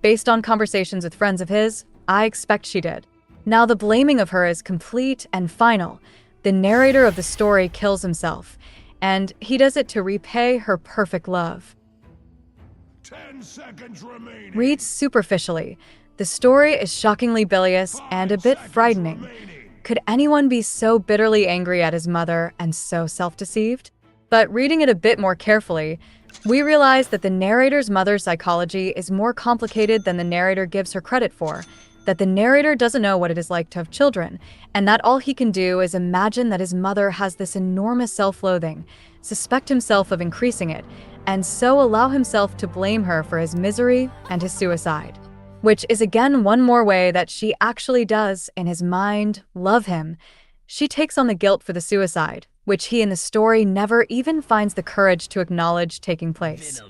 based on conversations with friends of his, I expect she did. Now the blaming of her is complete and final. The narrator of the story kills himself, and he does it to repay her perfect love. 10 seconds remaining. Read superficially. The story is shockingly bilious and a bit frightening. Could anyone be so bitterly angry at his mother and so self-deceived? But reading it a bit more carefully, we realize that the narrator's mother's psychology is more complicated than the narrator gives her credit for, that the narrator doesn't know what it is like to have children, and that all he can do is imagine that his mother has this enormous self-loathing, suspect himself of increasing it, and so allow himself to blame her for his misery and his suicide. Which is again one more way that she actually does, in his mind, love him. She takes on the guilt for the suicide, which he in the story never even finds the courage to acknowledge taking place.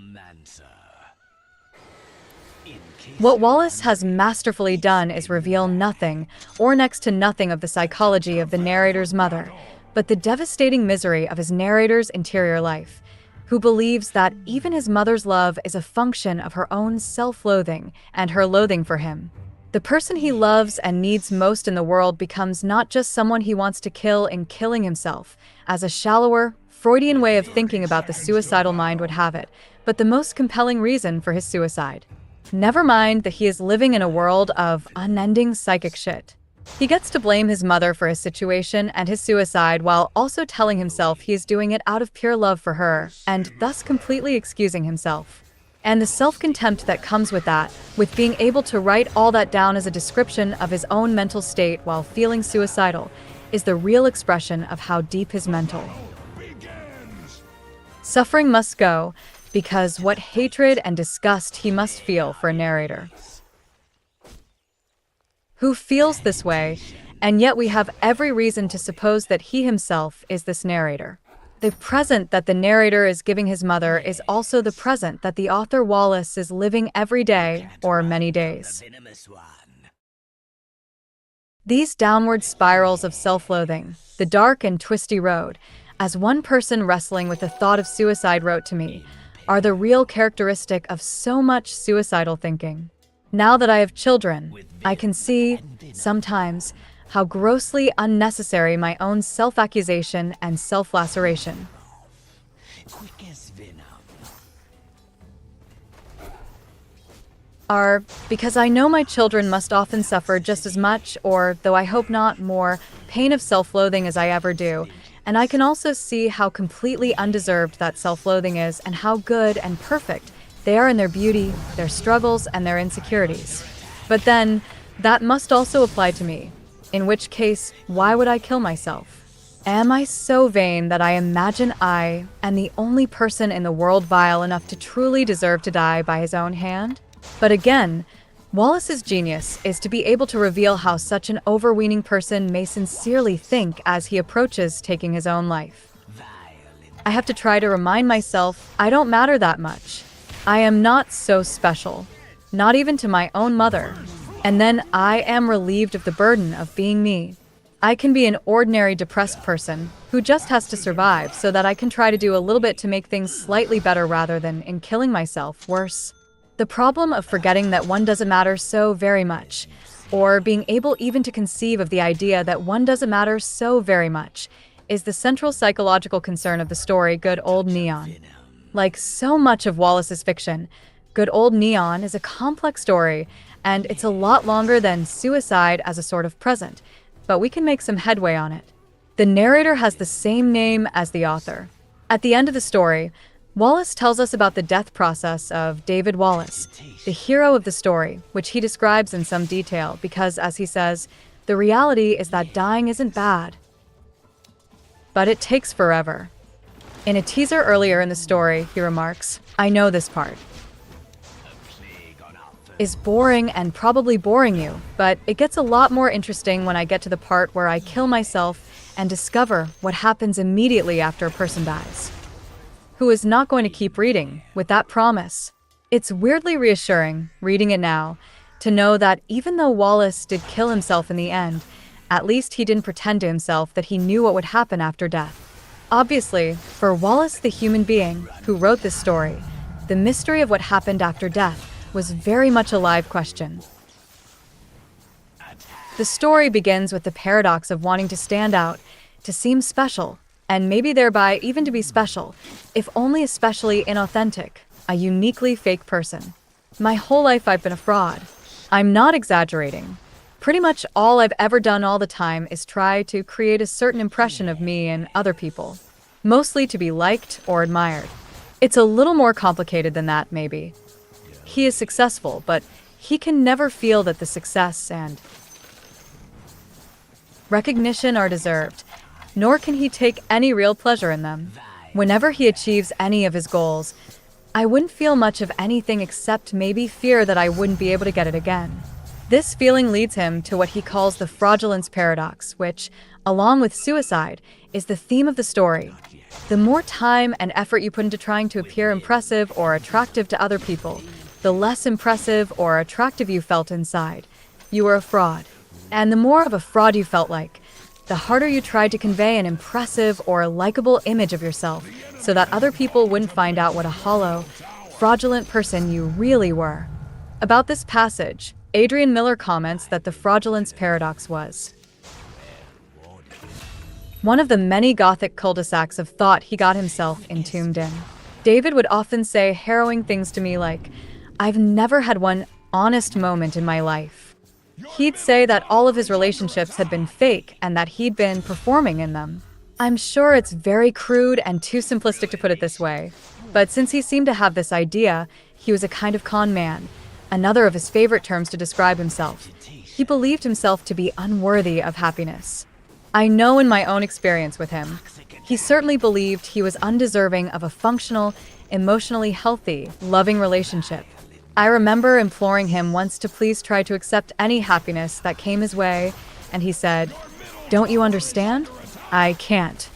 What Wallace has masterfully done is reveal nothing, or next to nothing, of the psychology of the narrator's mother, but the devastating misery of his narrator's interior life, who believes that even his mother's love is a function of her own self-loathing and her loathing for him. The person he loves and needs most in the world becomes not just someone he wants to kill in killing himself, as a shallower, Freudian way of thinking about the suicidal mind would have it, but the most compelling reason for his suicide. Never mind that he is living in a world of unending psychic shit. He gets to blame his mother for his situation and his suicide while also telling himself he is doing it out of pure love for her, and thus completely excusing himself. And the self-contempt that comes with that, with being able to write all that down as a description of his own mental state while feeling suicidal, is the real expression of how deep his mental suffering must go, because what hatred and disgust he must feel for a narrator who feels this way, and yet we have every reason to suppose that he himself is this narrator. The present that the narrator is giving his mother is also the present that the author Wallace is living every day, or many days. These downward spirals of self-loathing, the dark and twisty road, as one person wrestling with the thought of suicide wrote to me, are the real characteristic of so much suicidal thinking. Now that I have children, I can see, sometimes, how grossly unnecessary my own self-accusation and self-laceration are, because I know my children must often suffer just as much, or, though I hope not, more, pain of self-loathing as I ever do, and I can also see how completely undeserved that self-loathing is and how good and perfect they are in their beauty, their struggles, and their insecurities. But then, that must also apply to me. In which case, why would I kill myself? Am I so vain that I imagine I am the only person in the world vile enough to truly deserve to die by his own hand? But again, Wallace's genius is to be able to reveal how such an overweening person may sincerely think as he approaches taking his own life. I have to try to remind myself I don't matter that much. I am not so special, not even to my own mother. And then I am relieved of the burden of being me. I can be an ordinary depressed person who just has to survive so that I can try to do a little bit to make things slightly better rather than in killing myself worse. The problem of forgetting that one doesn't matter so very much, or being able even to conceive of the idea that one doesn't matter so very much, is the central psychological concern of the story Good Old Neon. Like so much of Wallace's fiction, Good Old Neon is a complex story, and it's a lot longer than suicide as a sort of present, but we can make some headway on it. The narrator has the same name as the author. At the end of the story, Wallace tells us about the death process of David Wallace, the hero of the story, which he describes in some detail because, as he says, the reality is that dying isn't bad, but it takes forever. In a teaser earlier in the story, he remarks, "I know this part is boring and probably boring you, but it gets a lot more interesting when I get to the part where I kill myself and discover what happens immediately after a person dies." Who is not going to keep reading with that promise? It's weirdly reassuring, reading it now, to know that even though Wallace did kill himself in the end, at least he didn't pretend to himself that he knew what would happen after death. Obviously, for Wallace the human being who wrote this story, the mystery of what happened after death was very much a live question. The story begins with the paradox of wanting to stand out, to seem special, and maybe thereby even to be special, if only especially inauthentic, a uniquely fake person. My whole life I've been a fraud. I'm not exaggerating. Pretty much all I've ever done all the time is try to create a certain impression of me and other people, mostly to be liked or admired. It's a little more complicated than that, maybe. He is successful, but he can never feel that the success and recognition are deserved, nor can he take any real pleasure in them. Whenever he achieves any of his goals, I wouldn't feel much of anything except maybe fear that I wouldn't be able to get it again. This feeling leads him to what he calls the fraudulence paradox, which, along with suicide, is the theme of the story. The more time and effort you put into trying to appear impressive or attractive to other people, the less impressive or attractive you felt inside. You were a fraud. And the more of a fraud you felt like, the harder you tried to convey an impressive or likable image of yourself so that other people wouldn't find out what a hollow, fraudulent person you really were. About this passage, Adrian Miller comments that the fraudulence paradox was one of the many Gothic cul-de-sacs of thought he got himself entombed in. David would often say harrowing things to me like, "I've never had one honest moment in my life." He'd say that all of his relationships had been fake and that he'd been performing in them. I'm sure it's very crude and too simplistic to put it this way, but since he seemed to have this idea, he was a kind of con man, another of his favorite terms to describe himself. He believed himself to be unworthy of happiness. I know in my own experience with him, he certainly believed he was undeserving of a functional, emotionally healthy, loving relationship. I remember imploring him once to please try to accept any happiness that came his way, and he said, "Don't you understand? I can't."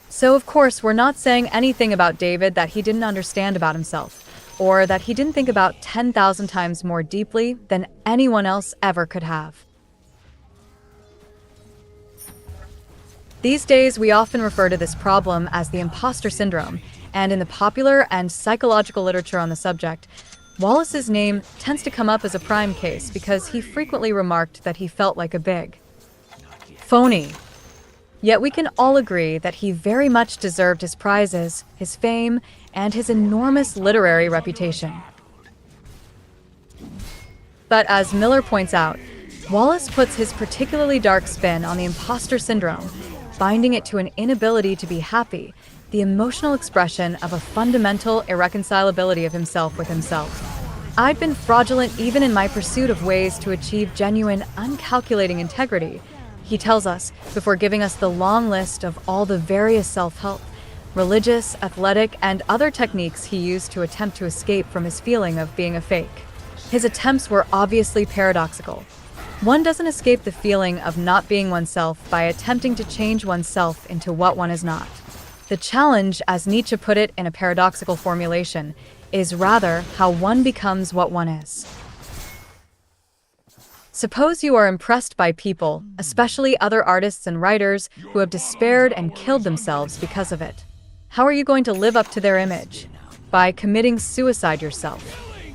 So of course, we're not saying anything about David that he didn't understand about himself, or that he didn't think about 10,000 times more deeply than anyone else ever could have. These days, we often refer to this problem as the imposter syndrome, and in the popular and psychological literature on the subject, Wallace's name tends to come up as a prime case because he frequently remarked that he felt like a big phony. Yet we can all agree that he very much deserved his prizes, his fame, and his enormous literary reputation. But as Miller points out, Wallace puts his particularly dark spin on the imposter syndrome, binding it to an inability to be happy, the emotional expression of a fundamental irreconcilability of himself with himself. I'd been fraudulent even in my pursuit of ways to achieve genuine, uncalculating integrity, he tells us, before giving us the long list of all the various self-help, religious, athletic, and other techniques he used to attempt to escape from his feeling of being a fake. His attempts were obviously paradoxical. One doesn't escape the feeling of not being oneself by attempting to change oneself into what one is not. The challenge, as Nietzsche put it in a paradoxical formulation, is rather how one becomes what one is. Suppose you are impressed by people, especially other artists and writers, who have despaired and killed themselves because of it. How are you going to live up to their image? By committing suicide yourself.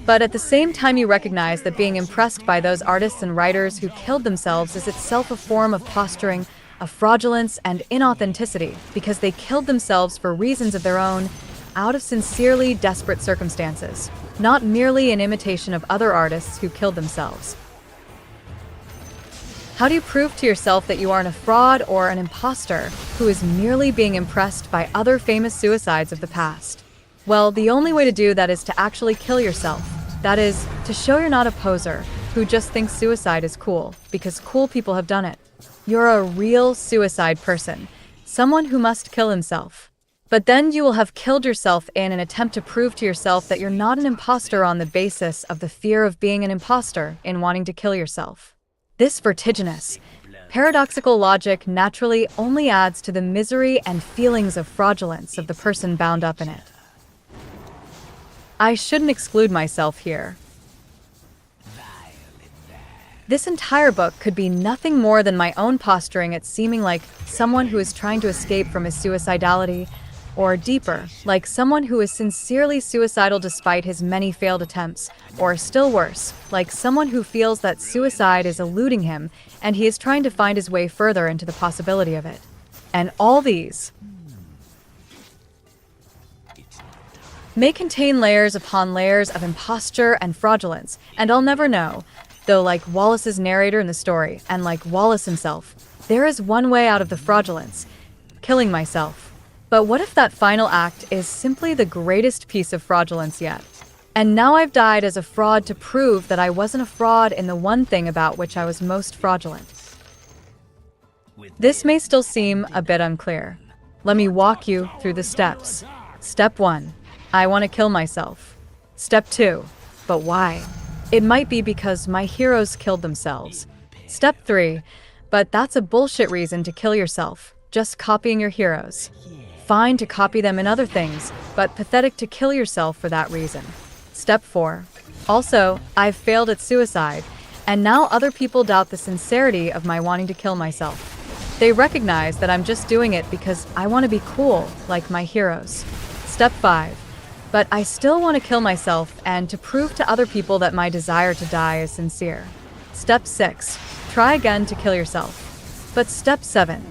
But at the same time you recognize that being impressed by those artists and writers who killed themselves is itself a form of posturing, of fraudulence and inauthenticity, because they killed themselves for reasons of their own, out of sincerely desperate circumstances, not merely in imitation of other artists who killed themselves. How do you prove to yourself that you aren't a fraud or an imposter who is merely being impressed by other famous suicides of the past? Well, the only way to do that is to actually kill yourself. That is, to show you're not a poser who just thinks suicide is cool because cool people have done it. You're a real suicide person, someone who must kill himself. But then you will have killed yourself in an attempt to prove to yourself that you're not an imposter on the basis of the fear of being an imposter in wanting to kill yourself. This vertiginous, paradoxical logic naturally only adds to the misery and feelings of fraudulence of the person bound up in it. I shouldn't exclude myself here. This entire book could be nothing more than my own posturing at seeming like someone who is trying to escape from his suicidality, or deeper, like someone who is sincerely suicidal despite his many failed attempts, or still worse, like someone who feels that suicide is eluding him and he is trying to find his way further into the possibility of it. And all these may contain layers upon layers of imposture and fraudulence, and I'll never know. Though like Wallace's narrator in the story, and like Wallace himself, there is one way out of the fraudulence: killing myself. But what if that final act is simply the greatest piece of fraudulence yet? And now I've died as a fraud to prove that I wasn't a fraud in the one thing about which I was most fraudulent. This may still seem a bit unclear. Let me walk you through the steps. Step 1. I want to kill myself. Step 2. But why? It might be because my heroes killed themselves. Step 3. But that's a bullshit reason to kill yourself. Just copying your heroes. Fine to copy them in other things, but pathetic to kill yourself for that reason. Step 4. Also, I've failed at suicide, and now other people doubt the sincerity of my wanting to kill myself. They recognize that I'm just doing it because I want to be cool, like my heroes. Step 5. But I still want to kill myself and to prove to other people that my desire to die is sincere. Step 6. Try again to kill yourself. But step 7.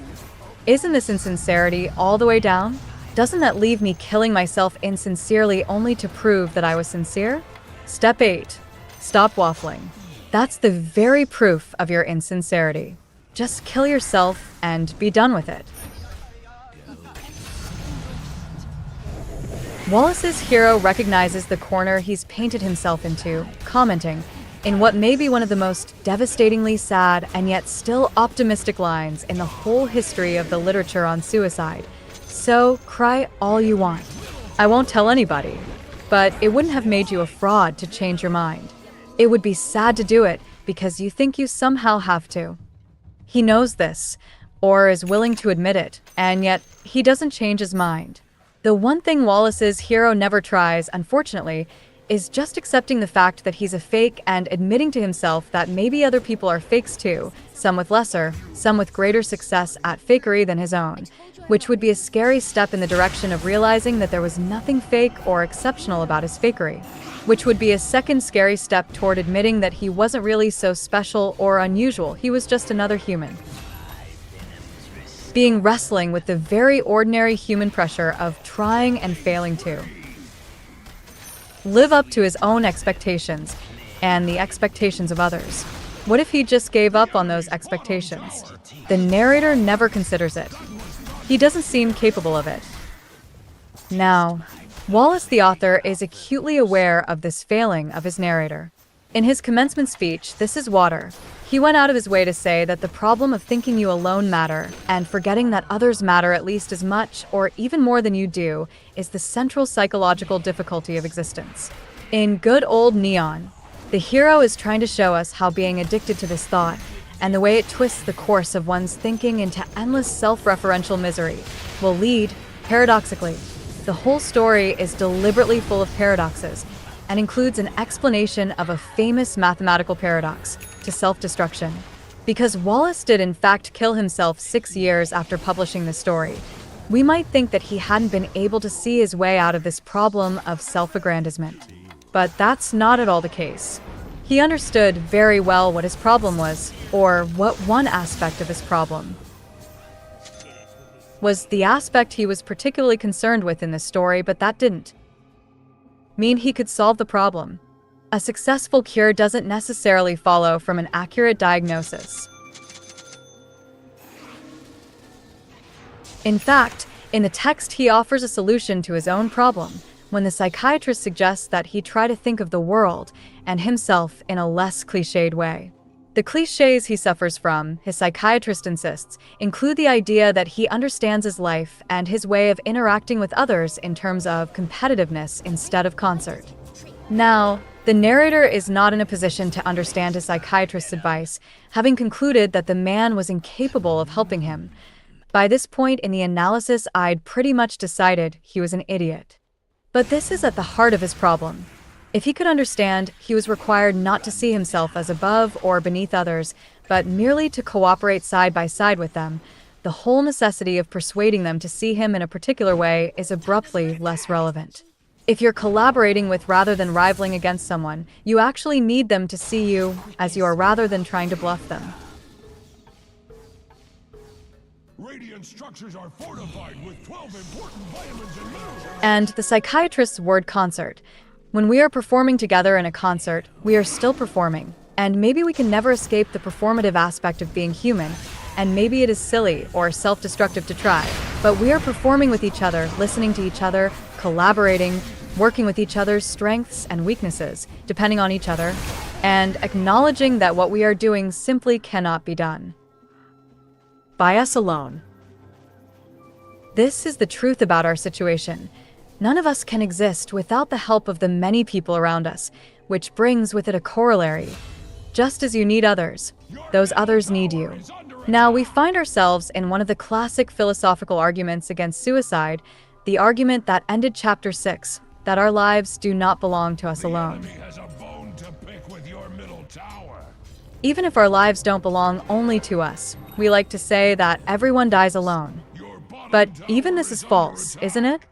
Isn't this insincerity all the way down? Doesn't that leave me killing myself insincerely only to prove that I was sincere? Step 8. Stop waffling. That's the very proof of your insincerity. Just kill yourself and be done with it. Wallace's hero recognizes the corner he's painted himself into, commenting, in what may be one of the most devastatingly sad and yet still optimistic lines in the whole history of the literature on suicide. So, cry all you want. I won't tell anybody, but it wouldn't have made you a fraud to change your mind. It would be sad to do it because you think you somehow have to. He knows this, or is willing to admit it, and yet he doesn't change his mind. The one thing Wallace's hero never tries, unfortunately, is just accepting the fact that he's a fake and admitting to himself that maybe other people are fakes too, some with lesser, some with greater success at fakery than his own, which would be a scary step in the direction of realizing that there was nothing fake or exceptional about his fakery, which would be a second scary step toward admitting that he wasn't really so special or unusual, he was just another human. Being wrestling with the very ordinary human pressure of trying and failing to live up to his own expectations and the expectations of others. What if he just gave up on those expectations? The narrator never considers it. He doesn't seem capable of it. Now, Wallace the author is acutely aware of this failing of his narrator. In his commencement speech, This is Water, he went out of his way to say that the problem of thinking you alone matter and forgetting that others matter at least as much or even more than you do is the central psychological difficulty of existence. In Good Old Neon, the hero is trying to show us how being addicted to this thought and the way it twists the course of one's thinking into endless self-referential misery will lead, paradoxically. The whole story is deliberately full of paradoxes and includes an explanation of a famous mathematical paradox, to self-destruction. Because Wallace did in fact kill himself 6 years after publishing the story, we might think that he hadn't been able to see his way out of this problem of self-aggrandizement. But that's not at all the case. He understood very well what his problem was, or what one aspect of his problem was the aspect he was particularly concerned with in this story, but that didn't mean he could solve the problem. A successful cure doesn't necessarily follow from an accurate diagnosis. In fact, in the text he offers a solution to his own problem, when the psychiatrist suggests that he try to think of the world and himself in a less cliched way. The cliches he suffers from, his psychiatrist insists, include the idea that he understands his life and his way of interacting with others in terms of competitiveness instead of concert. Now, the narrator is not in a position to understand his psychiatrist's advice, having concluded that the man was incapable of helping him. By this point in the analysis, I'd pretty much decided he was an idiot. But this is at the heart of his problem. If he could understand, he was required not to see himself as above or beneath others, but merely to cooperate side by side with them. the whole necessity of persuading them to see him in a particular way is abruptly less relevant. If you're collaborating with rather than rivaling against someone, you actually need them to see you as you are rather than trying to bluff them. Radiant structures are fortified with 12 important vitamins and minerals. And the psychiatrist's word concert. When we are performing together in a concert, we are still performing. And maybe we can never escape the performative aspect of being human, and maybe it is silly or self-destructive to try, but we are performing with each other, listening to each other, collaborating, working with each other's strengths and weaknesses, depending on each other, and acknowledging that what we are doing simply cannot be done by us alone. This is the truth about our situation. None of us can exist without the help of the many people around us, which brings with it a corollary. Just as you need others, those others need you. Now, we find ourselves in one of the classic philosophical arguments against suicide, the argument that ended Chapter 6, that our lives do not belong to us alone. The enemy has a bone to pick with your middle tower. Even if our lives don't belong only to us, we like to say that everyone dies alone. Your bottom But tower even this is under false, attack. isn't it?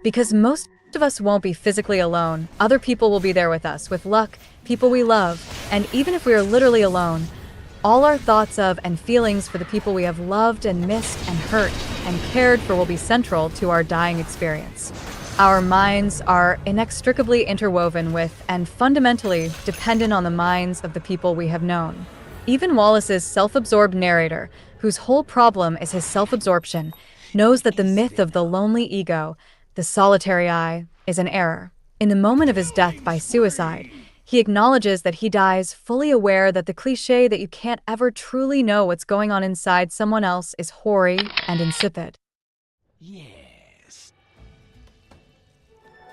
Because most of us won't be physically alone. Other people will be there with us, with luck, people we love. And even if we are literally alone, all our thoughts of and feelings for the people we have loved and missed and hurt and cared for will be central to our dying experience. Our minds are inextricably interwoven with and fundamentally dependent on the minds of the people we have known. Even Wallace's self-absorbed narrator, whose whole problem is his self-absorption, knows that the myth of the lonely ego, the solitary I, is an error. In the moment of his death by suicide, he acknowledges that he dies fully aware that the cliché that you can't ever truly know what's going on inside someone else is hoary and insipid. Yes.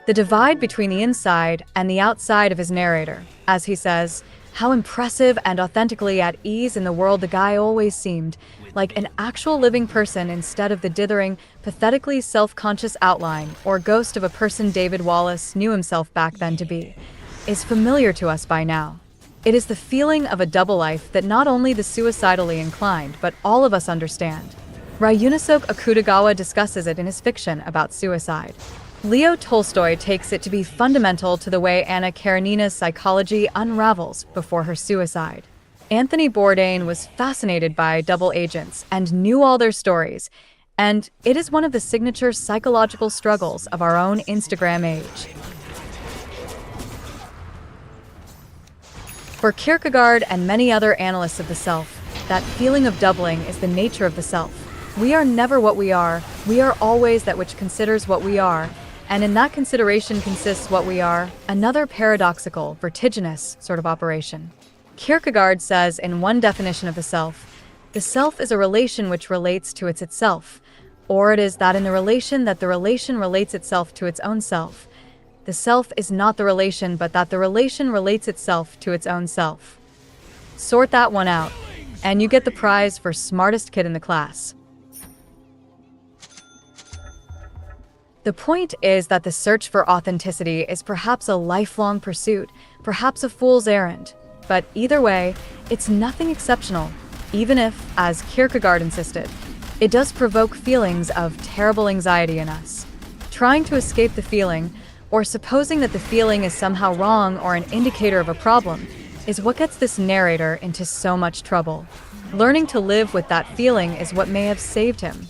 The divide between the inside and the outside of his narrator, as he says, how impressive and authentically at ease in the world the guy always seemed, like an actual living person instead of the dithering, pathetically self-conscious outline or ghost of a person David Wallace knew himself back then to be, is familiar to us by now. It is the feeling of a double life that not only the suicidally inclined, but all of us understand. Ryunosuke Akutagawa discusses it in his fiction about suicide. Leo Tolstoy takes it to be fundamental to the way Anna Karenina's psychology unravels before her suicide. Anthony Bourdain was fascinated by double agents and knew all their stories, and it is one of the signature psychological struggles of our own Instagram age. For Kierkegaard and many other analysts of the self, that feeling of doubling is the nature of the self. We are never what we are always that which considers what we are, and in that consideration consists what we are, another paradoxical, vertiginous sort of operation. Kierkegaard says in one definition of the self is a relation which relates to itself, or it is that in the relation that the relation relates itself to its own self. The self is not the relation, but that the relation relates itself to its own self. Sort that one out, and you get the prize for smartest kid in the class. The point is that the search for authenticity is perhaps a lifelong pursuit, perhaps a fool's errand. But either way, it's nothing exceptional, even if, as Kierkegaard insisted, it does provoke feelings of terrible anxiety in us. Trying to escape the feeling, or supposing that the feeling is somehow wrong or an indicator of a problem, is what gets this narrator into so much trouble. Learning to live with that feeling is what may have saved him.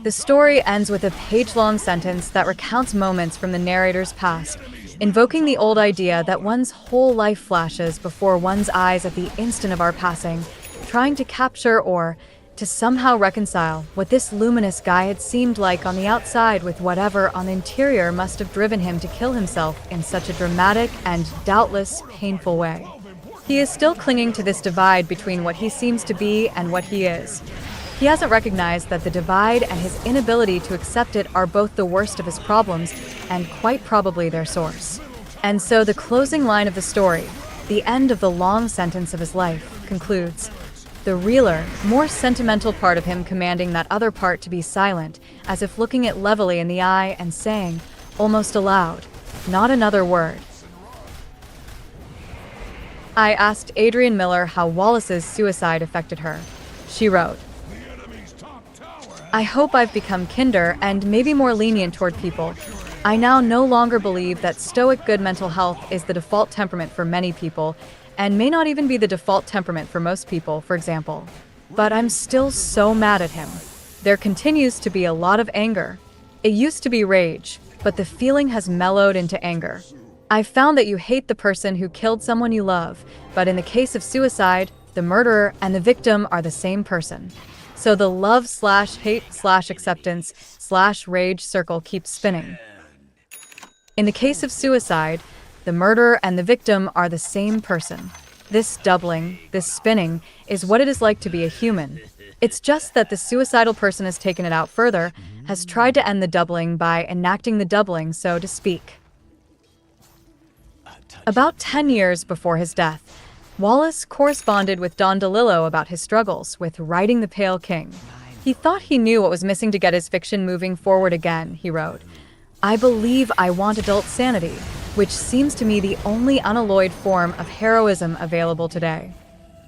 The story ends with a page-long sentence that recounts moments from the narrator's past, invoking the old idea that one's whole life flashes before one's eyes at the instant of our passing, trying to capture or to somehow reconcile what this luminous guy had seemed like on the outside with whatever on the interior must have driven him to kill himself in such a dramatic and doubtless painful way. He is still clinging to this divide between what he seems to be and what he is. He hasn't recognized that the divide and his inability to accept it are both the worst of his problems and quite probably their source. And so the closing line of the story, the end of the long sentence of his life, concludes, the realer, more sentimental part of him commanding that other part to be silent, as if looking it levelly in the eye and saying, almost aloud, not another word. I asked Adrian Miller how Wallace's suicide affected her. She wrote, The enemy's top tower has I hope I've become kinder and maybe more lenient toward people. I now no longer believe that stoic good mental health is the default temperament for many people, and may not even be the default temperament for most people, for example. But I'm still so mad at him. There continues to be a lot of anger. It used to be rage, but the feeling has mellowed into anger. I've found that you hate the person who killed someone you love, but in the case of suicide, the murderer and the victim are the same person. So the love/hate/acceptance/rage circle keeps spinning. In the case of suicide, the murderer and the victim are the same person. This doubling, this spinning, is what it is like to be a human. It's just that the suicidal person has taken it out further, has tried to end the doubling by enacting the doubling, so to speak. About 10 years before his death, Wallace corresponded with Don DeLillo about his struggles with writing The Pale King. He thought he knew what was missing to get his fiction moving forward again, he wrote. I believe I want adult sanity, which seems to me the only unalloyed form of heroism available today.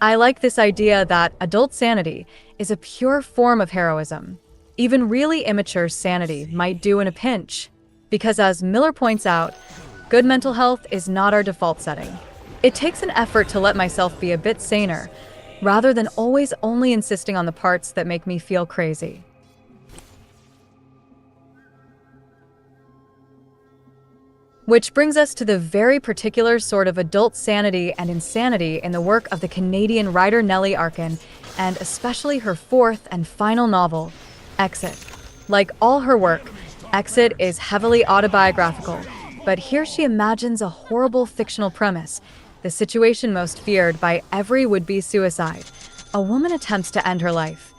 I like this idea that adult sanity is a pure form of heroism. Even really immature sanity might do in a pinch. Because as Miller points out, good mental health is not our default setting. It takes an effort to let myself be a bit saner, rather than always only insisting on the parts that make me feel crazy. Which brings us to the very particular sort of adult sanity and insanity in the work of the Canadian writer Nellie Arkin, and especially her fourth and final novel, Exit. Like all her work, Exit is heavily autobiographical, but here she imagines a horrible fictional premise, the situation most feared by every would-be suicide. A woman attempts to end her life.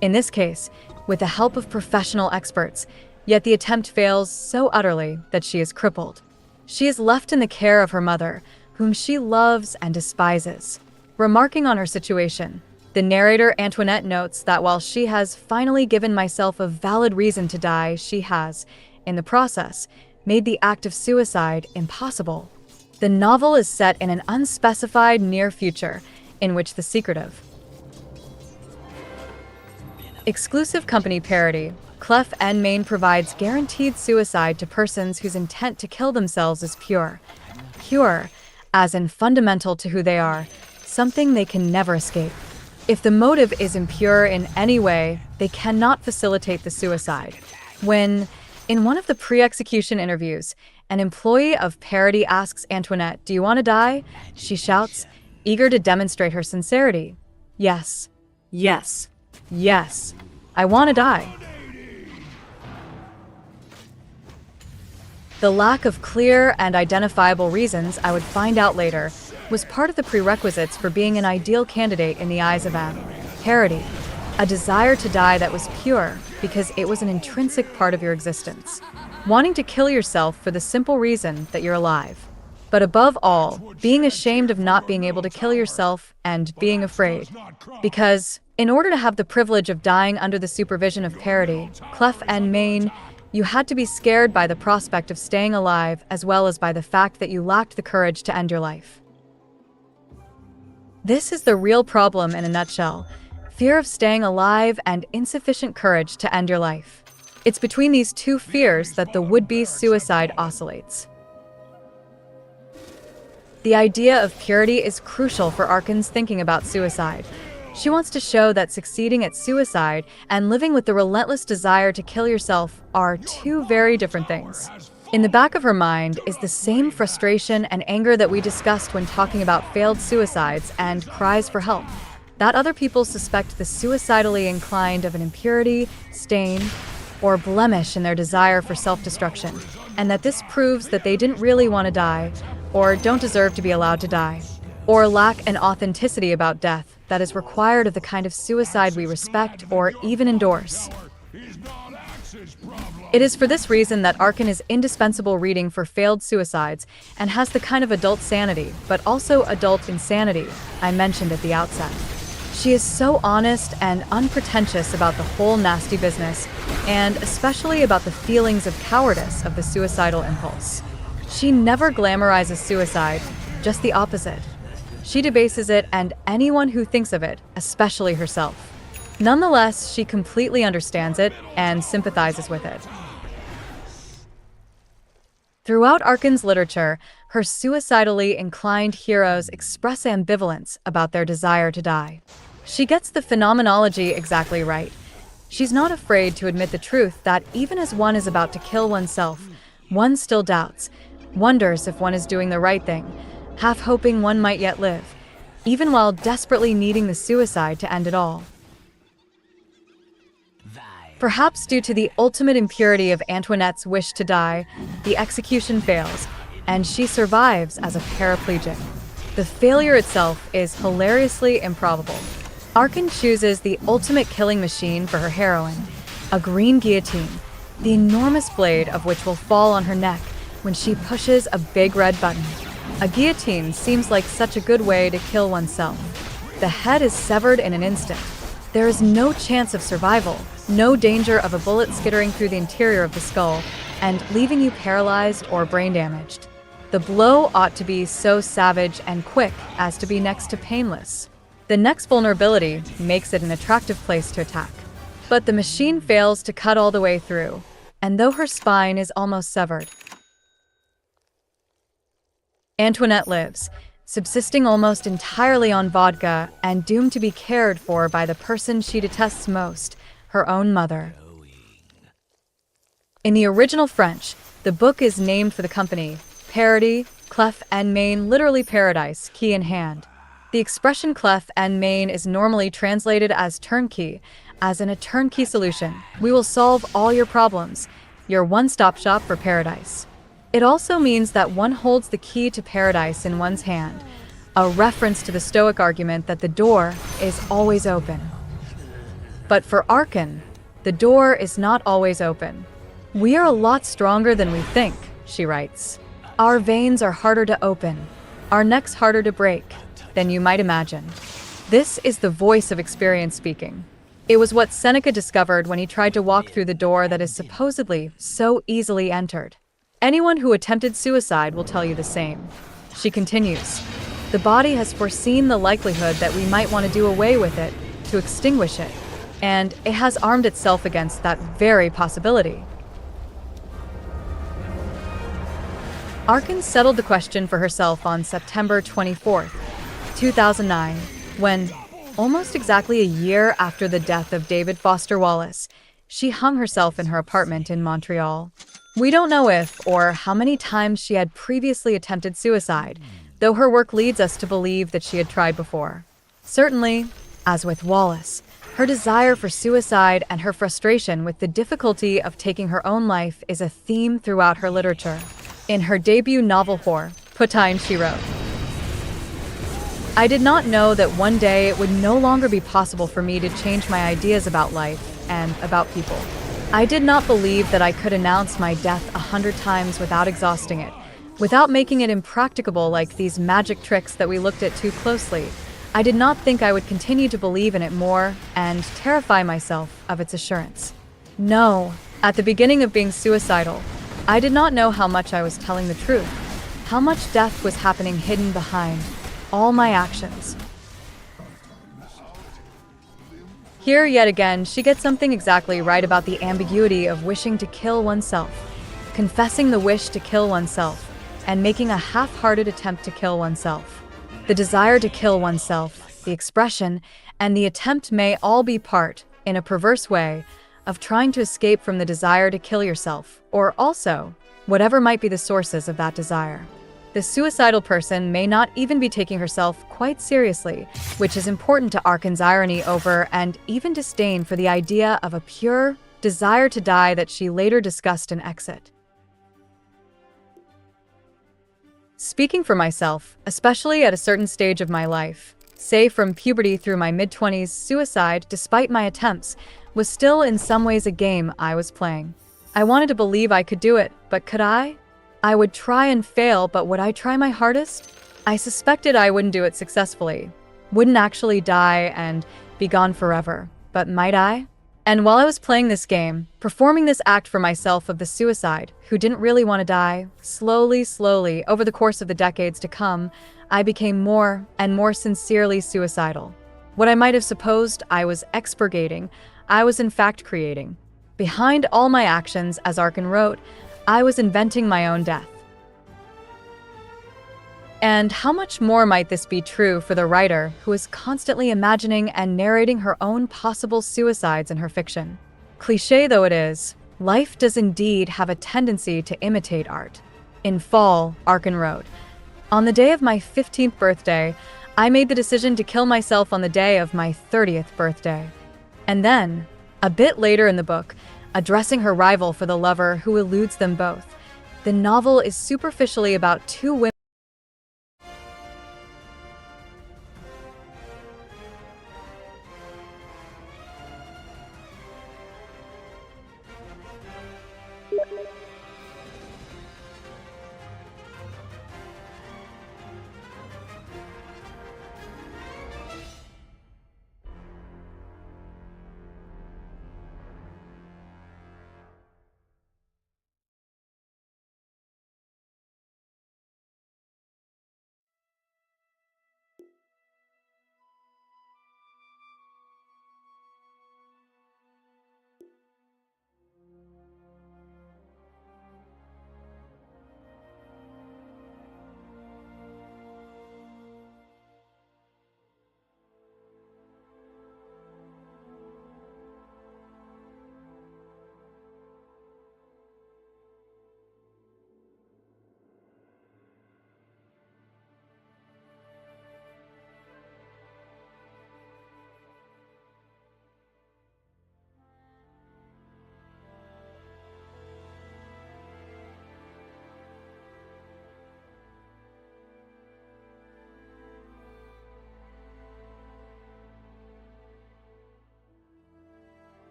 In this case, with the help of professional experts, yet the attempt fails so utterly that she is crippled. She is left in the care of her mother, whom she loves and despises. Remarking on her situation, the narrator Antoinette notes that while she has finally given myself a valid reason to die, she has, in the process, made the act of suicide impossible. The novel is set in an unspecified near future, in which the secretive, exclusive company parody, Clef and Main provides guaranteed suicide to persons whose intent to kill themselves is pure. Pure, as in fundamental to who they are, something they can never escape. If the motive is impure in any way, they cannot facilitate the suicide. When, in one of the pre-execution interviews, an employee of Parody asks Antoinette, "Do you want to die?" she shouts, eager to demonstrate her sincerity. Yes, yes, yes, I want to die. The lack of clear and identifiable reasons, I would find out later, was part of the prerequisites for being an ideal candidate in the eyes of M. Parody, a desire to die that was pure because it was an intrinsic part of your existence. Wanting to kill yourself for the simple reason that you're alive. But above all, being ashamed of not being able to kill yourself and being afraid. Because, in order to have the privilege of dying under the supervision of Parody, Clef and Main, you had to be scared by the prospect of staying alive as well as by the fact that you lacked the courage to end your life. This is the real problem in a nutshell. Fear of staying alive and insufficient courage to end your life. It's between these two fears that the would-be suicide oscillates. The idea of purity is crucial for Arkin's thinking about suicide. She wants to show that succeeding at suicide and living with the relentless desire to kill yourself are two very different things. In the back of her mind is the same frustration and anger that we discussed when talking about failed suicides and cries for help. That other people suspect the suicidally inclined of an impurity, stain, or blemish in their desire for self-destruction, and that this proves that they didn't really want to die, or don't deserve to be allowed to die, or lack an authenticity about death that is required of the kind of suicide we respect or even endorse. It is for this reason that Arkin is indispensable reading for failed suicides and has the kind of adult sanity, but also adult insanity, I mentioned at the outset. She is so honest and unpretentious about the whole nasty business, and especially about the feelings of cowardice of the suicidal impulse. She never glamorizes suicide, just the opposite. She debases it and anyone who thinks of it, especially herself. Nonetheless, she completely understands it and sympathizes with it. Throughout Arkan's literature, her suicidally inclined heroes express ambivalence about their desire to die. She gets the phenomenology exactly right. She's not afraid to admit the truth that even as one is about to kill oneself, one still doubts, wonders if one is doing the right thing, half hoping one might yet live, even while desperately needing the suicide to end it all. Perhaps due to the ultimate impurity of Antoinette's wish to die, the execution fails, and she survives as a paraplegic. The failure itself is hilariously improbable. Arkan chooses the ultimate killing machine for her heroine, a green guillotine, the enormous blade of which will fall on her neck when she pushes a big red button. A guillotine seems like such a good way to kill oneself. The head is severed in an instant. There is no chance of survival, no danger of a bullet skittering through the interior of the skull and leaving you paralyzed or brain damaged. The blow ought to be so savage and quick as to be next to painless. The neck's vulnerability makes it an attractive place to attack. But the machine fails to cut all the way through, and though her spine is almost severed, Antoinette lives, subsisting almost entirely on vodka and doomed to be cared for by the person she detests most, her own mother. In the original French, the book is named for the company, Paradis, clef and main, literally paradise, key in hand. The expression clef and main is normally translated as turnkey, as in a turnkey solution. We will solve all your problems, your one-stop shop for paradise. It also means that one holds the key to paradise in one's hand, a reference to the Stoic argument that the door is always open. But for Arkan, the door is not always open. We are a lot stronger than we think, she writes. Our veins are harder to open, our necks harder to break than you might imagine. This is the voice of experience speaking. It was what Seneca discovered when he tried to walk through the door that is supposedly so easily entered. Anyone who attempted suicide will tell you the same. She continues, the body has foreseen the likelihood that we might want to do away with it, to extinguish it, and it has armed itself against that very possibility. Arkan settled the question for herself on September 24th, 2009, when, almost exactly a year after the death of David Foster Wallace, she hung herself in her apartment in Montreal. We don't know if or how many times she had previously attempted suicide, though her work leads us to believe that she had tried before. Certainly, as with Wallace, her desire for suicide and her frustration with the difficulty of taking her own life is a theme throughout her literature. In her debut novel Whore, Putine, she wrote, I did not know that one day it would no longer be possible for me to change my ideas about life and about people. I did not believe that I could announce my death 100 times without exhausting it, without making it impracticable like these magic tricks that we looked at too closely. I did not think I would continue to believe in it more and terrify myself of its assurance. No, at the beginning of being suicidal, I did not know how much I was telling the truth, how much death was happening hidden behind all my actions. Here, yet again, she gets something exactly right about the ambiguity of wishing to kill oneself, confessing the wish to kill oneself, and making a half-hearted attempt to kill oneself. The desire to kill oneself, the expression, and the attempt may all be part, in a perverse way, of trying to escape from the desire to kill yourself, or also, whatever might be the sources of that desire. The suicidal person may not even be taking herself quite seriously, which is important to Arkan's irony over and even disdain for the idea of a pure desire to die that she later discussed in Exit. Speaking for myself, especially at a certain stage of my life, say from puberty through my mid-20s, suicide, despite my attempts, was still in some ways a game I was playing. I wanted to believe I could do it, but could I? I would try and fail, but would I try my hardest? I suspected I wouldn't do it successfully, wouldn't actually die and be gone forever, but might I? And while I was playing this game, performing this act for myself of the suicide, who didn't really want to die, slowly, over the course of the decades to come, I became more and more sincerely suicidal. What I might have supposed I was expurgating, I was in fact creating. Behind all my actions, as Arkin wrote, I was inventing my own death. And how much more might this be true for the writer who is constantly imagining and narrating her own possible suicides in her fiction? Cliché though it is, life does indeed have a tendency to imitate art. In Fall, Arkin wrote, "On the day of my 15th birthday, I made the decision to kill myself on the day of my 30th birthday." And then, a bit later in the book, addressing her rival for the lover who eludes them both, the novel is superficially about two women.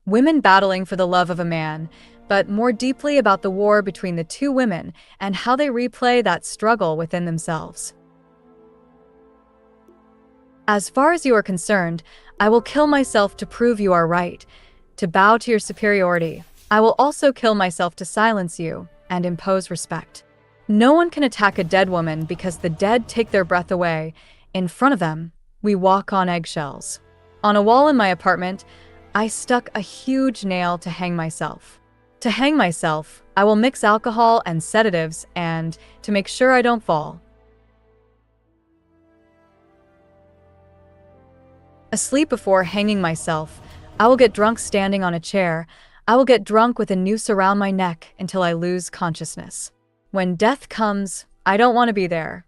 Women battling for the love of a man, but more deeply about the war between the two women and how they replay that struggle within themselves. As far as you are concerned, I will kill myself to prove you are right, to bow to your superiority. I will also kill myself to silence you and impose respect. No one can attack a dead woman because the dead take their breath away. In front of them, we walk on eggshells. On a wall in my apartment, I stuck a huge nail to hang myself. To hang myself, I will mix alcohol and sedatives and to make sure I don't fall. Asleep before hanging myself, I will get drunk standing on a chair. I will get drunk with a noose around my neck until I lose consciousness. When death comes, I don't want to be there.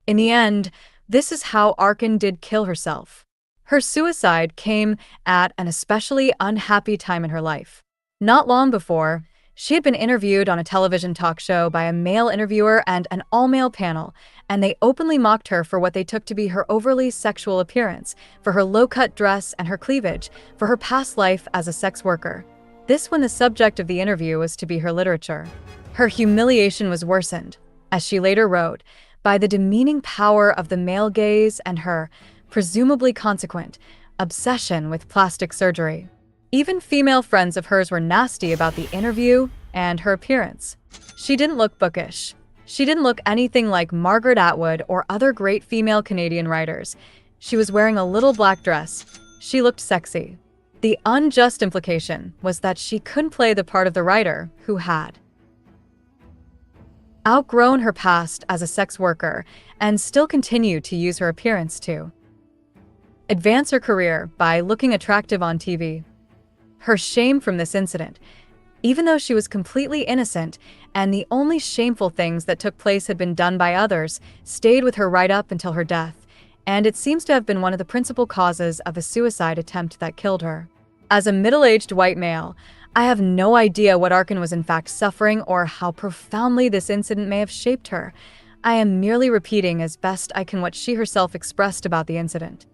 In the end, this is how Arkin did kill herself. Her suicide came at an especially unhappy time in her life. Not long before, she had been interviewed on a television talk show by a male interviewer and an all-male panel, and they openly mocked her for what they took to be her overly sexual appearance, for her low-cut dress and her cleavage, for her past life as a sex worker. This when the subject of the interview was to be her literature. Her humiliation was worsened, as she later wrote, by the demeaning power of the male gaze and her, presumably consequent, obsession with plastic surgery. Even female friends of hers were nasty about the interview and her appearance. She didn't look bookish. She didn't look anything like Margaret Atwood or other great female Canadian writers. She was wearing a little black dress. She looked sexy. The unjust implication was that she couldn't play the part of the writer who had outgrown her past as a sex worker and still continued to use her appearance to advance her career by looking attractive on TV. Her shame from this incident, even though she was completely innocent and the only shameful things that took place had been done by others, stayed with her right up until her death. and it seems to have been one of the principal causes of a suicide attempt that killed her. As a middle-aged white male, I have no idea what Arkin was in fact suffering or how profoundly this incident may have shaped her. I am merely repeating as best I can what she herself expressed about the incident.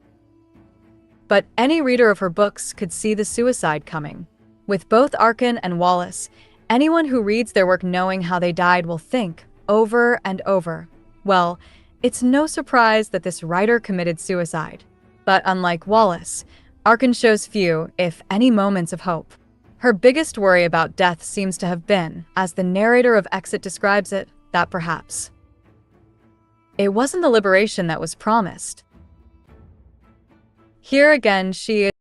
But any reader of her books could see the suicide coming. With both Arkin and Wallace, anyone who reads their work knowing how they died will think, over and over, well, it's no surprise that this writer committed suicide. But unlike Wallace, Arkin shows few, if any, moments of hope. Her biggest worry about death seems to have been, as the narrator of Exit describes it, that perhaps it wasn't the liberation that was promised. Here again, she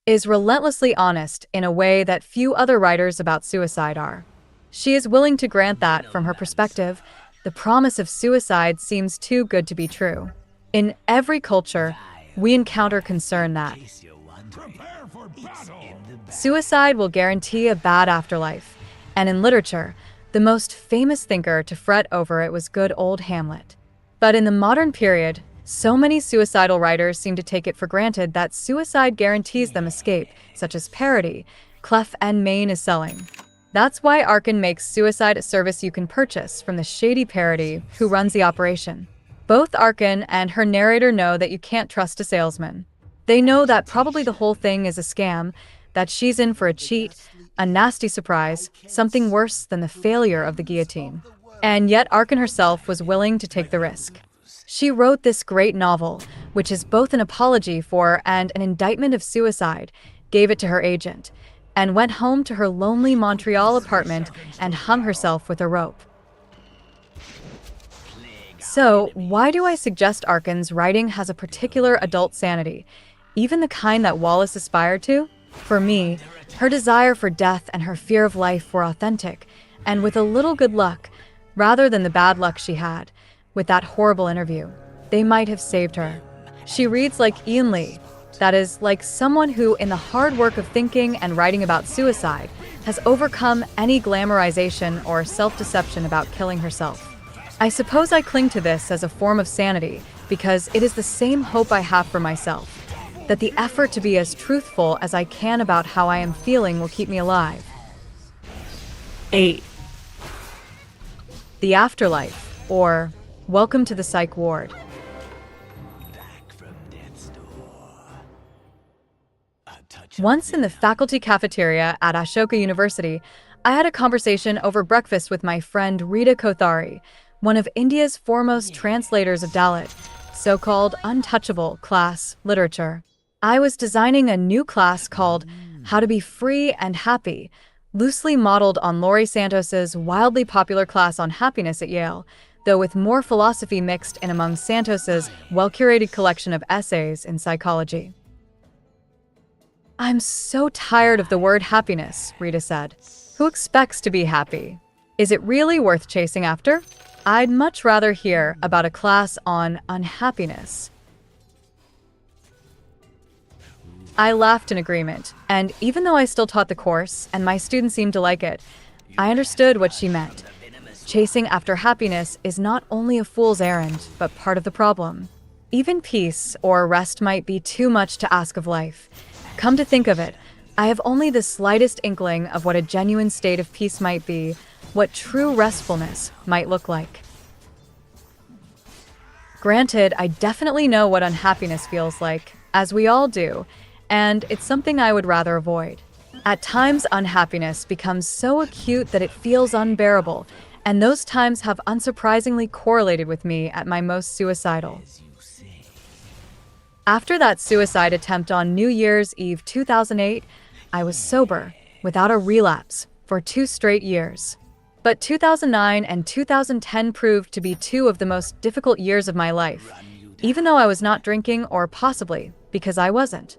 is relentlessly honest in a way that few other writers about suicide are. She is willing to grant that, from her perspective, the promise of suicide seems too good to be true. In every culture, we encounter concern that Prepare for battle! suicide will guarantee a bad afterlife, and in literature, the most famous thinker to fret over it was good old Hamlet. But in the modern period, so many suicidal writers seem to take it for granted that suicide guarantees them escape, such as parody, Clef and Maine is selling. That's why Arkin makes suicide a service you can purchase from the shady parody who runs the operation. Both Arkin and her narrator know that you can't trust a salesman. They know that probably the whole thing is a scam, that she's in for a cheat, a nasty surprise, something worse than the failure of the guillotine. And yet Arkin herself was willing to take the risk. She wrote this great novel, which is both an apology for and an indictment of suicide, gave it to her agent, and went home to her lonely Montreal apartment and hung herself with a rope. So, why do I suggest Arkin's writing has a particular adult sanity, even the kind that Wallace aspired to? For me, her desire for death and her fear of life were authentic, and with a little good luck, rather than the bad luck she had, with that horrible interview, they might have saved her. She reads like Ian Lee, that is, like someone who, in the hard work of thinking and writing about suicide, has overcome any glamorization or self-deception about killing herself. I suppose I cling to this as a form of sanity because it is the same hope I have for myself, that the effort to be as truthful as I can about how I am feeling will keep me alive. 8. The Afterlife, or Welcome to the Psych Ward. Once in the faculty cafeteria at Ashoka University, I had a conversation over breakfast with my friend Rita Kothari, one of India's foremost translators of Dalit, so-called untouchable class literature. I was designing a new class called How to Be Free and Happy, loosely modeled on Laurie Santos's wildly popular class on happiness at Yale, though with more philosophy mixed in among Santos's well-curated collection of essays in psychology. I'm so tired of the word happiness, Rita said. Who expects to be happy? Is it really worth chasing after? I'd much rather hear about a class on unhappiness. I laughed in agreement, and even though I still taught the course and my students seemed to like it, I understood what she meant. Chasing after happiness is not only a fool's errand, but part of the problem. Even peace or rest might be too much to ask of life. Come to think of it, I have only the slightest inkling of what a genuine state of peace might be, what true restfulness might look like. Granted, I definitely know what unhappiness feels like, as we all do, and it's something I would rather avoid. At times, unhappiness becomes so acute that it feels unbearable, and those times have unsurprisingly correlated with me at my most suicidal. After that suicide attempt on New Year's Eve 2008, I was sober, without a relapse, for 2 straight years. But 2009 and 2010 proved to be 2 of the most difficult years of my life, even though I was not drinking, or possibly because I wasn't.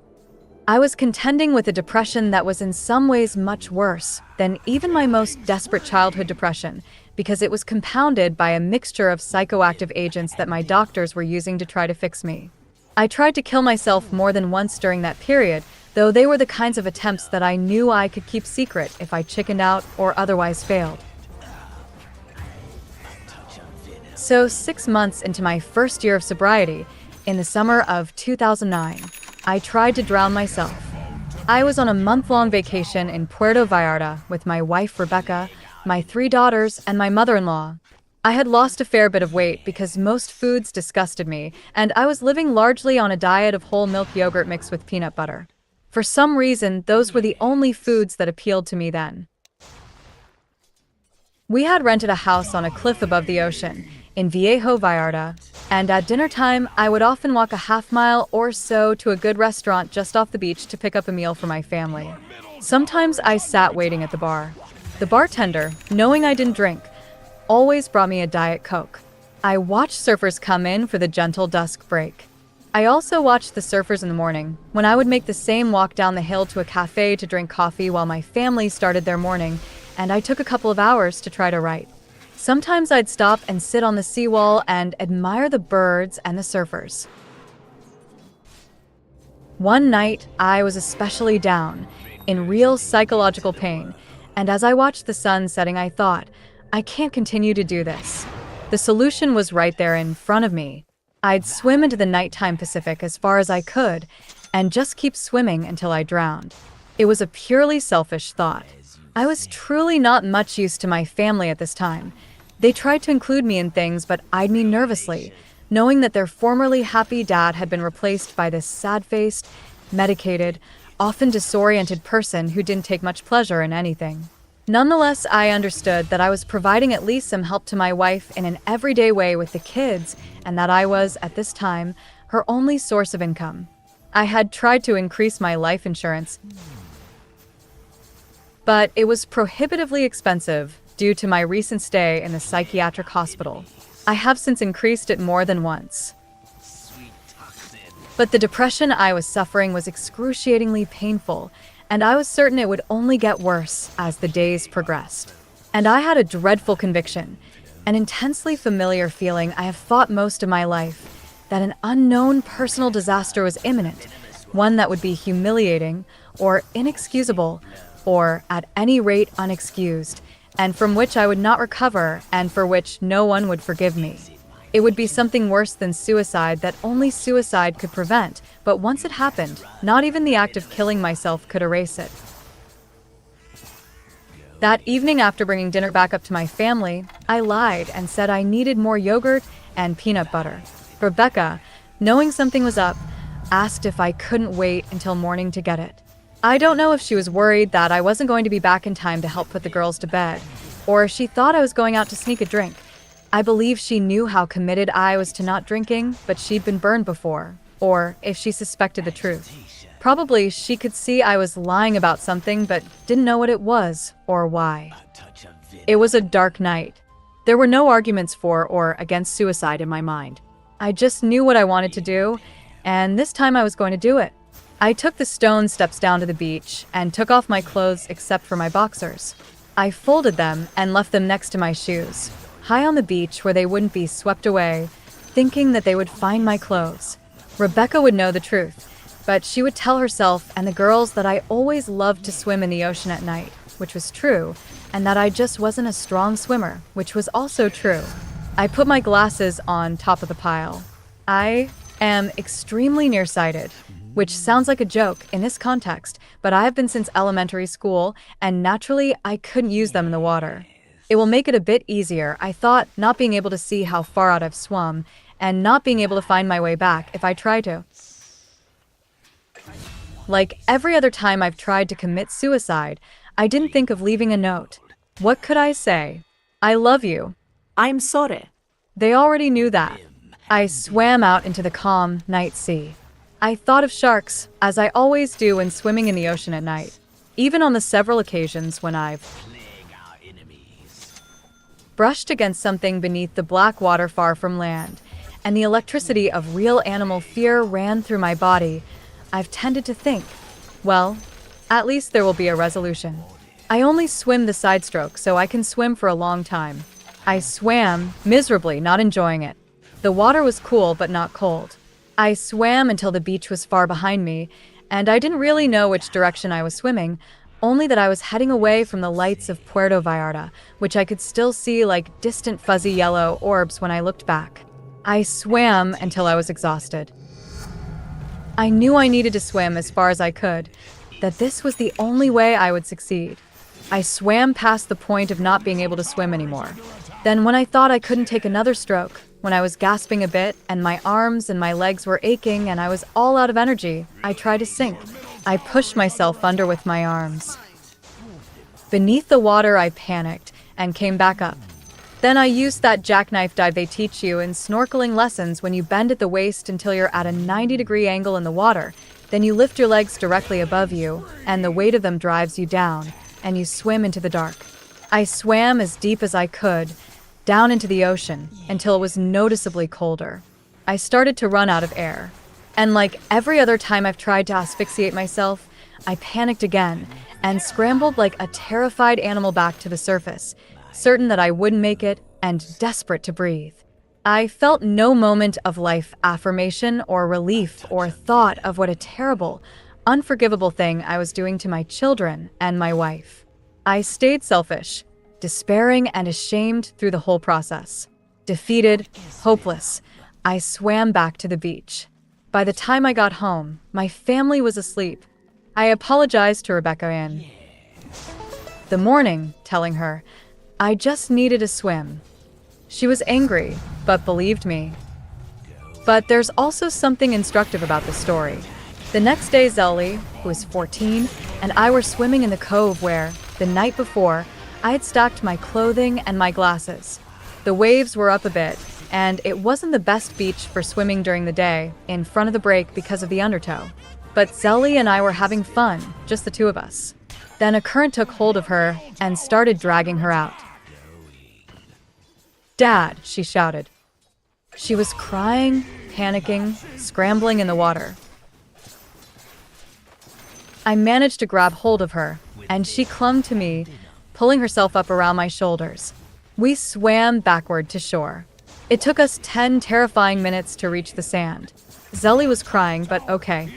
I was contending with a depression that was in some ways much worse than even my most desperate childhood depression, because it was compounded by a mixture of psychoactive agents that my doctors were using to try to fix me. I tried to kill myself more than once during that period, though they were the kinds of attempts that I knew I could keep secret if I chickened out or otherwise failed. So 6 months into my first year of sobriety, in the summer of 2009, I tried to drown myself. I was on a month-long vacation in Puerto Vallarta with my wife Rebecca, my 3 daughters, and my mother-in-law. I had lost a fair bit of weight because most foods disgusted me, and I was living largely on a diet of whole milk yogurt mixed with peanut butter. For some reason, those were the only foods that appealed to me then. We had rented a house on a cliff above the ocean, in Viejo Vallarta, and at dinner time, I would often walk a half-mile or so to a good restaurant just off the beach to pick up a meal for my family. Sometimes I sat waiting at the bar. The bartender, knowing I didn't drink, always brought me a Diet Coke. I watched surfers come in for the gentle dusk break. I also watched the surfers in the morning, when I would make the same walk down the hill to a cafe to drink coffee while my family started their morning, and I took a couple of hours to try to write. Sometimes I'd stop and sit on the seawall and admire the birds and the surfers. One night, I was especially down, in real psychological pain, and as I watched the sun setting, I thought, I can't continue to do this. The solution was right there in front of me. I'd swim into the nighttime Pacific as far as I could, and just keep swimming until I drowned. It was a purely selfish thought. I was truly not much use to my family at this time. They tried to include me in things, but eyed me nervously, knowing that their formerly happy dad had been replaced by this sad-faced, medicated, often disoriented person who didn't take much pleasure in anything. Nonetheless, I understood that I was providing at least some help to my wife in an everyday way with the kids, and that I was, at this time, her only source of income. I had tried to increase my life insurance, but it was prohibitively expensive due to my recent stay in the psychiatric hospital. I have since increased it more than once. But the depression I was suffering was excruciatingly painful, and I was certain it would only get worse as the days progressed. And I had a dreadful conviction, an intensely familiar feeling I have fought most of my life, that an unknown personal disaster was imminent, one that would be humiliating, or inexcusable, or at any rate unexcused, and from which I would not recover, and for which no one would forgive me. It would be something worse than suicide that only suicide could prevent, but once it happened, not even the act of killing myself could erase it. That evening, after bringing dinner back up to my family, I lied and said I needed more yogurt and peanut butter. Rebecca, knowing something was up, asked if I couldn't wait until morning to get it. I don't know if she was worried that I wasn't going to be back in time to help put the girls to bed, or if she thought I was going out to sneak a drink. I believe she knew how committed I was to not drinking, but she'd been burned before, or if she suspected the truth. Probably she could see I was lying about something, but didn't know what it was or why. It was a dark night. There were no arguments for or against suicide in my mind. I just knew what I wanted to do, and this time I was going to do it. I took the stone steps down to the beach and took off my clothes except for my boxers. I folded them and left them next to my shoes, high on the beach where they wouldn't be swept away, thinking that they would find my clothes. Rebecca would know the truth, but she would tell herself and the girls that I always loved to swim in the ocean at night, which was true, and that I just wasn't a strong swimmer, which was also true. I put my glasses on top of the pile. I am extremely nearsighted, which sounds like a joke in this context, but I have been since elementary school, and naturally, I couldn't use them in the water. It will make it a bit easier, I thought, not being able to see how far out I've swum, and not being able to find my way back if I try to. Like every other time I've tried to commit suicide, I didn't think of leaving a note. What could I say? I love you. I'm sorry. They already knew that. I swam out into the calm night sea. I thought of sharks, as I always do when swimming in the ocean at night, even on the several occasions when I've brushed against something beneath the black water far from land, and the electricity of real animal fear ran through my body. I've tended to think, well, at least there will be a resolution. I only swim the side stroke, so I can swim for a long time. I swam, miserably, not enjoying it. The water was cool, but not cold. I swam until the beach was far behind me, and I didn't really know which direction I was swimming, only that I was heading away from the lights of Puerto Vallarta, which I could still see like distant fuzzy yellow orbs when I looked back. I swam until I was exhausted. I knew I needed to swim as far as I could, that this was the only way I would succeed. I swam past the point of not being able to swim anymore. Then when I thought I couldn't take another stroke, when I was gasping a bit and my arms and my legs were aching and I was all out of energy, I tried to sink. I pushed myself under with my arms. Beneath the water, I panicked and came back up. Then I used that jackknife dive they teach you in snorkeling lessons when you bend at the waist until you're at a 90-degree angle in the water. Then you lift your legs directly above you, and the weight of them drives you down, and you swim into the dark. I swam as deep as I could, down into the ocean, until it was noticeably colder. I started to run out of air. And like every other time I've tried to asphyxiate myself, I panicked again and scrambled like a terrified animal back to the surface, certain that I wouldn't make it and desperate to breathe. I felt no moment of life affirmation or relief or thought of what a terrible, unforgivable thing I was doing to my children and my wife. I stayed selfish, despairing and ashamed through the whole process. Defeated, hopeless, I swam back to the beach. By the time I got home, my family was asleep. I apologized to Rebecca in the morning, telling her I just needed a swim. She was angry, but believed me. But there's also something instructive about the story. The next day, Zelly, who was 14, and I were swimming in the cove where, the night before, I had stacked my clothing and my glasses. The waves were up a bit, and it wasn't the best beach for swimming during the day, in front of the break because of the undertow. But Zelly and I were having fun, just the two of us. Then a current took hold of her and started dragging her out. "Dad," she shouted. She was crying, panicking, scrambling in the water. I managed to grab hold of her, and she clung to me, pulling herself up around my shoulders. We swam backward to shore. It took us 10 terrifying minutes to reach the sand. Zelly was crying, but okay.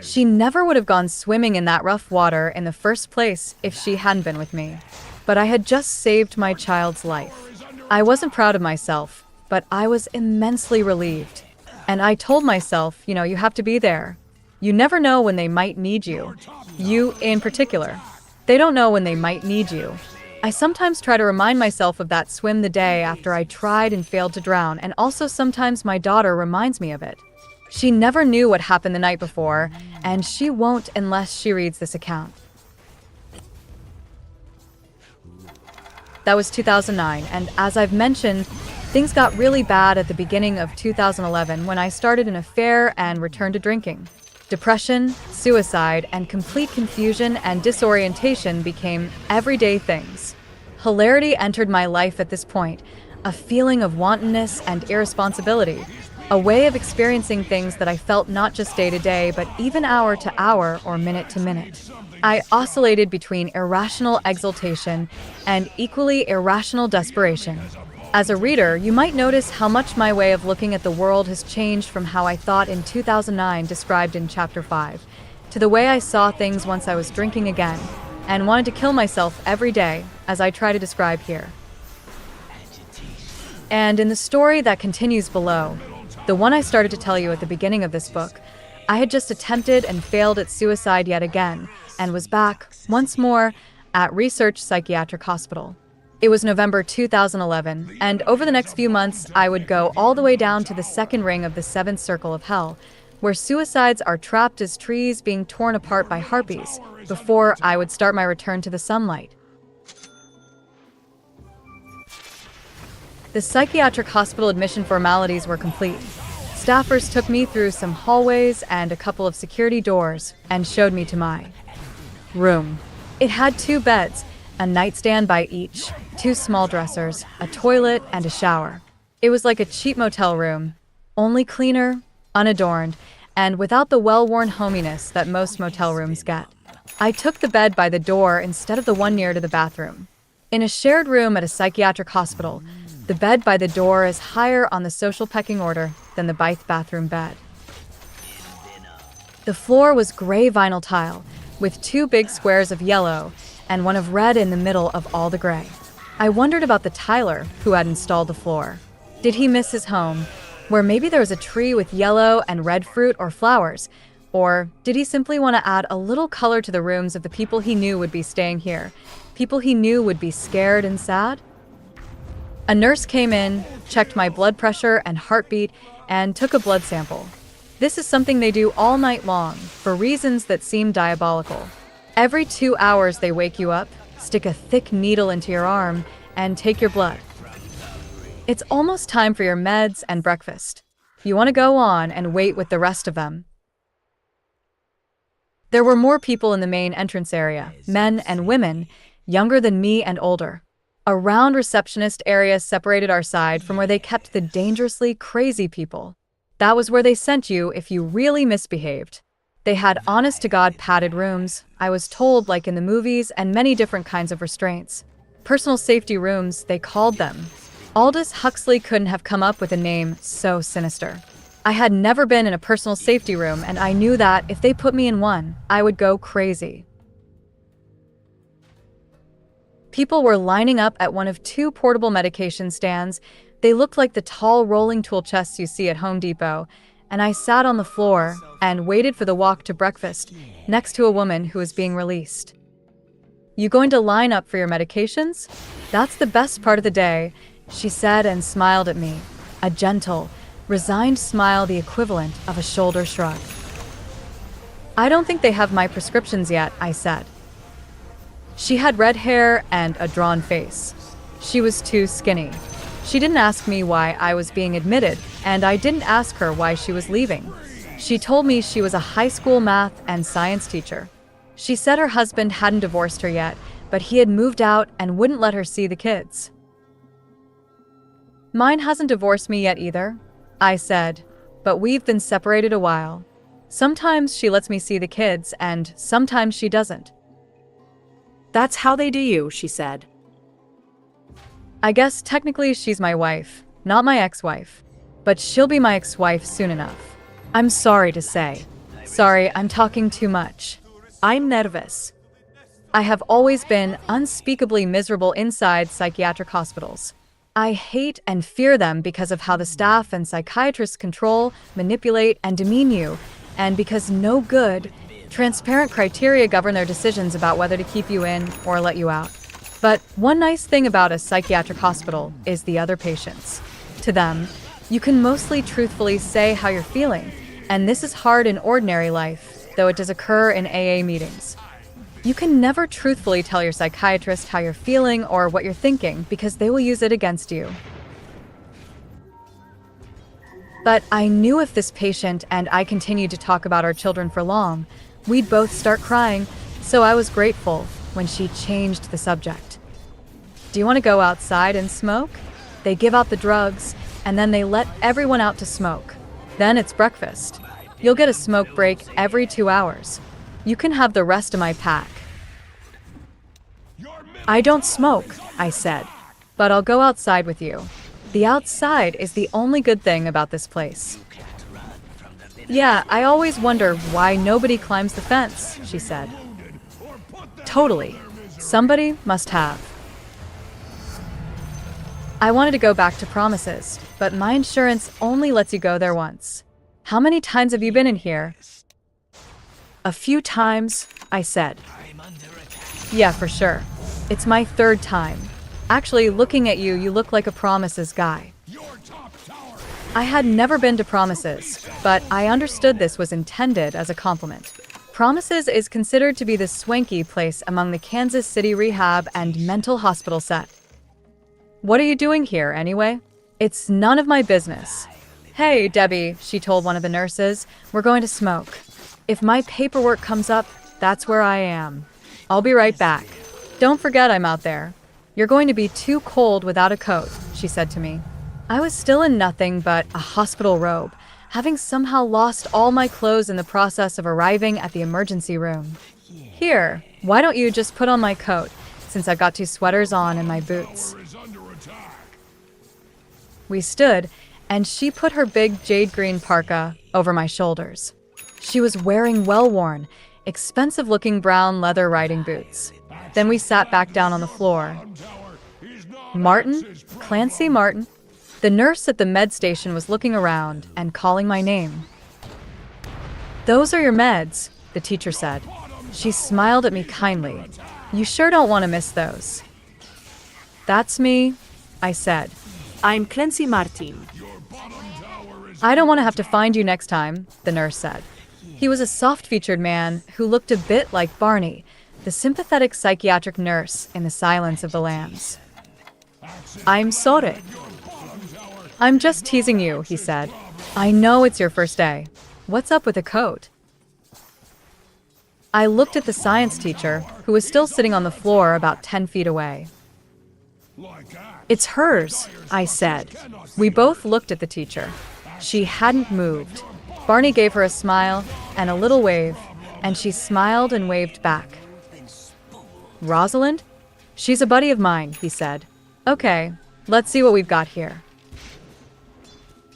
She never would have gone swimming in that rough water in the first place if she hadn't been with me. But I had just saved my child's life. I wasn't proud of myself, but I was immensely relieved. And I told myself, you have to be there. You never know when they might need you. You, in particular. They don't know when they might need you. I sometimes try to remind myself of that swim the day after I tried and failed to drown, and also sometimes my daughter reminds me of it. She never knew what happened the night before, and she won't unless she reads this account. That was 2009, and as I've mentioned, things got really bad at the beginning of 2011 when I started an affair and returned to drinking. Depression, suicide, and complete confusion and disorientation became everyday things. Hilarity entered my life at this point, a feeling of wantonness and irresponsibility, a way of experiencing things that I felt not just day to day, but even hour to hour or minute to minute. I oscillated between irrational exultation and equally irrational desperation. As a reader, you might notice how much my way of looking at the world has changed from how I thought in 2009, described in Chapter 5, to the way I saw things once I was drinking again, and wanted to kill myself every day, as I try to describe here. And in the story that continues below, the one I started to tell you at the beginning of this book, I had just attempted and failed at suicide yet again, and was back, once more, at Research Psychiatric Hospital. It was November 2011, and over the next few months, I would go all the way down to the second ring of the seventh circle of hell, where suicides are trapped as trees being torn apart by harpies, before I would start my return to the sunlight. The psychiatric hospital admission formalities were complete. staffers took me through some hallways and a couple of security doors and showed me to my room. It had 2 beds, a nightstand by each, 2 small dressers, a toilet, and a shower. It was like a cheap motel room, only cleaner, unadorned, and without the well-worn hominess that most motel rooms get. I took the bed by the door instead of the one near to the bathroom. In a shared room at a psychiatric hospital, the bed by the door is higher on the social pecking order than the bathroom bed. The floor was gray vinyl tile, with 2 big squares of yellow and one of red in the middle of all the gray. I wondered about the tiler who had installed the floor. Did he miss his home, where maybe there was a tree with yellow and red fruit or flowers? Or did he simply want to add a little color to the rooms of the people he knew would be staying here, people he knew would be scared and sad? A nurse came in, checked my blood pressure and heartbeat, and took a blood sample. This is something they do all night long, for reasons that seem diabolical. Every 2 hours they wake you up, stick a thick needle into your arm, and take your blood. It's almost time for your meds and breakfast. You want to go on and wait with the rest of them. There were more people in the main entrance area, men and women, younger than me and older. A round receptionist area separated our side from where they kept the dangerously crazy people. That was where they sent you if you really misbehaved. They had honest-to-God padded rooms, I was told, like in the movies, and many different kinds of restraints. Personal safety rooms, they called them. Aldous Huxley couldn't have come up with a name so sinister. I had never been in a personal safety room, and I knew that if they put me in one, I would go crazy. People were lining up at one of 2 portable medication stands. They looked like the tall rolling tool chests you see at Home Depot, and I sat on the floor and waited for the walk to breakfast next to a woman who was being released. "You going to line up for your medications? That's the best part of the day," she said and smiled at me, a gentle, resigned smile, the equivalent of a shoulder shrug. "I don't think they have my prescriptions yet," I said. She had red hair and a drawn face. She was too skinny. She didn't ask me why I was being admitted, and I didn't ask her why she was leaving. She told me she was a high school math and science teacher. She said her husband hadn't divorced her yet, but he had moved out and wouldn't let her see the kids. "Mine hasn't divorced me yet either," I said, "but we've been separated a while. Sometimes she lets me see the kids, and sometimes she doesn't." "That's how they do you," she said. "I guess technically she's my wife, not my ex-wife. But she'll be my ex-wife soon enough. I'm sorry to say. Sorry, I'm talking too much. I'm nervous. I have always been unspeakably miserable inside psychiatric hospitals. I hate and fear them because of how the staff and psychiatrists control, manipulate, and demean you, and because no good, transparent criteria govern their decisions about whether to keep you in or let you out. But one nice thing about a psychiatric hospital is the other patients. To them, you can mostly truthfully say how you're feeling, and this is hard in ordinary life, though it does occur in AA meetings. You can never truthfully tell your psychiatrist how you're feeling or what you're thinking because they will use it against you. But I knew if this patient and I continued to talk about our children for long, we'd both start crying, so I was grateful when she changed the subject. "Do you want to go outside and smoke? They give out the drugs, and then they let everyone out to smoke. Then it's breakfast. You'll get a smoke break every 2 hours. You can have the rest of my pack." "I don't smoke," I said, "but I'll go outside with you. The outside is the only good thing about this place." "Yeah, I always wonder why nobody climbs the fence," she said. "Totally. Somebody must have." I wanted to go back to Promises, but my insurance only lets you go there once. "How many times have you been in here?" "A few times," I said. "Yeah, for sure. It's my 3rd time. Actually, looking at you, you look like a Promises guy." I had never been to Promises, but I understood this was intended as a compliment. Promises is considered to be the swanky place among the Kansas City rehab and mental hospital set. "What are you doing here, anyway?" "It's none of my business." Hey, Debbie, she told one of the nurses, we're going to smoke. If my paperwork comes up, that's where I am. I'll be right back. Don't forget I'm out there. You're going to be too cold without a coat, she said to me. I was still in nothing but a hospital robe, having somehow lost all my clothes in the process of arriving at the emergency room. Here, why don't you just put on my coat, since I've got 2 sweaters on and my boots. We stood, and she put her big jade green parka over my shoulders. She was wearing well-worn, expensive-looking brown leather riding boots. Then we sat back down on the floor. Martin? Clancy Martin? The nurse at the med station was looking around and calling my name. Those are your meds, the teacher said. She smiled at me kindly. You sure don't want to miss those. That's me, I said. I'm Clancy Martin. I don't want to have to find you next time, the nurse said. He was a soft-featured man who looked a bit like Barney, the sympathetic psychiatric nurse in The Silence of the Lambs. I'm sorry. I'm just teasing you, he said. I know it's your first day. What's up with the coat? I looked at the science teacher, who was still sitting on the floor about 10 feet away. It's hers, I said. We both looked at the teacher. She hadn't moved. Barney gave her a smile and a little wave, and she smiled and waved back. Rosalind? She's a buddy of mine, he said. Okay, let's see what we've got here.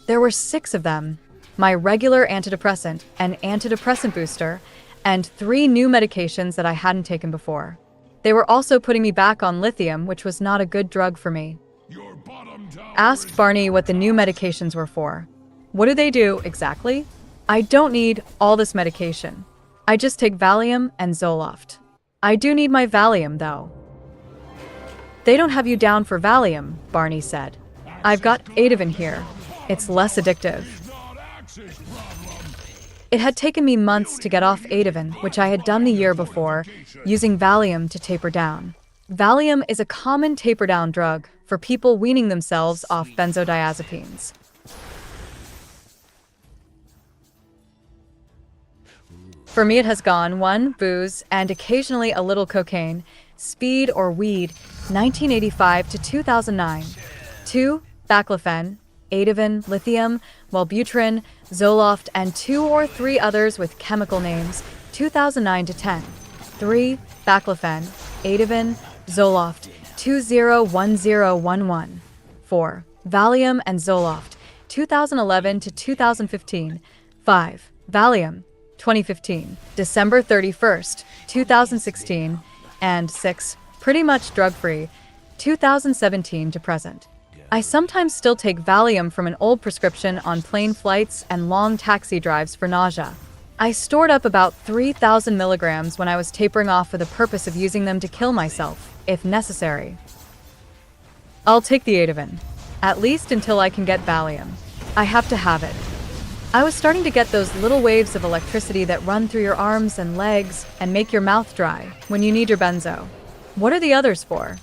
There were 6 of them. My regular antidepressant, an antidepressant booster, and 3 new medications that I hadn't taken before. They were also putting me back on lithium, which was not a good drug for me. Asked Barney what the new medications were for. What do they do exactly? I don't need all this medication. I just take Valium and Zoloft. I do need my Valium, though. They don't have you down for Valium, Barney said. I've got Ativan here. It's less addictive. It had taken me months to get off Ativan, which I had done the year before, using Valium to taper down. Valium is a common taper-down drug for people weaning themselves off benzodiazepines. For me, it has gone 1, booze, and occasionally a little cocaine, speed or weed, 1985 to 2009. 2, baclofen, Ativan, lithium, Wellbutrin, Zoloft, and 2 or 3 others with chemical names, 2009 to 10. 3, baclofen, Ativan, Zoloft, 201011. 4, Valium and Zoloft, 2011 to 2015. 5, Valium, 2015, December 31st, 2016. And 6, pretty much drug-free, 2017 to present. I sometimes still take Valium from an old prescription on plane flights and long taxi drives for nausea. I stored up about 3,000 milligrams when I was tapering off for the purpose of using them to kill myself, if necessary. I'll take the Ativan, at least until I can get Valium. I have to have it. I was starting to get those little waves of electricity that run through your arms and legs and make your mouth dry when you need your benzo. What are the others for?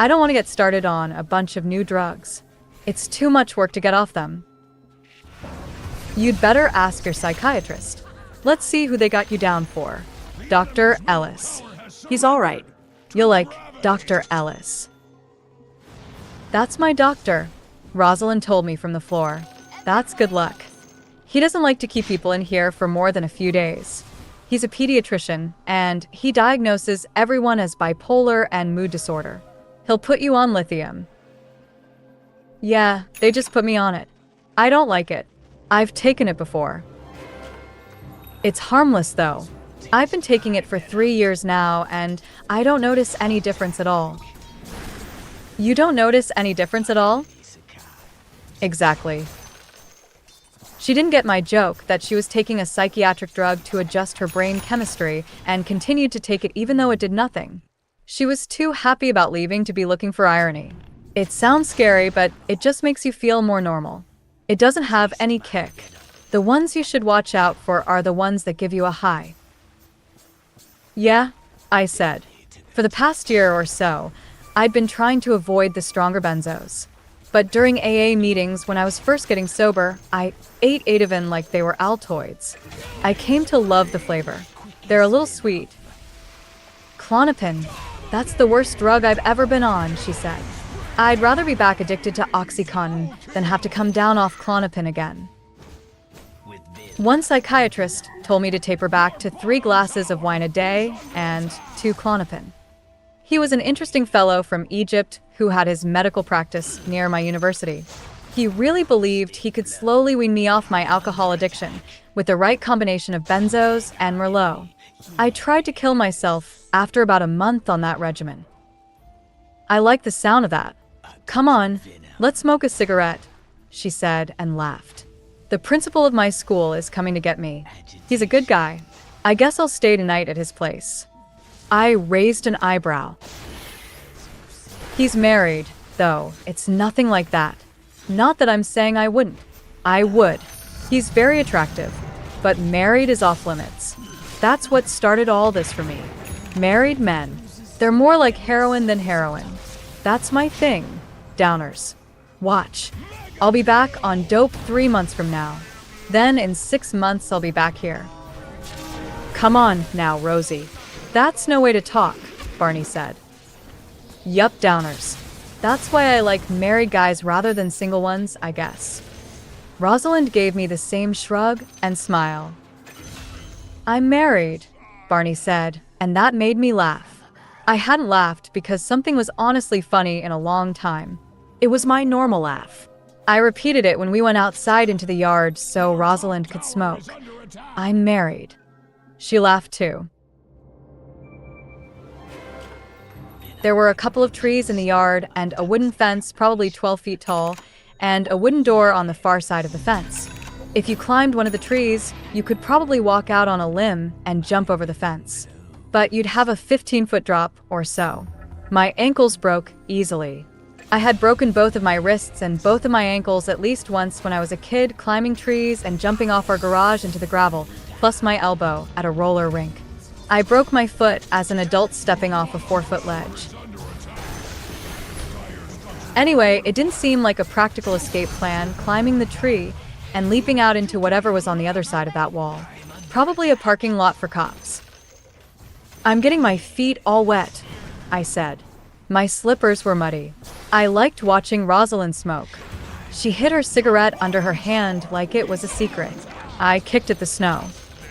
I don't want to get started on a bunch of new drugs. It's too much work to get off them. You'd better ask your psychiatrist. Let's see who they got you down for. Dr. Ellis. He's all right. You'll like Dr. Ellis. That's my doctor, Rosalind told me from the floor. That's good luck. He doesn't like to keep people in here for more than a few days. He's a pediatrician, and he diagnoses everyone as bipolar and mood disorder. He'll put you on lithium. Yeah, they just put me on it. I don't like it. I've taken it before. It's harmless, though. I've been taking it for 3 years now, and I don't notice any difference at all. You don't notice any difference at all? Exactly. She didn't get my joke that she was taking a psychiatric drug to adjust her brain chemistry and continued to take it even though it did nothing. She was too happy about leaving to be looking for irony. It sounds scary, but it just makes you feel more normal. It doesn't have any kick. The ones you should watch out for are the ones that give you a high. Yeah, I said. For the past year or so, I'd been trying to avoid the stronger benzos. But during AA meetings, when I was first getting sober, I ate Ativan like they were Altoids. I came to love the flavor. They're a little sweet. Klonopin. That's the worst drug I've ever been on, she said. I'd rather be back addicted to OxyContin than have to come down off Klonopin again. One psychiatrist told me to taper back to 3 glasses of wine a day and 2 Klonopin. He was an interesting fellow from Egypt who had his medical practice near my university. He really believed he could slowly wean me off my alcohol addiction with the right combination of benzos and Merlot. I tried to kill myself after about a month on that regimen. I like the sound of that. Come on, let's smoke a cigarette, she said and laughed. The principal of my school is coming to get me. He's a good guy. I guess I'll stay tonight at his place. I raised an eyebrow. He's married, though. It's nothing like that. Not that I'm saying I wouldn't. I would. He's very attractive, but married is off limits. That's what started all this for me. Married men. They're more like heroin than heroin. That's my thing. Downers. Watch. I'll be back on dope 3 months from now. Then in 6 months I'll be back here. Come on now, Rosie. That's no way to talk, Barney said. Yup, downers. That's why I like married guys rather than single ones, I guess. Rosalind gave me the same shrug and smile. I'm married, Barney said, and that made me laugh. I hadn't laughed because something was honestly funny in a long time. It was my normal laugh. I repeated it when we went outside into the yard so Rosalind could smoke. I'm married. She laughed too. There were a couple of trees in the yard and a wooden fence probably 12 feet tall and a wooden door on the far side of the fence. If you climbed one of the trees, you could probably walk out on a limb and jump over the fence. But you'd have a 15-foot drop or so. My ankles broke easily. I had broken both of my wrists and both of my ankles at least once when I was a kid climbing trees and jumping off our garage into the gravel, plus my elbow at a roller rink. I broke my foot as an adult stepping off a 4-foot ledge. Anyway, it didn't seem like a practical escape plan climbing the tree and leaping out into whatever was on the other side of that wall. Probably a parking lot for cops. I'm getting my feet all wet, I said. My slippers were muddy. I liked watching Rosalind smoke. She hid her cigarette under her hand like it was a secret. I kicked at the snow.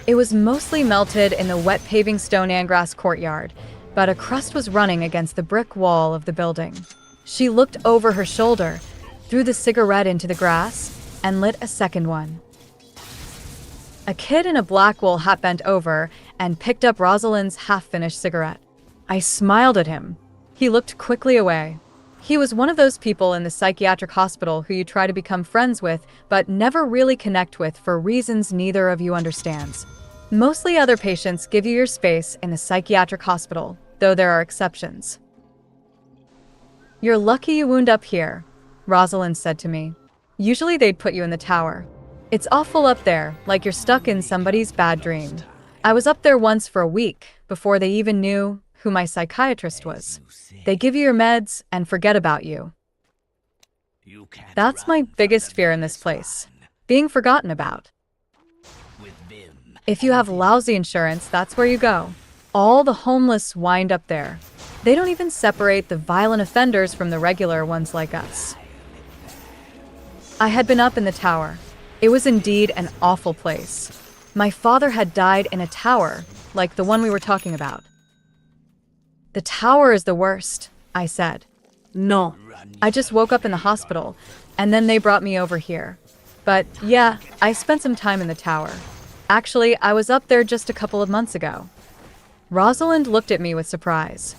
It was mostly melted in the wet paving stone and grass courtyard, but a crust was running against the brick wall of the building. She looked over her shoulder, threw the cigarette into the grass, and lit a second one. A kid in a black wool hat bent over and picked up Rosalind's half-finished cigarette. I smiled at him. He looked quickly away. He was one of those people in the psychiatric hospital who you try to become friends with, but never really connect with for reasons neither of you understands. Mostly other patients give you your space in the psychiatric hospital, though there are exceptions. You're lucky you wound up here, Rosalind said to me. Usually they'd put you in the tower. It's awful up there, like you're stuck in somebody's bad dream. I was up there once for a week, before they even knew who my psychiatrist was. They give you your meds and forget about you. That's my biggest fear in this place, being forgotten about. If you have lousy insurance, that's where you go. All the homeless wind up there. They don't even separate the violent offenders from the regular ones like us. I had been up in the tower. It was indeed an awful place. My father had died in a tower, like the one we were talking about. The tower is the worst, I said. No. I just woke up in the hospital, and then they brought me over here. But yeah, I spent some time in the tower. Actually, I was up there just a couple of months ago. Rosalind looked at me with surprise.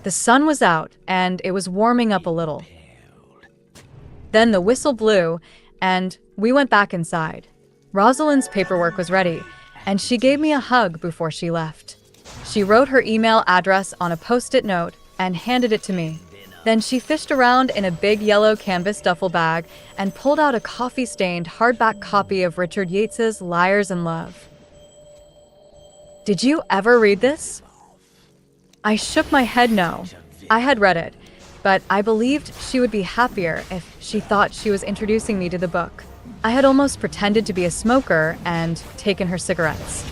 The sun was out, and it was warming up a little. Then the whistle blew, and we went back inside. Rosalind's paperwork was ready, and she gave me a hug before she left. She wrote her email address on a post-it note and handed it to me. Then she fished around in a big yellow canvas duffel bag and pulled out a coffee-stained hardback copy of Richard Yates's Liars in Love. Did you ever read this? I shook my head no. I had read it, but I believed she would be happier if she thought she was introducing me to the book. I had almost pretended to be a smoker and taken her cigarettes.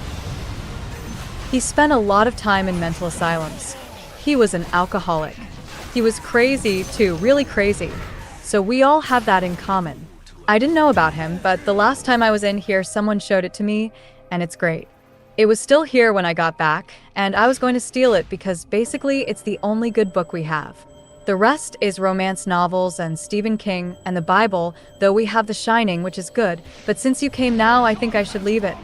He spent a lot of time in mental asylums. He was an alcoholic. He was crazy too, really crazy. So we all have that in common. I didn't know about him, but the last time I was in here, someone showed it to me, and it's great. It was still here when I got back, and I was going to steal it because basically it's the only good book we have. The rest is romance novels and Stephen King and the Bible, though we have The Shining, which is good, but since you came now, I think I should leave it.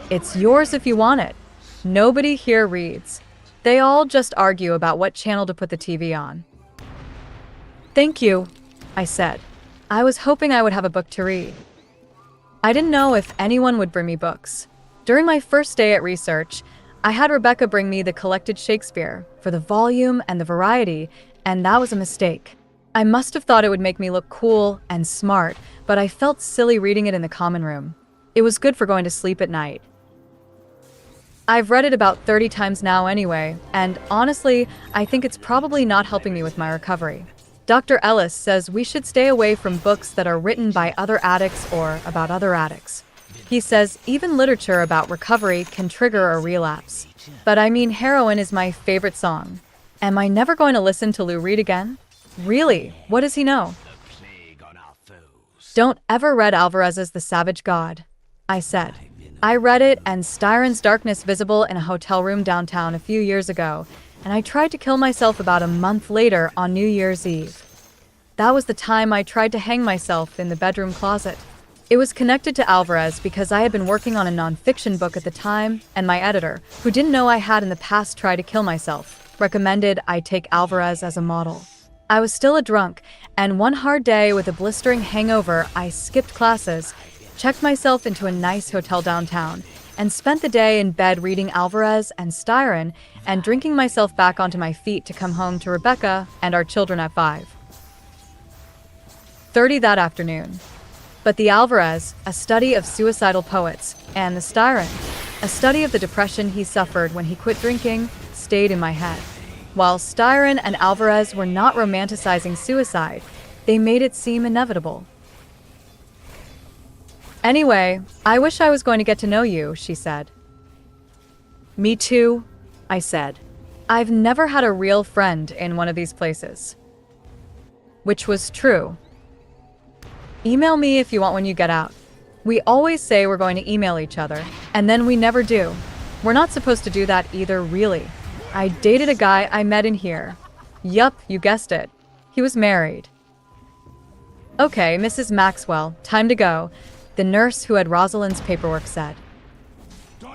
It's yours if you want it. Nobody here reads. They all just argue about what channel to put the TV on. Thank you, I said. I was hoping I would have a book to read. I didn't know if anyone would bring me books. During my first day at research, I had Rebecca bring me the collected Shakespeare for the volume and the variety, and that was a mistake. I must have thought it would make me look cool and smart, but I felt silly reading it in the common room. It was good for going to sleep at night. I've read it about 30 times now anyway, and honestly, I think it's probably not helping me with my recovery. Dr. Ellis says we should stay away from books that are written by other addicts or about other addicts. He says even literature about recovery can trigger a relapse. But I mean, Heroin is my favorite song. Am I never going to listen to Lou Reed again? Really? What does he know? Don't ever read Alvarez's The Savage God, I said. I read it and Styron's Darkness Visible in a hotel room downtown a few years ago, and I tried to kill myself about a month later on New Year's Eve. That was the time I tried to hang myself in the bedroom closet. It was connected to Alvarez because I had been working on a nonfiction book at the time, and my editor, who didn't know I had in the past tried to kill myself, recommended I take Alvarez as a model. I was still a drunk, and one hard day with a blistering hangover, I skipped classes, checked myself into a nice hotel downtown, and spent the day in bed reading Alvarez and Styron and drinking myself back onto my feet to come home to Rebecca and our children at 5:30 that afternoon. But the Alvarez, a study of suicidal poets, and the Styron, a study of the depression he suffered when he quit drinking, stayed in my head. While Styron and Alvarez were not romanticizing suicide, they made it seem inevitable. Anyway, I wish I was going to get to know you, she said. Me too, I said. I've never had a real friend in one of these places. Which was true. Email me if you want when you get out. We always say we're going to email each other, and then we never do. We're not supposed to do that either, really. I dated a guy I met in here. Yup, you guessed it. He was married. Okay, Mrs. Maxwell, time to go, the nurse who had Rosalind's paperwork said.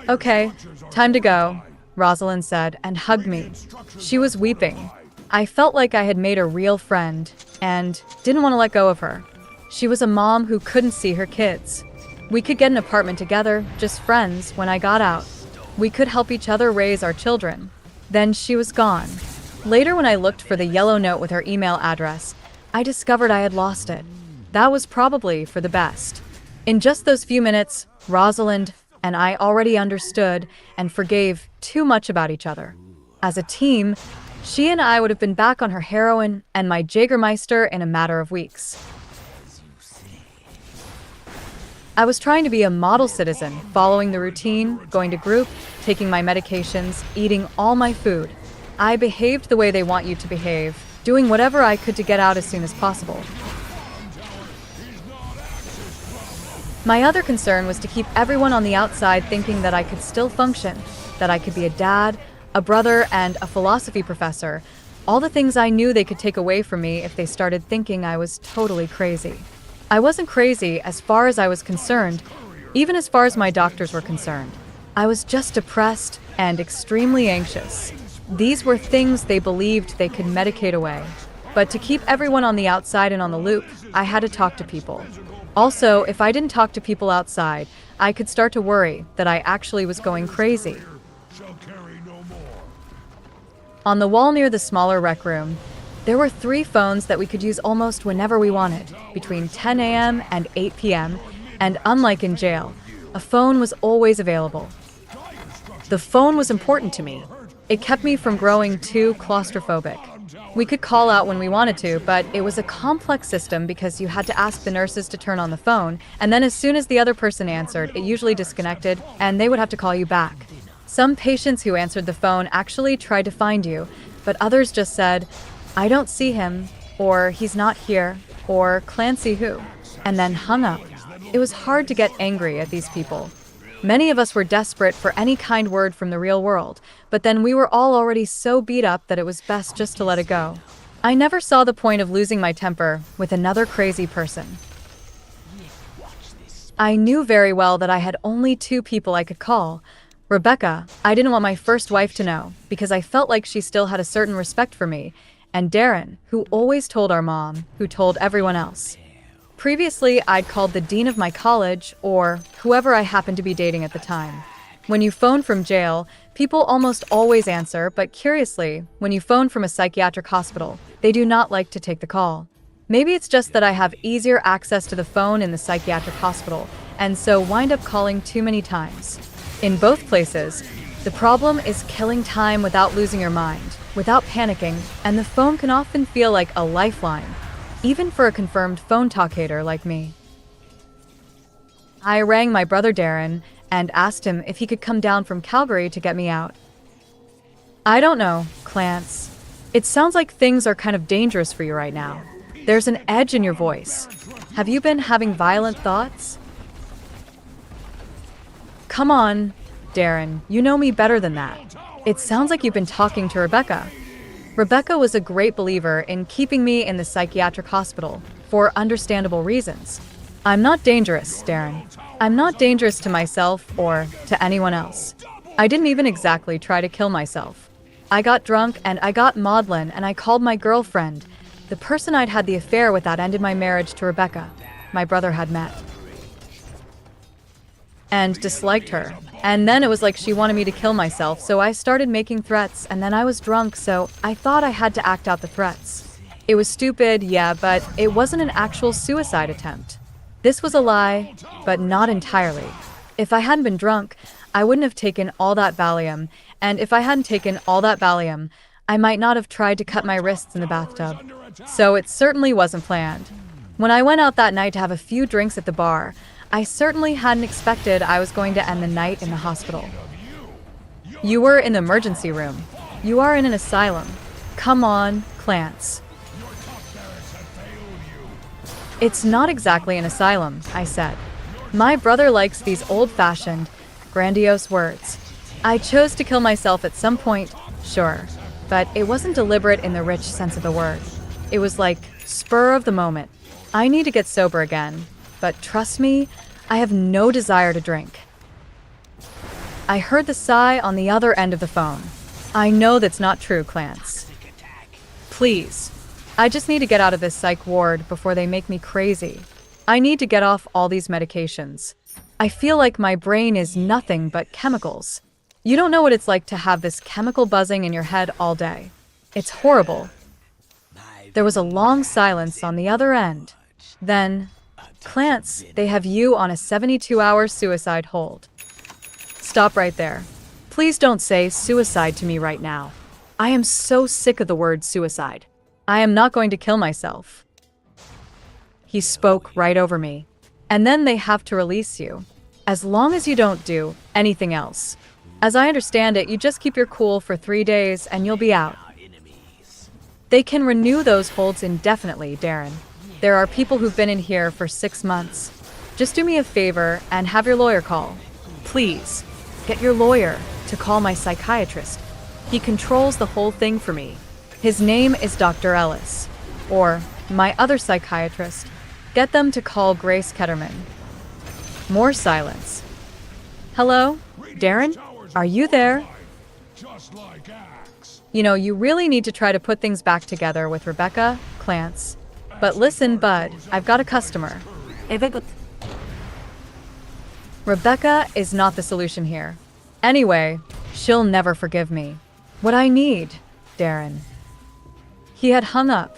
Okay, time to go, Rosalind said and hugged me. She was weeping. I felt like I had made a real friend and didn't want to let go of her. She was a mom who couldn't see her kids. We could get an apartment together, just friends, when I got out. We could help each other raise our children. Then she was gone. Later, when I looked for the yellow note with her email address, I discovered I had lost it. That was probably for the best. In just those few minutes, Rosalind and I already understood and forgave too much about each other. As a team, she and I would have been back on her heroin and my Jägermeister in a matter of weeks. I was trying to be a model citizen, following the routine, going to group, taking my medications, eating all my food. I behaved the way they want you to behave, doing whatever I could to get out as soon as possible. My other concern was to keep everyone on the outside thinking that I could still function, that I could be a dad, a brother, and a philosophy professor, all the things I knew they could take away from me if they started thinking I was totally crazy. I wasn't crazy as far as I was concerned, even as far as my doctors were concerned. I was just depressed and extremely anxious. These were things they believed they could medicate away. But to keep everyone on the outside and on the loop, I had to talk to people. Also, if I didn't talk to people outside, I could start to worry that I actually was going crazy. On the wall near the smaller rec room, there were 3 phones that we could use almost whenever we wanted, between 10 a.m. and 8 p.m., and unlike in jail, a phone was always available. The phone was important to me. It kept me from growing too claustrophobic. We could call out when we wanted to, but it was a complex system because you had to ask the nurses to turn on the phone, and then as soon as the other person answered, it usually disconnected, and they would have to call you back. Some patients who answered the phone actually tried to find you, but others just said, "I don't see him," or "He's not here," or "Clancy who?" and then hung up. It was hard to get angry at these people. Many of us were desperate for any kind word from the real world, but then we were all already so beat up that it was best just to let it go. I never saw the point of losing my temper with another crazy person. I knew very well that I had only two people I could call. Rebecca, I didn't want my first wife to know, because I felt like she still had a certain respect for me, and Darren, who always told our mom, who told everyone else. Previously, I'd called the dean of my college, or whoever I happened to be dating at the time. When you phone from jail, people almost always answer, but curiously, when you phone from a psychiatric hospital, they do not like to take the call. Maybe it's just that I have easier access to the phone in the psychiatric hospital, and so wind up calling too many times. In both places, the problem is killing time without losing your mind, without panicking, and the phone can often feel like a lifeline, even for a confirmed phone talk hater like me. I rang my brother Darren and asked him if he could come down from Calgary to get me out. "I don't know, Clance. It sounds like things are kind of dangerous for you right now. There's an edge in your voice. Have you been having violent thoughts?" "Come on, Darren, you know me better than that. It sounds like you've been talking to Rebecca." Rebecca was a great believer in keeping me in the psychiatric hospital, for understandable reasons. "I'm not dangerous, Darren. I'm not dangerous to myself or to anyone else. I didn't even exactly try to kill myself. I got drunk and I got maudlin and I called my girlfriend, the person I'd had the affair with that ended my marriage to Rebecca, my brother had met, and disliked her. And then it was like she wanted me to kill myself, so I started making threats, and then I was drunk, so I thought I had to act out the threats. It was stupid, yeah, but it wasn't an actual suicide attempt. This was a lie, but not entirely. If I hadn't been drunk, I wouldn't have taken all that Valium, and if I hadn't taken all that Valium, I might not have tried to cut my wrists in the bathtub. So it certainly wasn't planned. When I went out that night to have a few drinks at the bar, I certainly hadn't expected I was going to end the night in the hospital. You were in the emergency room. You are in an asylum. Come on, Clance. It's not exactly an asylum, I said. My brother likes these old-fashioned, grandiose words. I chose to kill myself at some point, sure, but it wasn't deliberate in the rich sense of the word. It was like spur of the moment. I need to get sober again, but trust me, I have no desire to drink. I heard the sigh on the other end of the phone. I know that's not true, Clance. Please, I just need to get out of this psych ward before they make me crazy. I need to get off all these medications. I feel like my brain is nothing but chemicals. You don't know what it's like to have this chemical buzzing in your head all day. It's horrible. There was a long silence on the other end. Then, Clance, they have you on a 72-hour suicide hold. Stop right there. Please don't say suicide to me right now. I am so sick of the word suicide. I am not going to kill myself. He spoke right over me. And then they have to release you. As long as you don't do anything else. As I understand it, you just keep your cool for 3 days and you'll be out. They can renew those holds indefinitely, Darren. There are people who've been in here for 6 months. Just do me a favor and have your lawyer call. Please, get your lawyer to call my psychiatrist. He controls the whole thing for me. His name is Dr. Ellis. Or my other psychiatrist. Get them to call Grace Ketterman. More silence. Hello? Darren? Are you there? You know, you really need to try to put things back together with Rebecca, Clance. But listen, bud, I've got a customer. Rebecca is not the solution here. Anyway, she'll never forgive me. What I need, Darren. He had hung up.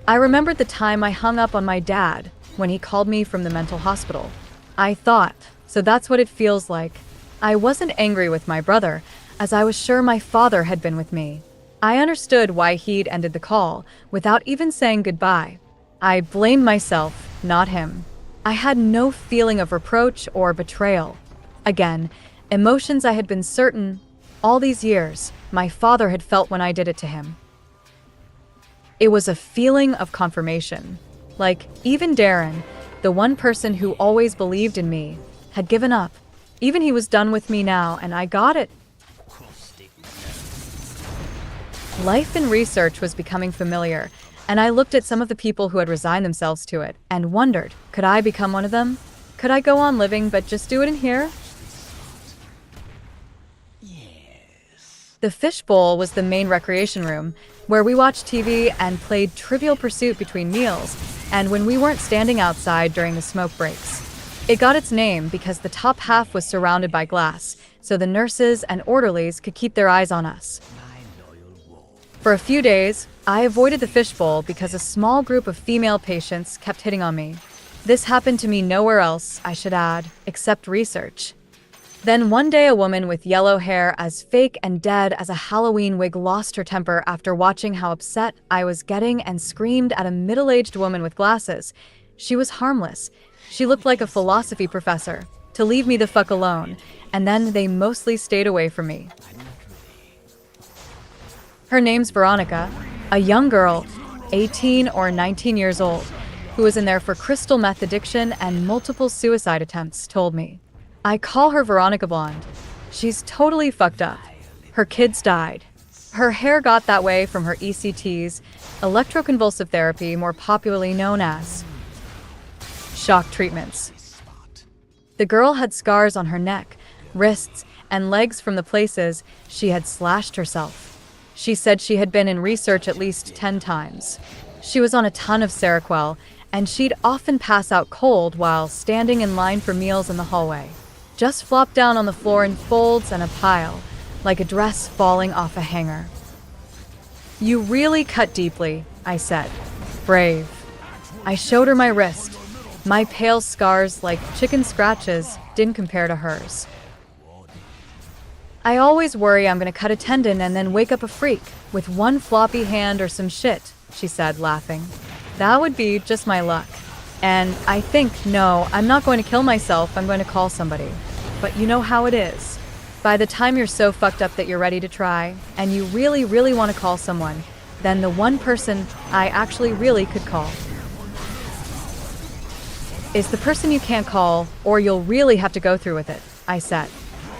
I remembered the time I hung up on my dad when he called me from the mental hospital. I thought, so that's what it feels like. I wasn't angry with my brother, as I was sure my father had been with me. I understood why he'd ended the call, without even saying goodbye. I blamed myself, not him. I had no feeling of reproach or betrayal. Again, emotions I had been certain, all these years, my father had felt when I did it to him. It was a feeling of confirmation. Like, even Darren, the one person who always believed in me, had given up. Even he was done with me now, and I got it. Life in research was becoming familiar, and I looked at some of the people who had resigned themselves to it and wondered, could I become one of them? Could I go on living but just do it in here? The fishbowl was the main recreation room, where we watched TV and played Trivial Pursuit between meals, and when we weren't standing outside during the smoke breaks. It got its name because the top half was surrounded by glass, so the nurses and orderlies could keep their eyes on us. For a few days, I avoided the fishbowl because a small group of female patients kept hitting on me. This happened to me nowhere else, I should add, except research. Then one day a woman with yellow hair as fake and dead as a Halloween wig lost her temper after watching how upset I was getting and screamed at a middle-aged woman with glasses. She was harmless. She looked like a philosophy professor, to leave me the fuck alone, and then they mostly stayed away from me. Her name's Veronica, a young girl, 18 or 19 years old, who was in there for crystal meth addiction and multiple suicide attempts, told me. I call her Veronica Blonde. She's totally fucked up. Her kids died. Her hair got that way from her ECTs, electroconvulsive therapy, more popularly known as shock treatments. The girl had scars on her neck, wrists, and legs from the places she had slashed herself. She said she had been in research at least 10 times. She was on a ton of Seroquel, and she'd often pass out cold while standing in line for meals in the hallway. Just flopped down on the floor in folds and a pile, like a dress falling off a hanger. You really cut deeply, I said. Brave. I showed her my wrist. My pale scars, like chicken scratches, didn't compare to hers. I always worry I'm gonna cut a tendon and then wake up a freak with one floppy hand or some shit, she said, laughing. That would be just my luck. And I think, no, I'm not going to kill myself, I'm going to call somebody. But you know how it is. By the time you're so fucked up that you're ready to try, and you really, really want to call someone, then the one person I actually really could call is the person you can't call, or you'll really have to go through with it, I said.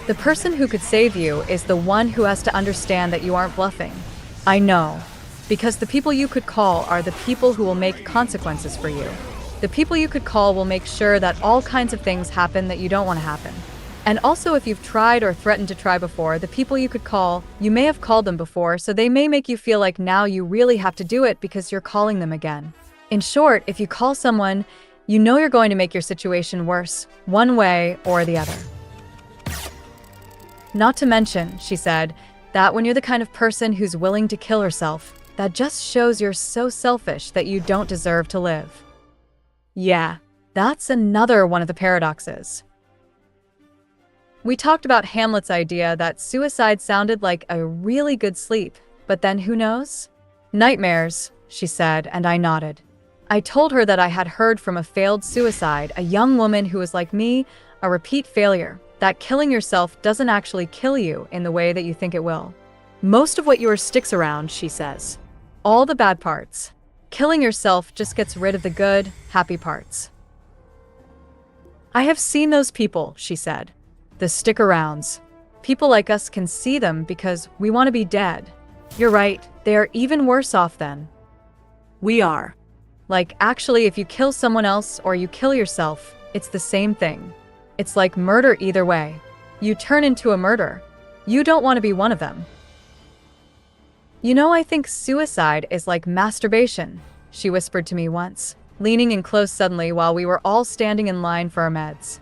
The person who could save you is the one who has to understand that you aren't bluffing. I know, because the people you could call are the people who will make consequences for you. The people you could call will make sure that all kinds of things happen that you don't want to happen. And also, if you've tried or threatened to try before, the people you could call, you may have called them before, so they may make you feel like now you really have to do it because you're calling them again. In short, if you call someone, you know you're going to make your situation worse, one way or the other. Not to mention, she said, that when you're the kind of person who's willing to kill herself, that just shows you're so selfish that you don't deserve to live. Yeah, that's another one of the paradoxes. We talked about Hamlet's idea that suicide sounded like a really good sleep, but then who knows? Nightmares, she said, and I nodded. I told her that I had heard from a failed suicide, a young woman who was like me, a repeat failure, that killing yourself doesn't actually kill you in the way that you think it will. Most of what yours sticks around, she says. All the bad parts. Killing yourself just gets rid of the good, happy parts. I have seen those people, she said. The stick-arounds. People like us can see them because we want to be dead. You're right, they are even worse off then. We are. Like, actually, if you kill someone else or you kill yourself, it's the same thing. It's like murder either way. You turn into a murderer. You don't want to be one of them. You know, I think suicide is like masturbation, she whispered to me once, leaning in close suddenly while we were all standing in line for our meds.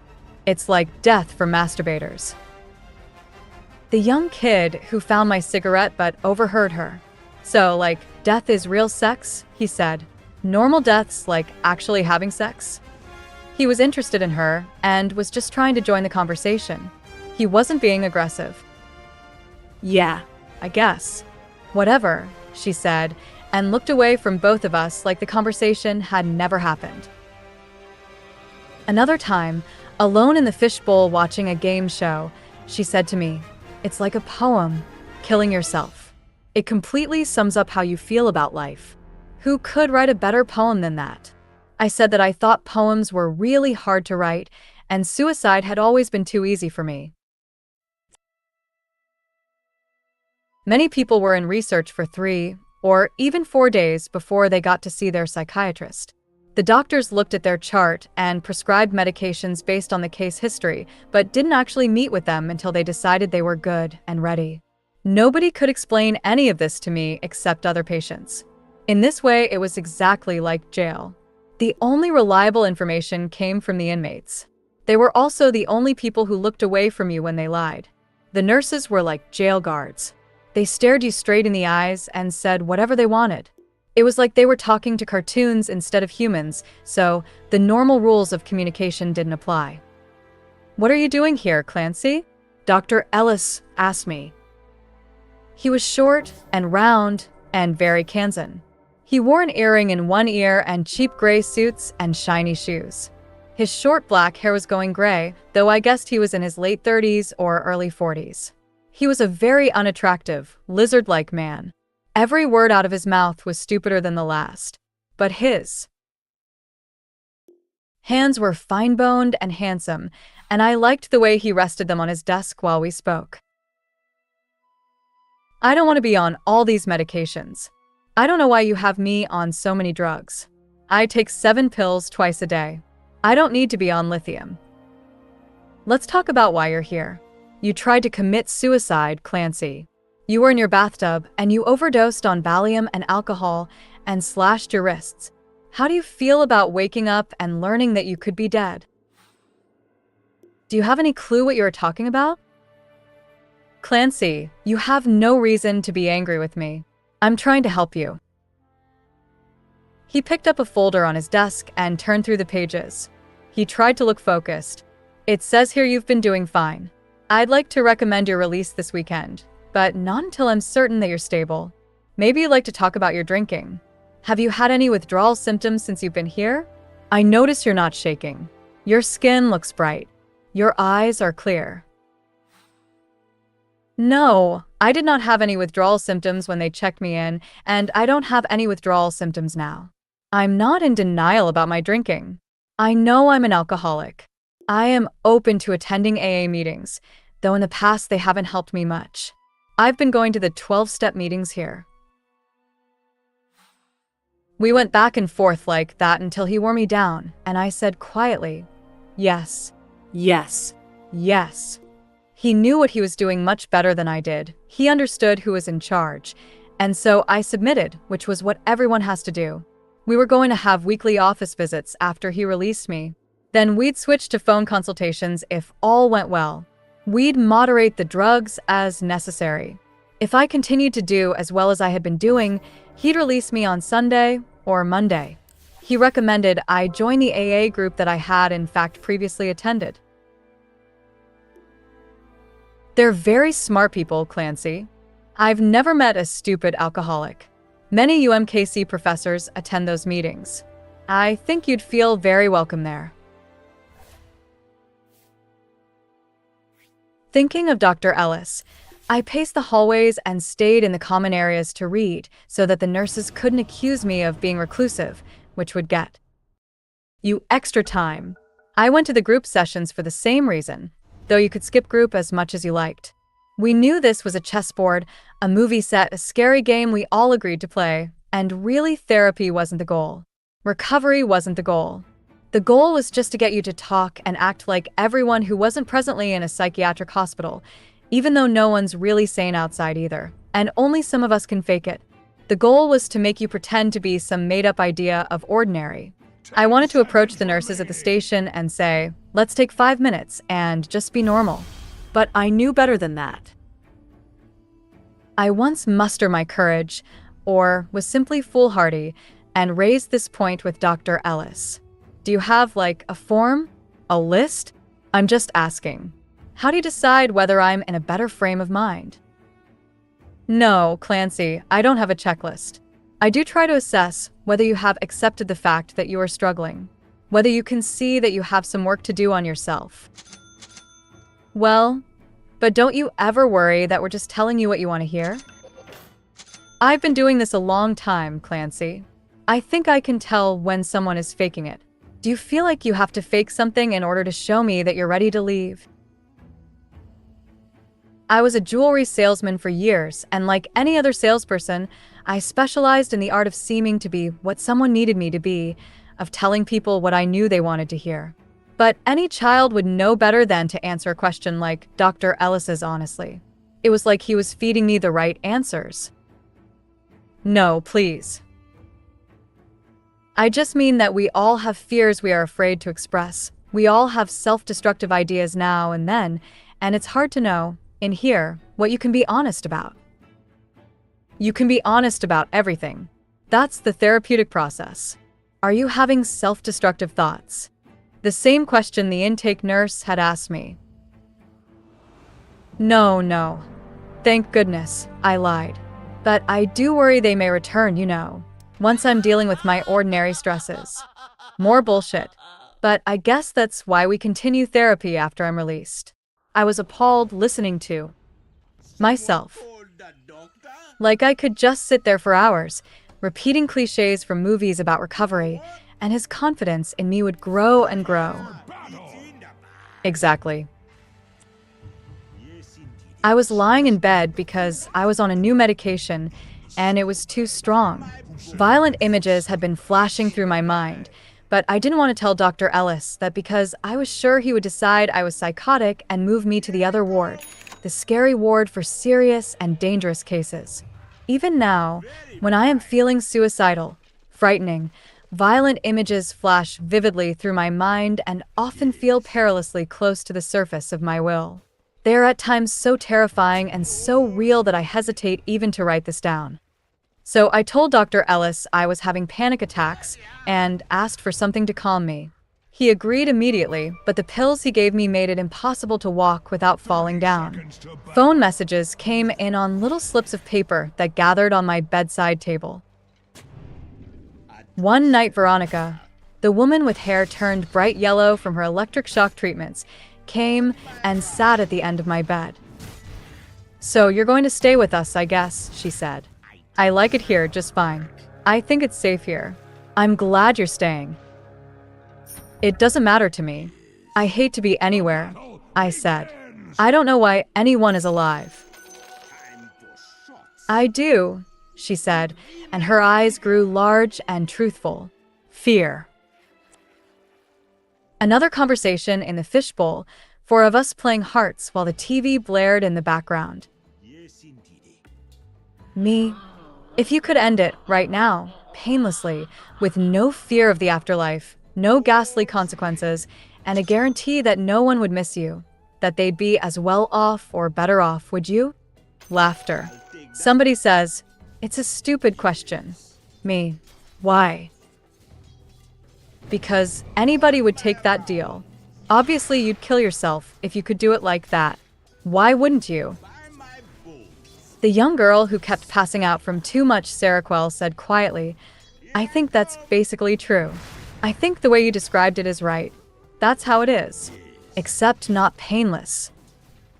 It's like death for masturbators. The young kid who found my cigarette but overheard her. So, like, death is real sex, he said. Normal death's like actually having sex. He was interested in her and was just trying to join the conversation. He wasn't being aggressive. Yeah, I guess. Whatever, she said, and looked away from both of us like the conversation had never happened. Another time, alone in the fishbowl watching a game show, she said to me, "It's like a poem, killing yourself. It completely sums up how you feel about life. Who could write a better poem than that?" I said that I thought poems were really hard to write, and suicide had always been too easy for me. Many people were in research for 3 or even 4 days before they got to see their psychiatrist. The doctors looked at their chart and prescribed medications based on the case history, but didn't actually meet with them until they decided they were good and ready. Nobody could explain any of this to me except other patients. In this way, it was exactly like jail. The only reliable information came from the inmates. They were also the only people who looked away from you when they lied. The nurses were like jail guards. They stared you straight in the eyes and said whatever they wanted. It was like they were talking to cartoons instead of humans, so the normal rules of communication didn't apply. "What are you doing here, Clancy?" Dr. Ellis asked me. He was short and round and very Kansan. He wore an earring in one ear and cheap gray suits and shiny shoes. His short black hair was going gray, though I guessed he was in his late 30s or early 40s. He was a very unattractive, lizard-like man. Every word out of his mouth was stupider than the last. But his hands were fine-boned and handsome, and I liked the way he rested them on his desk while we spoke. "I don't want to be on all these medications. I don't know why you have me on so many drugs. I take 7 pills twice a day. I don't need to be on lithium." "Let's talk about why you're here. You tried to commit suicide, Clancy. You were in your bathtub and you overdosed on Valium and alcohol and slashed your wrists. How do you feel about waking up and learning that you could be dead? Do you have any clue what you are talking about?" "Clancy, you have no reason to be angry with me. I'm trying to help you." He picked up a folder on his desk and turned through the pages. He tried to look focused. "It says here you've been doing fine. I'd like to recommend your release this weekend, but not until I'm certain that you're stable. Maybe you'd like to talk about your drinking. Have you had any withdrawal symptoms since you've been here? I notice you're not shaking. Your skin looks bright. Your eyes are clear." "No, I did not have any withdrawal symptoms when they checked me in, and I don't have any withdrawal symptoms now. I'm not in denial about my drinking. I know I'm an alcoholic. I am open to attending AA meetings, though in the past they haven't helped me much. I've been going to the 12-step meetings here." We went back and forth like that until he wore me down, and I said quietly, "Yes, yes, yes." He knew what he was doing much better than I did. He understood who was in charge, and so I submitted, which was what everyone has to do. We were going to have weekly office visits after he released me. Then we'd switch to phone consultations if all went well. We'd moderate the drugs as necessary. If I continued to do as well as I had been doing, he'd release me on Sunday or Monday. He recommended I join the AA group that I had in fact previously attended. They're very smart people, Clancy. I've never met a stupid alcoholic. Many UMKC professors attend those meetings. I think you'd feel very welcome there. Thinking of Dr. Ellis, I paced the hallways and stayed in the common areas to read so that the nurses couldn't accuse me of being reclusive, which would get you extra time. I went to the group sessions for the same reason, though you could skip group as much as you liked. We knew this was a chessboard, a movie set, a scary game we all agreed to play, and really therapy wasn't the goal. Recovery wasn't the goal. The goal was just to get you to talk and act like everyone who wasn't presently in a psychiatric hospital, even though no one's really sane outside either, and only some of us can fake it. The goal was to make you pretend to be some made-up idea of ordinary. I wanted to approach the nurses at the station and say, "Let's take 5 minutes and just be normal." But I knew better than that. I once mustered my courage, or was simply foolhardy, and raised this point with Dr. Ellis. "Do you have, like, a form? A list? I'm just asking. How do you decide whether I'm in a better frame of mind?" No, Clancy, I don't have a checklist. I do try to assess whether you have accepted the fact that you are struggling, whether you can see that you have some work to do on yourself. Well, but don't you ever worry that we're just telling you what you want to hear? I've been doing this a long time, Clancy. I think I can tell when someone is faking it. Do you feel like you have to fake something in order to show me that you're ready to leave? I was a jewelry salesman for years, and like any other salesperson, I specialized in the art of seeming to be what someone needed me to be, of telling people what I knew they wanted to hear. But any child would know better than to answer a question like Dr. Ellis's honestly. It was like he was feeding me the right answers. No, please. I just mean that we all have fears we are afraid to express. We all have self-destructive ideas now and then, and it's hard to know, in here, what you can be honest about. You can be honest about everything. That's the therapeutic process. Are you having self-destructive thoughts? The same question the intake nurse had asked me. No. Thank goodness, I lied. But I do worry they may return, once I'm dealing with my ordinary stresses. More bullshit. But I guess that's why we continue therapy after I'm released. I was appalled listening to myself. Like I could just sit there for hours, repeating cliches from movies about recovery, and his confidence in me would grow and grow. Exactly. I was lying in bed because I was on a new medication, and it was too strong. Violent images had been flashing through my mind, but I didn't want to tell Dr. Ellis that because I was sure he would decide I was psychotic and move me to the other ward, the scary ward for serious and dangerous cases. Even now, when I am feeling suicidal, frightening, violent images flash vividly through my mind and often feel perilously close to the surface of my will. They are at times so terrifying and so real that I hesitate even to write this down. So I told Dr. Ellis I was having panic attacks and asked for something to calm me. He agreed immediately, but the pills he gave me made it impossible to walk without falling down. Phone messages came in on little slips of paper that gathered on my bedside table. One night, Veronica, the woman with hair turned bright yellow from her electric shock treatments, came and sat at the end of my bed. "So you're going to stay with us, I guess," she said. "I like it here just fine. I think it's safe here. I'm glad you're staying." "It doesn't matter to me. I hate to be anywhere," I said. "I don't know why anyone is alive." "I do," she said, and her eyes grew large and truthful. "Fear." Another conversation in the fishbowl, four of us playing hearts while the TV blared in the background. Me. If you could end it right now, painlessly, with no fear of the afterlife, no ghastly consequences, and a guarantee that no one would miss you, that they'd be as well off or better off, would you? Laughter. Somebody says, "It's a stupid question." Me. Why? Because anybody would take that deal. Obviously, you'd kill yourself if you could do it like that. Why wouldn't you? The young girl who kept passing out from too much Seroquel said quietly, "I think that's basically true. I think the way you described it is right. That's how it is. Except not painless."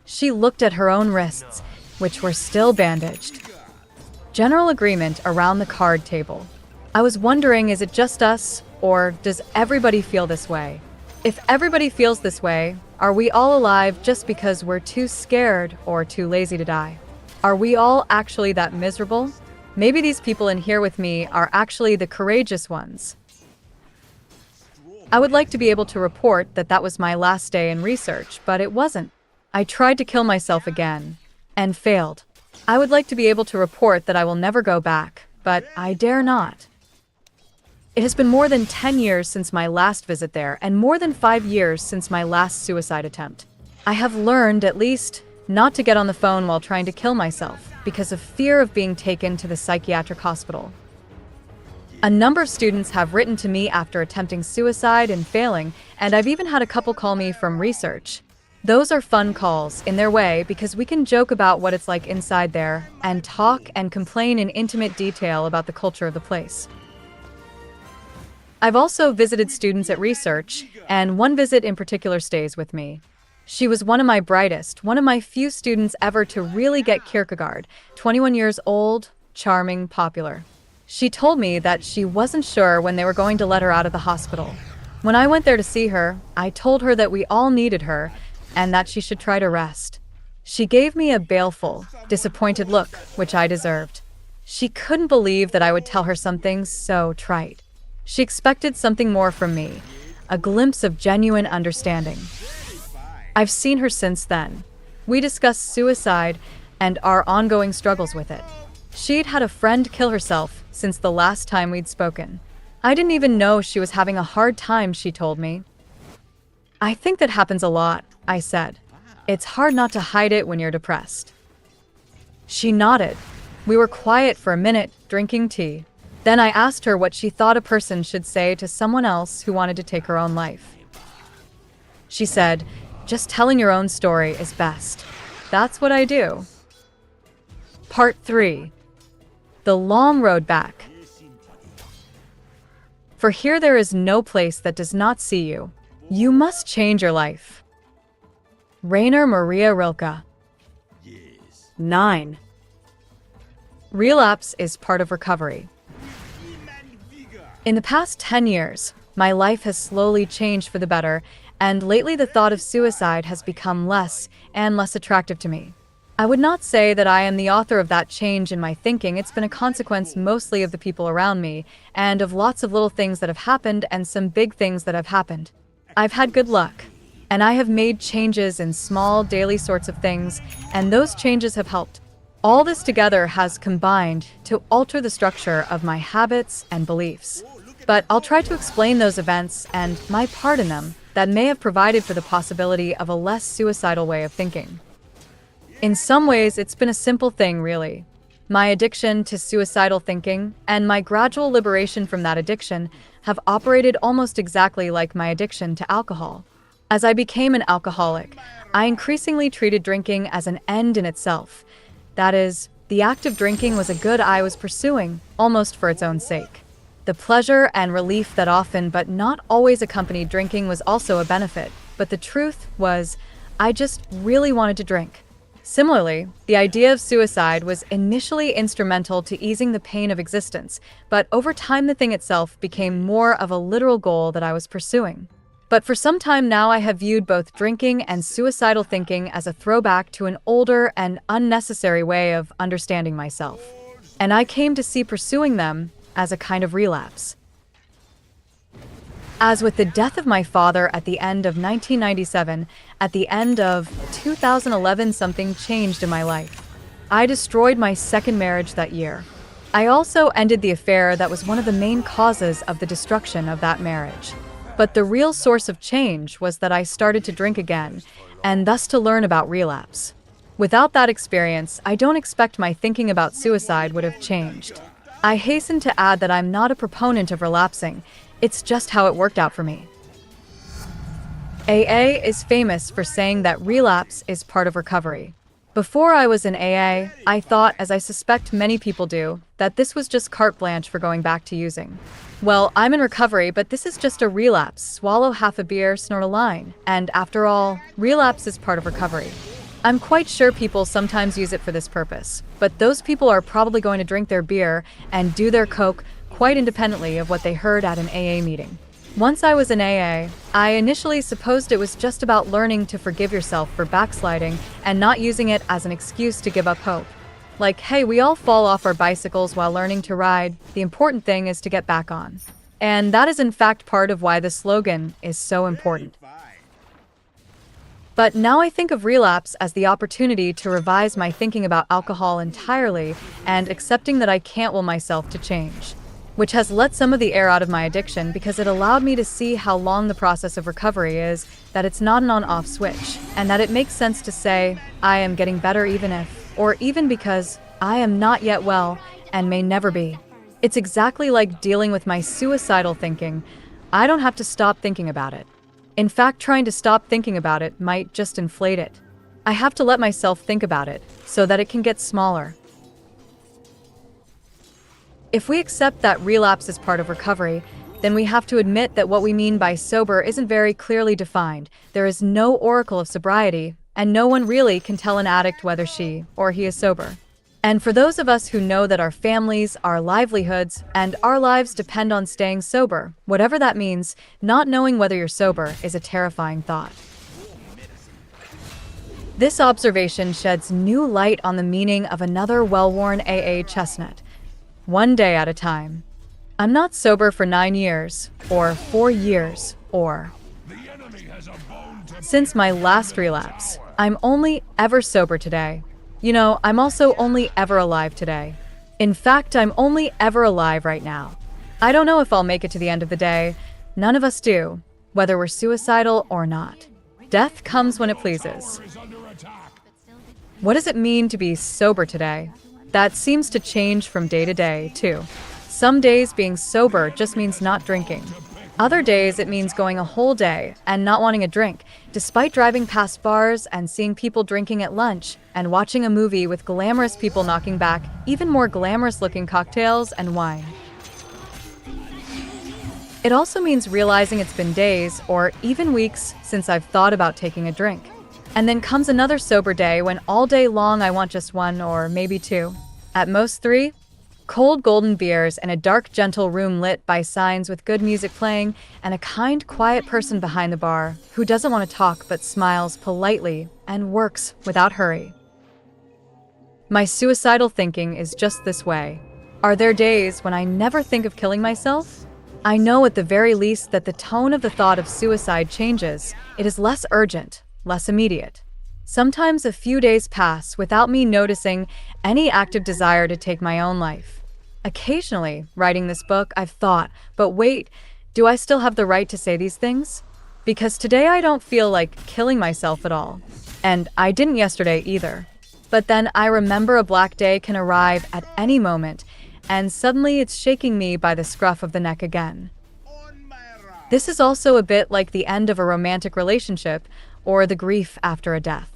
She looked at her own wrists, which were still bandaged. General agreement around the card table. I was wondering, is it just us, or does everybody feel this way? If everybody feels this way, are we all alive just because we're too scared or too lazy to die? Are we all actually that miserable? Maybe these people in here with me are actually the courageous ones. I would like to be able to report that that was my last day in research, but it wasn't. I tried to kill myself again, and failed. I would like to be able to report that I will never go back, but I dare not. It has been more than 10 years since my last visit there, and more than 5 years since my last suicide attempt. I have learned, at least, not to get on the phone while trying to kill myself, because of fear of being taken to the psychiatric hospital. A number of students have written to me after attempting suicide and failing, and I've even had a couple call me from research. Those are fun calls, in their way, because we can joke about what it's like inside there, and talk and complain in intimate detail about the culture of the place. I've also visited students at research, and one visit in particular stays with me. She was one of my brightest, one of my few students ever to really get Kierkegaard, 21 years old, charming, popular. She told me that she wasn't sure when they were going to let her out of the hospital. When I went there to see her, I told her that we all needed her, and that she should try to rest. She gave me a baleful, disappointed look, which I deserved. She couldn't believe that I would tell her something so trite. She expected something more from me, a glimpse of genuine understanding. I've seen her since then. We discussed suicide and our ongoing struggles with it. She'd had a friend kill herself since the last time we'd spoken. I didn't even know she was having a hard time, she told me. I think that happens a lot, I said. It's hard not to hide it when you're depressed. She nodded. We were quiet for a minute, drinking tea. Then I asked her what she thought a person should say to someone else who wanted to take her own life. She said, "Just telling your own story is best. That's what I do." Part 3. The long road back. For here there is no place that does not see you. You must change your life. Rainer Maria Rilke. 9. Relapse is part of recovery. In the past 10 years, my life has slowly changed for the better, and lately the thought of suicide has become less and less attractive to me. I would not say that I am the author of that change in my thinking. It's been a consequence mostly of the people around me, and of lots of little things that have happened and some big things that have happened. I've had good luck, and I have made changes in small daily sorts of things, and those changes have helped. All this together has combined to alter the structure of my habits and beliefs. But I'll try to explain those events and my part in them that may have provided for the possibility of a less suicidal way of thinking. In some ways, it's been a simple thing, really. My addiction to suicidal thinking and my gradual liberation from that addiction have operated almost exactly like my addiction to alcohol. As I became an alcoholic, I increasingly treated drinking as an end in itself. That is, the act of drinking was a good I was pursuing, almost for its own sake. The pleasure and relief that often but not always accompanied drinking was also a benefit, but the truth was, I just really wanted to drink. Similarly, the idea of suicide was initially instrumental to easing the pain of existence, but over time the thing itself became more of a literal goal that I was pursuing. But for some time now I have viewed both drinking and suicidal thinking as a throwback to an older and unnecessary way of understanding myself. And I came to see pursuing them as a kind of relapse. As with the death of my father at the end of 1997, at the end of 2011 something changed in my life. I destroyed my second marriage that year. I also ended the affair that was one of the main causes of the destruction of that marriage. But the real source of change was that I started to drink again, and thus to learn about relapse. Without that experience, I don't expect my thinking about suicide would have changed. I hasten to add that I'm not a proponent of relapsing. It's just how it worked out for me. AA is famous for saying that relapse is part of recovery. Before I was in AA, I thought, as I suspect many people do, that this was just carte blanche for going back to using. Well, I'm in recovery, but this is just a relapse. Swallow half a beer, snort a line. And after all, relapse is part of recovery. I'm quite sure people sometimes use it for this purpose, but those people are probably going to drink their beer and do their coke quite independently of what they heard at an AA meeting. Once I was in AA, I initially supposed it was just about learning to forgive yourself for backsliding and not using it as an excuse to give up hope. Like, hey, we all fall off our bicycles while learning to ride. The important thing is to get back on. And that is in fact part of why the slogan is so important. But now I think of relapse as the opportunity to revise my thinking about alcohol entirely and accepting that I can't will myself to change, which has let some of the air out of my addiction because it allowed me to see how long the process of recovery is, that it's not an on-off switch, and that it makes sense to say, I am getting better even if, or even because, I am not yet well and may never be. It's exactly like dealing with my suicidal thinking. I don't have to stop thinking about it. In fact, trying to stop thinking about it might just inflate it. I have to let myself think about it so that it can get smaller. If we accept that relapse is part of recovery, then we have to admit that what we mean by sober isn't very clearly defined. There is no oracle of sobriety, and no one really can tell an addict whether she or he is sober. And for those of us who know that our families, our livelihoods, and our lives depend on staying sober, whatever that means, not knowing whether you're sober is a terrifying thought. This observation sheds new light on the meaning of another well-worn AA chestnut: one day at a time. I'm not sober for 9 years, or 4 years, or... Since my last relapse, I'm only ever sober today. You know, I'm also only ever alive today. In fact, I'm only ever alive right now. I don't know if I'll make it to the end of the day. None of us do, whether we're suicidal or not. Death comes when it pleases. What does it mean to be sober today? That seems to change from day to day, too. Some days being sober just means not drinking. Other days it means going a whole day and not wanting a drink, despite driving past bars and seeing people drinking at lunch and watching a movie with glamorous people knocking back even more glamorous-looking cocktails and wine. It also means realizing it's been days or even weeks since I've thought about taking a drink. And then comes another sober day when all day long I want just one or maybe two, at most 3. Cold golden beers in a dark, gentle room lit by signs with good music playing and a kind, quiet person behind the bar who doesn't want to talk but smiles politely and works without hurry. My suicidal thinking is just this way. Are there days when I never think of killing myself? I know at the very least that the tone of the thought of suicide changes. It is less urgent, less immediate. Sometimes a few days pass without me noticing any active desire to take my own life. Occasionally, writing this book, I've thought, but wait, do I still have the right to say these things? Because today I don't feel like killing myself at all. And I didn't yesterday either. But then I remember a black day can arrive at any moment, and suddenly it's shaking me by the scruff of the neck again. This is also a bit like the end of a romantic relationship or the grief after a death.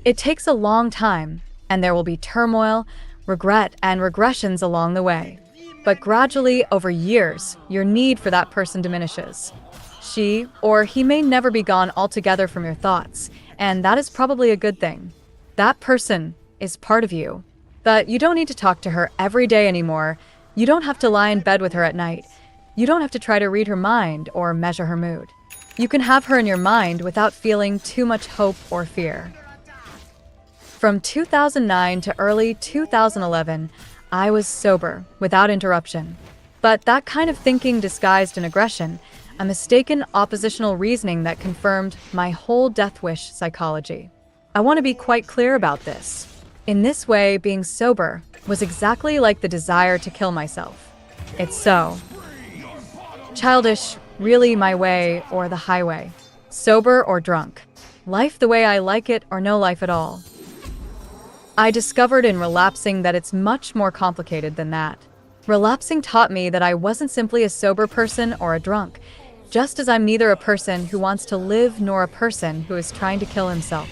It takes a long time, and there will be turmoil, regret, and regressions along the way. But gradually, over years, your need for that person diminishes. She or he may never be gone altogether from your thoughts, and that is probably a good thing. That person is part of you. But you don't need to talk to her every day anymore. You don't have to lie in bed with her at night. You don't have to try to read her mind or measure her mood. You can have her in your mind without feeling too much hope or fear. From 2009 to early 2011, I was sober, without interruption. But that kind of thinking disguised an aggression, a mistaken oppositional reasoning that confirmed my whole death wish psychology. I want to be quite clear about this. In this way, being sober was exactly like the desire to kill myself. It's so childish, really my way or the highway. Sober or drunk. Life the way I like it or no life at all. I discovered in relapsing that it's much more complicated than that. Relapsing taught me that I wasn't simply a sober person or a drunk, just as I'm neither a person who wants to live nor a person who is trying to kill himself.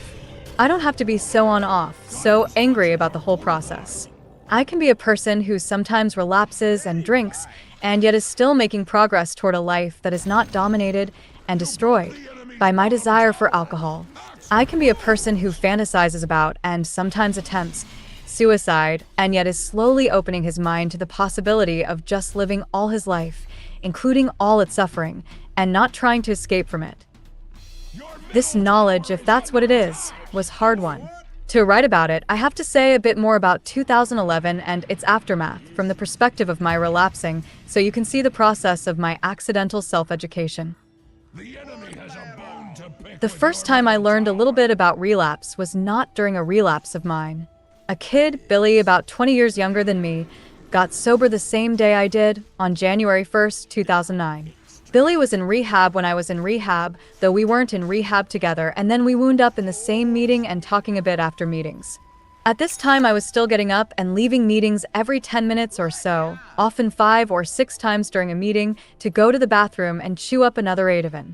I don't have to be so on-off, so angry about the whole process. I can be a person who sometimes relapses and drinks, and yet is still making progress toward a life that is not dominated and destroyed by my desire for alcohol. I can be a person who fantasizes about and sometimes attempts suicide, and yet is slowly opening his mind to the possibility of just living all his life, including all its suffering, and not trying to escape from it. This knowledge, if that's what it is, was hard won. To write about it, I have to say a bit more about 2011 and its aftermath from the perspective of my relapsing, so you can see the process of my accidental self-education. The first time I learned a little bit about relapse was not during a relapse of mine. A kid, Billy, about 20 years younger than me, got sober the same day I did, on January 1st, 2009. Billy was in rehab when I was in rehab, though we weren't in rehab together, and then we wound up in the same meeting and talking a bit after meetings. At this time, I was still getting up and leaving meetings every 10 minutes or so, often 5 or 6 times during a meeting, to go to the bathroom and chew up another 8 of it.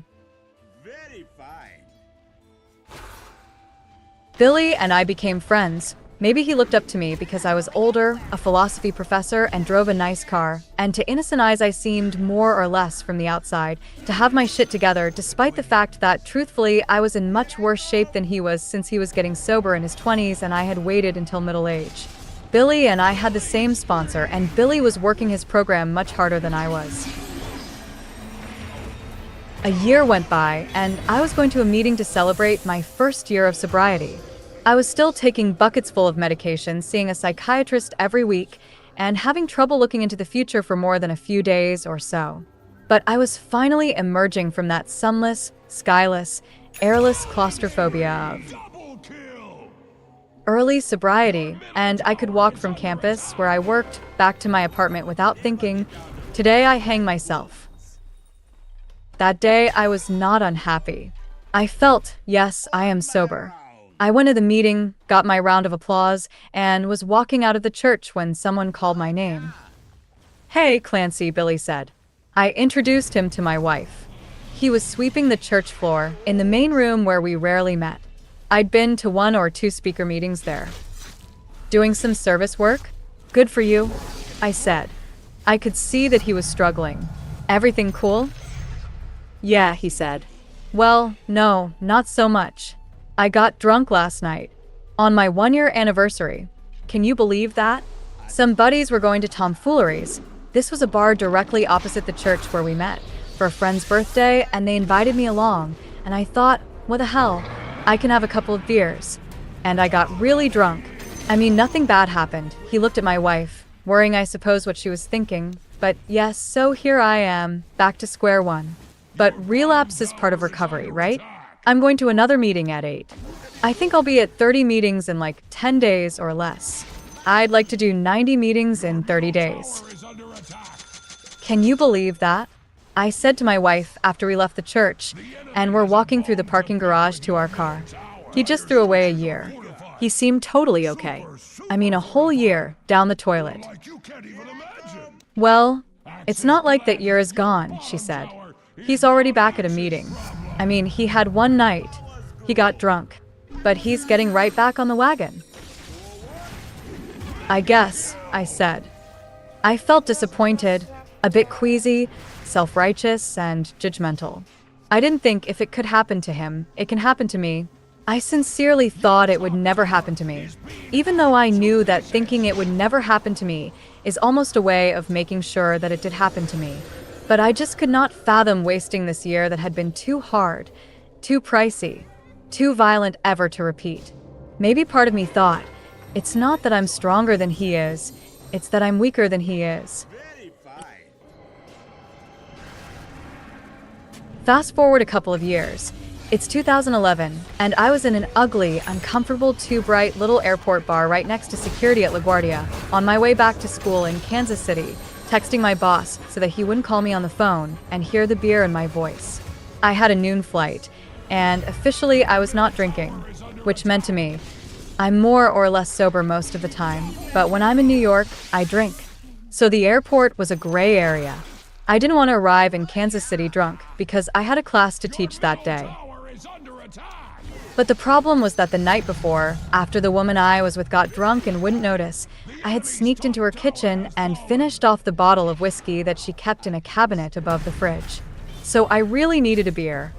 Billy and I became friends. Maybe he looked up to me because I was older, a philosophy professor, and drove a nice car. And to innocent eyes, I seemed more or less from the outside to have my shit together, despite the fact that, truthfully, I was in much worse shape than he was since he was getting sober in his 20s and I had waited until middle age. Billy and I had the same sponsor, and Billy was working his program much harder than I was. A year went by, and I was going to a meeting to celebrate my first year of sobriety. I was still taking buckets full of medication, seeing a psychiatrist every week, and having trouble looking into the future for more than a few days or so. But I was finally emerging from that sunless, skyless, airless claustrophobia of Double kill! early sobriety, and I could walk from campus, where I worked, back to my apartment without thinking, today I hang myself. That day, I was not unhappy. I felt, yes, I am sober. I went to the meeting, got my round of applause, and was walking out of the church when someone called my name. "Hey, Clancy," Billy said. I introduced him to my wife. He was sweeping the church floor in the main room where we rarely met. I'd been to 1 or 2 speaker meetings there. "Doing some service work? Good for you," I said. I could see that he was struggling. "Everything cool?" "Yeah," he said. "Well, no, not so much. I got drunk last night. On my 1-year anniversary. Can you believe that? Some buddies were going to tomfooleries. This was a bar directly opposite the church where we met, for a friend's birthday, and they invited me along, and I thought, what the hell? I can have a couple of beers. And I got really drunk. I mean, nothing bad happened." He looked at my wife, worrying, I suppose, what she was thinking. But yes, so here I am, back to square one. But relapse is part of recovery, right? I'm going to another meeting at 8. I think I'll be at 30 meetings in like 10 days or less. I'd like to do 90 meetings in 30 days. Tower is under attack. Can you believe that? I said to my wife after we left the church, and we're walking through the parking garage to our car. He just threw away a year. He seemed totally okay. I mean, a whole year down the toilet. Like you can't even imagine. "Well, it's not like that year is gone," she said. "He's already back at a meeting. I mean, he had one night. He got drunk. But he's getting right back on the wagon." "I guess," I said. I felt disappointed, a bit queasy, self-righteous, and judgmental. I didn't think if it could happen to him, it can happen to me. I sincerely thought it would never happen to me, even though I knew that thinking it would never happen to me is almost a way of making sure that it did happen to me. But I just could not fathom wasting this year that had been too hard, too pricey, too violent ever to repeat. Maybe part of me thought, it's not that I'm stronger than he is, it's that I'm weaker than he is. Fast forward a couple of years. It's 2011, and I was in an ugly, uncomfortable, too bright little airport bar right next to security at LaGuardia, on my way back to school in Kansas City, texting my boss so that he wouldn't call me on the phone and hear the beer in my voice. I had a noon flight, and officially I was not drinking, which meant to me, I'm more or less sober most of the time, but when I'm in New York, I drink. So the airport was a gray area. I didn't want to arrive in Kansas City drunk because I had a class to teach that day. Tower is under attack. But the problem was that the night before, after the woman I was with got drunk and wouldn't notice, I had sneaked into her kitchen and finished off the bottle of whiskey that she kept in a cabinet above the fridge. So I really needed a beer.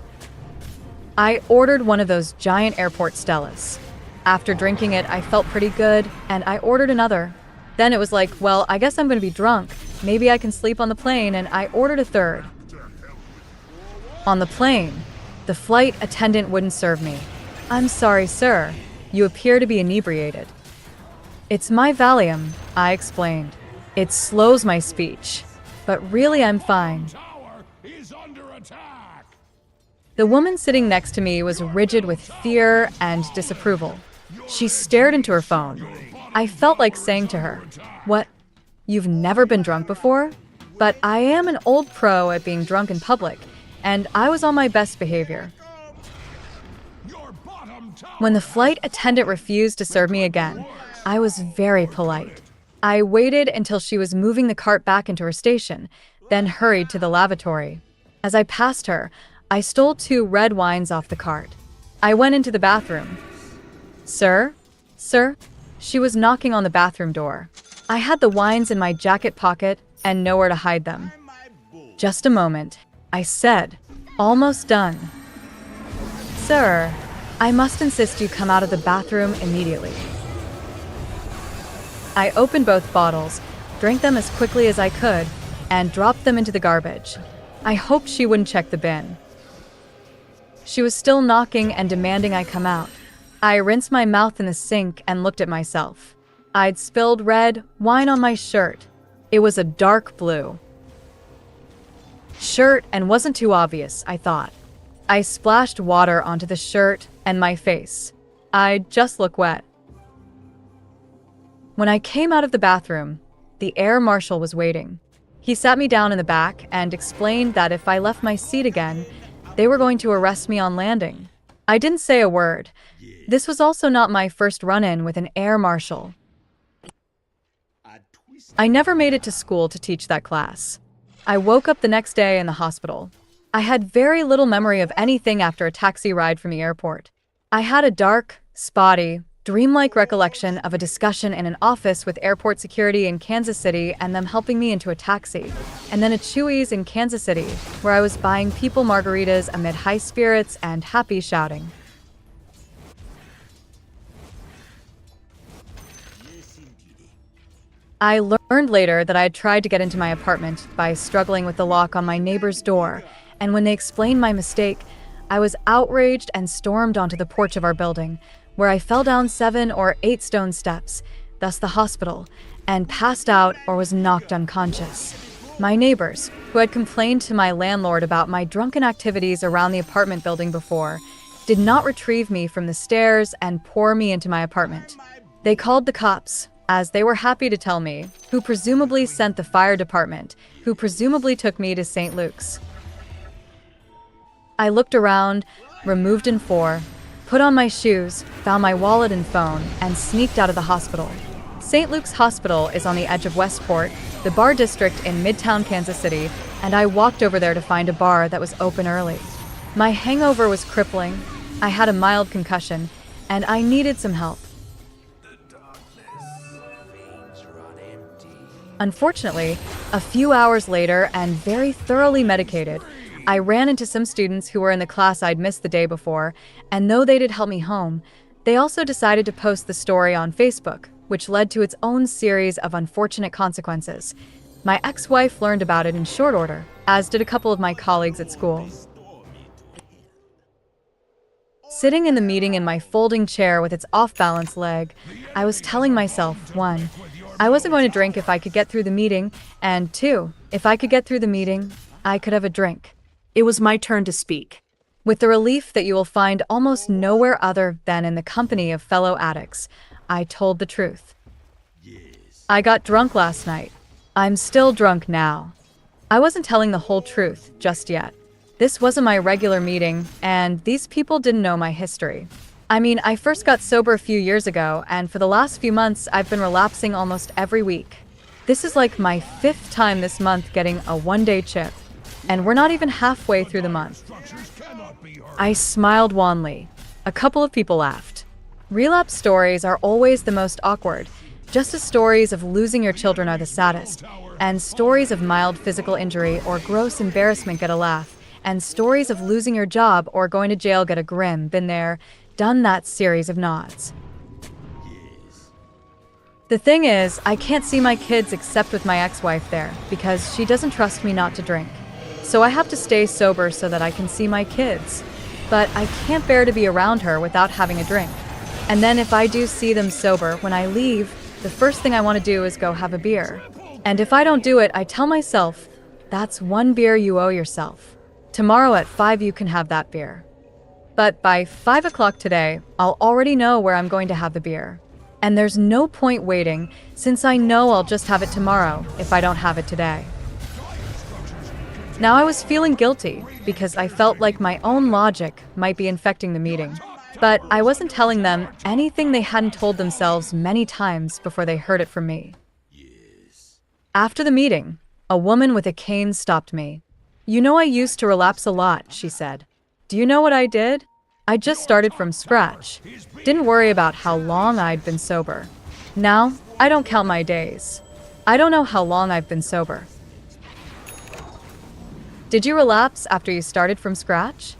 I ordered one of those giant airport Stellas. After drinking it, I felt pretty good, and I ordered another. Then it was like, well, I guess I'm going to be drunk. Maybe I can sleep on the plane, and I ordered a third. On the plane, the flight attendant wouldn't serve me. "I'm sorry, sir. You appear to be inebriated." "It's my Valium," I explained. "It slows my speech. But really, I'm fine." Tower is under attack. The woman sitting next to me was rigid with fear and disapproval. She stared into her phone. I felt like saying to her, "What? You've never been drunk before?" But I am an old pro at being drunk in public, and I was on my best behavior. Your bottom tower. When the flight attendant refused to serve me again, I was very polite. I waited until she was moving the cart back into her station, then hurried to the lavatory. As I passed her, I stole 2 red wines off the cart. I went into the bathroom. Sir? Sir? She was knocking on the bathroom door. I had the wines in my jacket pocket and nowhere to hide them. Just a moment, I said, almost done. Sir, I must insist you come out of the bathroom immediately. I opened both bottles, drank them as quickly as I could, and dropped them into the garbage. I hoped she wouldn't check the bin. She was still knocking and demanding I come out. I rinsed my mouth in the sink and looked at myself. I'd spilled red wine on my shirt. It was a dark blue shirt and wasn't too obvious, I thought. I splashed water onto the shirt and my face. I'd just look wet. When I came out of the bathroom, the air marshal was waiting. He sat me down in the back and explained that if I left my seat again, they were going to arrest me on landing. I didn't say a word. This was also not my first run-in with an air marshal. I never made it to school to teach that class. I woke up the next day in the hospital. I had very little memory of anything after a taxi ride from the airport. I had a dark, spotty, dreamlike recollection of a discussion in an office with airport security in Kansas City and them helping me into a taxi, and then a Chewy's in Kansas City, where I was buying people margaritas amid high spirits and happy shouting. I learned later that I had tried to get into my apartment by struggling with the lock on my neighbor's door, and when they explained my mistake, I was outraged and stormed onto the porch of our building, where I fell down 7 or 8 stone steps, thus the hospital, and passed out or was knocked unconscious. My neighbors, who had complained to my landlord about my drunken activities around the apartment building before, did not retrieve me from the stairs and pour me into my apartment. They called the cops, as they were happy to tell me, who presumably sent the fire department, who presumably took me to St. Luke's. I looked around, removed in 4, put on my shoes, found my wallet and phone, and sneaked out of the hospital. St. Luke's Hospital is on the edge of Westport, the bar district in Midtown Kansas City, and I walked over there to find a bar that was open early. My hangover was crippling, I had a mild concussion, and I needed some help. Unfortunately, a few hours later and very thoroughly medicated, I ran into some students who were in the class I'd missed the day before, and though they did help me home, they also decided to post the story on Facebook, which led to its own series of unfortunate consequences. My ex-wife learned about it in short order, as did a couple of my colleagues at school. Sitting in the meeting in my folding chair with its off-balance leg, I was telling myself, 1, I wasn't going to drink if I could get through the meeting, and 2, if I could get through the meeting, I could have a drink. It was my turn to speak. With the relief that you will find almost nowhere other than in the company of fellow addicts, I told the truth. I got drunk last night. I'm still drunk now. I wasn't telling the whole truth just yet. This wasn't my regular meeting, and these people didn't know my history. I mean, I first got sober a few years ago, and for the last few months, I've been relapsing almost every week. This is like my 5th time this month getting a 1-day chip, and we're not even halfway through the month. I smiled wanly. A couple of people laughed. Relapse stories are always the most awkward, just as stories of losing your children are the saddest, and stories of mild physical injury or gross embarrassment get a laugh, and stories of losing your job or going to jail get a grim, been there, done that series of nods. The thing is, I can't see my kids except with my ex-wife there, because she doesn't trust me not to drink. So I have to stay sober so that I can see my kids. But I can't bear to be around her without having a drink. And then if I do see them sober, when I leave, the first thing I want to do is go have a beer. And if I don't do it, I tell myself, that's 1 beer you owe yourself. Tomorrow at 5 you can have that beer. But by 5 o'clock today, I'll already know where I'm going to have the beer. And there's no point waiting, since I know I'll just have it tomorrow if I don't have it today. Now I was feeling guilty, because I felt like my own logic might be infecting the meeting. But I wasn't telling them anything they hadn't told themselves many times before they heard it from me. After the meeting, a woman with a cane stopped me. "You know I used to relapse a lot," she said. "Do you know what I did? I just started from scratch. Didn't worry about how long I'd been sober. Now, I don't count my days. I don't know how long I've been sober. Did you relapse after you started from scratch?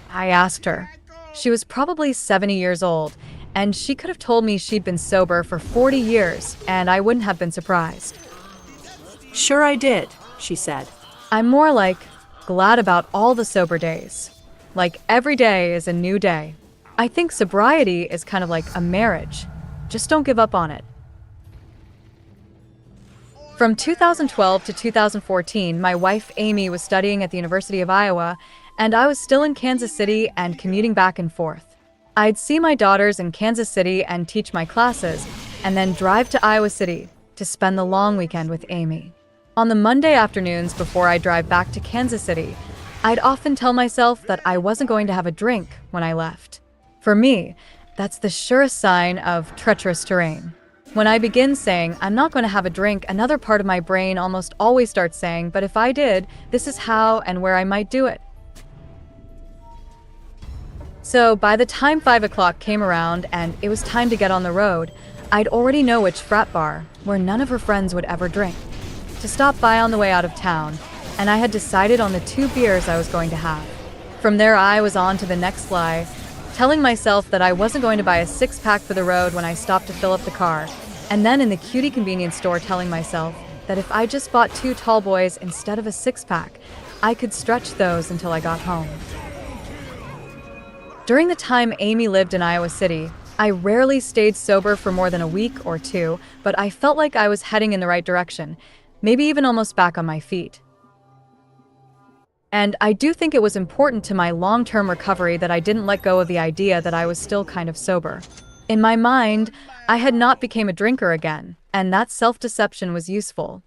I asked her. She was probably 70 years old, and she could have told me she'd been sober for 40 years, and I wouldn't have been surprised. Sure I did, she said. I'm more like glad about all the sober days. Like every day is a new day. I think sobriety is kind of like a marriage. Just don't give up on it. From 2012 to 2014, my wife Amy was studying at the University of Iowa, and I was still in Kansas City and commuting back and forth. I'd see my daughters in Kansas City and teach my classes, and then drive to Iowa City to spend the long weekend with Amy. On the Monday afternoons before I drive back to Kansas City, I'd often tell myself that I wasn't going to have a drink when I left. For me, that's the surest sign of treacherous terrain. When I begin saying, I'm not going to have a drink, another part of my brain almost always starts saying, but if I did, this is how and where I might do it. So by the time 5 o'clock came around and it was time to get on the road, I'd already know which frat bar, where none of her friends would ever drink, to stop by on the way out of town, and I had decided on the 2 beers I was going to have. From there I was on to the next lie, telling myself that I wasn't going to buy a 6-pack for the road when I stopped to fill up the car, and then in the cutie convenience store telling myself that if I just bought 2 tall boys instead of a 6-pack, I could stretch those until I got home. During the time Amy lived in Iowa City, I rarely stayed sober for more than a week or 2, but I felt like I was heading in the right direction, maybe even almost back on my feet. And I do think it was important to my long-term recovery that I didn't let go of the idea that I was still kind of sober. In my mind, I had not become a drinker again, and that self-deception was useful.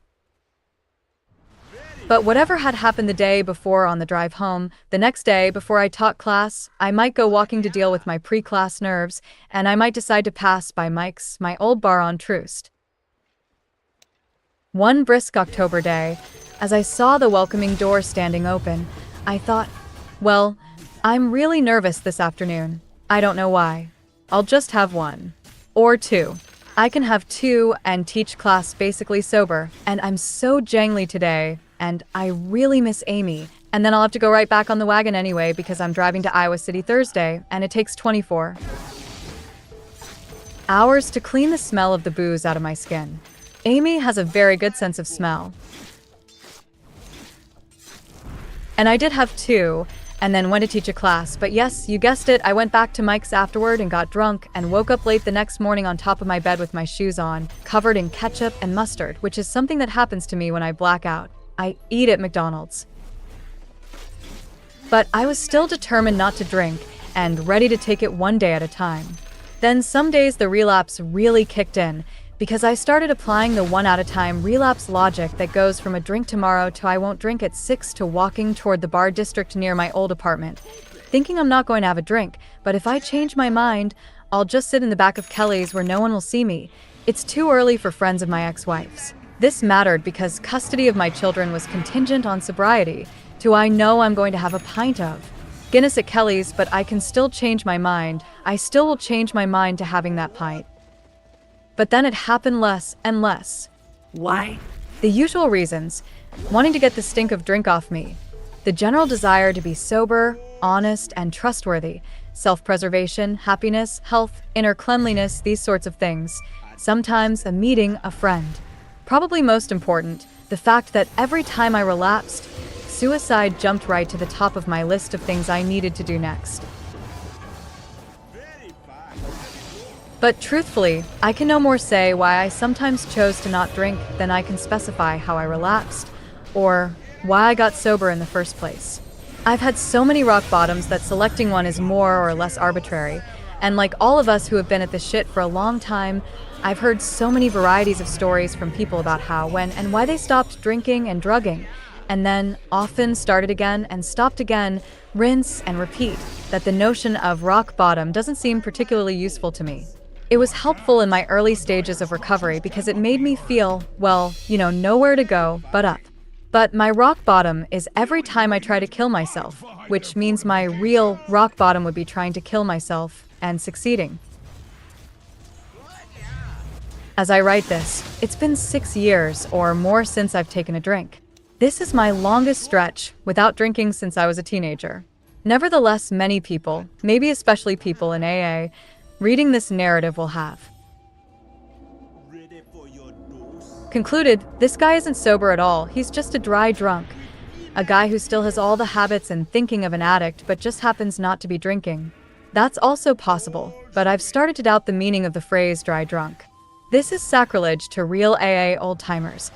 But whatever had happened the day before on the drive home, the next day before I taught class, I might go walking to deal with my pre-class nerves, and I might decide to pass by Mike's, my old bar on Troost. One brisk October day, as I saw the welcoming door standing open, I thought, well, I'm really nervous this afternoon. I don't know why. I'll just have 1. Or 2. I can have 2 and teach class basically sober, and I'm so jangly today, and I really miss Amy, and then I'll have to go right back on the wagon anyway because I'm driving to Iowa City Thursday, and it takes 24 hours to clean the smell of the booze out of my skin. Amy has a very good sense of smell. And I did have 2, and then went to teach a class, but yes, you guessed it, I went back to Mike's afterward and got drunk, and woke up late the next morning on top of my bed with my shoes on, covered in ketchup and mustard, which is something that happens to me when I black out. I eat at McDonald's. But I was still determined not to drink, and ready to take it one day at a time. Then some days the relapse really kicked in, because I started applying the 1 at a time relapse logic that goes from a drink tomorrow to I won't drink at 6 to walking toward the bar district near my old apartment, thinking I'm not going to have a drink, but if I change my mind, I'll just sit in the back of Kelly's where no one will see me. It's too early for friends of my ex-wife's. This mattered because custody of my children was contingent on sobriety, to I know I'm going to have a pint of Guinness at Kelly's, but I can still change my mind. I still will change my mind to having that pint. But then it happened less and less. Why? The usual reasons: wanting to get the stink of drink off me, the general desire to be sober, honest, and trustworthy, self-preservation, happiness, health, inner cleanliness, these sorts of things, sometimes a meeting, a friend. Probably most important, the fact that every time I relapsed, suicide jumped right to the top of my list of things I needed to do next. But truthfully, I can no more say why I sometimes chose to not drink than I can specify how I relapsed, or why I got sober in the first place. I've had so many rock bottoms that selecting one is more or less arbitrary, and like all of us who have been at this shit for a long time, I've heard so many varieties of stories from people about how, when, and why they stopped drinking and drugging, and then often started again and stopped again, rinse and repeat, that the notion of rock bottom doesn't seem particularly useful to me. It was helpful in my early stages of recovery because it made me feel, well, nowhere to go but up. But my rock bottom is every time I try to kill myself, which means my real rock bottom would be trying to kill myself and succeeding. As I write this, it's been 6 years or more since I've taken a drink. This is my longest stretch without drinking since I was a teenager. Nevertheless, many people, maybe especially people in AA, reading this narrative will have concluded, this guy isn't sober at all, he's just a dry drunk. A guy who still has all the habits and thinking of an addict but just happens not to be drinking. That's also possible, but I've started to doubt the meaning of the phrase dry drunk. This is sacrilege to real AA old-timers.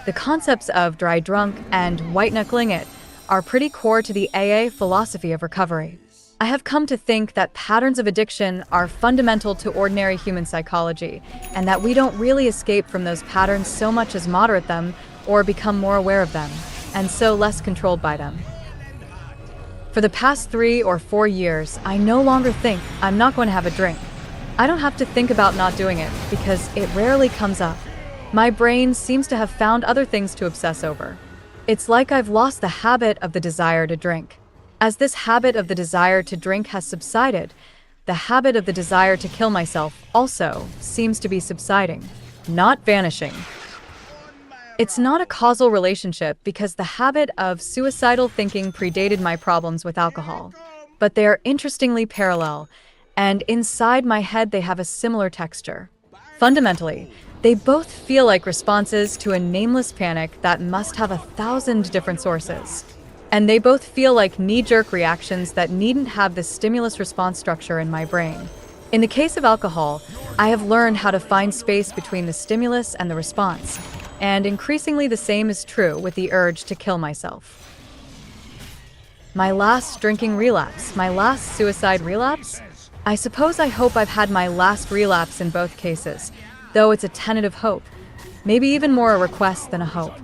The concepts of dry drunk and white-knuckling it are pretty core to the AA philosophy of recovery. I have come to think that patterns of addiction are fundamental to ordinary human psychology, and that we don't really escape from those patterns so much as moderate them or become more aware of them, and so less controlled by them. For the past 3 or 4 years, I no longer think I'm not going to have a drink. I don't have to think about not doing it, because it rarely comes up. My brain seems to have found other things to obsess over. It's like I've lost the habit of the desire to drink. As this habit of the desire to drink has subsided, the habit of the desire to kill myself also seems to be subsiding, not vanishing. It's not a causal relationship because the habit of suicidal thinking predated my problems with alcohol, but they are interestingly parallel, and inside my head they have a similar texture. Fundamentally, they both feel like responses to a nameless panic that must have 1,000 different sources. And they both feel like knee-jerk reactions that needn't have the stimulus response structure in my brain. In the case of alcohol, I have learned how to find space between the stimulus and the response, and increasingly the same is true with the urge to kill myself. My last drinking relapse, my last suicide relapse? I suppose I hope I've had my last relapse in both cases, though it's a tentative hope, maybe even more a request than a hope.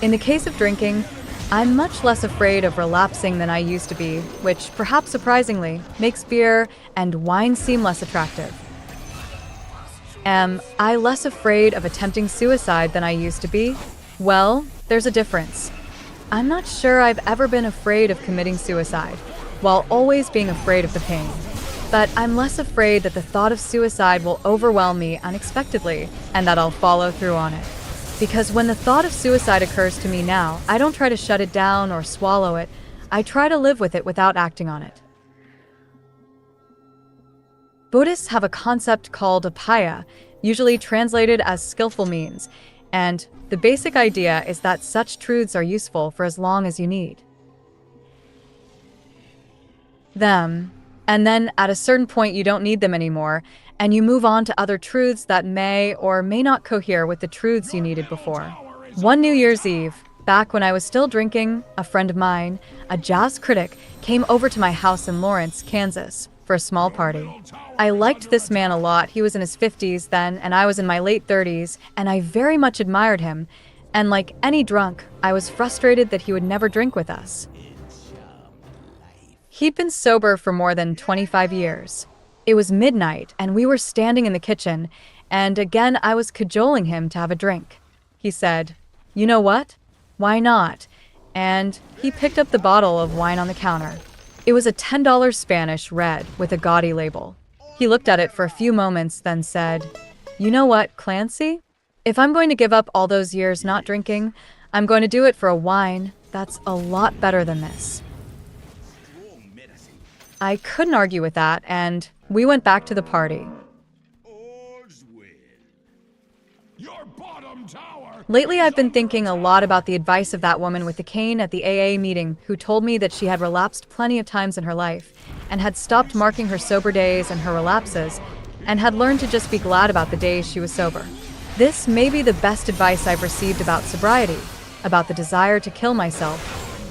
In the case of drinking, I'm much less afraid of relapsing than I used to be, which, perhaps surprisingly, makes beer and wine seem less attractive. Am I less afraid of attempting suicide than I used to be? Well, there's a difference. I'm not sure I've ever been afraid of committing suicide, while always being afraid of the pain. But I'm less afraid that the thought of suicide will overwhelm me unexpectedly and that I'll follow through on it. Because when the thought of suicide occurs to me now, I don't try to shut it down or swallow it. I try to live with it without acting on it. Buddhists have a concept called upaya, usually translated as skillful means, and the basic idea is that such truths are useful for as long as you need them. And then at a certain point you don't need them anymore, and you move on to other truths that may or may not cohere with the truths you needed before. One New Year's Eve, back when I was still drinking, a friend of mine, a jazz critic, came over to my house in Lawrence, Kansas, for a small party. I liked this man a lot. He was in his 50s then, and I was in my late 30s, and I very much admired him. And like any drunk, I was frustrated that he would never drink with us. He'd been sober for more than 25 years. It was midnight, and we were standing in the kitchen, and again I was cajoling him to have a drink. He said, "You know what? Why not?" And he picked up the bottle of wine on the counter. It was a $10 Spanish red with a gaudy label. He looked at it for a few moments, then said, "You know what, Clancy? If I'm going to give up all those years not drinking, I'm going to do it for a wine that's a lot better than this." I couldn't argue with that, and we went back to the party. Lately, I've been thinking a lot about the advice of that woman with the cane at the AA meeting who told me that she had relapsed plenty of times in her life and had stopped marking her sober days and her relapses and had learned to just be glad about the days she was sober. This may be the best advice I've received about sobriety, about the desire to kill myself,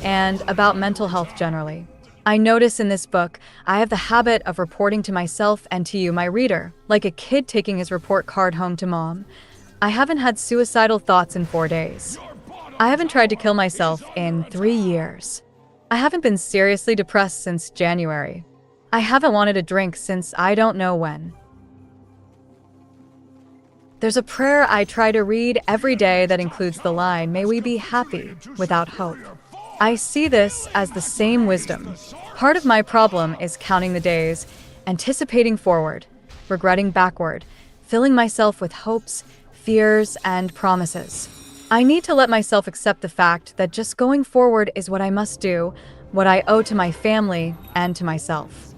and about mental health generally. I notice in this book, I have the habit of reporting to myself and to you, my reader, like a kid taking his report card home to mom. I haven't had suicidal thoughts in 4 days. I haven't tried to kill myself in 3 years. I haven't been seriously depressed since January. I haven't wanted a drink since I don't know when. There's a prayer I try to read every day that includes the line, "May we be happy without hope." I see this as the same wisdom. Part of my problem is counting the days, anticipating forward, regretting backward, filling myself with hopes, fears, and promises. I need to let myself accept the fact that just going forward is what I must do, what I owe to my family and to myself.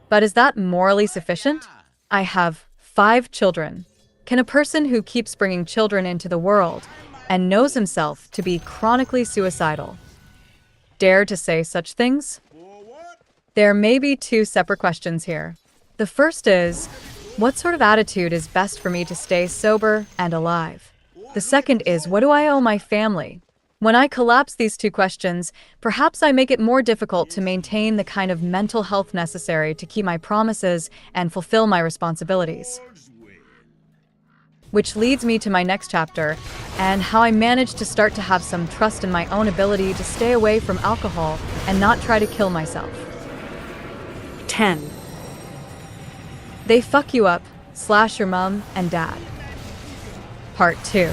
But is that morally sufficient? I have 5 children. Can a person who keeps bringing children into the world and knows himself to be chronically suicidal dare to say such things? There may be 2 separate questions here. The first is, what sort of attitude is best for me to stay sober and alive? The second is, what do I owe my family? When I collapse these 2 questions, perhaps I make it more difficult to maintain the kind of mental health necessary to keep my promises and fulfill my responsibilities. Which leads me to my next chapter, and how I managed to start to have some trust in my own ability to stay away from alcohol and not try to kill myself. 10. They fuck you up, / your mom and dad. Part 2.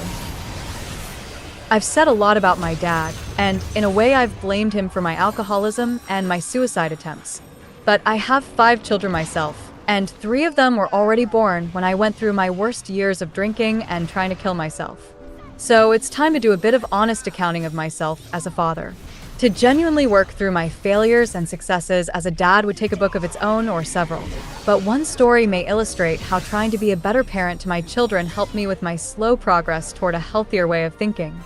I've said a lot about my dad, and in a way I've blamed him for my alcoholism and my suicide attempts. But I have 5 children myself, and 3 of them were already born when I went through my worst years of drinking and trying to kill myself. So it's time to do a bit of honest accounting of myself as a father. To genuinely work through my failures and successes as a dad would take a book of its own or several. But one story may illustrate how trying to be a better parent to my children helped me with my slow progress toward a healthier way of thinking.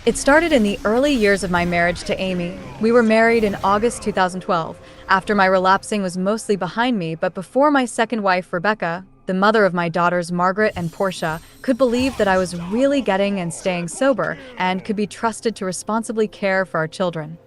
It started in the early years of my marriage to Amy. We were married in August 2012, after my relapsing was mostly behind me, but before my second wife, Rebecca, the mother of my daughters Margaret and Portia, could believe that I was really getting and staying sober and could be trusted to responsibly care for our children.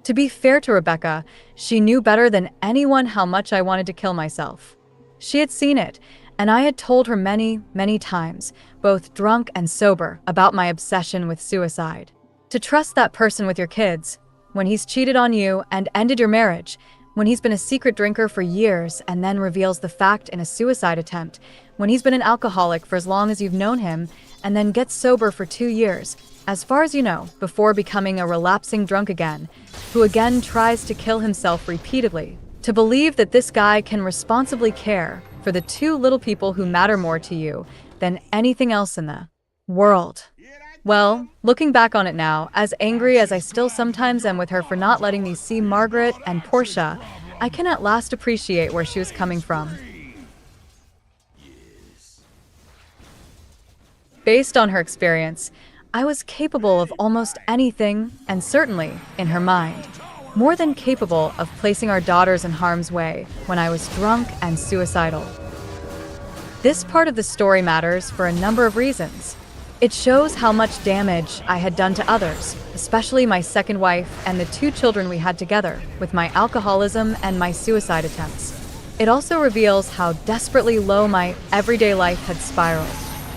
To be fair to Rebecca, she knew better than anyone how much I wanted to kill myself. She had seen it, and I had told her many, many times, both drunk and sober, about my obsession with suicide. To trust that person with your kids, when he's cheated on you and ended your marriage, when he's been a secret drinker for years and then reveals the fact in a suicide attempt, when he's been an alcoholic for as long as you've known him and then gets sober for 2 years, as far as you know, before becoming a relapsing drunk again, who again tries to kill himself repeatedly. To believe that this guy can responsibly care for the 2 little people who matter more to you than anything else in the world. Well, looking back on it now, as angry as I still sometimes am with her for not letting me see Margaret and Portia, I can at last appreciate where she was coming from. Based on her experience, I was capable of almost anything, and certainly, in her mind, more than capable of placing our daughters in harm's way when I was drunk and suicidal. This part of the story matters for a number of reasons. It shows how much damage I had done to others, especially my second wife and the 2 children we had together, with my alcoholism and my suicide attempts. It also reveals how desperately low my everyday life had spiraled.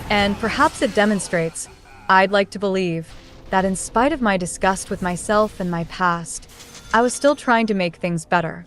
And perhaps it demonstrates, I'd like to believe, that in spite of my disgust with myself and my past, I was still trying to make things better.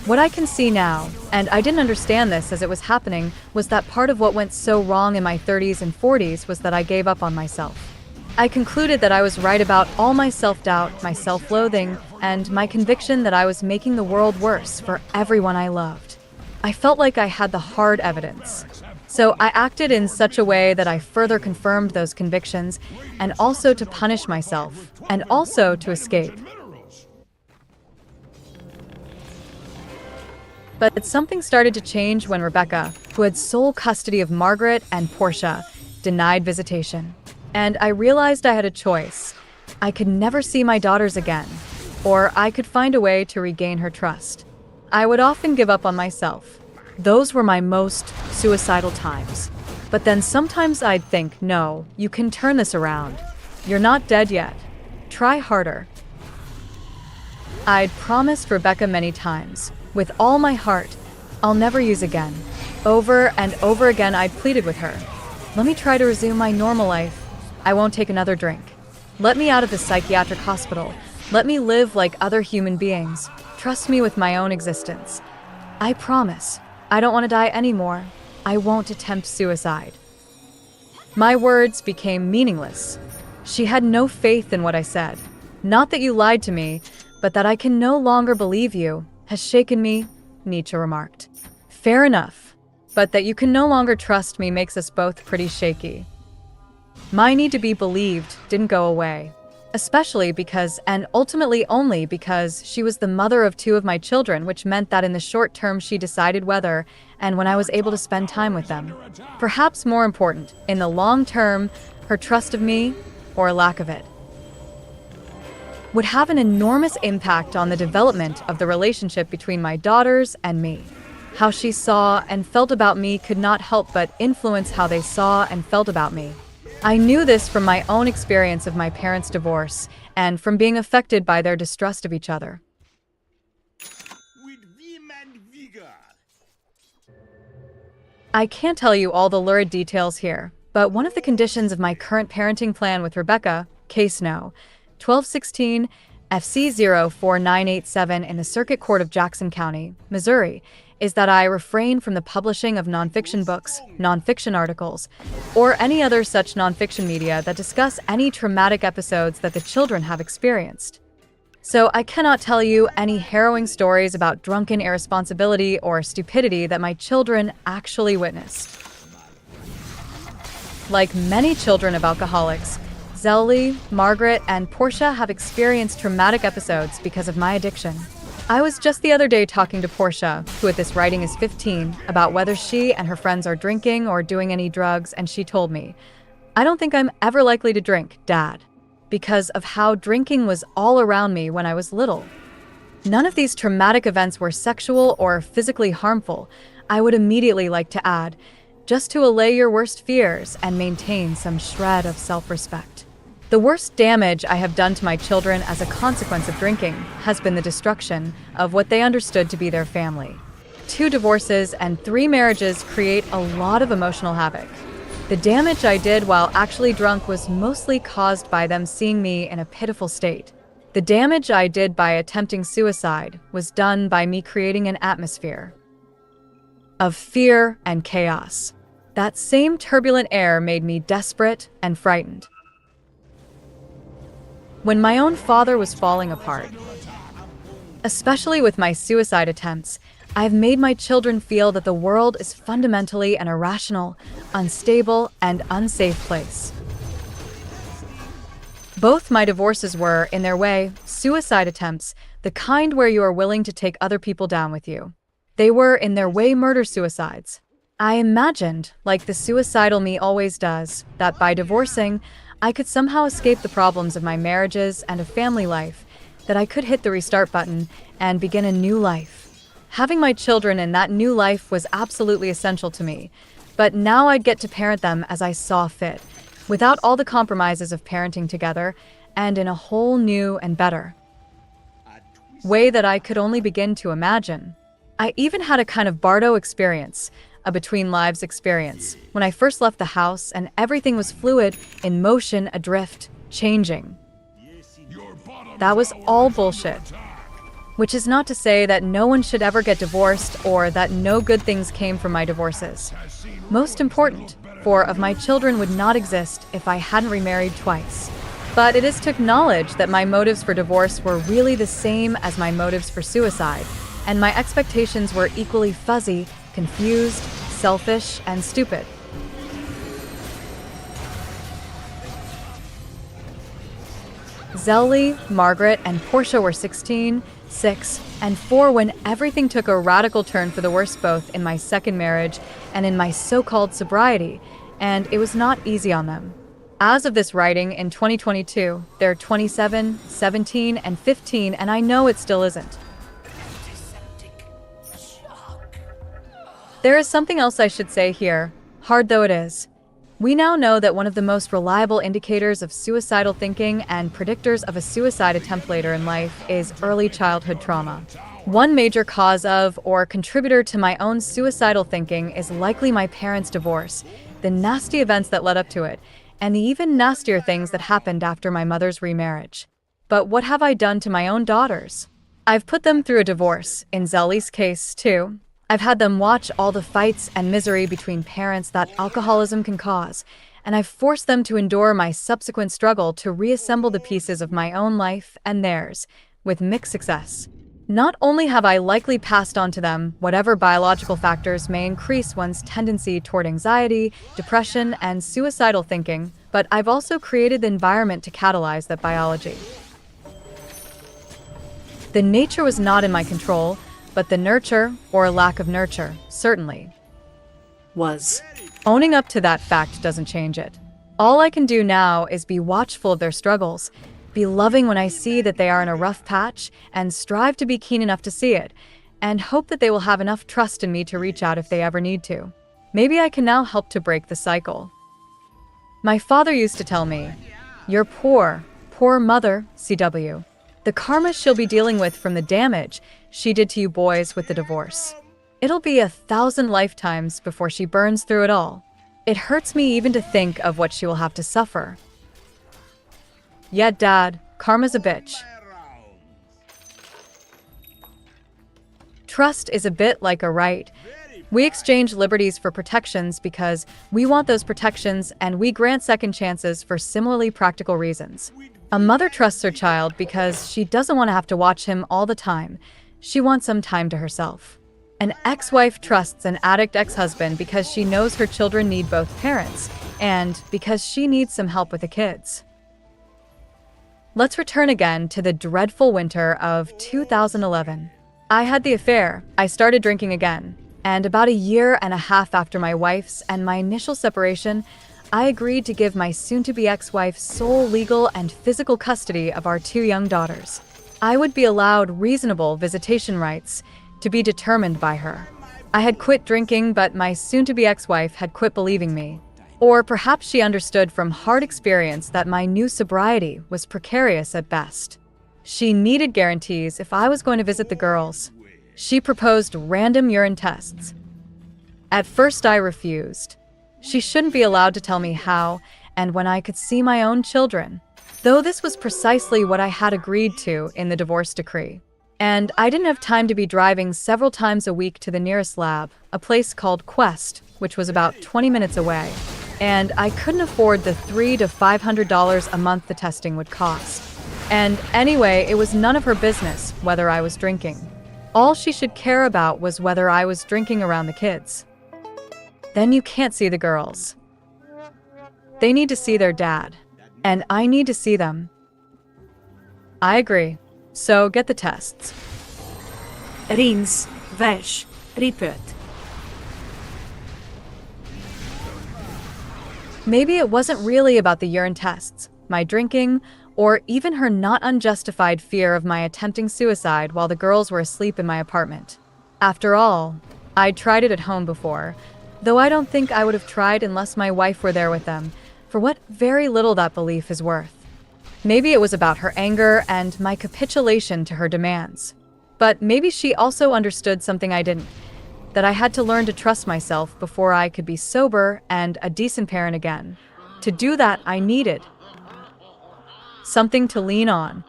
What I can see now, and I didn't understand this as it was happening, was that part of what went so wrong in my 30s and 40s was that I gave up on myself. I concluded that I was right about all my self-doubt, my self-loathing, and my conviction that I was making the world worse for everyone I loved. I felt like I had the hard evidence. So I acted in such a way that I further confirmed those convictions, and also to punish myself, and also to escape. But something started to change when Rebecca, who had sole custody of Margaret and Portia, denied visitation. And I realized I had a choice. I could never see my daughters again, or I could find a way to regain her trust. I would often give up on myself. Those were my most suicidal times. But then sometimes I'd think, no, you can turn this around. You're not dead yet. Try harder. I'd promised Rebecca many times, with all my heart, I'll never use again. Over and over again I'd pleaded with her. Let me try to resume my normal life. I won't take another drink. Let me out of the psychiatric hospital. Let me live like other human beings. trust me with my own existence. I promise. I don't want to die anymore. I won't attempt suicide." My words became meaningless. She had no faith in what I said. "Not that you lied to me, but that I can no longer believe you has shaken me," Nietzsche remarked. "Fair enough, but that you can no longer trust me makes us both pretty shaky." My need to be believed didn't go away, especially because, and ultimately only because, she was the mother of 2 of my children, which meant that in the short term she decided whether and when I was able to spend time with them. Perhaps more important, in the long term, her trust of me, or lack of it, would have an enormous impact on the development of the relationship between my daughters and me. How she saw and felt about me could not help but influence how they saw and felt about me. I knew this from my own experience of my parents' divorce and from being affected by their distrust of each other. With vim and vigor. I can't tell you all the lurid details here, but one of the conditions of my current parenting plan with Rebecca, case no. 1216 FC 04987 in the Circuit Court of Jackson County, Missouri, is that I refrain from the publishing of nonfiction books, nonfiction articles, or any other such nonfiction media that discuss any traumatic episodes that the children have experienced. So I cannot tell you any harrowing stories about drunken irresponsibility or stupidity that my children actually witnessed. Like many children of alcoholics, Zelly, Margaret, and Portia have experienced traumatic episodes because of my addiction. I was just the other day talking to Portia, who at this writing is 15, about whether she and her friends are drinking or doing any drugs, and she told me, "I don't think I'm ever likely to drink, Dad," because of how drinking was all around me when I was little. None of these traumatic events were sexual or physically harmful, I would immediately like to add, just to allay your worst fears and maintain some shred of self-respect. The worst damage I have done to my children as a consequence of drinking has been the destruction of what they understood to be their family. 2 divorces and 3 marriages create a lot of emotional havoc. The damage I did while actually drunk was mostly caused by them seeing me in a pitiful state. The damage I did by attempting suicide was done by me creating an atmosphere of fear and chaos. That same turbulent air made me desperate and frightened. When my own father was falling apart, especially with my suicide attempts, I've made my children feel that the world is fundamentally an irrational, unstable, and unsafe place. Both my divorces were, in their way, suicide attempts, the kind where you are willing to take other people down with you. They were, in their way, murder-suicides. I imagined, like the suicidal me always does, that by divorcing, I could somehow escape the problems of my marriages and a family life, that I could hit the restart button and begin a new life. Having my children in that new life was absolutely essential to me, but now I'd get to parent them as I saw fit, without all the compromises of parenting together, and in a whole new and better way that I could only begin to imagine. I even had a kind of Bardo experience, a between lives experience, when I first left the house and everything was fluid, in motion, adrift, changing. That was all bullshit. Which is not to say that no one should ever get divorced or that no good things came from my divorces. Most important, 4 of my children would not exist if I hadn't remarried twice. But it is to acknowledge that my motives for divorce were really the same as my motives for suicide, and my expectations were equally fuzzy, confused, selfish, and stupid. Zelly, Margaret, and Portia were 16, 6, and 4 when everything took a radical turn for the worse, both in my second marriage and in my so-called sobriety, and it was not easy on them. As of this writing in 2022, they're 27, 17, and 15, and I know it still isn't. There is something else I should say here, hard though it is. We now know that one of the most reliable indicators of suicidal thinking and predictors of a suicide attempt later in life is early childhood trauma. One major cause of or contributor to my own suicidal thinking is likely my parents' divorce, the nasty events that led up to it, and the even nastier things that happened after my mother's remarriage. But what have I done to my own daughters? I've put them through a divorce, in Zelly's case, too. I've had them watch all the fights and misery between parents that alcoholism can cause, and I've forced them to endure my subsequent struggle to reassemble the pieces of my own life and theirs, with mixed success. Not only have I likely passed on to them whatever biological factors may increase one's tendency toward anxiety, depression, and suicidal thinking, but I've also created the environment to catalyze that biology. The nature was not in my control, but the nurture, or lack of nurture, certainly Was. Owning up to that fact doesn't change it. All I can do now is be watchful of their struggles, be loving when I see that they are in a rough patch, and strive to be keen enough to see it, and hope that they will have enough trust in me to reach out if they ever need to. Maybe I can now help to break the cycle. My father used to tell me, "Your poor mother, CW. The karma she'll be dealing with from the damage she did to you boys with the divorce. It'll be 1,000 lifetimes before she burns through it all. It hurts me even to think of what she will have to suffer." Yeah, Dad, karma's a bitch. Trust is a bit like a right. We exchange liberties for protections because we want those protections, and we grant second chances for similarly practical reasons. A mother trusts her child because she doesn't want to have to watch him all the time. She wants some time to herself. An ex-wife trusts an addict ex-husband because she knows her children need both parents, and because she needs some help with the kids. Let's return again to the dreadful winter of 2011. I had the affair. I started drinking again. And about 1.5 years after my wife's and my initial separation, I agreed to give my soon-to-be ex-wife sole legal and physical custody of our 2 young daughters. I would be allowed reasonable visitation rights to be determined by her. I had quit drinking, but my soon-to-be ex-wife had quit believing me. Or perhaps she understood from hard experience that my new sobriety was precarious at best. She needed guarantees if I was going to visit the girls. She proposed random urine tests. At first I refused. She shouldn't be allowed to tell me how and when I could see my own children, though this was precisely what I had agreed to in the divorce decree. And I didn't have time to be driving several times a week to the nearest lab, a place called Quest, which was about 20 minutes away. And I couldn't afford the $300 to $500 a month the testing would cost. And anyway, it was none of her business whether I was drinking. All she should care about was whether I was drinking around the kids. Then you can't see the girls. They need to see their dad. And I need to see them. I agree. So get the tests. Rins. Vesh. Ripet. Maybe it wasn't really about the urine tests, my drinking, or even her not unjustified fear of my attempting suicide while the girls were asleep in my apartment. After all, I'd tried it at home before, though I don't think I would have tried unless my wife were there with them, for what very little that belief is worth. Maybe it was about her anger and my capitulation to her demands. But maybe she also understood something I didn't, that I had to learn to trust myself before I could be sober and a decent parent again. To do that, I needed something to lean on.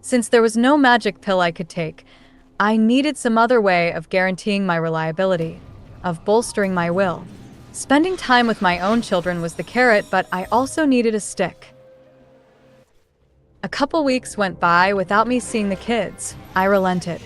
Since there was no magic pill I could take, I needed some other way of guaranteeing my reliability, of bolstering my will. Spending time with my own children was the carrot, but I also needed a stick. A couple weeks went by without me seeing the kids. I relented.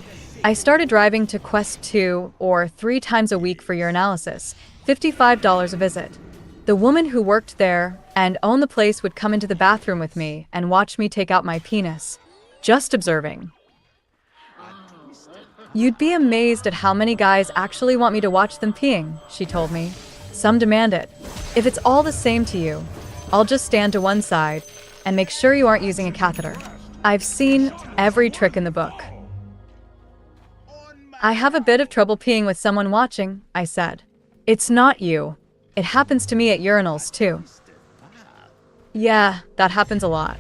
I started driving to Quest 2 or 3 times a week for urinalysis, $55 a visit. The woman who worked there and owned the place would come into the bathroom with me and watch me take out my penis, just observing. You'd be amazed at how many guys actually want me to watch them peeing, she told me. Some demand it. If it's all the same to you, I'll just stand to one side and make sure you aren't using a catheter. I've seen every trick in the book. I have a bit of trouble peeing with someone watching, I said. It's not you. It happens to me at urinals, too. Yeah, that happens a lot.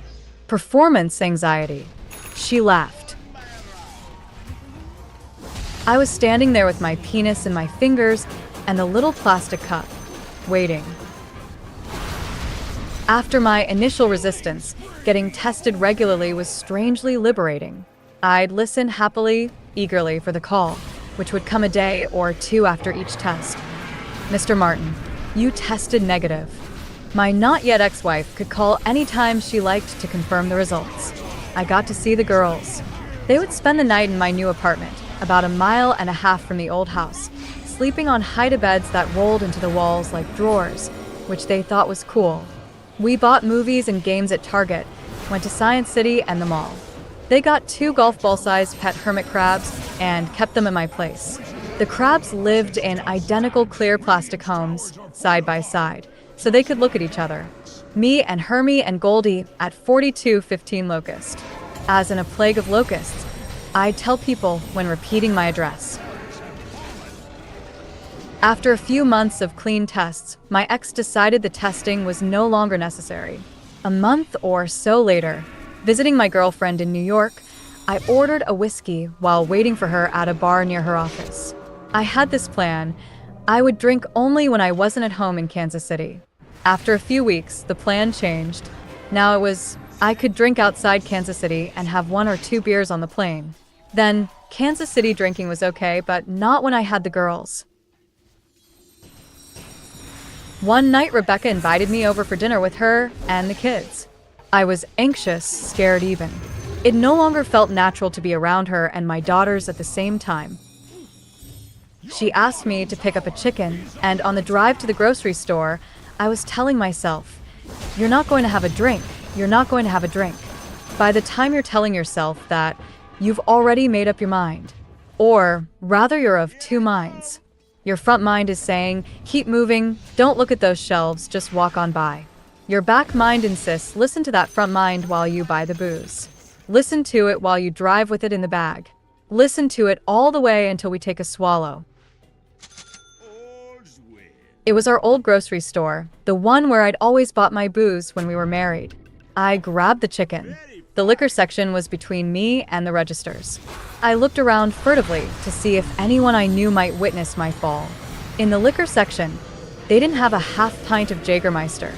Performance anxiety. She laughed. I was standing there with my penis in my fingers and the little plastic cup, waiting. After my initial resistance, getting tested regularly was strangely liberating. I'd listen happily, eagerly for the call, which would come a day or two after each test. Mr. Martin, you tested negative. My not-yet ex-wife could call anytime she liked to confirm the results. I got to see the girls. They would spend the night in my new apartment, about 1.5 miles from the old house, sleeping on hide-a-beds that rolled into the walls like drawers, which they thought was cool. We bought movies and games at Target, went to Science City and the mall. They got 2 golf ball-sized pet hermit crabs and kept them in my place. The crabs lived in identical clear plastic homes, side by side, so they could look at each other. Me and Hermie and Goldie at 4215 Locust. As in a plague of locusts, I'd tell people when repeating my address. After a few months of clean tests, my ex decided the testing was no longer necessary. A month or so later, visiting my girlfriend in New York, I ordered a whiskey while waiting for her at a bar near her office. I had this plan. I would drink only when I wasn't at home in Kansas City. After a few weeks, the plan changed. Now it was, I could drink outside Kansas City and have 1 or 2 beers on the plane. Then, Kansas City drinking was okay, but not when I had the girls. One night, Rebecca invited me over for dinner with her and the kids. I was anxious, scared even. It no longer felt natural to be around her and my daughters at the same time. She asked me to pick up a chicken, and on the drive to the grocery store, I was telling myself, "You're not going to have a drink. You're not going to have a drink." By the time you're telling yourself that, you've already made up your mind. Or, rather, you're of 2 minds. Your front mind is saying, keep moving, don't look at those shelves, just walk on by. Your back mind insists, listen to that front mind while you buy the booze. Listen to it while you drive with it in the bag. Listen to it all the way until we take a swallow. It was our old grocery store, the one where I'd always bought my booze when we were married. I grabbed the chicken. The liquor section was between me and the registers. I looked around furtively to see if anyone I knew might witness my fall. In the liquor section, they didn't have a half pint of Jägermeister.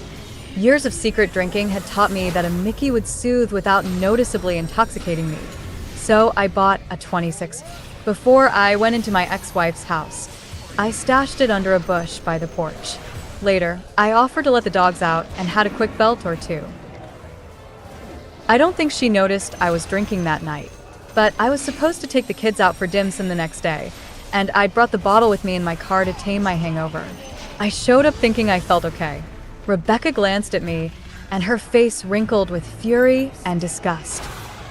Years of secret drinking had taught me that a Mickey would soothe without noticeably intoxicating me. So I bought a 26. Before I went into my ex-wife's house, I stashed it under a bush by the porch. Later, I offered to let the dogs out and had a quick belt or 2. I don't think she noticed I was drinking that night, but I was supposed to take the kids out for dim sum the next day, and I'd brought the bottle with me in my car to tame my hangover. I showed up thinking I felt okay. Rebecca glanced at me, and her face wrinkled with fury and disgust.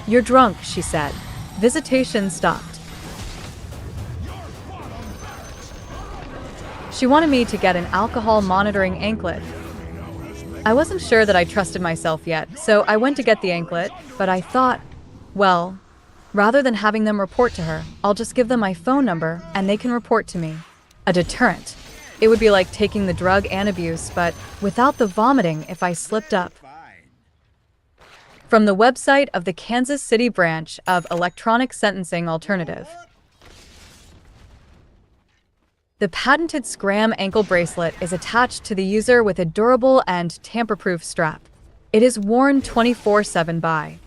"You're drunk," she said. Visitation stopped. She wanted me to get an alcohol monitoring anklet. I wasn't sure that I trusted myself yet, so I went to get the anklet, but I thought, well, rather than having them report to her, I'll just give them my phone number and they can report to me. A deterrent. It would be like taking the drug and abuse, but without the vomiting if I slipped up. From the website of the Kansas City branch of Electronic Sentencing Alternative. The patented Scram ankle bracelet is attached to the user with a durable and tamper-proof strap. It is worn 24/7 by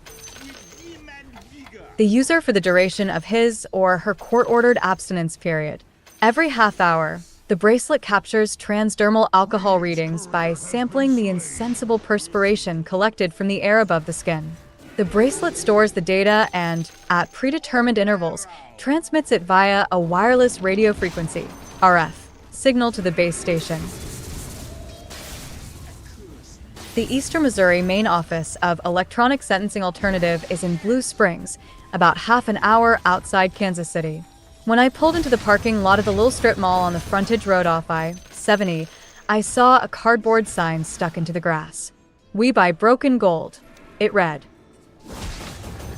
the user for the duration of his or her court-ordered abstinence period. Every half hour, the bracelet captures transdermal alcohol readings by sampling the insensible perspiration collected from the air above the skin. The bracelet stores the data and, at predetermined intervals, transmits it via a wireless radio frequency (RF) signal to the base station. The Eastern Missouri main office of Electronic Sentencing Alternative is in Blue Springs, about half an hour outside Kansas City. When I pulled into the parking lot of the little strip mall on the frontage road off I-70, I saw a cardboard sign stuck into the grass. "We buy broken gold," it read.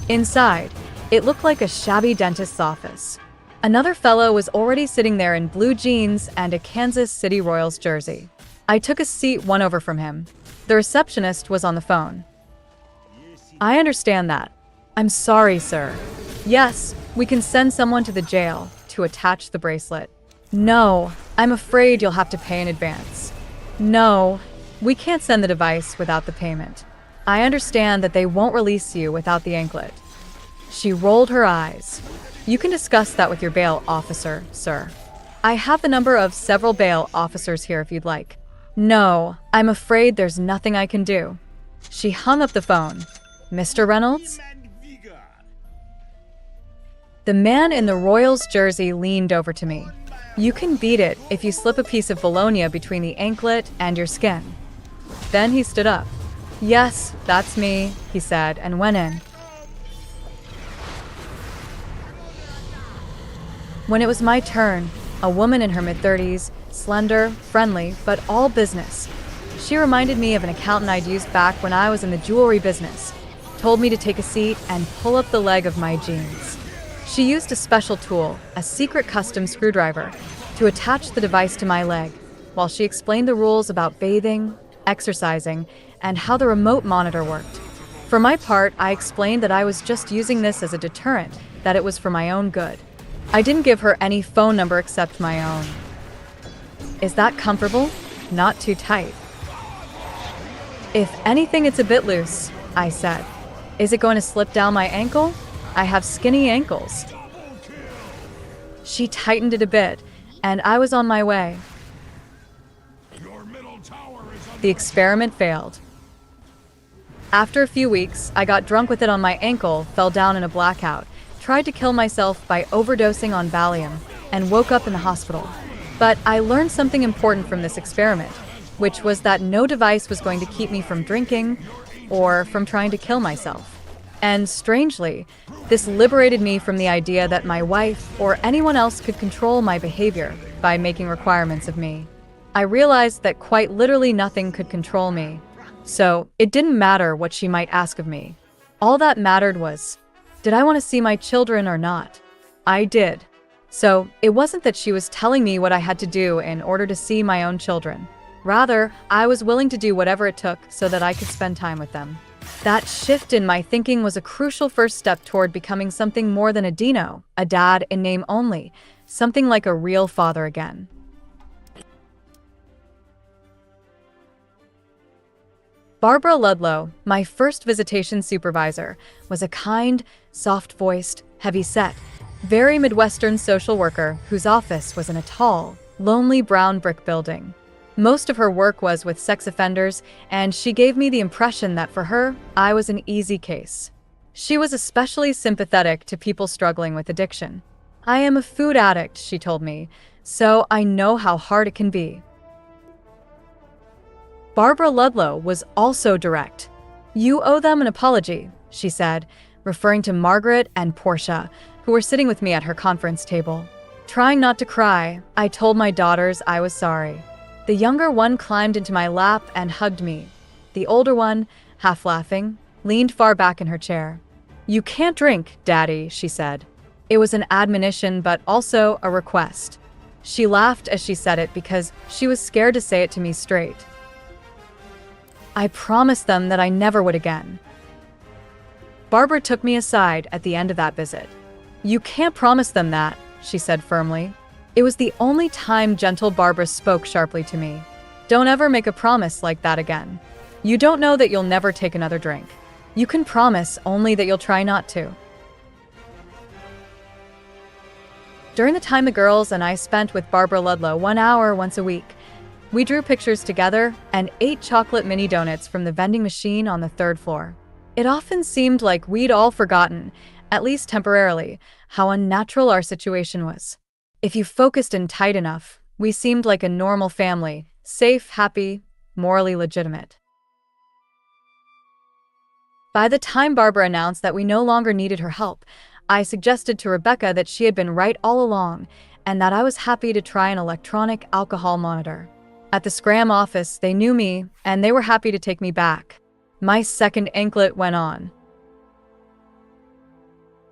Inside, it looked like a shabby dentist's office. Another fellow was already sitting there in blue jeans and a Kansas City Royals jersey. I took a seat one over from him. The receptionist was on the phone. "I understand that. I'm sorry, sir. Yes, we can send someone to the jail to attach the bracelet. No, I'm afraid you'll have to pay in advance. No, we can't send the device without the payment. I understand that they won't release you without the anklet." She rolled her eyes. You can discuss that with your bail officer, sir. I have the number of several bail officers here if you'd like. No, I'm afraid there's nothing I can do. She hung up the phone. Mr. Reynolds? The man in the Royals jersey leaned over to me. You can beat it if you slip a piece of bologna between the anklet and your skin. Then he stood up. Yes, that's me, he said, and went in. When it was my turn, a woman in her mid-30s, slender, friendly, but all business. She reminded me of an accountant I'd used back when I was in the jewelry business, told me to take a seat and pull up the leg of my jeans. She used a special tool, a secret custom screwdriver, to attach the device to my leg, while she explained the rules about bathing, exercising, and how the remote monitor worked. For my part, I explained that I was just using this as a deterrent, that it was for my own good. I didn't give her any phone number except my own. Is that comfortable? Not too tight. If anything, it's a bit loose, I said. Is it going to slip down my ankle? I have skinny ankles. She tightened it a bit, and I was on my way. The experiment failed. After a few weeks, I got drunk with it on my ankle, fell down in a blackout, tried to kill myself by overdosing on Valium, and woke up in the hospital. But I learned something important from this experiment, which was that no device was going to keep me from drinking or from trying to kill myself. And strangely, this liberated me from the idea that my wife or anyone else could control my behavior by making requirements of me. I realized that quite literally nothing could control me. So it didn't matter what she might ask of me. All that mattered was, did I want to see my children or not? I did. So it wasn't that she was telling me what I had to do in order to see my own children. Rather, I was willing to do whatever it took so that I could spend time with them. That shift in my thinking was a crucial first step toward becoming something more than a Dino, a dad in name only, something like a real father again. Barbara Ludlow, my first visitation supervisor, was a kind, soft-voiced, heavy-set, very Midwestern social worker whose office was in a tall, lonely brown brick building. Most of her work was with sex offenders, and she gave me the impression that for her, I was an easy case. She was especially sympathetic to people struggling with addiction. I am a food addict, she told me, so I know how hard it can be. Barbara Ludlow was also direct. You owe them an apology, she said, referring to Margaret and Portia, who were sitting with me at her conference table. Trying not to cry, I told my daughters I was sorry. The younger one climbed into my lap and hugged me. The older one, half laughing, leaned far back in her chair. You can't drink, Daddy, she said. It was an admonition, but also a request. She laughed as she said it because she was scared to say it to me straight. I promised them that I never would again. Barbara took me aside at the end of that visit. You can't promise them that, she said firmly. It was the only time gentle Barbara spoke sharply to me. Don't ever make a promise like that again. You don't know that you'll never take another drink. You can promise only that you'll try not to. During the time the girls and I spent with Barbara Ludlow 1 hour once a week, we drew pictures together and ate chocolate mini donuts from the vending machine on the 3rd floor. It often seemed like we'd all forgotten, at least temporarily, how unnatural our situation was. If you focused in tight enough, we seemed like a normal family, safe, happy, morally legitimate. By the time Barbara announced that we no longer needed her help, I suggested to Rebecca that she had been right all along and that I was happy to try an electronic alcohol monitor. At the Scram office, they knew me and they were happy to take me back. My second anklet went on.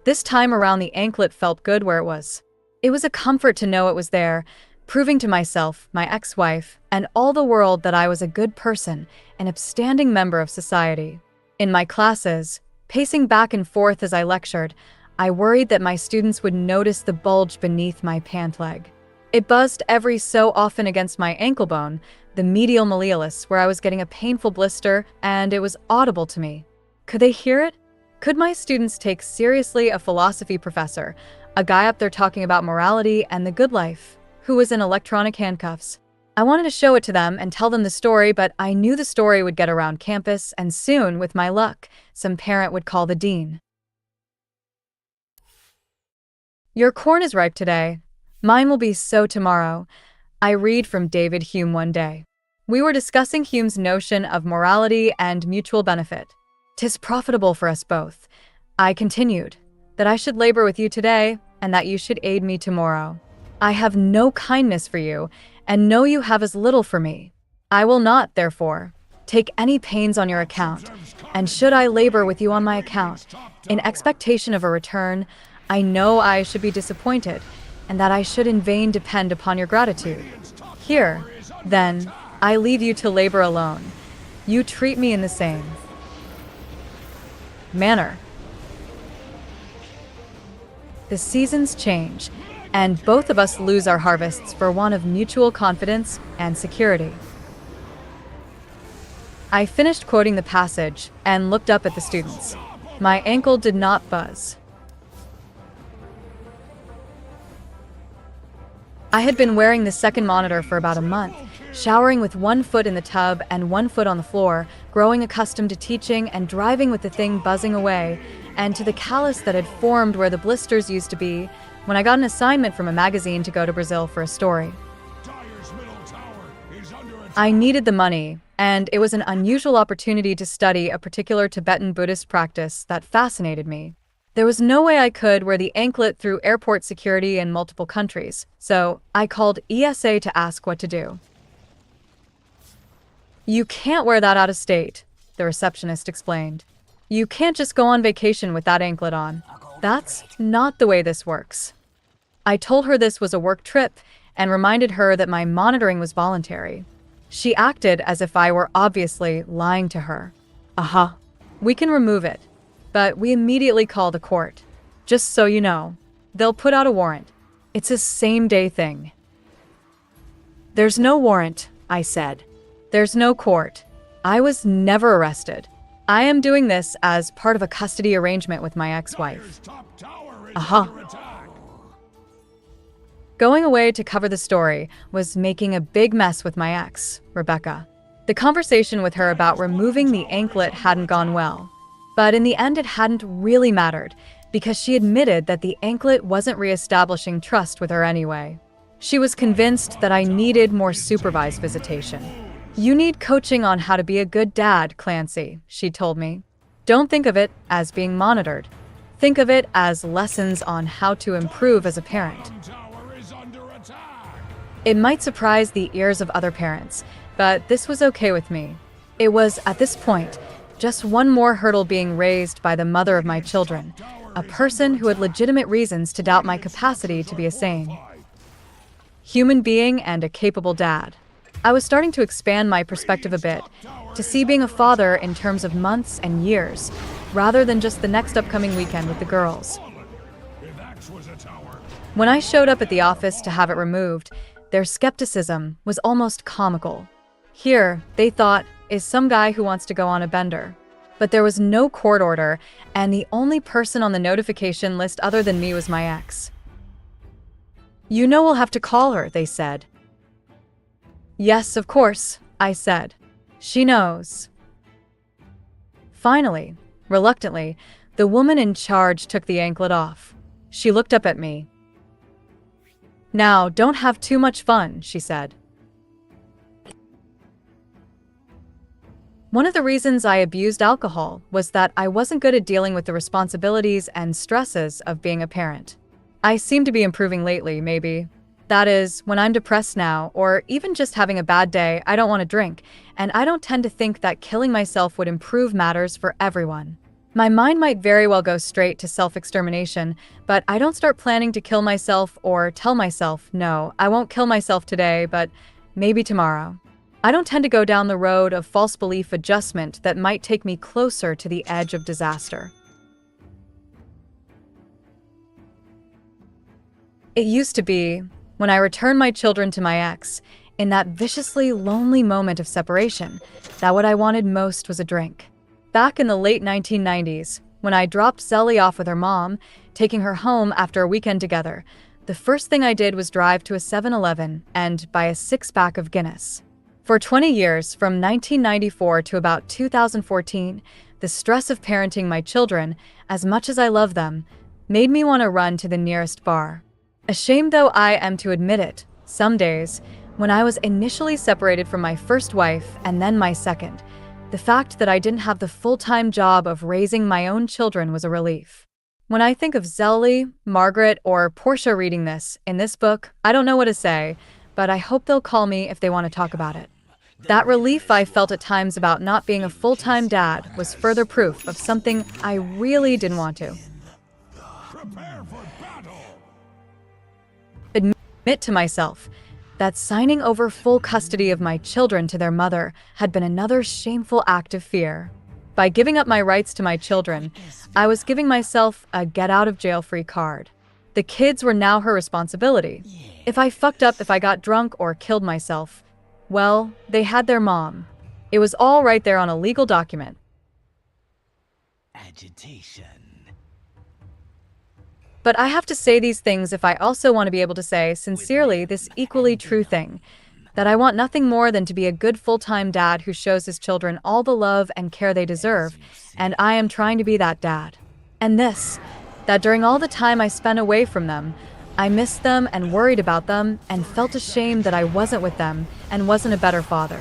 This time around, the anklet felt good where it was. It was a comfort to know it was there, proving to myself, my ex-wife, and all the world that I was a good person, an upstanding member of society. In my classes, pacing back and forth as I lectured, I worried that my students would notice the bulge beneath my pant leg. It buzzed every so often against my ankle bone, the medial malleolus, where I was getting a painful blister, and it was audible to me. Could they hear it? Could my students take seriously a philosophy professor, a guy up there talking about morality and the good life, who was in electronic handcuffs? I wanted to show it to them and tell them the story, but I knew the story would get around campus, and soon, with my luck, some parent would call the dean. Your corn is ripe today. Mine will be so tomorrow. I read from David Hume one day. We were discussing Hume's notion of morality and mutual benefit. "'Tis profitable for us both," I continued, "that I should labor with you today, and that you should aid me tomorrow. I have no kindness for you, and know you have as little for me. I will not, therefore, take any pains on your account, and should I labor with you on my account, in expectation of a return, I know I should be disappointed, and that I should in vain depend upon your gratitude. Here, then, I leave you to labor alone. You treat me in the same manner." The seasons change, and both of us lose our harvests for want of mutual confidence and security. I finished quoting the passage and looked up at the students. My ankle did not buzz. I had been wearing the second monitor for about a month, showering with one foot in the tub and one foot on the floor, growing accustomed to teaching and driving with the thing buzzing away, and to the callus that had formed where the blisters used to be, when I got an assignment from a magazine to go to Brazil for a story. I needed the money, and it was an unusual opportunity to study a particular Tibetan Buddhist practice that fascinated me. There was no way I could wear the anklet through airport security in multiple countries, so I called ESA to ask what to do. "You can't wear that out of state," the receptionist explained. "You can't just go on vacation with that anklet on. That's not the way this works." I told her this was a work trip and reminded her that my monitoring was voluntary. She acted as if I were obviously lying to her. We can remove it, but we immediately call the court. Just so you know, they'll put out a warrant. It's a same-day thing." "There's no warrant," I said. "There's no court. I was never arrested. I am doing this as part of a custody arrangement with my ex-wife." Going away to cover the story was making a big mess with my ex, Rebecca. The conversation with her about removing the anklet hadn't gone well. But in the end, it hadn't really mattered, because she admitted that the anklet wasn't reestablishing trust with her anyway. She was convinced that I needed more supervised visitation. "You need coaching on how to be a good dad, Clancy," she told me. "Don't think of it as being monitored. Think of it as lessons on how to improve as a parent." It might surprise the ears of other parents, but this was okay with me. It was, at this point, just one more hurdle being raised by the mother of my children, a person who had legitimate reasons to doubt my capacity to be a sane human being and a capable dad. I was starting to expand my perspective a bit, to see being a father in terms of months and years, rather than just the next upcoming weekend with the girls. When I showed up at the office to have it removed, their skepticism was almost comical. Here, they thought, is some guy who wants to go on a bender. But there was no court order, and the only person on the notification list other than me was my ex. "You know we'll have to call her," they said. "Yes, of course," I said. "She knows." Finally, reluctantly, the woman in charge took the anklet off. She looked up at me. "Now, don't have too much fun," she said. One of the reasons I abused alcohol was that I wasn't good at dealing with the responsibilities and stresses of being a parent. I seem to be improving lately, maybe. That is, when I'm depressed now, or even just having a bad day, I don't want to drink, and I don't tend to think that killing myself would improve matters for everyone. My mind might very well go straight to self-extermination, but I don't start planning to kill myself or tell myself, no, I won't kill myself today, but maybe tomorrow. I don't tend to go down the road of false belief adjustment that might take me closer to the edge of disaster. It used to be, when I returned my children to my ex, in that viciously lonely moment of separation, that what I wanted most was a drink. Back in the late 1990s, When I dropped Zelly off with her mom, taking her home after a weekend together, the first thing I did was drive to a 7-Eleven and buy a six-pack of Guinness. For 20 years, from 1994 to about 2014, the stress of parenting my children, as much as I love them, made me want to run to the nearest bar. Ashamed though I am to admit it, some days, when I was initially separated from my first wife and then my second, the fact that I didn't have the full-time job of raising my own children was a relief. When I think of Zelly, Margaret, or Portia reading this, in this book, I don't know what to say, but I hope they'll call me if they want to talk about it. That relief I felt at times about not being a full-time dad was further proof of something I really didn't want to. Prepare for battle! Admit to myself that signing over full custody of my children to their mother had been another shameful act of fear. By giving up my rights to my children, I was giving myself a get-out-of-jail-free card. The kids were now her responsibility. If I fucked up, if I got drunk or killed myself, well, they had their mom. It was all right there on a legal document. Agitation. But I have to say these things if I also want to be able to say, sincerely, this equally true thing, that I want nothing more than to be a good full-time dad who shows his children all the love and care they deserve, and I am trying to be that dad. And this, that during all the time I spent away from them, I missed them and worried about them and felt ashamed that I wasn't with them and wasn't a better father.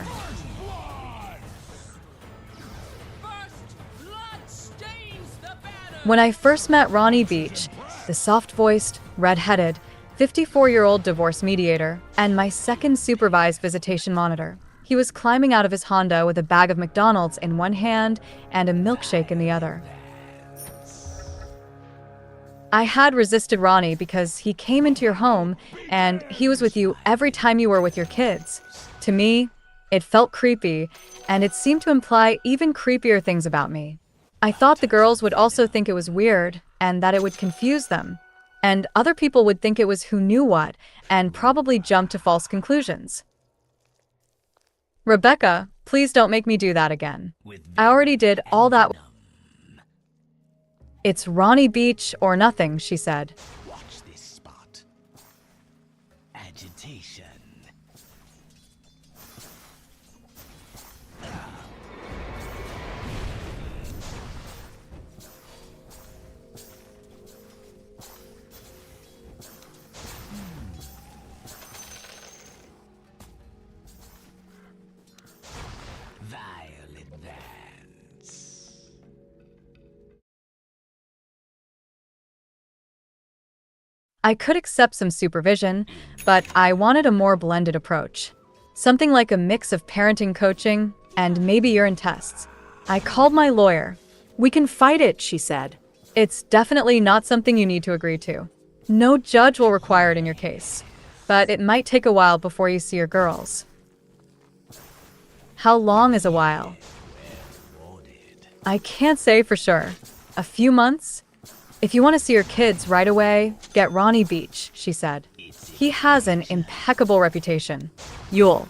When I first met Ronnie Beach, the soft-voiced, red-headed, 54-year-old divorce mediator, and my second supervised visitation monitor, he was climbing out of his Honda with a bag of McDonald's in one hand and a milkshake in the other. I had resisted Ronnie because he came into your home and he was with you every time you were with your kids. To me, it felt creepy, and it seemed to imply even creepier things about me. I thought the girls would also think it was weird and that it would confuse them. And other people would think it was who knew what and probably jump to false conclusions. Rebecca, please don't make me do that again. I already did all that. It's Ronnie Beach or nothing, she said. Watch this spot. Agitation. Violet Vance. I could accept some supervision, but I wanted a more blended approach. Something like a mix of parenting coaching and maybe urine tests. I called my lawyer. We can fight it, she said. It's definitely not something you need to agree to. No judge will require it in your case, but it might take a while before you see your girls. How long is a while? I can't say for sure. A few months? If you want to see your kids right away, get Ronnie Beach, she said. He has an impeccable reputation. You'll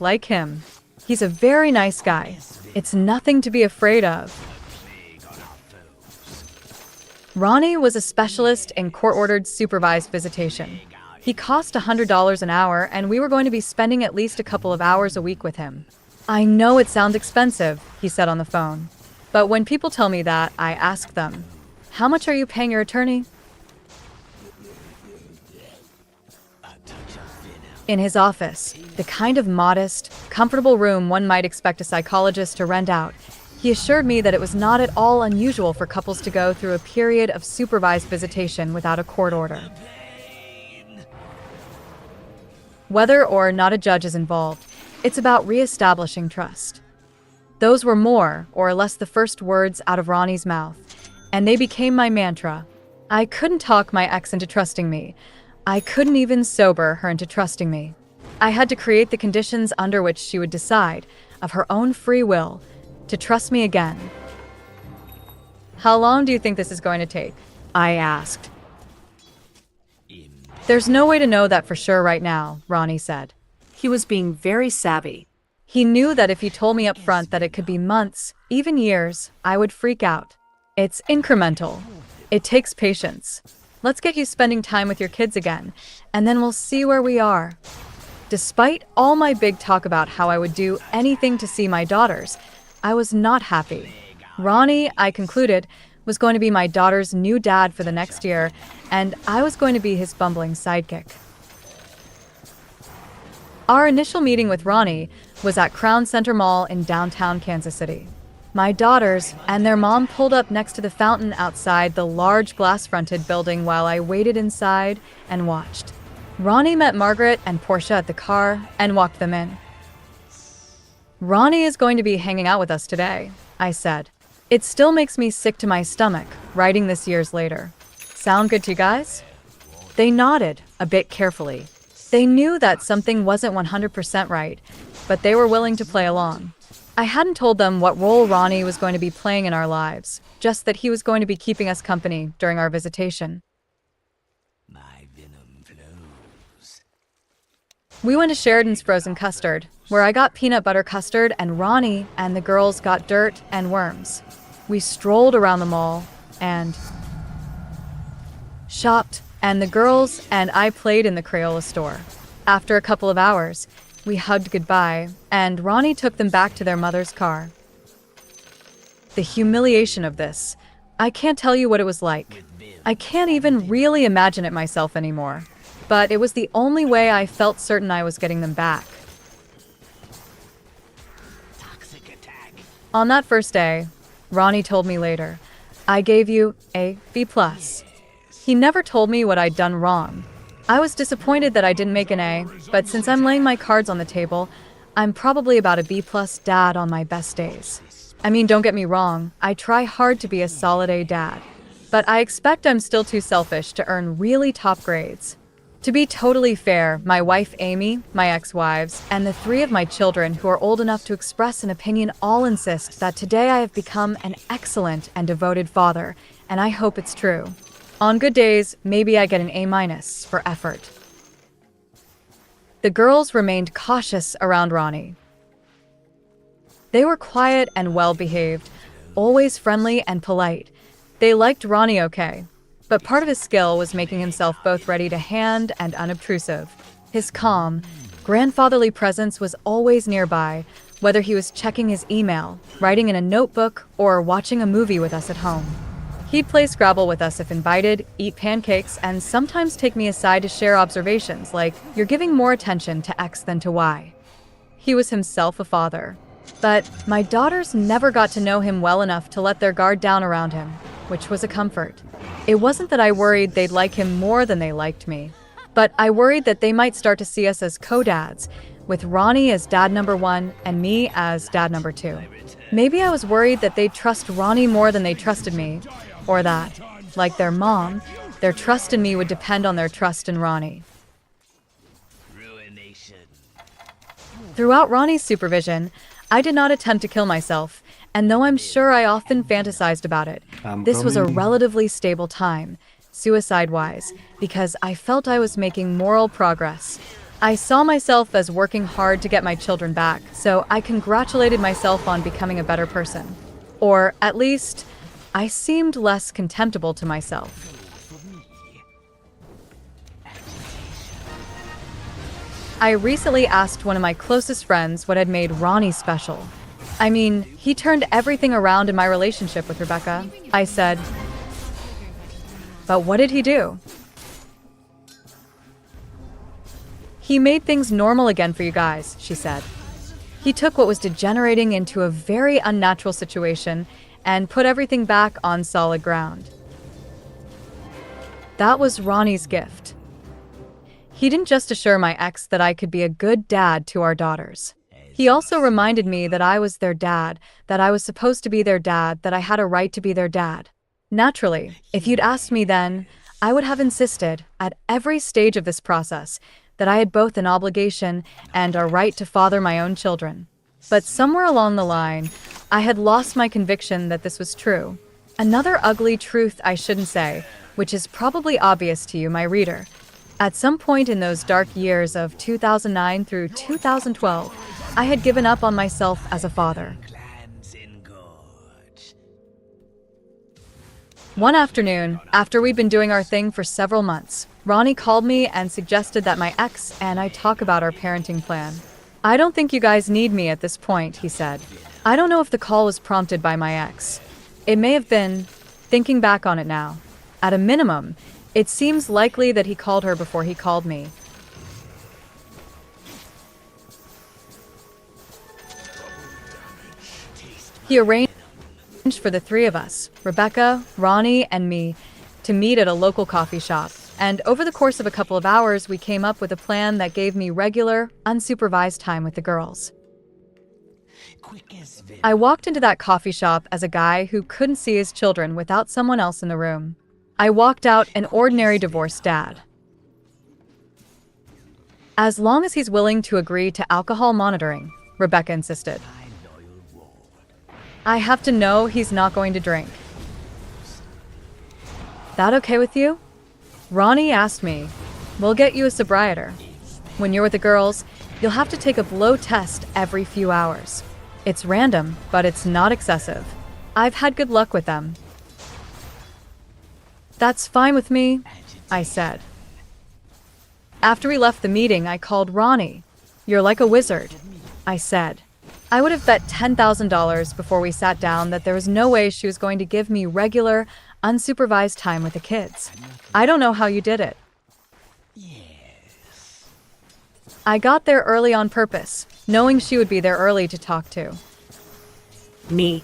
like him. He's a very nice guy. It's nothing to be afraid of. Ronnie was a specialist in court-ordered supervised visitation. He cost $100 an hour, and we were going to be spending at least a couple of hours a week with him. I know it sounds expensive, he said on the phone. But when people tell me that, I ask them, how much are you paying your attorney? In his office, the kind of modest, comfortable room one might expect a psychologist to rent out, he assured me that it was not at all unusual for couples to go through a period of supervised visitation without a court order. Whether or not a judge is involved, it's about re-establishing trust. Those were more or less the first words out of Ronnie's mouth, and they became my mantra. I couldn't talk my ex into trusting me. I couldn't even sober her into trusting me. I had to create the conditions under which she would decide, of her own free will, to trust me again. How long do you think this is going to take? I asked. There's no way to know that for sure right now, Ronnie said. He was being very savvy. He knew that if he told me up front that it could be months, even years, I would freak out. It's incremental. It takes patience. Let's get you spending time with your kids again, and then we'll see where we are. Despite all my big talk about how I would do anything to see my daughters, I was not happy. Ronnie, I concluded, was going to be my daughter's new dad for the next year, and I was going to be his bumbling sidekick. Our initial meeting with Ronnie was at Crown Center Mall in downtown Kansas City. My daughters and their mom pulled up next to the fountain outside the large glass-fronted building while I waited inside and watched. Ronnie met Margaret and Portia at the car and walked them in. "Ronnie is going to be hanging out with us today," I said. It still makes me sick to my stomach, writing this years later. "Sound good to you guys?" They nodded, a bit carefully. They knew that something wasn't 100% right, but they were willing to play along. I hadn't told them what role Ronnie was going to be playing in our lives, just that he was going to be keeping us company during our visitation. My venom flows. We went to Sheridan's Frozen Custard, where I got peanut butter custard and Ronnie and the girls got dirt and worms. We strolled around the mall and shopped, and the girls and I played in the Crayola store. After a couple of hours, we hugged goodbye, and Ronnie took them back to their mother's car. The humiliation of this. I can't tell you what it was like. I can't even really imagine it myself anymore. But it was the only way I felt certain I was getting them back. Toxic attack. On that first day, Ronnie told me later, "I gave you a B+. He never told me what I'd done wrong. I was disappointed that I didn't make an A, but since I'm laying my cards on the table, I'm probably about a B+ dad on my best days. I mean, don't get me wrong, I try hard to be a solid A dad, but I expect I'm still too selfish to earn really top grades. To be totally fair, my wife Amy, my ex-wives, and the 3 of my children who are old enough to express an opinion all insist that today I have become an excellent and devoted father, and I hope it's true. On good days, maybe I get an A- for effort." The girls remained cautious around Ronnie. They were quiet and well-behaved, always friendly and polite. They liked Ronnie okay, but part of his skill was making himself both ready to hand and unobtrusive. His calm, grandfatherly presence was always nearby, whether he was checking his email, writing in a notebook, or watching a movie with us at home. He'd play Scrabble with us if invited, eat pancakes, and sometimes take me aside to share observations like, "You're giving more attention to X than to Y." He was himself a father. But my daughters never got to know him well enough to let their guard down around him, which was a comfort. It wasn't that I worried they'd like him more than they liked me, but I worried that they might start to see us as co-dads, with Ronnie as dad number 1 and me as dad number 2. Maybe I was worried that they'd trust Ronnie more than they trusted me, or that, like their mom, their trust in me would depend on their trust in Ronnie. Ruination. Throughout Ronnie's supervision, I did not attempt to kill myself, and though I'm sure I often fantasized about it, this was a relatively stable time, suicide-wise, because I felt I was making moral progress. I saw myself as working hard to get my children back, so I congratulated myself on becoming a better person. Or, at least, I seemed less contemptible to myself. I recently asked one of my closest friends what had made Ronnie special. I mean, he turned everything around in my relationship with Rebecca. I said, "But what did he do?" "He made things normal again for you guys," she said. "He took what was degenerating into a very unnatural situation and put everything back on solid ground." That was Ronnie's gift. He didn't just assure my ex that I could be a good dad to our daughters. He also reminded me that I was their dad, that I was supposed to be their dad, that I had a right to be their dad. Naturally, if you'd asked me then, I would have insisted, at every stage of this process, that I had both an obligation and a right to father my own children. But somewhere along the line, I had lost my conviction that this was true. Another ugly truth I shouldn't say, which is probably obvious to you, my reader. At some point in those dark years of 2009 through 2012, I had given up on myself as a father. Clans engorge. One afternoon, after we'd been doing our thing for several months, Ronnie called me and suggested that my ex and I talk about our parenting plan. "I don't think you guys need me at this point," he said. I don't know if the call was prompted by my ex. It may have been, thinking back on it now. At a minimum, it seems likely that he called her before he called me. He arranged for the three of us, Rebecca, Ronnie, and me, to meet at a local coffee shop. And over the course of a couple of hours, we came up with a plan that gave me regular, unsupervised time with the girls. I walked into that coffee shop as a guy who couldn't see his children without someone else in the room. I walked out an ordinary divorced dad. As long as he's willing to agree to alcohol monitoring, Rebecca insisted. I have to know he's not going to drink. That okay with you? Ronnie asked me. We'll get you a sobriety. When you're with the girls, you'll have to take a blow test every few hours. It's random, but it's not excessive. I've had good luck with them. That's fine with me, I said. After we left the meeting, I called Ronnie. You're like a wizard, I said. I would have bet $10,000 before we sat down that there was no way she was going to give me regular, unsupervised time with the kids. I don't know how you did it. I got there early on purpose, knowing she would be there early to talk to. Me.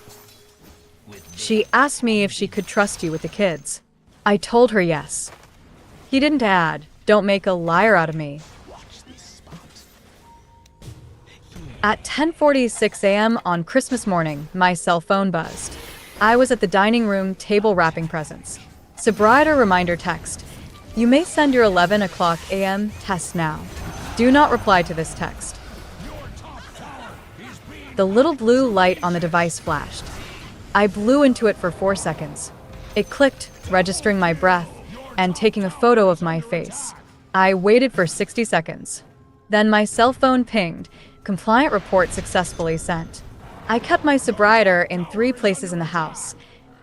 She asked me if she could trust you with the kids. I told her yes. He didn't add, don't make a liar out of me. At 10:46 a.m. on Christmas morning, my cell phone buzzed. I was at the dining room table wrapping presents. Sobriety reminder text. You may send your 11 o'clock a.m. test now. Do not reply to this text. The little blue light on the device flashed. I blew into it for 4 seconds. It clicked, registering my breath and taking a photo of my face. I waited for 60 seconds. Then my cell phone pinged. Compliant report successfully sent. I kept my sobriety in 3 places in the house.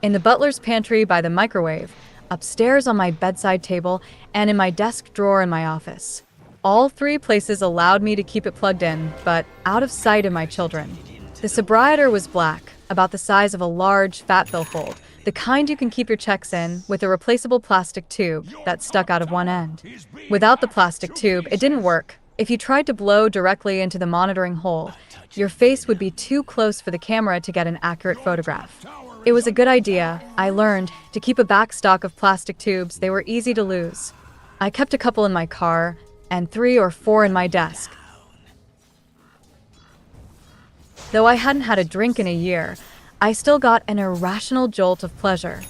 In the butler's pantry by the microwave, upstairs on my bedside table, and in my desk drawer in my office. All 3 places allowed me to keep it plugged in, but out of sight of my children. The sobriety was black, about the size of a large, fat billfold, the kind you can keep your checks in, with a replaceable plastic tube that stuck out of one end. Without the plastic tube, it didn't work. If you tried to blow directly into the monitoring hole, your face would be too close for the camera to get an accurate photograph. It was a good idea, I learned, to keep a back stock of plastic tubes. They were easy to lose. I kept a couple in my car, and 3 or 4 in my desk. Though I hadn't had a drink in a year, I still got an irrational jolt of pleasure.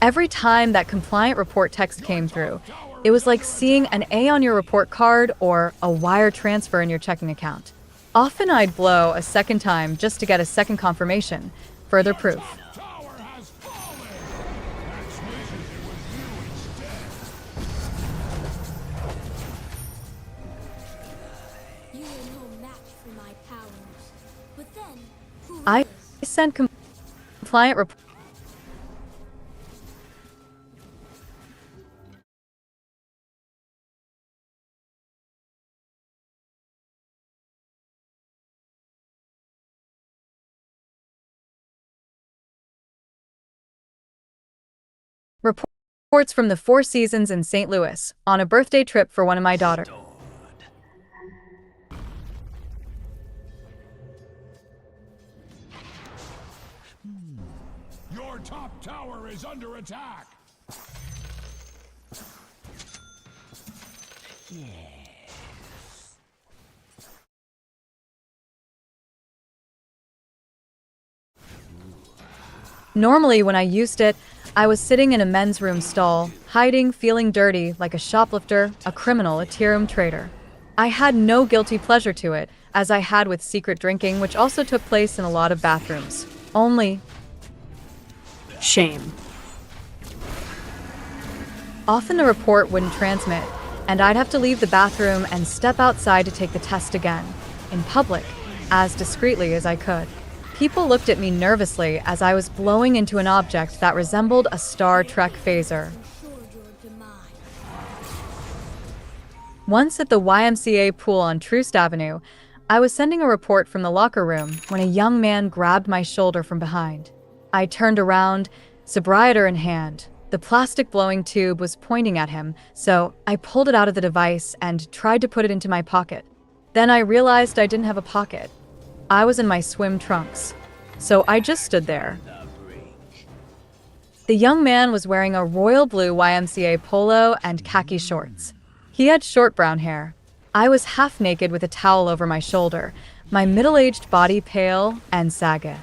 Every time that compliant report text came through, it was like seeing an A on your report card or a wire transfer in your checking account. Often I'd blow a second time just to get a second confirmation, further proof. Tower has fallen! You are no match for my powers. But then, who I is? sent compliant reports from the Four Seasons in St. Louis on a birthday trip for one of my daughters. Your top tower is under attack! Normally, when I used it, I was sitting in a men's room stall, hiding, feeling dirty, like a shoplifter, a criminal, a tea-room traitor. I had no guilty pleasure to it, as I had with secret drinking, which also took place in a lot of bathrooms. Only, Shame. often the report wouldn't transmit, and I'd have to leave the bathroom and step outside to take the test again, in public, as discreetly as I could. People looked at me nervously as I was blowing into an object that resembled a Star Trek phaser. Ensured your demise. Once at the YMCA pool on Troost Avenue, I was sending a report from the locker room when a young man grabbed my shoulder from behind. I turned around, sobriety in hand. The plastic blowing tube was pointing at him, so I pulled it out of the device and tried to put it into my pocket. Then I realized I didn't have a pocket. I was in my swim trunks, so I just stood there. The young man was wearing a royal blue YMCA polo and khaki shorts. He had short brown hair. I was half naked with a towel over my shoulder, my middle-aged body pale and sagging.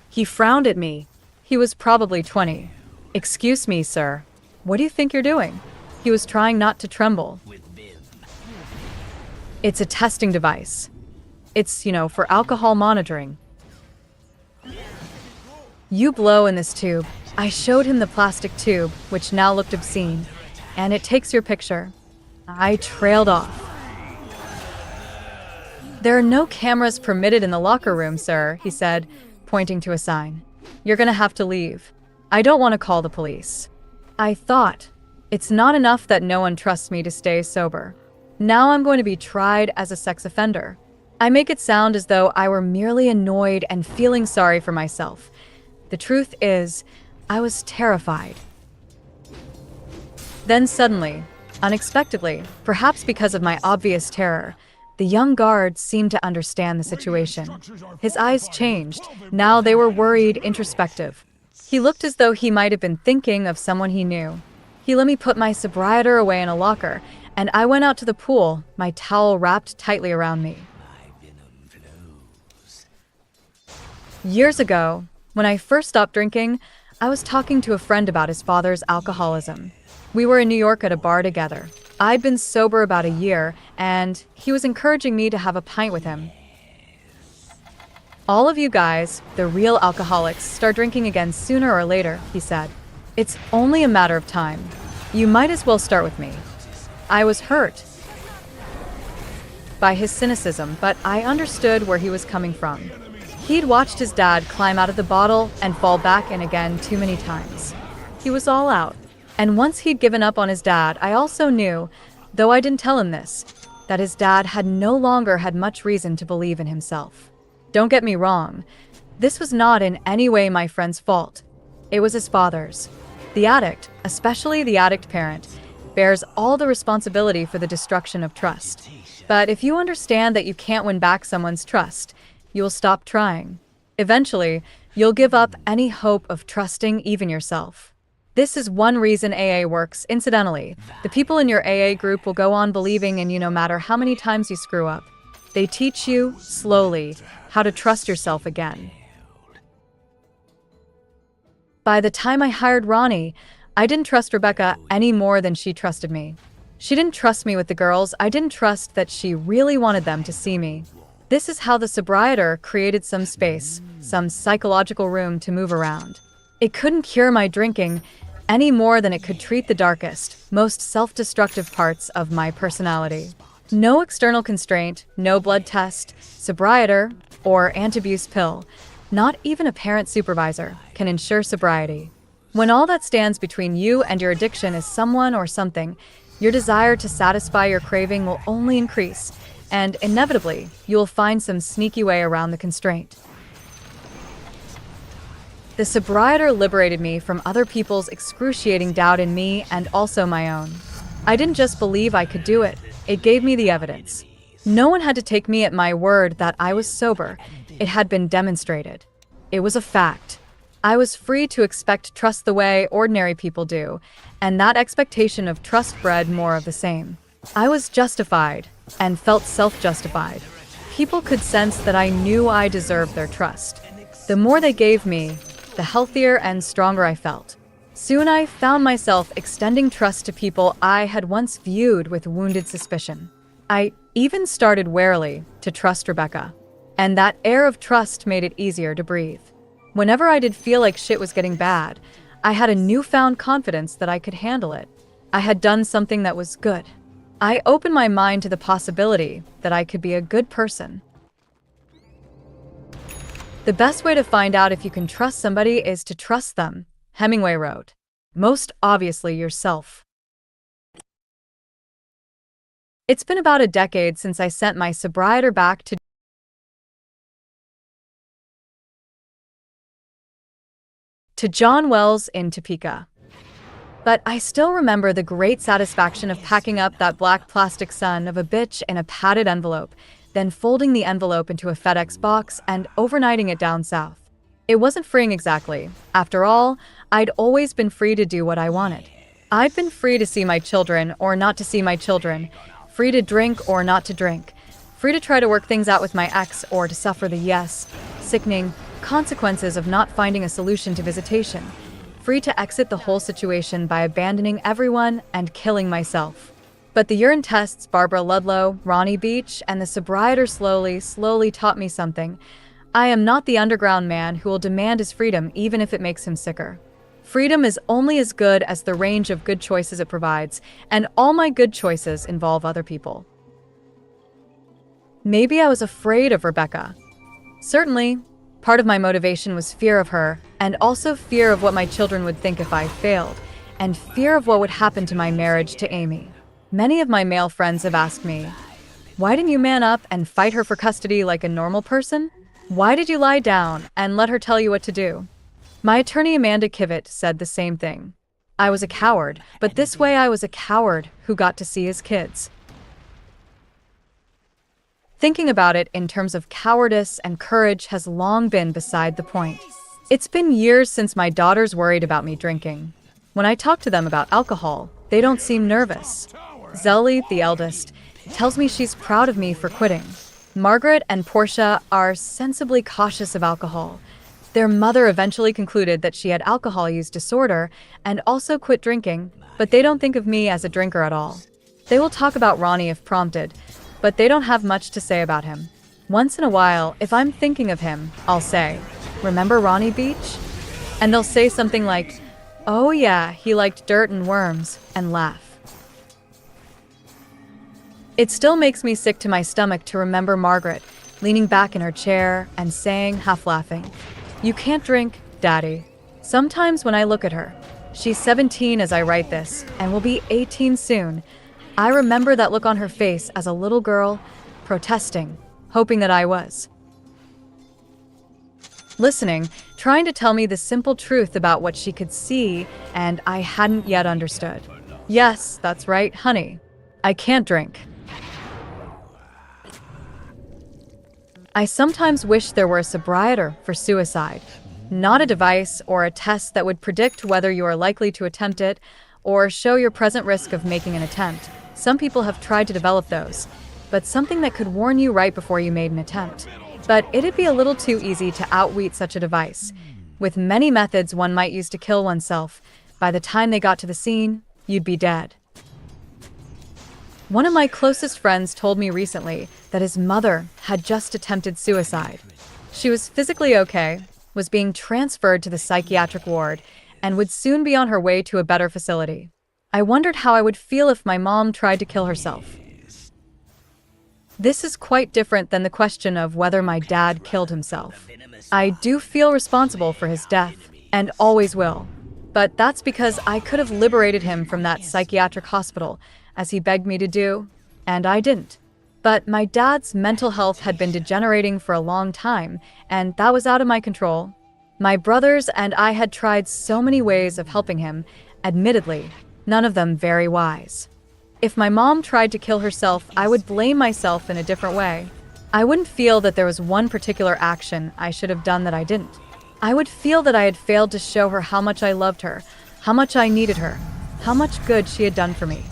He frowned at me. He was probably 20. "Excuse me, sir. What do you think you're doing?" He was trying not to tremble. "It's a testing device. It's, for alcohol monitoring. You blow in this tube." I showed him the plastic tube, which now looked obscene, and it takes your picture. I trailed off. "There are no cameras permitted in the locker room, sir," he said, pointing to a sign. "You're gonna have to leave. I don't want to call the police." I thought, it's not enough that no one trusts me to stay sober. Now I'm going to be tried as a sex offender. I make it sound as though I were merely annoyed and feeling sorry for myself. The truth is, I was terrified. Then suddenly, unexpectedly, perhaps because of my obvious terror, the young guard seemed to understand the situation. His eyes changed. Now they were worried, introspective. He looked as though he might have been thinking of someone he knew. He let me put my sobriety away in a locker, and I went out to the pool, my towel wrapped tightly around me. Years ago, when I first stopped drinking, I was talking to a friend about his father's alcoholism. We were in New York at a bar together. I'd been sober about a year, and he was encouraging me to have a pint with him. "All of you guys, the real alcoholics, start drinking again sooner or later," he said. "It's only a matter of time. You might as well start with me." I was hurt by his cynicism, but I understood where he was coming from. He'd watched his dad climb out of the bottle and fall back in again too many times. He was all out. And once he'd given up on his dad, I also knew, though I didn't tell him this, that his dad had no longer had much reason to believe in himself. Don't get me wrong. This was not in any way my friend's fault. It was his father's. The addict, especially the addict parent, bears all the responsibility for the destruction of trust. But if you understand that you can't win back someone's trust, you'll stop trying. Eventually, you'll give up any hope of trusting even yourself. This is one reason AA works. Incidentally, the people in your AA group will go on believing in you no matter how many times you screw up. They teach you, slowly, how to trust yourself again. By the time I hired Ronnie, I didn't trust Rebecca any more than she trusted me. She didn't trust me with the girls. I didn't trust that she really wanted them to see me. This is how the sobriety created some space, some psychological room to move around. It couldn't cure my drinking any more than it could treat the darkest, most self-destructive parts of my personality. No external constraint, no blood test, sobriety, or anti-abuse pill, not even a parent supervisor, can ensure sobriety. When all that stands between you and your addiction is someone or something, your desire to satisfy your craving will only increase, and inevitably, you will find some sneaky way around the constraint. The sobriety liberated me from other people's excruciating doubt in me and also my own. I didn't just believe I could do it, it gave me the evidence. No one had to take me at my word that I was sober. It had been demonstrated. It was a fact. I was free to expect trust the way ordinary people do, and that expectation of trust bred more of the same. I was justified, and felt self-justified. People could sense that I knew I deserved their trust. The more they gave me, the healthier and stronger I felt. Soon I found myself extending trust to people I had once viewed with wounded suspicion. I even started warily to trust Rebecca, and that air of trust made it easier to breathe. Whenever I did feel like shit was getting bad, I had a newfound confidence that I could handle it. I had done something that was good. I opened my mind to the possibility that I could be a good person. The best way to find out if you can trust somebody is to trust them, Hemingway wrote. Most obviously yourself. It's been about a decade since I sent my subscriber back to John Wells in Topeka. But I still remember the great satisfaction of packing up that black plastic son of a bitch in a padded envelope, then folding the envelope into a FedEx box and overnighting it down south. It wasn't freeing exactly. After all, I'd always been free to do what I wanted. I'd been free to see my children or not to see my children, free to drink or not to drink, free to try to work things out with my ex or to suffer the sickening consequences of not finding a solution to visitation, free to exit the whole situation by abandoning everyone and killing myself. But the urine tests, Barbara Ludlow, Ronnie Beach, and the sobriety slowly taught me something. I am not the underground man who will demand his freedom even if it makes him sicker. Freedom is only as good as the range of good choices it provides, and all my good choices involve other people. Maybe I was afraid of Rebecca. Certainly, part of my motivation was fear of her, and also fear of what my children would think if I failed, and fear of what would happen to my marriage to Amy. Many of my male friends have asked me, why didn't you man up and fight her for custody like a normal person? Why did you lie down and let her tell you what to do? My attorney Amanda Kivett said the same thing. I was a coward, but this way I was a coward who got to see his kids. Thinking about it in terms of cowardice and courage has long been beside the point. It's been years since my daughters worried about me drinking. When I talk to them about alcohol, they don't seem nervous. Zelly, the eldest, tells me she's proud of me for quitting. Margaret and Portia are sensibly cautious of alcohol. Their mother eventually concluded that she had alcohol use disorder and also quit drinking, but they don't think of me as a drinker at all. They will talk about Ronnie if prompted, but they don't have much to say about him. Once in a while, if I'm thinking of him, I'll say, "Remember Ronnie Beach?" And they'll say something like, "Oh yeah, he liked dirt and worms," and laugh. It still makes me sick to my stomach to remember Margaret leaning back in her chair and saying, half laughing, "You can't drink, Daddy." Sometimes when I look at her, she's 17 as I write this, and will be 18 soon, I remember that look on her face as a little girl, protesting, hoping that I was listening, trying to tell me the simple truth about what she could see and I hadn't yet understood. Yes, that's right, honey. I can't drink. I sometimes wish there were a subriator for suicide, not a device or a test that would predict whether you are likely to attempt it or show your present risk of making an attempt. Some people have tried to develop those, but something that could warn you right before you made an attempt. But it'd be a little too easy to outwit such a device. With many methods one might use to kill oneself, by the time they got to the scene, you'd be dead. One of my closest friends told me recently that his mother had just attempted suicide. She was physically okay, was being transferred to the psychiatric ward, and would soon be on her way to a better facility. I wondered how I would feel if my mom tried to kill herself. This is quite different than the question of whether my dad killed himself. I do feel responsible for his death, and always will. But that's because I could have liberated him from that psychiatric hospital, as he begged me to do, and I didn't. But my dad's mental health had been degenerating for a long time, and that was out of my control. My brothers and I had tried so many ways of helping him, admittedly, none of them very wise. If my mom tried to kill herself, I would blame myself in a different way. I wouldn't feel that there was one particular action I should have done that I didn't. I would feel that I had failed to show her how much I loved her, how much I needed her, how much good she had done for me.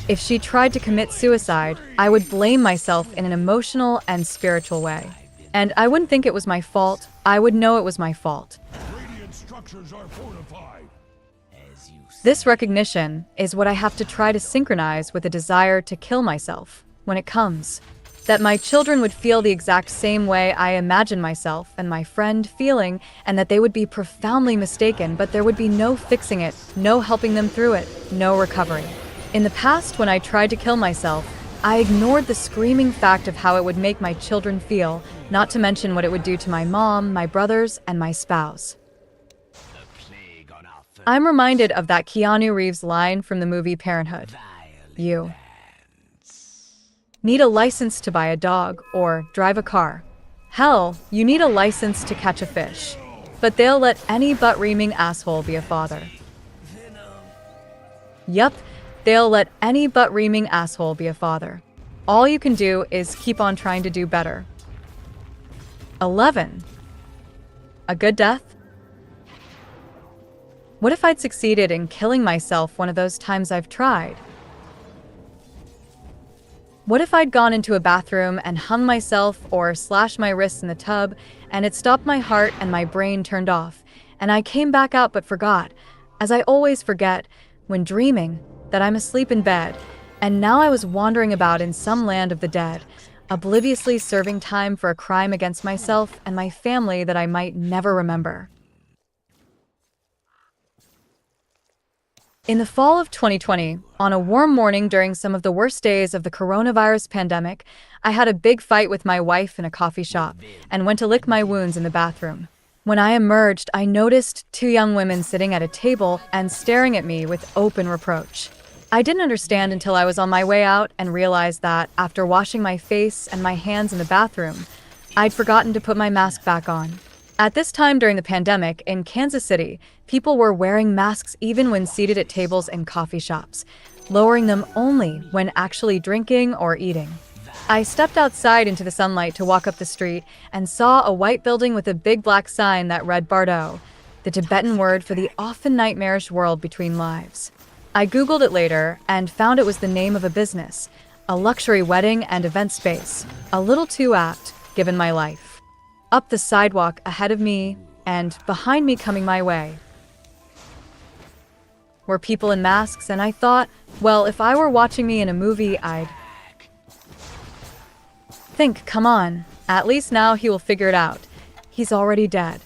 If she tried to commit suicide, I would blame myself in an emotional and spiritual way. And I wouldn't think it was my fault. I would know it was my fault. Radiant structures are fortified. This recognition is what I have to try to synchronize with a desire to kill myself when it comes. That my children would feel the exact same way I imagine myself and my friend feeling, and that they would be profoundly mistaken, but there would be no fixing it, no helping them through it, no recovery. In the past, when I tried to kill myself, I ignored the screaming fact of how it would make my children feel, not to mention what it would do to my mom, my brothers, and my spouse. The plague on our I'm reminded of that Keanu Reeves line from the movie Parenthood. You need a license to buy a dog or drive a car. Hell, you need a license to catch a fish. But they'll let any butt-reaming asshole be a father. Yup, they'll let any butt-reaming asshole be a father. All you can do is keep on trying to do better. 11. A good death? What if I'd succeeded in killing myself one of those times I've tried? What if I'd gone into a bathroom and hung myself or slashed my wrists in the tub and it stopped my heart and my brain turned off and I came back out but forgot, as I always forget, when dreaming, that I'm asleep in bed, and now I was wandering about in some land of the dead, obliviously serving time for a crime against myself and my family that I might never remember. In the fall of 2020, on a warm morning during some of the worst days of the coronavirus pandemic, I had a big fight with my wife in a coffee shop and went to lick my wounds in the bathroom. When I emerged, I noticed two young women sitting at a table and staring at me with open reproach. I didn't understand until I was on my way out and realized that, after washing my face and my hands in the bathroom, I'd forgotten to put my mask back on. At this time during the pandemic, in Kansas City, people were wearing masks even when seated at tables in coffee shops, lowering them only when actually drinking or eating. I stepped outside into the sunlight to walk up the street and saw a white building with a big black sign that read Bardo, the Tibetan word for the often nightmarish world between lives. I Googled it later and found it was the name of a business, a luxury wedding and event space, a little too apt, given my life. Up the sidewalk ahead of me and behind me coming my way were people in masks, and I thought, well, if I were watching me in a movie, I'd think, come on, at least now he will figure it out. He's already dead.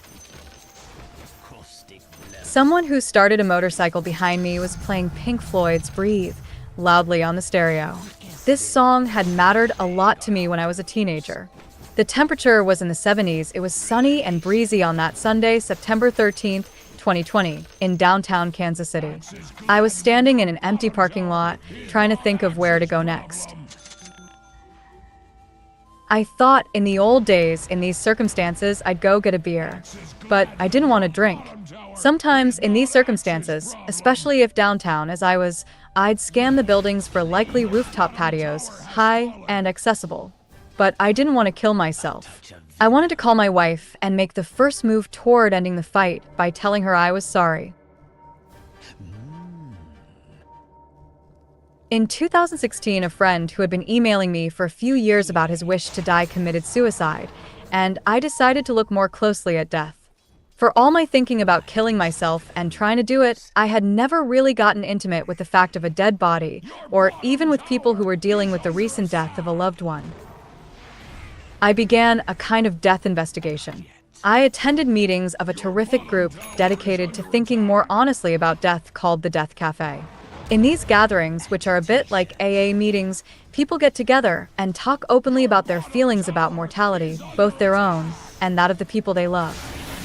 Someone who started a motorcycle behind me was playing Pink Floyd's Breathe loudly on the stereo. This song had mattered a lot to me when I was a teenager. The temperature was in the 70s. It was sunny and breezy on that Sunday, September 13th, 2020, in downtown Kansas City. I was standing in an empty parking lot, trying to think of where to go next. I thought in the old days, in these circumstances, I'd go get a beer. But I didn't want to drink. Sometimes in these circumstances, especially if downtown as I'd scan the buildings for likely rooftop patios, high and accessible. But I didn't want to kill myself. I wanted to call my wife and make the first move toward ending the fight by telling her I was sorry. In 2016, a friend who had been emailing me for a few years about his wish to die committed suicide, and I decided to look more closely at death. For all my thinking about killing myself and trying to do it, I had never really gotten intimate with the fact of a dead body, or even with people who were dealing with the recent death of a loved one. I began a kind of death investigation. I attended meetings of a terrific group dedicated to thinking more honestly about death called the Death Cafe. In these gatherings, which are a bit like AA meetings, people get together and talk openly about their feelings about mortality, both their own and that of the people they love.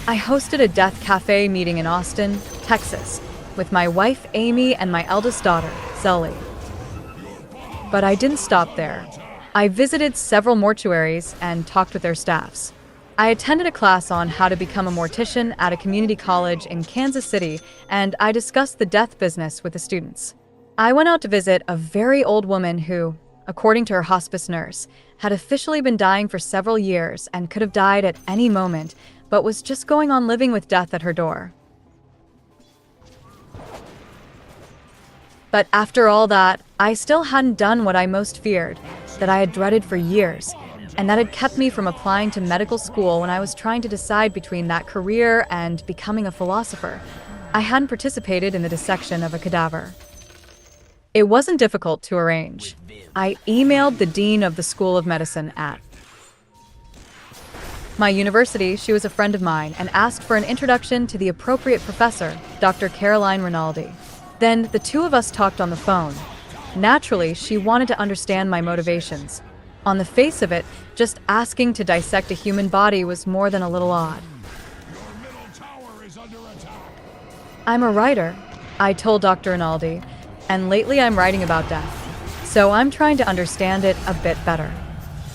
I hosted a Death Cafe meeting in Austin, Texas, with my wife Amy and my eldest daughter, Zelly. But I didn't stop there. I visited several mortuaries and talked with their staffs. I attended a class on how to become a mortician at a community college in Kansas City, and I discussed the death business with the students. I went out to visit a very old woman who, according to her hospice nurse, had officially been dying for several years and could have died at any moment, but was just going on living with death at her door. But after all that, I still hadn't done what I most feared, that I had dreaded for years, and that had kept me from applying to medical school when I was trying to decide between that career and becoming a philosopher. I hadn't participated in the dissection of a cadaver. It wasn't difficult to arrange. I emailed the dean of the School of Medicine at my university. She was a friend of mine, and asked for an introduction to the appropriate professor, Dr. Caroline Rinaldi. Then the two of us talked on the phone. Naturally, she wanted to understand my motivations. On the face of it, just asking to dissect a human body was more than a little odd. Your middle tower is under attack. I'm a writer, I told Dr. Rinaldi, and lately I'm writing about death. So I'm trying to understand it a bit better.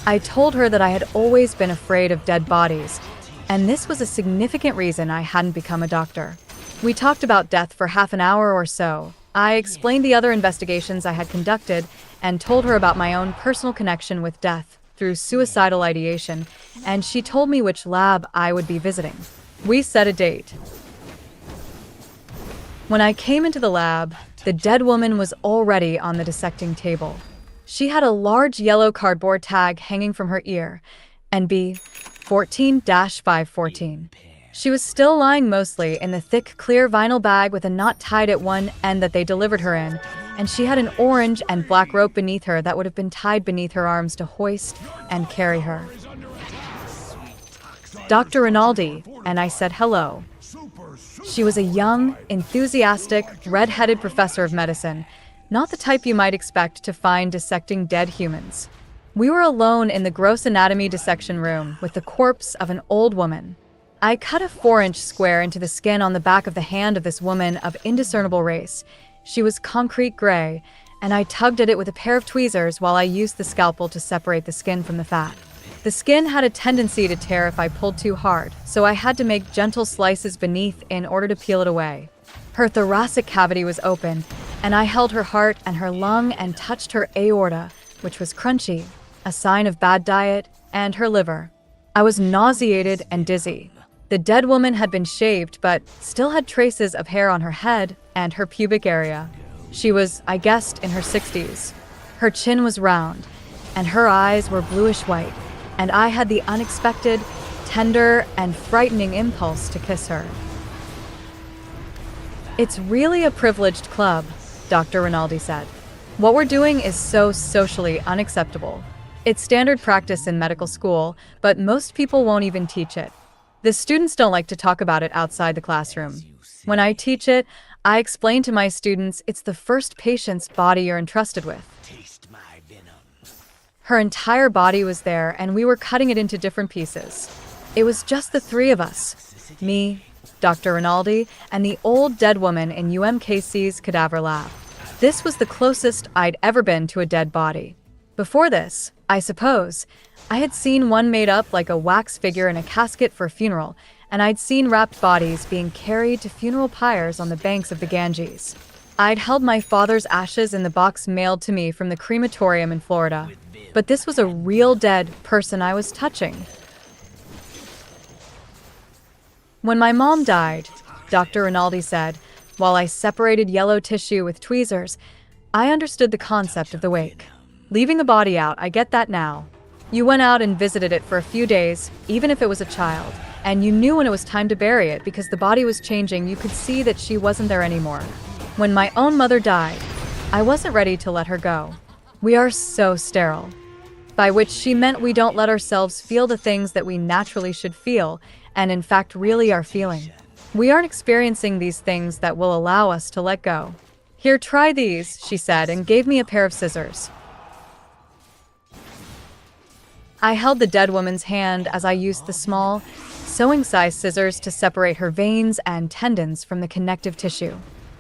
I told her that I had always been afraid of dead bodies, and this was a significant reason I hadn't become a doctor. We talked about death for half an hour or so. I explained the other investigations I had conducted and told her about my own personal connection with death through suicidal ideation, and she told me which lab I would be visiting. We set a date. When I came into the lab, the dead woman was already on the dissecting table. She had a large yellow cardboard tag hanging from her ear, NB 14-514. She was still lying mostly in the thick, clear vinyl bag with a knot tied at one end that they delivered her in, and she had an orange and black rope beneath her that would have been tied beneath her arms to hoist and carry her. Dr. Rinaldi, and I said hello. She was a young, enthusiastic, red-headed professor of medicine, not the type you might expect to find dissecting dead humans. We were alone in the gross anatomy dissection room with the corpse of an old woman. I cut a 4-inch square into the skin on the back of the hand of this woman of indiscernible race. She was concrete gray, and I tugged at it with a pair of tweezers while I used the scalpel to separate the skin from the fat. The skin had a tendency to tear if I pulled too hard, so I had to make gentle slices beneath in order to peel it away. Her thoracic cavity was open, and I held her heart and her lung and touched her aorta, which was crunchy, a sign of bad diet, and her liver. I was nauseated and dizzy. The dead woman had been shaved, but still had traces of hair on her head and her pubic area. She was, I guessed, in her 60s. Her chin was round, and her eyes were bluish white, and I had the unexpected, tender, and frightening impulse to kiss her. It's really a privileged club, Dr. Rinaldi said. What we're doing is so socially unacceptable. It's standard practice in medical school, but most people won't even teach it. The students don't like to talk about it outside the classroom. When I teach it, I explain to my students it's the first patient's body you're entrusted with. Taste my venom. Her entire body was there, and we were cutting it into different pieces. It was just the three of us. Me, Dr. Rinaldi, and the old dead woman in UMKC's cadaver lab. This was the closest I'd ever been to a dead body. Before this, I suppose, I had seen one made up like a wax figure in a casket for a funeral, and I'd seen wrapped bodies being carried to funeral pyres on the banks of the Ganges. I'd held my father's ashes in the box mailed to me from the crematorium in Florida, but this was a real dead person I was touching. When my mom died, Dr. Rinaldi said, while I separated yellow tissue with tweezers, I understood the concept of the wake. Leaving the body out, I get that now. You went out and visited it for a few days, even if it was a child, and you knew when it was time to bury it because the body was changing. You could see that she wasn't there anymore. When my own mother died, I wasn't ready to let her go. We are so sterile. By which she meant we don't let ourselves feel the things that we naturally should feel, and in fact really are feeling. We aren't experiencing these things that will allow us to let go. Here, try these, she said, and gave me a pair of scissors. I held the dead woman's hand as I used the small, sewing-sized scissors to separate her veins and tendons from the connective tissue.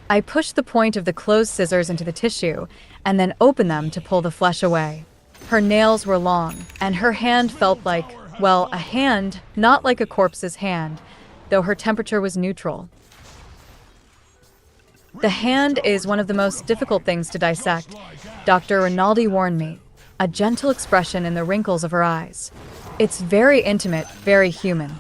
I pushed the point of the closed scissors into the tissue and then opened them to pull the flesh away. Her nails were long, and her hand felt like, well, a hand, not like a corpse's hand, though her temperature was neutral. The hand is one of the most difficult things to dissect, Dr. Rinaldi warned me, a gentle expression in the wrinkles of her eyes. It's very intimate, very human.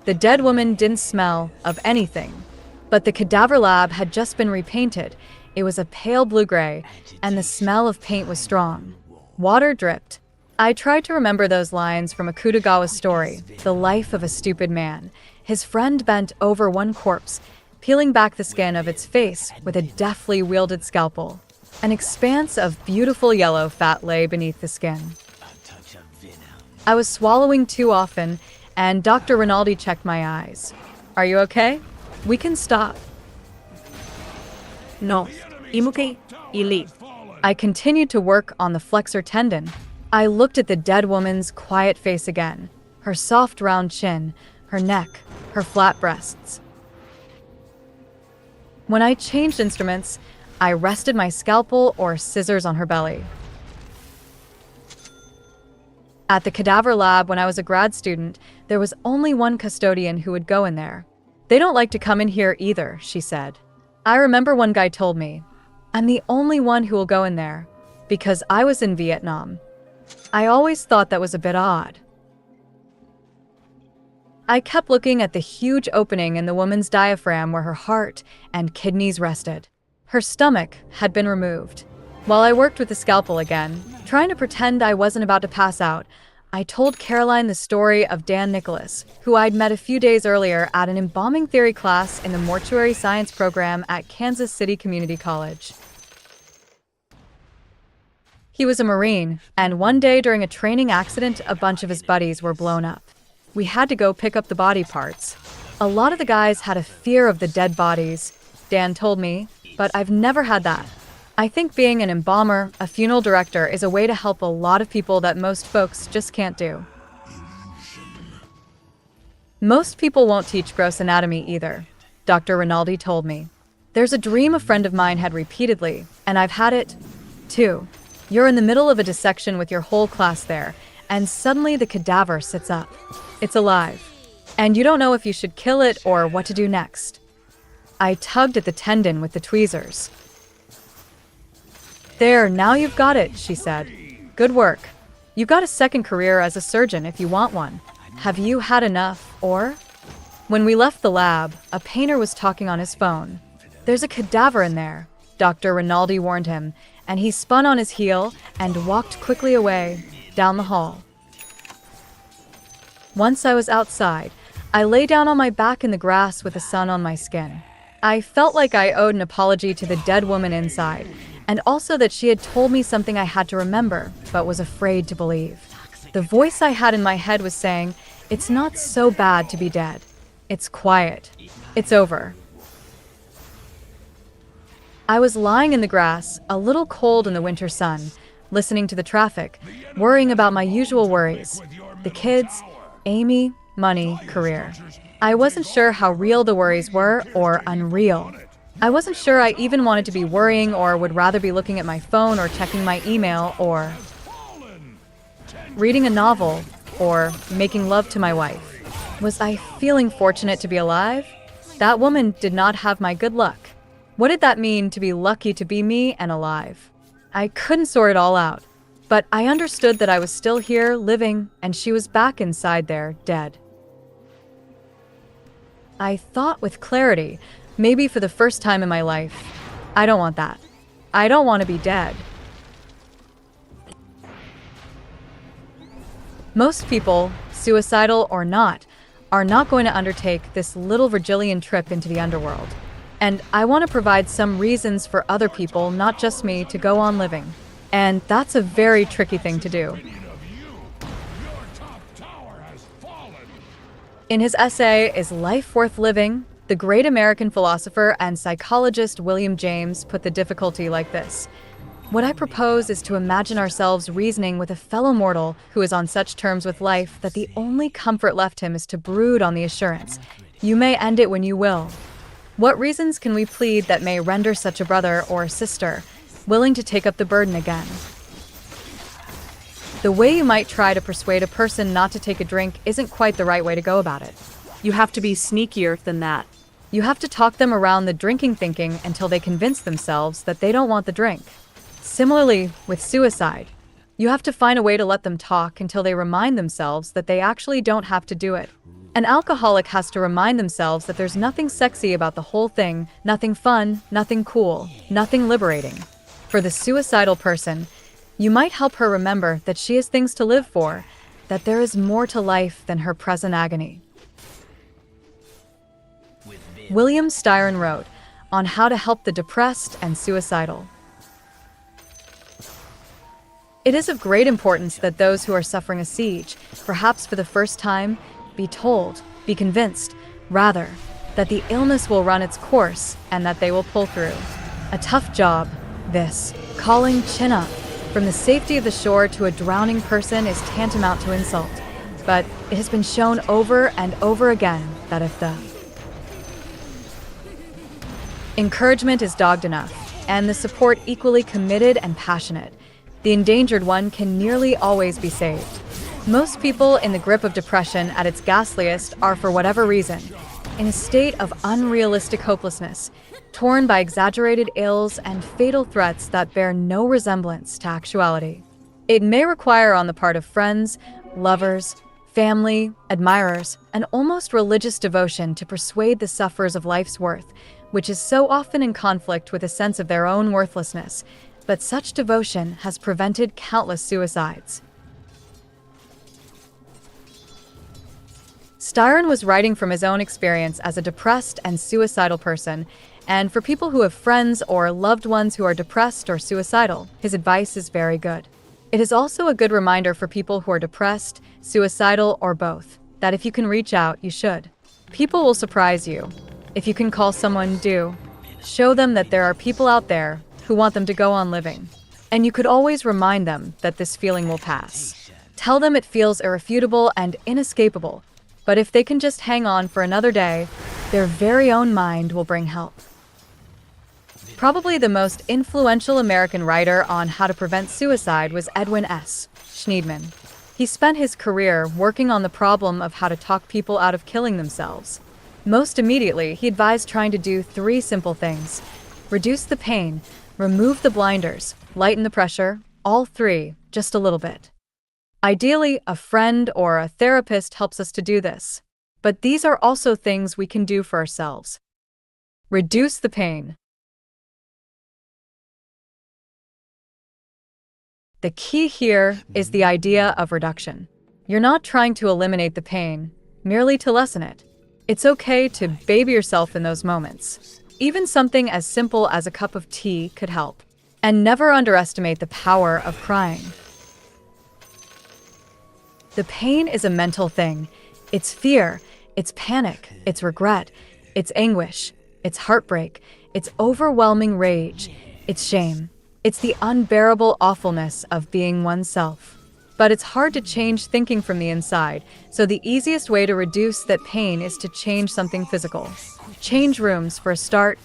The dead woman didn't smell of anything, but the cadaver lab had just been repainted. It was a pale blue-gray, and the smell of paint was strong. Water dripped. I tried to remember those lines from Akutagawa's story, The Life of a Stupid Man. His friend bent over one corpse, peeling back the skin of its face with a deftly wielded scalpel. An expanse of beautiful yellow fat lay beneath the skin. A touch of venom. I was swallowing too often, and Dr. Rinaldi checked my eyes. Are you okay? We can stop. No, Imuki, Elite. I continued to work on the flexor tendon. I looked at the dead woman's quiet face again, her soft round chin, her neck, her flat breasts. When I changed instruments, I rested my scalpel or scissors on her belly. At the cadaver lab when I was a grad student, there was only one custodian who would go in there. They don't like to come in here either, she said. I remember one guy told me, I'm the only one who will go in there, because I was in Vietnam. I always thought that was a bit odd. I kept looking at the huge opening in the woman's diaphragm where her heart and kidneys rested. Her stomach had been removed. While I worked with the scalpel again, trying to pretend I wasn't about to pass out, I told Caroline the story of Dan Nicholas, who I'd met a few days earlier at an embalming theory class in the mortuary science program at Kansas City Community College. He was a Marine, and one day during a training accident, a bunch of his buddies were blown up. We had to go pick up the body parts. A lot of the guys had a fear of the dead bodies, Dan told me, but I've never had that. I think being an embalmer, a funeral director, is a way to help a lot of people that most folks just can't do. Most people won't teach gross anatomy either, Dr. Rinaldi told me. There's a dream a friend of mine had repeatedly, and I've had it, too. You're in the middle of a dissection with your whole class there, and suddenly the cadaver sits up. It's alive, and you don't know if you should kill it or what to do next. I tugged at the tendon with the tweezers. There, now you've got it, she said. Good work. You've got a second career as a surgeon if you want one. Have you had enough, or? When we left the lab, a painter was talking on his phone. There's a cadaver in there, Dr. Rinaldi warned him, and he spun on his heel and walked quickly away, down the hall. Once I was outside, I lay down on my back in the grass with the sun on my skin. I felt like I owed an apology to the dead woman inside, and also that she had told me something I had to remember, but was afraid to believe. The voice I had in my head was saying, it's not so bad to be dead. It's quiet. It's over. I was lying in the grass, a little cold in the winter sun, listening to the traffic, worrying about my usual worries. The kids, Amy, money, career. I wasn't sure how real the worries were or unreal. I wasn't sure I even wanted to be worrying or would rather be looking at my phone or checking my email or reading a novel or making love to my wife. Was I feeling fortunate to be alive? That woman did not have my good luck. What did that mean to be lucky to be me and alive? I couldn't sort it all out, but I understood that I was still here, living, and she was back inside there, dead. I thought with clarity, maybe for the first time in my life, I don't want that. I don't want to be dead. Most people, suicidal or not, are not going to undertake this little Virgilian trip into the underworld. And I want to provide some reasons for other people, not just me, to go on living. And that's a very tricky thing to do. In his essay, Is Life Worth Living?, the great American philosopher and psychologist William James put the difficulty like this. What I propose is to imagine ourselves reasoning with a fellow mortal who is on such terms with life that the only comfort left him is to brood on the assurance, you may end it when you will. What reasons can we plead that may render such a brother or sister willing to take up the burden again? The way you might try to persuade a person not to take a drink isn't quite the right way to go about it. You have to be sneakier than that. You have to talk them around the drinking thinking until they convince themselves that they don't want the drink. Similarly, with suicide, you have to find a way to let them talk until they remind themselves that they actually don't have to do it. An alcoholic has to remind themselves that there's nothing sexy about the whole thing, nothing fun, nothing cool, nothing liberating. For the suicidal person, you might help her remember that she has things to live for, that there is more to life than her present agony. William Styron wrote on how to help the depressed and suicidal. It is of great importance that those who are suffering a siege, perhaps for the first time, be told, be convinced, rather, that the illness will run its course and that they will pull through. A tough job, this. Calling chin up from the safety of the shore to a drowning person is tantamount to insult. But it has been shown over and over again that if the encouragement is dogged enough, and the support equally committed and passionate, the endangered one can nearly always be saved. Most people in the grip of depression at its ghastliest are, for whatever reason, in a state of unrealistic hopelessness, torn by exaggerated ills and fatal threats that bear no resemblance to actuality. It may require on the part of friends, lovers, family, admirers, an almost religious devotion to persuade the sufferers of life's worth, which is so often in conflict with a sense of their own worthlessness, but such devotion has prevented countless suicides. Styron was writing from his own experience as a depressed and suicidal person, and for people who have friends or loved ones who are depressed or suicidal, his advice is very good. It is also a good reminder for people who are depressed, suicidal, or both, that if you can reach out, you should. People will surprise you. If you can call someone, do. Show them that there are people out there who want them to go on living. And you could always remind them that this feeling will pass. Tell them it feels irrefutable and inescapable, but if they can just hang on for another day, their very own mind will bring help. Probably the most influential American writer on how to prevent suicide was Edwin S. Schneidman. He spent his career working on the problem of how to talk people out of killing themselves. Most immediately, he advised trying to do 3 simple things: reduce the pain, remove the blinders, lighten the pressure, all 3, just a little bit. Ideally, a friend or a therapist helps us to do this. But these are also things we can do for ourselves. Reduce the pain. The key here is the idea of reduction. You're not trying to eliminate the pain, merely to lessen it. It's okay to baby yourself in those moments. Even something as simple as a cup of tea could help. And never underestimate the power of crying. The pain is a mental thing. It's fear, it's panic, it's regret, it's anguish, it's heartbreak, it's overwhelming rage, it's shame. It's the unbearable awfulness of being oneself. But it's hard to change thinking from the inside, so the easiest way to reduce that pain is to change something physical. Change rooms for a start,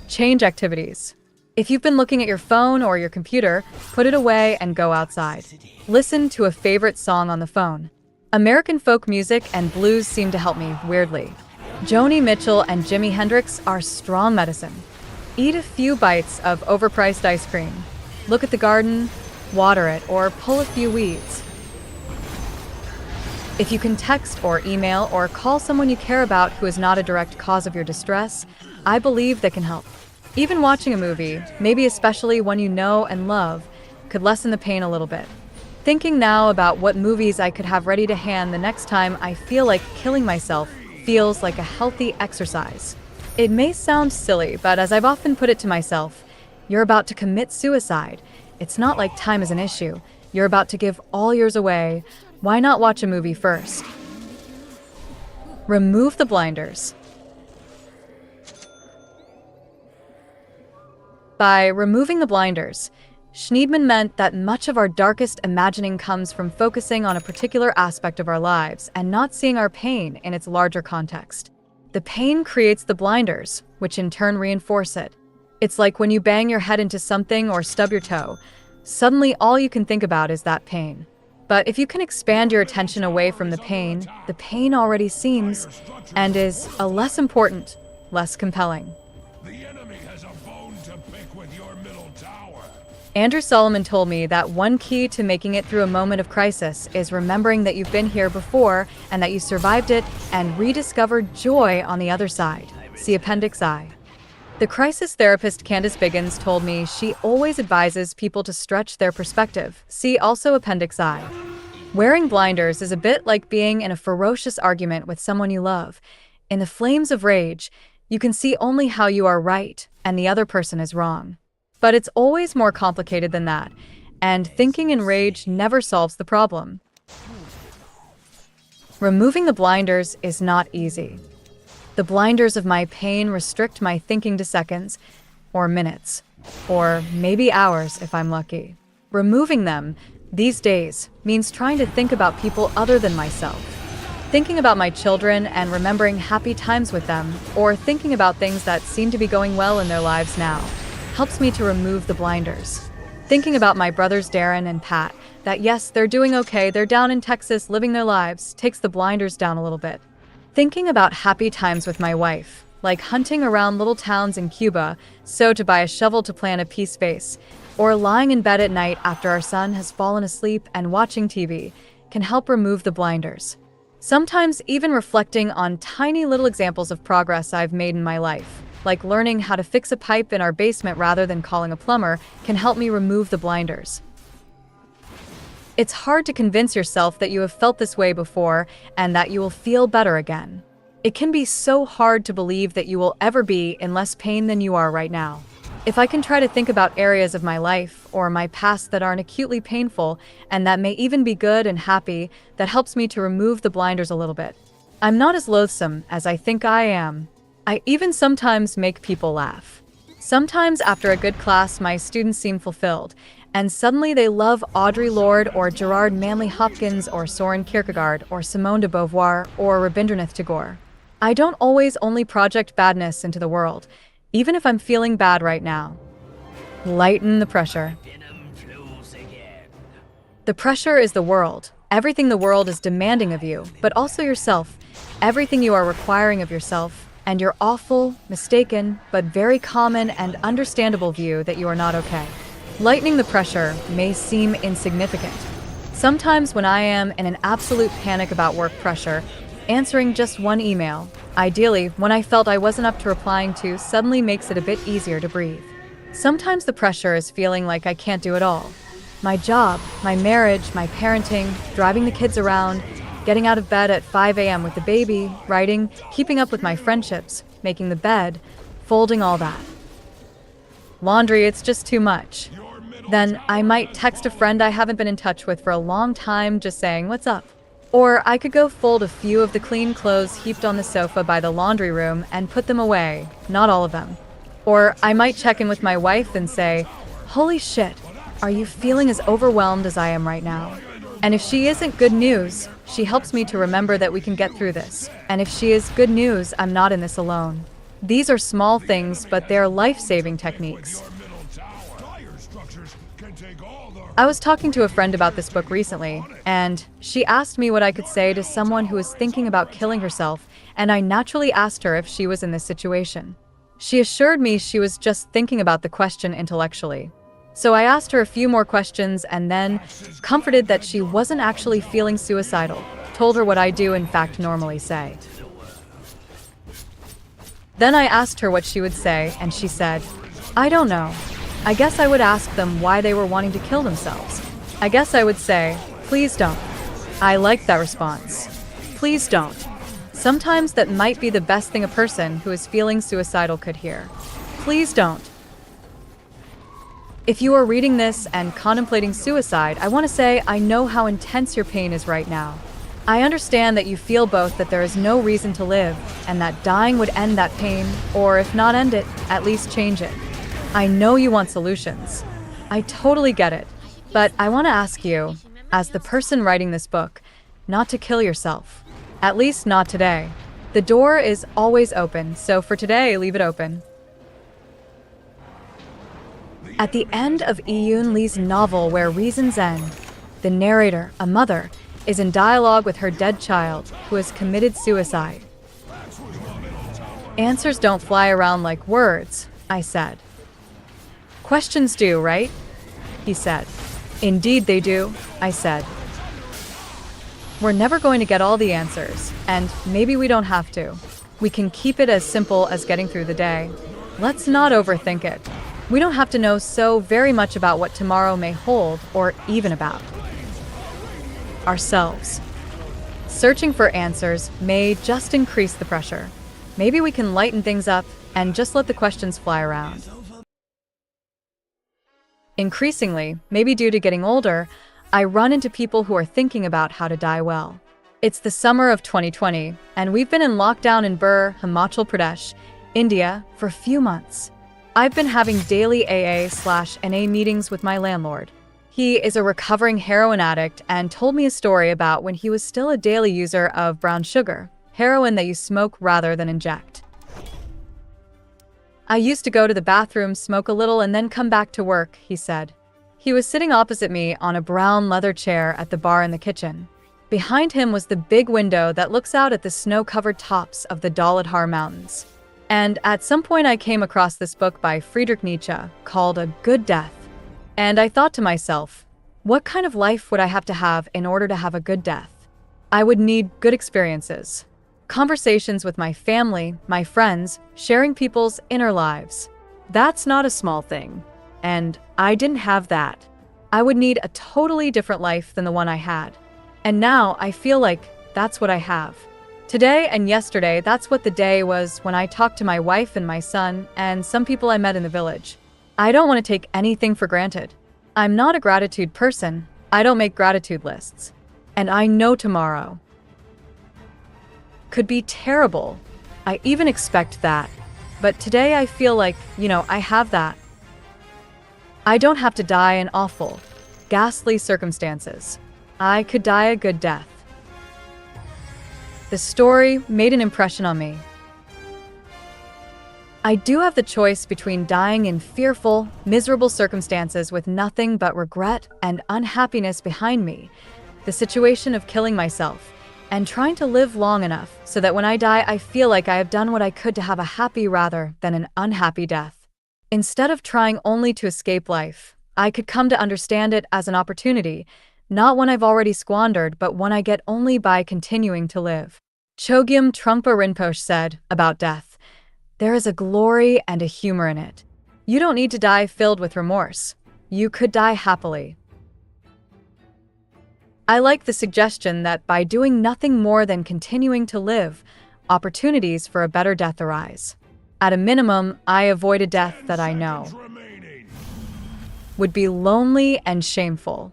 change activities. If you've been looking at your phone or your computer, put it away and go outside. Listen to a favorite song on the phone. American folk music and blues seem to help me, weirdly. Joni Mitchell and Jimi Hendrix are strong medicine. Eat a few bites of overpriced ice cream. Look at the garden, water it, or pull a few weeds. If you can text or email or call someone you care about who is not a direct cause of your distress, I believe that can help. Even watching a movie, maybe especially one you know and love, could lessen the pain a little bit. Thinking now about what movies I could have ready to hand the next time I feel like killing myself feels like a healthy exercise. It may sound silly, but as I've often put it to myself, you're about to commit suicide. It's not like time is an issue. You're about to give all yours away. Why not watch a movie first? Remove the blinders. By removing the blinders, Schneidman meant that much of our darkest imagining comes from focusing on a particular aspect of our lives and not seeing our pain in its larger context. The pain creates the blinders, which in turn reinforce it. It's like when you bang your head into something or stub your toe. Suddenly all you can think about is that pain. But if you can expand your attention away from the pain already seems and is a less important, less compelling. The enemy has a bone to pick with your middle tower. Andrew Solomon told me that one key to making it through a moment of crisis is remembering that you've been here before and that you survived it and rediscovered joy on the other side. See Appendix I. The crisis therapist Candace Biggins told me she always advises people to stretch their perspective. See also Appendix I. Wearing blinders is a bit like being in a ferocious argument with someone you love. In the flames of rage, you can see only how you are right and the other person is wrong. But it's always more complicated than that, and thinking in rage never solves the problem. Removing the blinders is not easy. The blinders of my pain restrict my thinking to seconds or minutes. or maybe hours if I'm lucky. Removing them, these days, means trying to think about people other than myself. Thinking about my children and remembering happy times with them, or thinking about things that seem to be going well in their lives now, helps me to remove the blinders. Thinking about my brothers Darren and Pat, that yes, they're doing okay, they're down in Texas living their lives, takes the blinders down a little bit. Thinking about happy times with my wife, like hunting around little towns in Cuba, so to buy a shovel to plant a peace vase, or lying in bed at night after our son has fallen asleep and watching TV, can help remove the blinders. Sometimes even reflecting on tiny little examples of progress I've made in my life, like learning how to fix a pipe in our basement rather than calling a plumber, can help me remove the blinders. It's hard to convince yourself that you have felt this way before and that you will feel better again. It can be so hard to believe that you will ever be in less pain than you are right now. If I can try to think about areas of my life or my past that aren't acutely painful and that may even be good and happy, that helps me to remove the blinders a little bit. I'm not as loathsome as I think I am. I even sometimes make people laugh. Sometimes after a good class, my students seem fulfilled, and suddenly they love Audre Lorde or Gerard Manley Hopkins or Soren Kierkegaard or Simone de Beauvoir or Rabindranath Tagore. I don't always only project badness into the world, even if I'm feeling bad right now. Lighten the pressure. Venom flows again. The pressure is the world. Everything the world is demanding of you, but also yourself. Everything you are requiring of yourself, and your awful, mistaken, but very common and understandable view that you are not okay. Lightening the pressure may seem insignificant. Sometimes when I am in an absolute panic about work pressure, answering just one email, ideally when I felt I wasn't up to replying to, suddenly makes it a bit easier to breathe. Sometimes the pressure is feeling like I can't do it all. My job, my marriage, my parenting, driving the kids around, getting out of bed at 5 a.m. with the baby, writing, keeping up with my friendships, making the bed, folding all that. Laundry, it's just too much. Then I might text a friend I haven't been in touch with for a long time just saying, "What's up?" Or I could go fold a few of the clean clothes heaped on the sofa by the laundry room and put them away, not all of them. Or I might check in with my wife and say, "Holy shit, are you feeling as overwhelmed as I am right now?" And if she isn't good news, she helps me to remember that we can get through this. And if she is good news, I'm not in this alone. These are small things, but they are life-saving techniques. I was talking to a friend about this book recently, and she asked me what I could say to someone who was thinking about killing herself, and I naturally asked her if she was in this situation. She assured me she was just thinking about the question intellectually. So I asked her a few more questions and then, comforted that she wasn't actually feeling suicidal, told her what I do in fact normally say. Then I asked her what she would say, and she said, "I don't know. I guess I would ask them why they were wanting to kill themselves. I guess I would say, please don't." I liked that response. Please don't. Sometimes that might be the best thing a person who is feeling suicidal could hear. Please don't. If you are reading this and contemplating suicide, I want to say I know how intense your pain is right now. I understand that you feel both that there is no reason to live and that dying would end that pain, or if not end it, at least change it. I know you want solutions. I totally get it. But I want to ask you, as the person writing this book, not to kill yourself. At least not today. The door is always open, so for today, leave it open. At the end of Iyun Lee's novel Where Reasons End, the narrator, a mother, is in dialogue with her dead child who has committed suicide. Answers don't fly around like words, I said. Questions do, right? He said. Indeed they do, I said. We're never going to get all the answers, and maybe we don't have to. We can keep it as simple as getting through the day. Let's not overthink it. We don't have to know so very much about what tomorrow may hold, or even about ourselves. Searching for answers may just increase the pressure. Maybe we can lighten things up and just let the questions fly around. Increasingly, maybe due to getting older, I run into people who are thinking about how to die well. It's the summer of 2020, and we've been in lockdown in Himachal Pradesh, India, for a few months. I've been having daily AA/NA meetings with my landlord. He is a recovering heroin addict and told me a story about when he was still a daily user of brown sugar, heroin that you smoke rather than inject. I used to go to the bathroom, smoke a little, and then come back to work, he said. He was sitting opposite me on a brown leather chair at the bar in the kitchen. Behind him was the big window that looks out at the snow-covered tops of the Daladhar Mountains. And at some point I came across this book by Friedrich Nietzsche called A Good Death. And I thought to myself, what kind of life would I have to have in order to have a good death? I would need good experiences. Conversations with my family, my friends, sharing people's inner lives. That's not a small thing. And I didn't have that. I would need a totally different life than the one I had. And now I feel like that's what I have. Today and yesterday, that's what the day was when I talked to my wife and my son and some people I met in the village. I don't want to take anything for granted. I'm not a gratitude person. I don't make gratitude lists. And I know tomorrow could be terrible. I even expect that. But today I feel like, I have that. I don't have to die in awful, ghastly circumstances. I could die a good death. The story made an impression on me. I do have the choice between dying in fearful, miserable circumstances with nothing but regret and unhappiness behind me, the situation of killing myself, and trying to live long enough so that when I die I feel like I have done what I could to have a happy rather than an unhappy death. Instead of trying only to escape life, I could come to understand it as an opportunity, not one I've already squandered, but one I get only by continuing to live. Chogyam Trungpa Rinpoche said about death, "There is a glory and a humor in it. You don't need to die filled with remorse. You could die happily." I like the suggestion that by doing nothing more than continuing to live, opportunities for a better death arise. At a minimum, I avoid a death that I know would be lonely and shameful.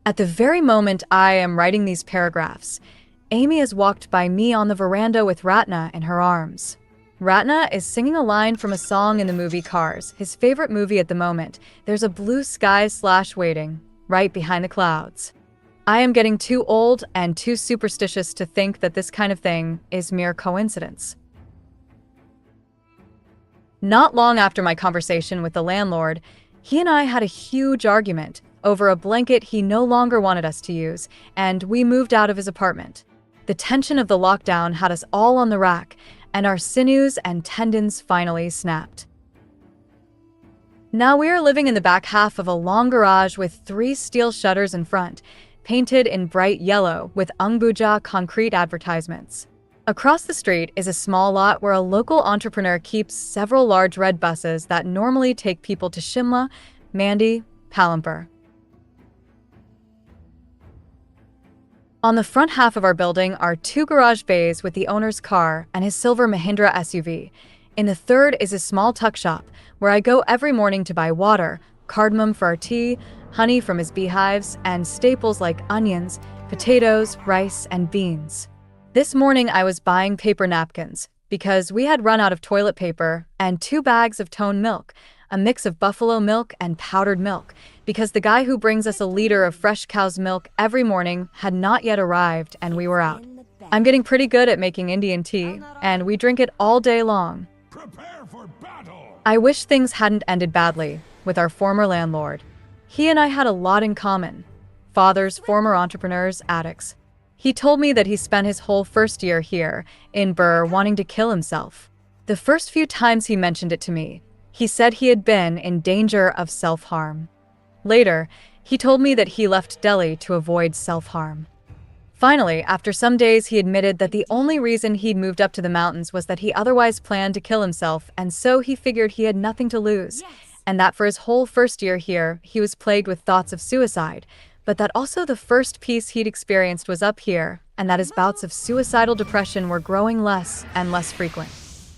At the very moment I am writing these paragraphs, Amy has walked by me on the veranda with Ratna in her arms. Ratna is singing a line from a song in the movie Cars, his favorite movie at the moment. There's a blue sky/waiting, right behind the clouds. I am getting too old and too superstitious to think that this kind of thing is mere coincidence. Not long after my conversation with the landlord, he and I had a huge argument over a blanket he no longer wanted us to use, and we moved out of his apartment. The tension of the lockdown had us all on the rack, and our sinews and tendons finally snapped. Now we are living in the back half of a long garage with 3 steel shutters in front, painted in bright yellow with Ungbuja concrete advertisements. Across the street is a small lot where a local entrepreneur keeps several large red buses that normally take people to Shimla, Mandi, Palampur. On the front half of our building are 2 garage bays with the owner's car and his silver Mahindra SUV. In the third is a small tuck shop where I go every morning to buy water, cardamom for our tea, honey from his beehives, and staples like onions, potatoes, rice, and beans. This morning I was buying paper napkins because we had run out of toilet paper, and 2 bags of toned milk, a mix of buffalo milk and powdered milk, because the guy who brings us a liter of fresh cow's milk every morning had not yet arrived and we were out. I'm getting pretty good at making Indian tea, and we drink it all day long. Prepare for battle! I wish things hadn't ended badly with our former landlord. He and I had a lot in common. Fathers, former entrepreneurs, addicts. He told me that he spent his whole first year here in Burr wanting to kill himself. The first few times he mentioned it to me, he said he had been in danger of self-harm. Later, he told me that he left Delhi to avoid self-harm. Finally, after some days, he admitted that the only reason he'd moved up to the mountains was that he otherwise planned to kill himself, and so he figured he had nothing to lose, and that for his whole first year here, he was plagued with thoughts of suicide, but that also the first peace he'd experienced was up here, and that his bouts of suicidal depression were growing less and less frequent.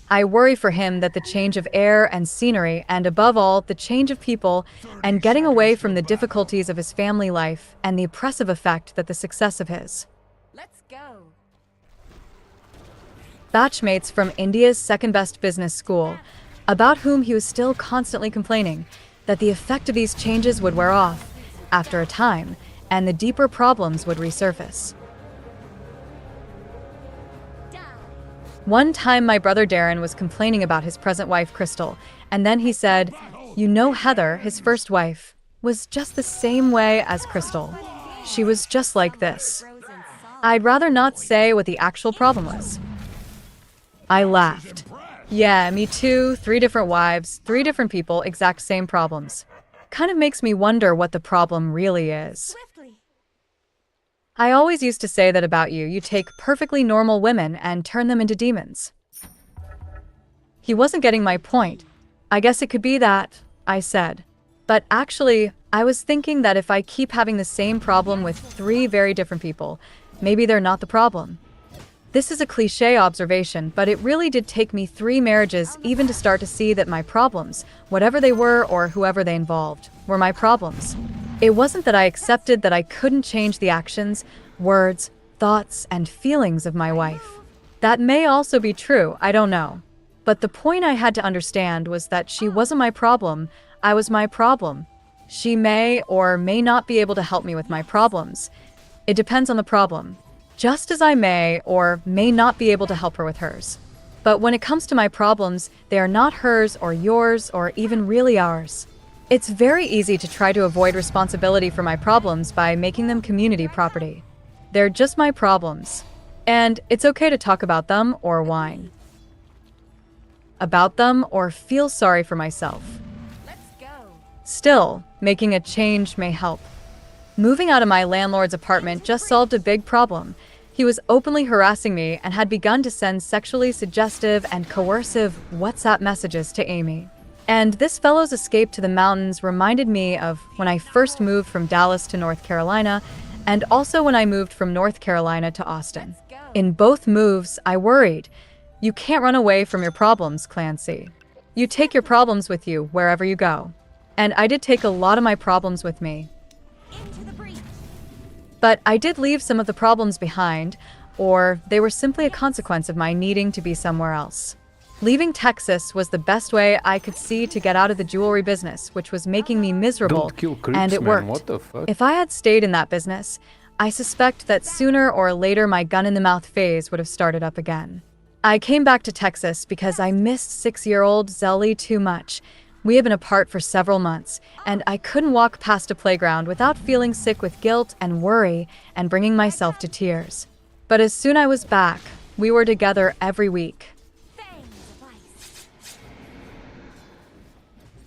I worry for him that the change of air and scenery, and above all, the change of people, and getting away from the difficulties of his family life, and the oppressive effect that the success of his Let's go. batchmates from India's second-best business school, about whom he was still constantly complaining that the effect of these changes would wear off after a time, and the deeper problems would resurface. One time my brother Darren was complaining about his present wife Crystal, and then he said, "You know Heather, his first wife, was just the same way as Crystal. She was just like this." I'd rather not say what the actual problem was. I laughed. Yeah, me too. 3 different wives, 3 different people, exact same problems. Kind of makes me wonder what the problem really is. I always used to say that about you. You take perfectly normal women and turn them into demons. He wasn't getting my point. I guess it could be that, I said. But actually, I was thinking that if I keep having the same problem with 3 very different people, maybe they're not the problem. This is a cliché observation, but it really did take me 3 marriages even to start to see that my problems, whatever they were or whoever they involved, were my problems. It wasn't that I accepted that I couldn't change the actions, words, thoughts, and feelings of my wife. That may also be true, I don't know. But the point I had to understand was that she wasn't my problem, I was my problem. She may or may not be able to help me with my problems. It depends on the problem. Just as I may or may not be able to help her with hers. But when it comes to my problems, they are not hers or yours or even really ours. It's very easy to try to avoid responsibility for my problems by making them community property. They're just my problems. And it's okay to talk about them or whine about them or feel sorry for myself. Still, making a change may help. Moving out of my landlord's apartment just solved a big problem. He was openly harassing me and had begun to send sexually suggestive and coercive WhatsApp messages to Amy. And this fellow's escape to the mountains reminded me of when I first moved from Dallas to North Carolina, and also when I moved from North Carolina to Austin. In both moves, I worried. You can't run away from your problems, Clancy. You take your problems with you wherever you go. And I did take a lot of my problems with me. But I did leave some of the problems behind, or they were simply a consequence of my needing to be somewhere else. Leaving Texas was the best way I could see to get out of the jewelry business, which was making me miserable, Don't kill creeps, and it man. worked. What the fuck? If I had stayed in that business, I suspect that sooner or later my gun-in-the-mouth phase would have started up again. I came back to Texas because I missed 6-year-old Zelly too much. We had been apart for several months, and I couldn't walk past a playground without feeling sick with guilt and worry and bringing myself to tears. But as soon as I was back, we were together every week.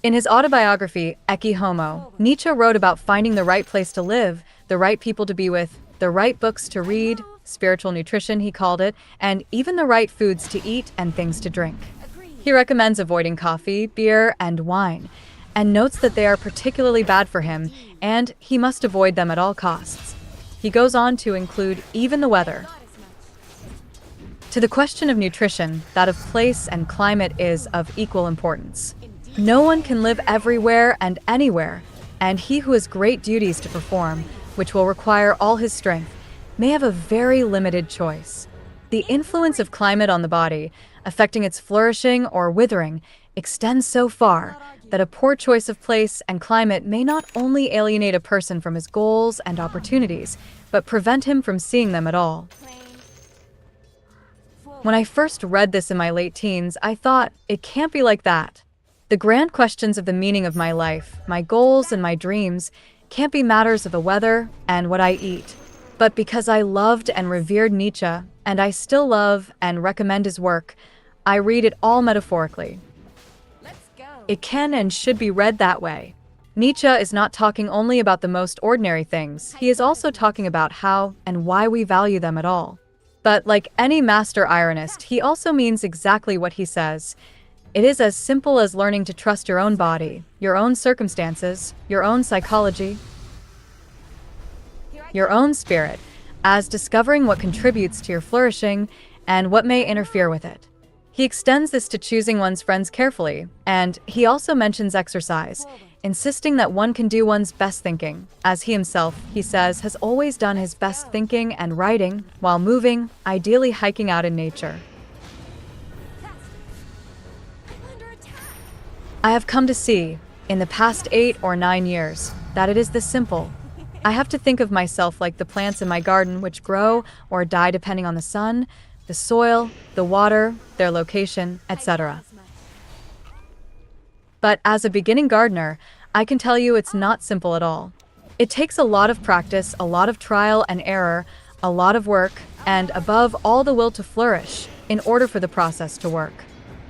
In his autobiography, Ecce Homo, Nietzsche wrote about finding the right place to live, the right people to be with, the right books to read, spiritual nutrition he called it, and even the right foods to eat and things to drink. He recommends avoiding coffee, beer, and wine, and notes that they are particularly bad for him, and he must avoid them at all costs. He goes on to include even the weather. To the question of nutrition, that of place and climate is of equal importance. No one can live everywhere and anywhere, and he who has great duties to perform, which will require all his strength, may have a very limited choice. The influence of climate on the body, affecting its flourishing or withering, extends so far that a poor choice of place and climate may not only alienate a person from his goals and opportunities, but prevent him from seeing them at all. When I first read this in my late teens, I thought, it can't be like that. The grand questions of the meaning of my life, my goals and my dreams, can't be matters of the weather and what I eat. But because I loved and revered Nietzsche, and I still love and recommend his work, I read it all metaphorically. It can and should be read that way. Nietzsche is not talking only about the most ordinary things, he is also talking about how and why we value them at all. But like any master ironist, he also means exactly what he says. It is as simple as learning to trust your own body, your own circumstances, your own psychology, your own spirit, as discovering what contributes to your flourishing and what may interfere with it. He extends this to choosing one's friends carefully, and he also mentions exercise, insisting that one can do one's best thinking, as he himself, he says, has always done his best thinking and writing while moving, ideally hiking out in nature. I have come to see, in the past 8 or 9 years, that it is this simple. I have to think of myself like the plants in my garden which grow or die depending on the sun, the soil, the water, their location, etc. But as a beginning gardener, I can tell you it's not simple at all. It takes a lot of practice, a lot of trial and error, a lot of work, and above all the will to flourish in order for the process to work.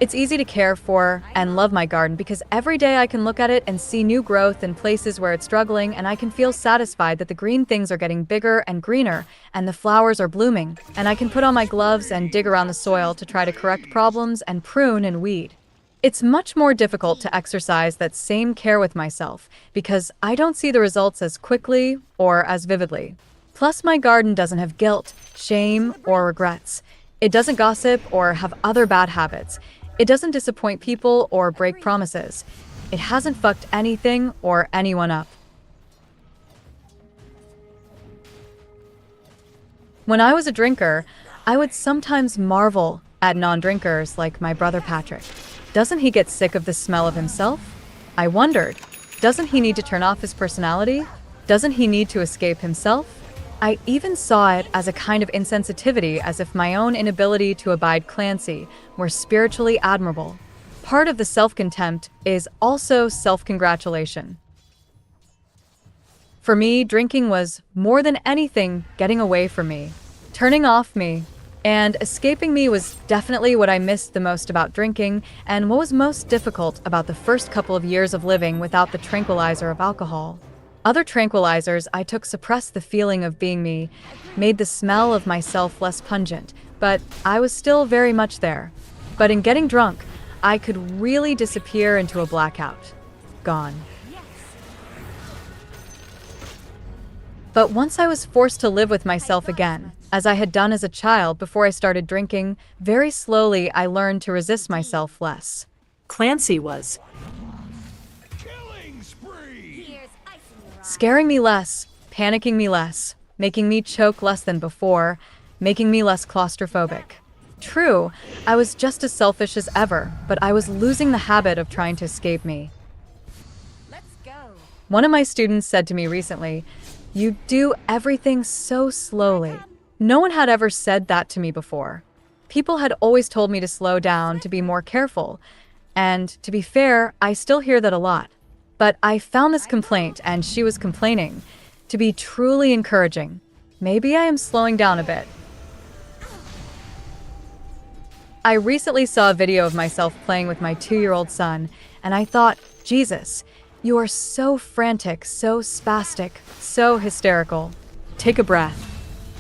It's easy to care for and love my garden because every day I can look at it and see new growth in places where it's struggling, and I can feel satisfied that the green things are getting bigger and greener and the flowers are blooming, and I can put on my gloves and dig around the soil to try to correct problems and prune and weed. It's much more difficult to exercise that same care with myself because I don't see the results as quickly or as vividly. Plus, my garden doesn't have guilt, shame, or regrets. It doesn't gossip or have other bad habits. It doesn't disappoint people or break promises. It hasn't fucked anything or anyone up. When I was a drinker, I would sometimes marvel at non-drinkers like my brother Patrick. Doesn't he get sick of the smell of himself? I wondered, doesn't he need to turn off his personality? Doesn't he need to escape himself? I even saw it as a kind of insensitivity, as if my own inability to abide Clancy were spiritually admirable. Part of the self-contempt is also self-congratulation. For me, drinking was more than anything getting away from me, turning off me, and escaping me was definitely what I missed the most about drinking and what was most difficult about the first couple of years of living without the tranquilizer of alcohol. Other tranquilizers I took suppressed the feeling of being me, made the smell of myself less pungent, but I was still very much there. But in getting drunk, I could really disappear into a blackout. Gone. But once I was forced to live with myself again, as I had done as a child before I started drinking, very slowly I learned to resist myself less. Clancy was Killing spree! Here's ice in your eye. Scaring me less, panicking me less, making me choke less than before, making me less claustrophobic. True, I was just as selfish as ever, but I was losing the habit of trying to escape me. Let's go. One of my students said to me recently, "You do everything so slowly." No one had ever said that to me before. People had always told me to slow down, to be more careful. And to be fair, I still hear that a lot. But I found this complaint, and she was complaining, to be truly encouraging. Maybe I am slowing down a bit. I recently saw a video of myself playing with my 2-year-old son, and I thought, Jesus, you are so frantic, so spastic, so hysterical. Take a breath.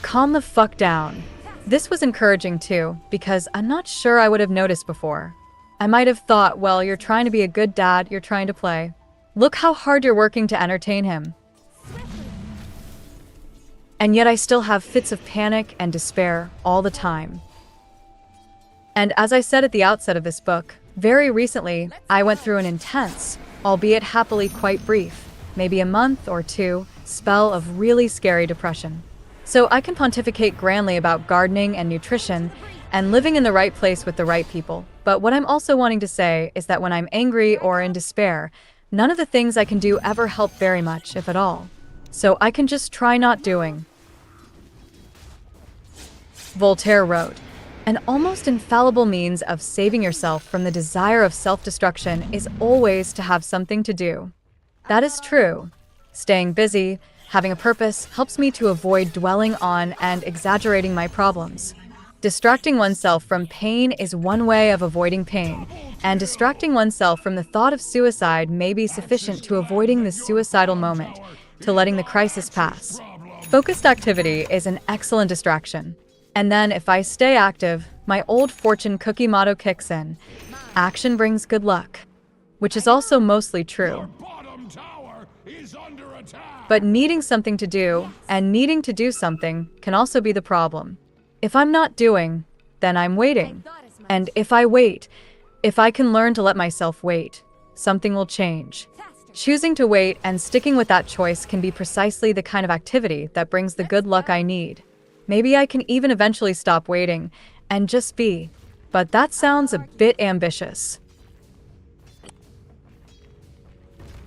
Calm the fuck down. This was encouraging too, because I'm not sure I would have noticed before. I might have thought, well, you're trying to be a good dad, you're trying to play. Look how hard you're working to entertain him. And yet I still have fits of panic and despair all the time. And as I said at the outset of this book, very recently, I went through an intense, albeit happily quite brief, maybe a month or 2, spell of really scary depression. So I can pontificate grandly about gardening and nutrition and living in the right place with the right people. But what I'm also wanting to say is that when I'm angry or in despair, none of the things I can do ever help very much, if at all. So I can just try not doing. Voltaire wrote, "An almost infallible means of saving yourself from the desire of self-destruction is always to have something to do." That is true. Staying busy, having a purpose, helps me to avoid dwelling on and exaggerating my problems. Distracting oneself from pain is one way of avoiding pain, and distracting oneself from the thought of suicide may be sufficient to avoiding the suicidal moment, to letting the crisis pass. Focused activity is an excellent distraction. And then if I stay active, my old fortune cookie motto kicks in. Action brings good luck, which is also mostly true. Bottom tower is under attack! But needing something to do and needing to do something can also be the problem. If I'm not doing, then I'm waiting. And if I wait, if I can learn to let myself wait, something will change. Choosing to wait and sticking with that choice can be precisely the kind of activity that brings the good luck I need. Maybe I can even eventually stop waiting and just be. But that sounds a bit ambitious.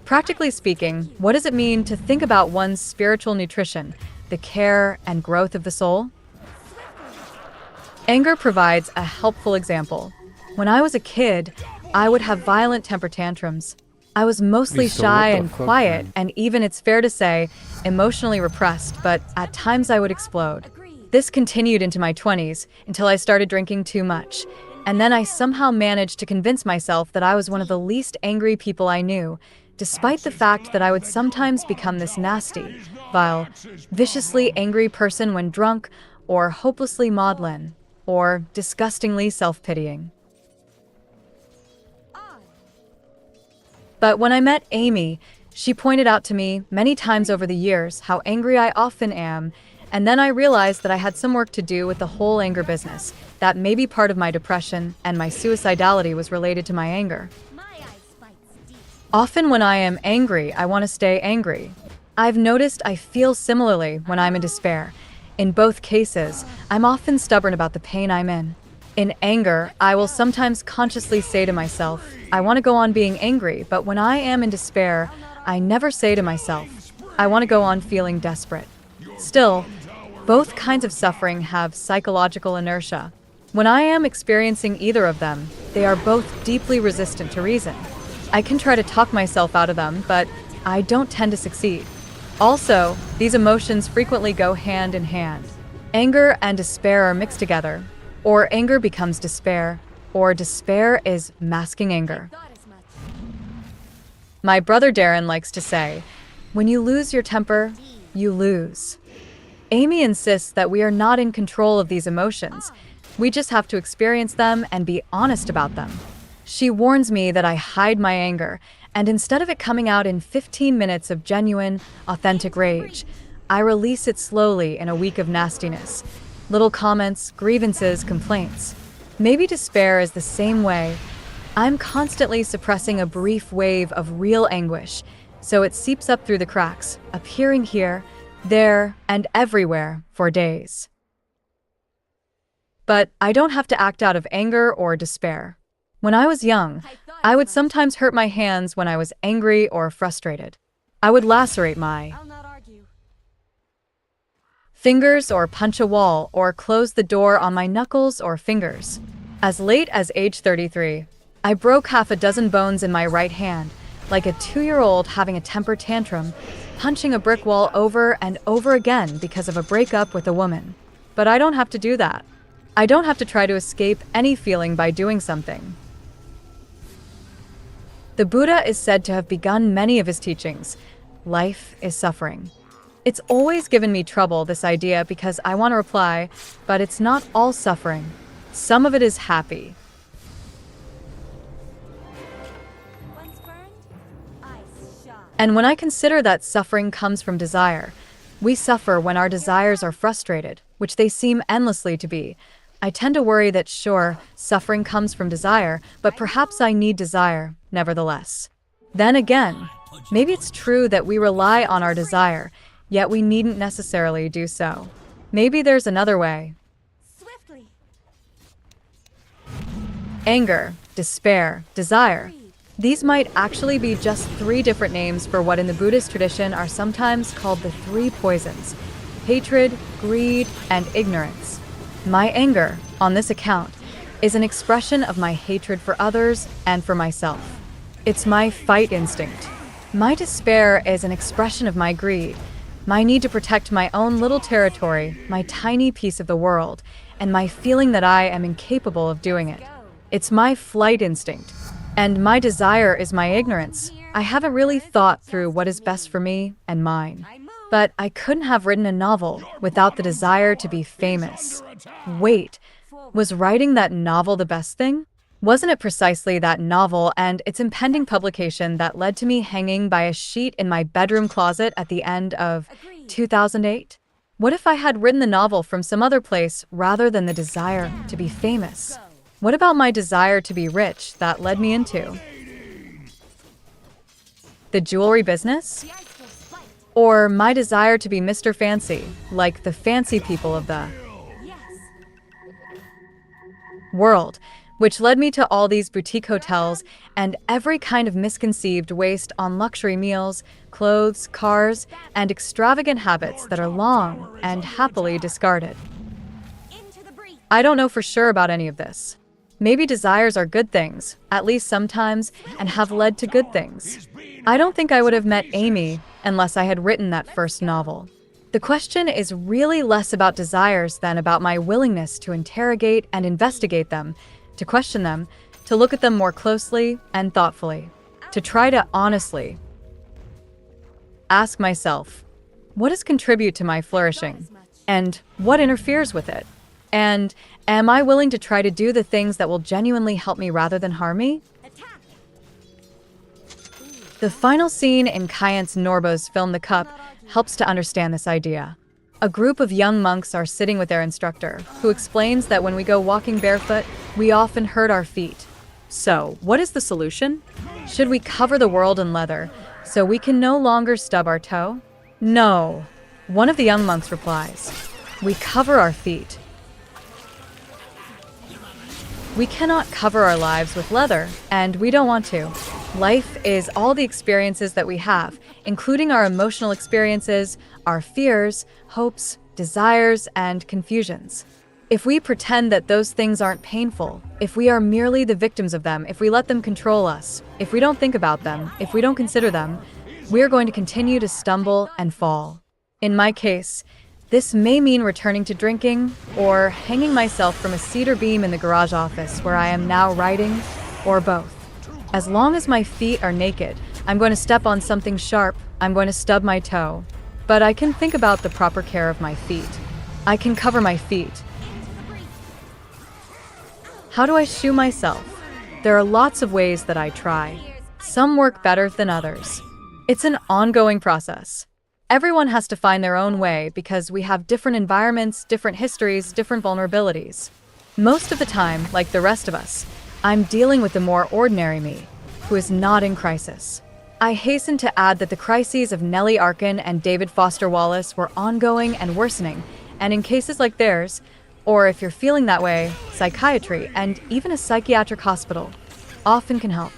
Practically speaking, what does it mean to think about one's spiritual nutrition, the care and growth of the soul? Anger provides a helpful example. When I was a kid, I would have violent temper tantrums. I was mostly So shy what the and fuck, quiet, man? and even, it's fair to say, emotionally repressed, but at times I would explode. This continued into my 20s until I started drinking too much. And then I somehow managed to convince myself that I was one of the least angry people I knew, despite the fact that I would sometimes become this nasty, vile, viciously angry person when drunk, or hopelessly maudlin, or disgustingly self-pitying. But when I met Amy, she pointed out to me many times over the years how angry I often am, and then I realized that I had some work to do with the whole anger business, that maybe part of my depression and my suicidality was related to my anger. Often when I am angry, I want to stay angry. I've noticed I feel similarly when I'm in despair. In both cases, I'm often stubborn about the pain I'm in. In anger, I will sometimes consciously say to myself, I want to go on being angry, but when I am in despair, I never say to myself, I want to go on feeling desperate. Still, both kinds of suffering have psychological inertia. When I am experiencing either of them, they are both deeply resistant to reason. I can try to talk myself out of them, but I don't tend to succeed. Also, these emotions frequently go hand in hand. Anger and despair are mixed together, or anger becomes despair, or despair is masking anger. My brother Darren likes to say, when you lose your temper, you lose. Amy insists that we are not in control of these emotions. We just have to experience them and be honest about them. She warns me that I hide my anger, and instead of it coming out in 15 minutes of genuine, authentic rage, I release it slowly in a week of nastiness. Little comments, grievances, complaints. Maybe despair is the same way. I'm constantly suppressing a brief wave of real anguish, so it seeps up through the cracks, appearing here, there, and everywhere for days. But I don't have to act out of anger or despair. When I was young, I would sometimes hurt my hands when I was angry or frustrated. I would lacerate my fingers or punch a wall or close the door on my knuckles or fingers. As late as age 33, I broke half a dozen bones in my right hand, like a 2-year-old having a temper tantrum, punching a brick wall over and over again because of a breakup with a woman. But I don't have to do that. I don't have to try to escape any feeling by doing something. The Buddha is said to have begun many of his teachings. Life is suffering. It's always given me trouble, this idea, because I want to reply, but it's not all suffering. Some of it is happy. And when I consider that suffering comes from desire, we suffer when our desires are frustrated, which they seem endlessly to be. I tend to worry that, sure, suffering comes from desire, but perhaps I need desire, nevertheless. Then again, maybe it's true that we rely on our desire, yet we needn't necessarily do so. Maybe there's another way. Anger, despair, desire. These might actually be just 3 different names for what in the Buddhist tradition are sometimes called the 3 poisons: hatred, greed, and ignorance. My anger, on this account, is an expression of my hatred for others and for myself. It's my fight instinct. My despair is an expression of my greed, my need to protect my own little territory, my tiny piece of the world, and my feeling that I am incapable of doing it. It's my flight instinct. And my desire is my ignorance. I haven't really thought through what is best for me and mine. But I couldn't have written a novel without the desire to be famous. Wait, was writing that novel the best thing? Wasn't it precisely that novel and its impending publication that led to me hanging by a sheet in my bedroom closet at the end of 2008? What if I had written the novel from some other place rather than the desire to be famous? What about my desire to be rich that led me into the jewelry business? Or my desire to be Mr. Fancy, like the fancy people of the world? which led me to all these boutique hotels and every kind of misconceived waste on luxury meals, clothes, cars, and extravagant habits that are long and happily discarded. I don't know for sure about any of this. Maybe desires are good things, at least sometimes, and have led to good things. I don't think I would have met Amy unless I had written that first novel. The question is really less about desires than about my willingness to interrogate and investigate them, to question them, to look at them more closely and thoughtfully, to try to honestly ask myself, what does contribute to my flourishing? And what interferes with it? And am I willing to try to do the things that will genuinely help me rather than harm me? The final scene in Kayant's Norbo's film The Cup helps to understand this idea. A group of young monks are sitting with their instructor, who explains that when we go walking barefoot, we often hurt our feet. So, what is the solution? Should we cover the world in leather so we can no longer stub our toe? No. One of the young monks replies, we cover our feet. We cannot cover our lives with leather, and we don't want to. Life is all the experiences that we have, including our emotional experiences, our fears, hopes, desires, and confusions. If we pretend that those things aren't painful, if we are merely the victims of them, if we let them control us, if we don't think about them, if we don't consider them, we're going to continue to stumble and fall. In my case, this may mean returning to drinking or hanging myself from a cedar beam in the garage office where I am now writing, or both. As long as my feet are naked, I'm going to step on something sharp, I'm going to stub my toe. But I can think about the proper care of my feet. I can cover my feet. How do I shoe myself? There are lots of ways that I try. Some work better than others. It's an ongoing process. Everyone has to find their own way because we have different environments, different histories, different vulnerabilities. Most of the time, like the rest of us, I'm dealing with the more ordinary me, who is not in crisis. I hasten to add that the crises of Nellie Arkin and David Foster Wallace were ongoing and worsening, and in cases like theirs, or if you're feeling that way, psychiatry and even a psychiatric hospital often can help.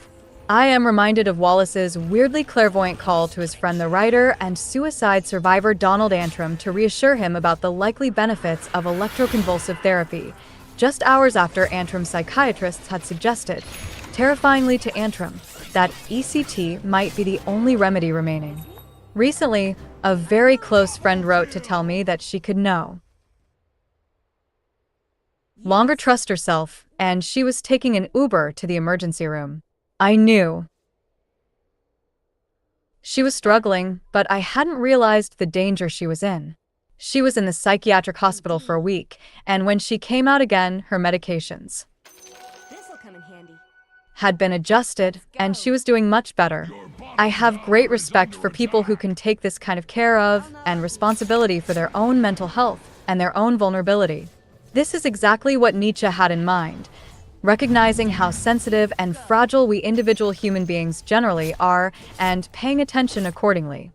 I am reminded of Wallace's weirdly clairvoyant call to his friend the writer and suicide survivor Donald Antrim to reassure him about the likely benefits of electroconvulsive therapy, just hours after Antrim's psychiatrists had suggested, terrifyingly to Antrim, that ECT might be the only remedy remaining. Recently, a very close friend wrote to tell me that she could no longer trust herself, and she was taking an Uber to the emergency room. I knew she was struggling, but I hadn't realized the danger she was in. She was in the psychiatric hospital for a week, and when she came out again, her medications had been adjusted, and she was doing much better. I have great respect for people who can take this kind of care of and responsibility for their own mental health and their own vulnerability. This is exactly what Nietzsche had in mind. Recognizing how sensitive and fragile we individual human beings generally are and paying attention accordingly.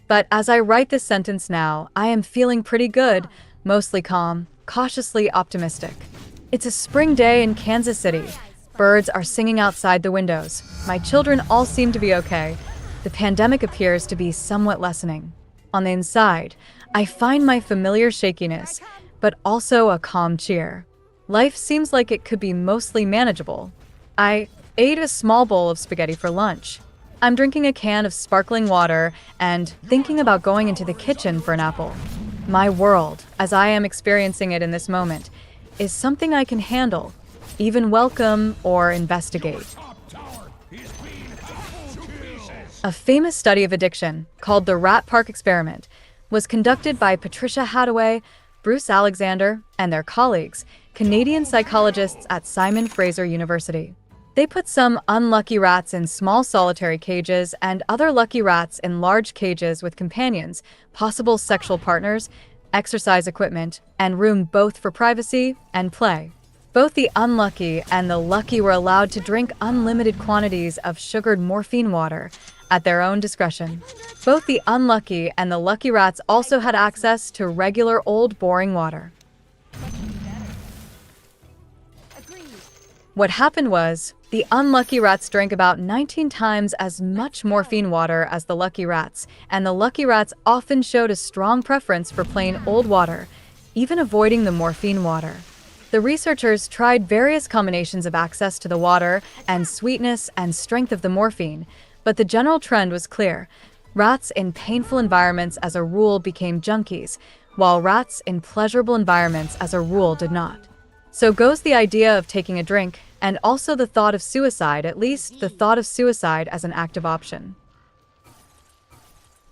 But as I write this sentence now, I am feeling pretty good, mostly calm, cautiously optimistic. It's a spring day in Kansas City. Birds are singing outside the windows. My children all seem to be okay. The pandemic appears to be somewhat lessening. On the inside, I find my familiar shakiness, but also a calm cheer. Life seems like it could be mostly manageable. I ate a small bowl of spaghetti for lunch. I'm drinking a can of sparkling water and thinking about going into the kitchen for an apple. My world, as I am experiencing it in this moment, is something I can handle, even welcome or investigate. A famous study of addiction, called the Rat Park Experiment, was conducted by Patricia Hadaway, Bruce Alexander, and their colleagues, Canadian psychologists at Simon Fraser University. They put some unlucky rats in small solitary cages and other lucky rats in large cages with companions, possible sexual partners, exercise equipment, and room both for privacy and play. Both the unlucky and the lucky were allowed to drink unlimited quantities of sugared morphine water at their own discretion. Both the unlucky and the lucky rats also had access to regular old boring water. What happened was, the unlucky rats drank about 19 times as much morphine water as the lucky rats, and the lucky rats often showed a strong preference for plain old water, even avoiding the morphine water. The researchers tried various combinations of access to the water and sweetness and strength of the morphine, but the general trend was clear. Rats in painful environments as a rule became junkies, while rats in pleasurable environments as a rule did not. So goes the idea of taking a drink, and also the thought of suicide, at least the thought of suicide as an active option.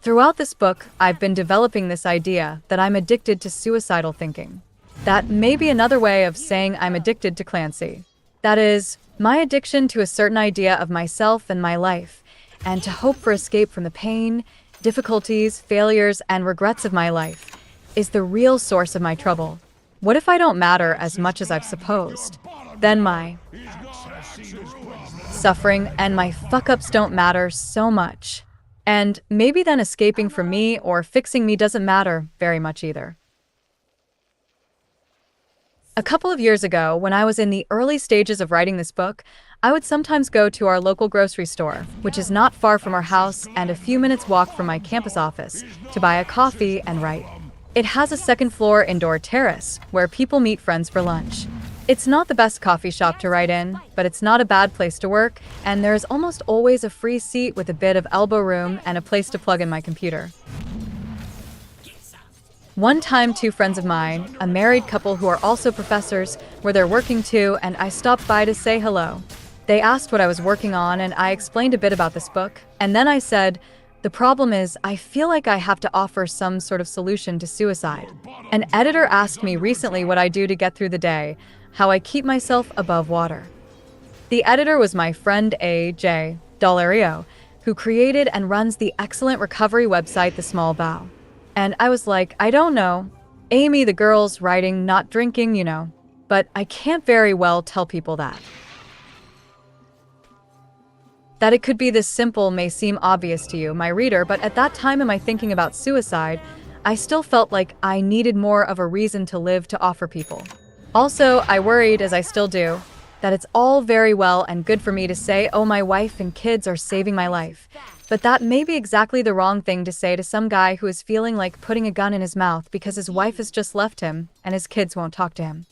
Throughout this book, I've been developing this idea that I'm addicted to suicidal thinking. That may be another way of saying I'm addicted to Clancy. That is, my addiction to a certain idea of myself and my life, and to hope for escape from the pain, difficulties, failures, and regrets of my life, is the real source of my trouble. What if I don't matter as much as I've supposed? Then my suffering and my fuck-ups don't matter so much. And maybe then escaping from me or fixing me doesn't matter very much either. A couple of years ago, when I was in the early stages of writing this book, I would sometimes go to our local grocery store, which is not far from our house and a few minutes walk from my campus office, to buy a coffee and write. It has a second-floor indoor terrace where people meet friends for lunch. It's not the best coffee shop to write in, but it's not a bad place to work, and there's almost always a free seat with a bit of elbow room and a place to plug in my computer. One time, two friends of mine, a married couple who are also professors, were there working too, and I stopped by to say hello. They asked what I was working on, and I explained a bit about this book, and then I said, the problem is, I feel like I have to offer some sort of solution to suicide. An editor asked me recently what I do to get through the day, how I keep myself above water. The editor was my friend A.J. Dolario, who created and runs the excellent recovery website The Small Bow. And I was like, I don't know. Amy, the girls, writing, not drinking, you know. But I can't very well tell people that. That it could be this simple may seem obvious to you, my reader, but at that time in my thinking about suicide, I still felt like I needed more of a reason to live to offer people. Also, I worried, as I still do, that it's all very well and good for me to say, oh, my wife and kids are saving my life. But that may be exactly the wrong thing to say to some guy who is feeling like putting a gun in his mouth because his wife has just left him and his kids won't talk to him.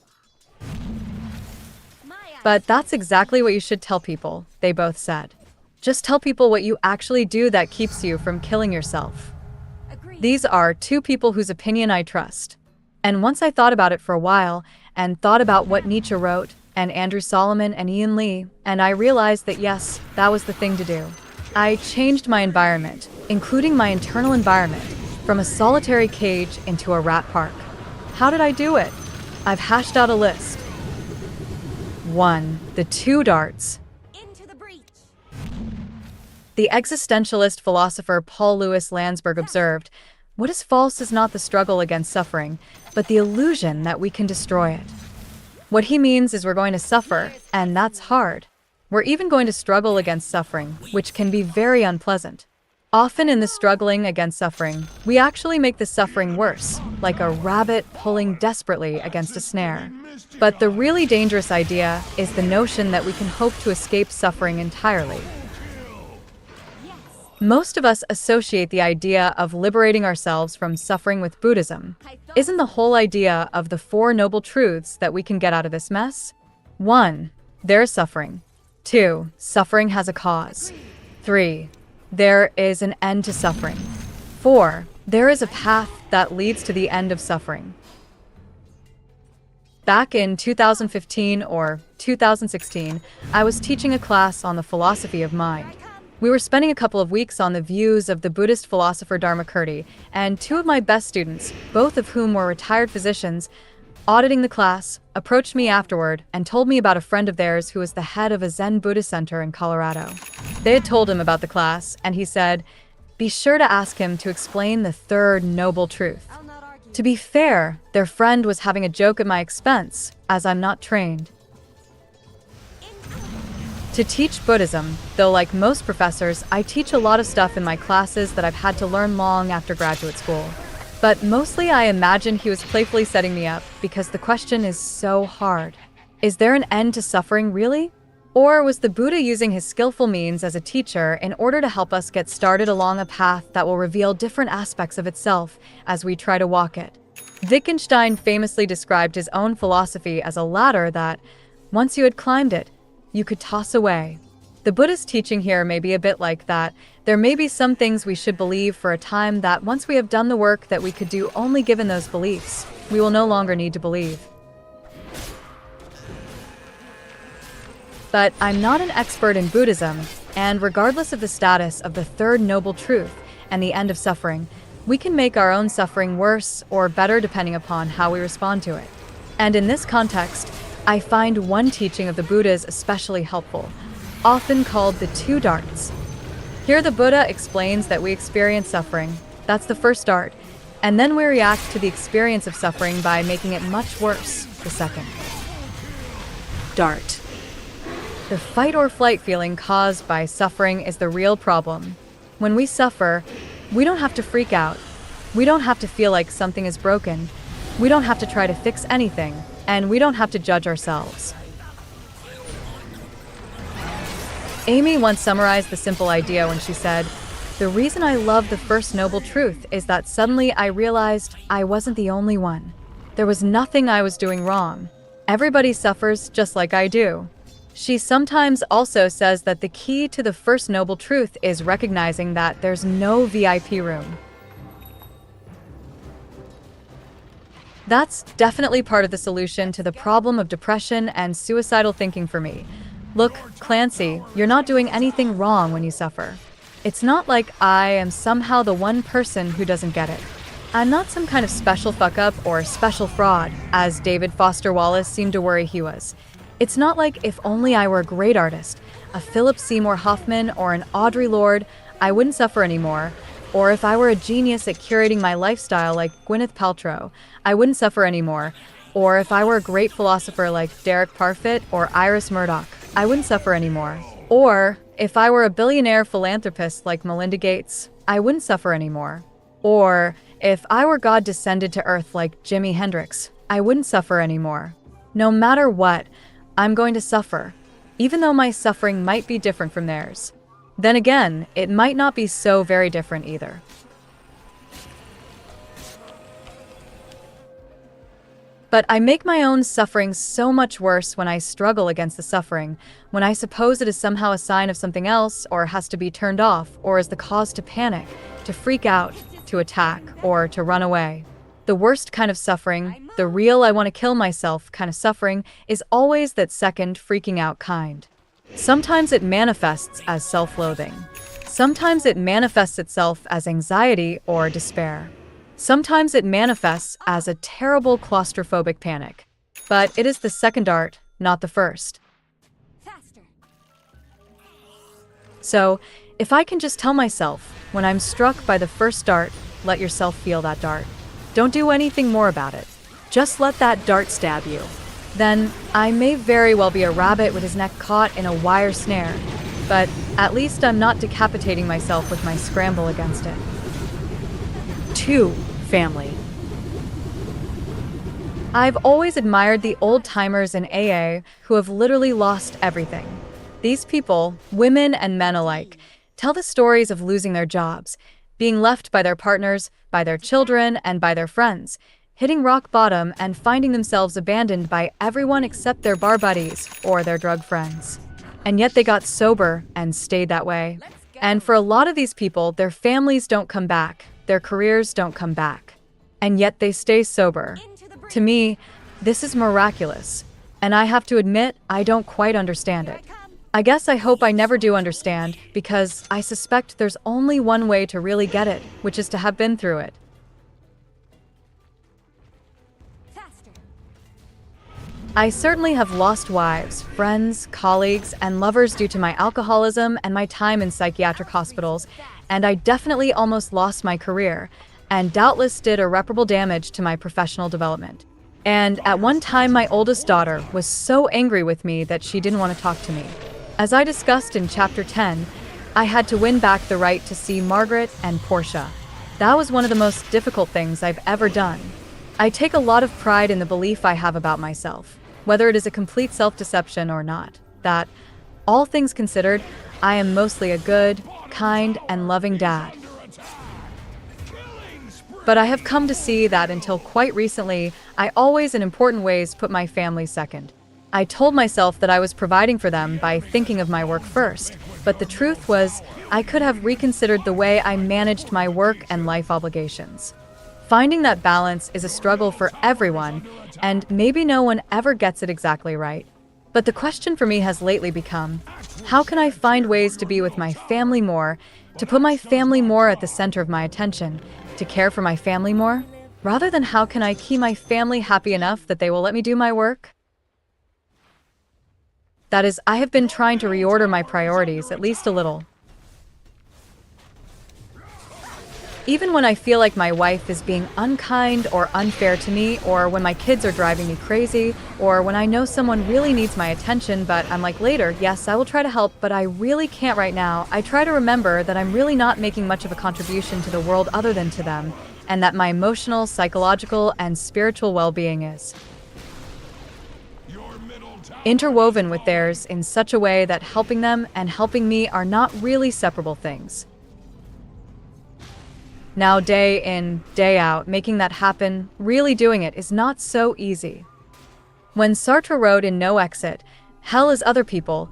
But that's exactly what you should tell people, they both said. Just tell people what you actually do that keeps you from killing yourself. These are two people whose opinion I trust. And once I thought about it for a while, and thought about what Nietzsche wrote, and Andrew Solomon and Ian Lee, and I realized that yes, that was the thing to do. I changed my environment, including my internal environment, from a solitary cage into a rat park. How did I do it? I've hashed out a list. 1. The two darts. The existentialist philosopher Paul Louis Landsberg observed, what is false is not the struggle against suffering, but the illusion that we can destroy it. What he means is we're going to suffer, and that's hard. We're even going to struggle against suffering, which can be very unpleasant. Often in the struggling against suffering, we actually make the suffering worse, like a rabbit pulling desperately against a snare. But the really dangerous idea is the notion that we can hope to escape suffering entirely. Most of us associate the idea of liberating ourselves from suffering with Buddhism. Isn't the whole idea of the Four Noble Truths that we can get out of this mess? 1. There is suffering. 2. Suffering has a cause. 3. There is an end to suffering. 4. There is a path that leads to the end of suffering. Back in 2015 or 2016, I was teaching a class on the philosophy of mind. We were spending a couple of weeks on the views of the Buddhist philosopher Dharmakirti, and two of my best students, both of whom were retired physicians, auditing the class, approached me afterward and told me about a friend of theirs who was the head of a Zen Buddhist center in Colorado. They had told him about the class, and he said, be sure to ask him to explain the third noble truth. To be fair, their friend was having a joke at my expense, as I'm not trained to teach Buddhism, though like most professors, I teach a lot of stuff in my classes that I've had to learn long after graduate school. But mostly I imagine he was playfully setting me up because the question is so hard. Is there an end to suffering, really? Or was the Buddha using his skillful means as a teacher in order to help us get started along a path that will reveal different aspects of itself as we try to walk it? Wittgenstein famously described his own philosophy as a ladder that, once you had climbed it, you could toss away. The Buddha's teaching here may be a bit like that. There may be some things we should believe for a time that once we have done the work that we could do only given those beliefs, we will no longer need to believe. But I'm not an expert in Buddhism, and regardless of the status of the third noble truth and the end of suffering, we can make our own suffering worse or better depending upon how we respond to it. And in this context, I find one teaching of the Buddha's especially helpful, often called the two darts. Here the Buddha explains that we experience suffering, that's the first dart, and then we react to the experience of suffering by making it much worse, the second Dart. The fight or flight feeling caused by suffering is the real problem. When we suffer, we don't have to freak out. We don't have to feel like something is broken. We don't have to try to fix anything, and we don't have to judge ourselves. Amy once summarized the simple idea when she said, "The reason I love the first noble truth is that suddenly I realized I wasn't the only one. There was nothing I was doing wrong. Everybody suffers just like I do." She sometimes also says that the key to the first noble truth is recognizing that there's no VIP room. That's definitely part of the solution to the problem of depression and suicidal thinking for me. Look, Clancy, you're not doing anything wrong when you suffer. It's not like I am somehow the one person who doesn't get it. I'm not some kind of special fuck-up or special fraud, as David Foster Wallace seemed to worry he was. It's not like if only I were a great artist, a Philip Seymour Hoffman or an Audre Lorde, I wouldn't suffer anymore. Or if I were a genius at curating my lifestyle like Gwyneth Paltrow, I wouldn't suffer anymore. Or if I were a great philosopher like Derek Parfit or Iris Murdoch, I wouldn't suffer anymore. Or if I were a billionaire philanthropist like Melinda Gates, I wouldn't suffer anymore. Or if I were God descended to earth like Jimi Hendrix, I wouldn't suffer anymore. No matter what, I'm going to suffer, even though my suffering might be different from theirs. Then again, it might not be so very different either. But I make my own suffering so much worse when I struggle against the suffering, when I suppose it is somehow a sign of something else, or has to be turned off, or is the cause to panic, to freak out, to attack, or to run away. The worst kind of suffering, the real I want to kill myself kind of suffering, is always that second freaking out kind. Sometimes it manifests as self-loathing. Sometimes it manifests itself as anxiety or despair. Sometimes it manifests as a terrible claustrophobic panic. But it is the second dart, not the first. Faster. So, if I can just tell myself, when I'm struck by the first dart, let yourself feel that dart. Don't do anything more about it. Just let that dart stab you. Then, I may very well be a rabbit with his neck caught in a wire snare, but at least I'm not decapitating myself with my scramble against it. 2. Family. I've always admired the old-timers in AA who have literally lost everything. These people, women and men alike, tell the stories of losing their jobs, being left by their partners, by their children, and by their friends, hitting rock bottom and finding themselves abandoned by everyone except their bar buddies or their drug friends. And yet they got sober and stayed that way. And for a lot of these people, their families don't come back, their careers don't come back. And yet they stay sober. To me, this is miraculous. And I have to admit, I don't quite understand it. I guess I hope I never do understand, because I suspect there's only one way to really get it, which is to have been through it. Faster. I certainly have lost wives, friends, colleagues, and lovers due to my alcoholism and my time in psychiatric hospitals, and I definitely almost lost my career, and doubtless did irreparable damage to my professional development. And at one time, my oldest daughter was so angry with me that she didn't want to talk to me. As I discussed in Chapter 10, I had to win back the right to see Margaret and Portia. That was one of the most difficult things I've ever done. I take a lot of pride in the belief I have about myself. whether it is a complete self-deception or not, that, all things considered, I am mostly a good, kind, and loving dad. But I have come to see that until quite recently, I always in important ways put my family second. I told myself that I was providing for them by thinking of my work first, but the truth was, I could have reconsidered the way I managed my work and life obligations. Finding that balance is a struggle for everyone, and maybe no one ever gets it exactly right. But the question for me has lately become, how can I find ways to be with my family more, to put my family more at the center of my attention, to care for my family more, rather than how can I keep my family happy enough that they will let me do my work? That is, I have been trying to reorder my priorities at least a little. Even when I feel like my wife is being unkind or unfair to me, or when my kids are driving me crazy, or when I know someone really needs my attention but I'm like later, yes, I will try to help, but I really can't right now, I try to remember that I'm really not making much of a contribution to the world other than to them, and that my emotional, psychological, and spiritual well-being is interwoven with theirs in such a way that helping them and helping me are not really separable things. Now, day in, day out, making that happen, really doing it, is not so easy. When Sartre wrote in No Exit, "Hell is other people,"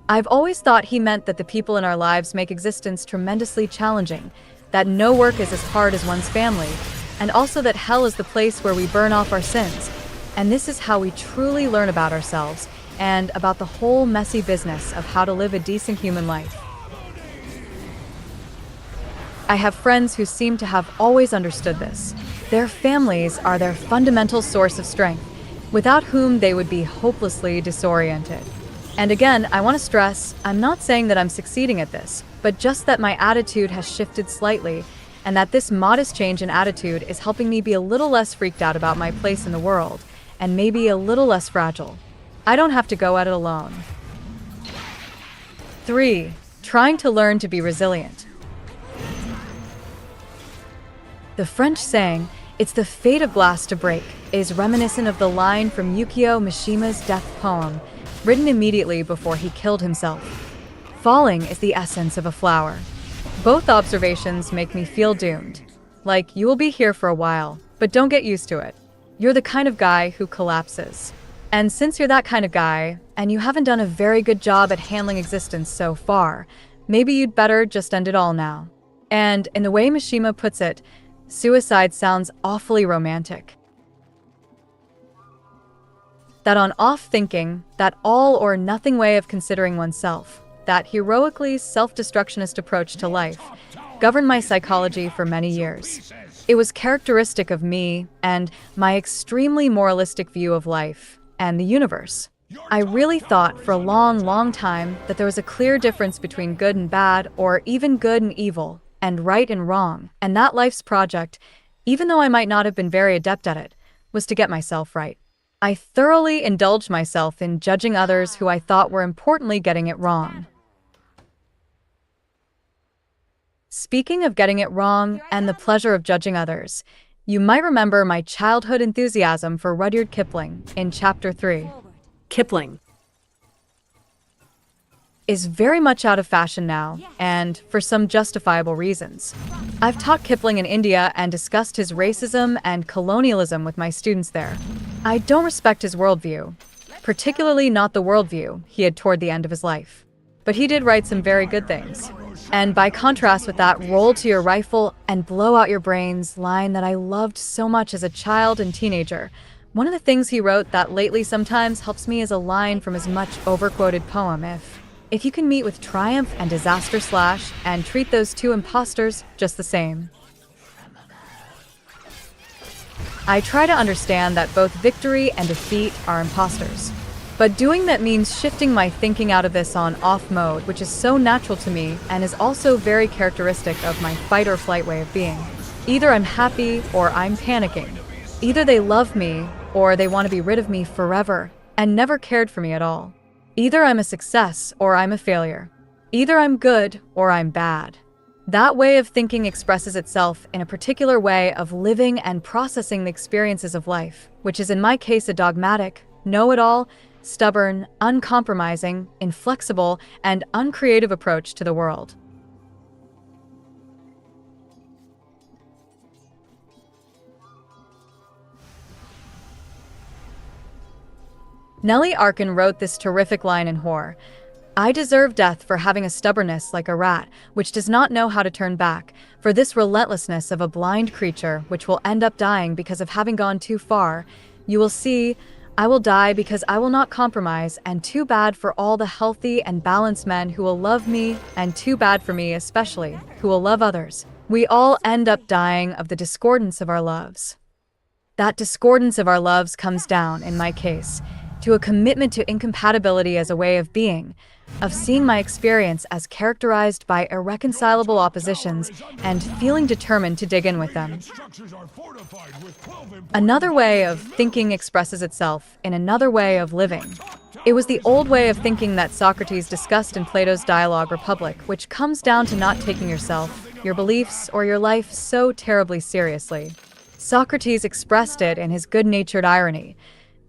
I've always thought he meant that the people in our lives make existence tremendously challenging, that no work is as hard as one's family, and also that hell is the place where we burn off our sins. And this is how we truly learn about ourselves and about the whole messy business of how to live a decent human life. I have friends who seem to have always understood this. Their families are their fundamental source of strength, without whom they would be hopelessly disoriented. And again, I want to stress, I'm not saying that I'm succeeding at this, but just that my attitude has shifted slightly, and that this modest change in attitude is helping me be a little less freaked out about my place in the world, and maybe a little less fragile. I don't have to go at it alone. 3. Trying to learn to be resilient. The French saying, "It's the fate of glass to break," is reminiscent of the line from Yukio Mishima's death poem, written immediately before he killed himself. Falling is the essence of a flower. Both observations make me feel doomed. Like, you will be here for a while, but don't get used to it. You're the kind of guy who collapses. And since you're that kind of guy, and you haven't done a very good job at handling existence so far, maybe you'd better just end it all now. And in the way Mishima puts it, suicide sounds awfully romantic. That on-off thinking, that all-or-nothing way of considering oneself, that heroically self-destructionist approach to life, governed my psychology for many years. It was characteristic of me and my extremely moralistic view of life and the universe. I really thought for a long, long time that there was a clear difference between good and bad, or even good and evil, and right and wrong, and that life's project, even though I might not have been very adept at it, was to get myself right. I thoroughly indulged myself in judging others who I thought were importantly getting it wrong. Speaking of getting it wrong and the pleasure of judging others, you might remember my childhood enthusiasm for Rudyard Kipling in Chapter 3. Kipling. Is very much out of fashion now, and for some justifiable reasons. I've taught Kipling in India and discussed his racism and colonialism with my students there. I don't respect his worldview, particularly not the worldview he had toward the end of his life. But he did write some very good things. And by contrast with that roll to your rifle and blow out your brains line that I loved so much as a child and teenager, one of the things he wrote that lately sometimes helps me is a line from his much overquoted poem, If you can meet with triumph and disaster / and treat those two imposters just the same. I try to understand that both victory and defeat are imposters. But doing that means shifting my thinking out of this on-off mode, which is so natural to me and is also very characteristic of my fight-or-flight way of being. Either I'm happy or I'm panicking. Either they love me or they want to be rid of me forever and never cared for me at all. Either I'm a success or I'm a failure. Either I'm good or I'm bad. That way of thinking expresses itself in a particular way of living and processing the experiences of life, which is in my case a dogmatic, know-it-all, stubborn, uncompromising, inflexible, and uncreative approach to the world. Nellie Arkin wrote this terrific line in Horror: "I deserve death for having a stubbornness like a rat, which does not know how to turn back, for this relentlessness of a blind creature which will end up dying because of having gone too far. You will see, I will die because I will not compromise, and too bad for all the healthy and balanced men who will love me, and too bad for me especially, who will love others. We all end up dying of the discordance of our loves." That discordance of our loves comes down, in my case, to a commitment to incompatibility as a way of being, of seeing my experience as characterized by irreconcilable oppositions and feeling determined to dig in with them. Structures are fortified with 12 important Another way of thinking expresses itself in another way of living. It was the old way of thinking that Socrates discussed in Plato's dialogue Republic, which comes down to not taking yourself, your beliefs, or your life so terribly seriously. Socrates expressed it in his good-natured irony.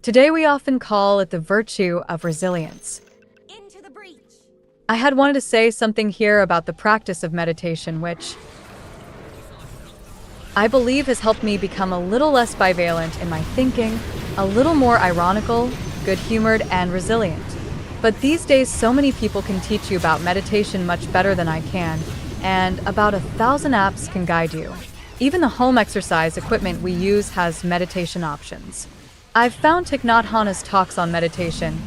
Today we often call it the virtue of resilience. Into the breach. I had wanted to say something here about the practice of meditation, which I believe has helped me become a little less bivalent in my thinking, a little more ironical, good-humored, and resilient. But these days, so many people can teach you about meditation much better than I can, and about 1,000 apps can guide you. Even the home exercise equipment we use has meditation options. I've found Thich Nhat Hanh's talks on meditation,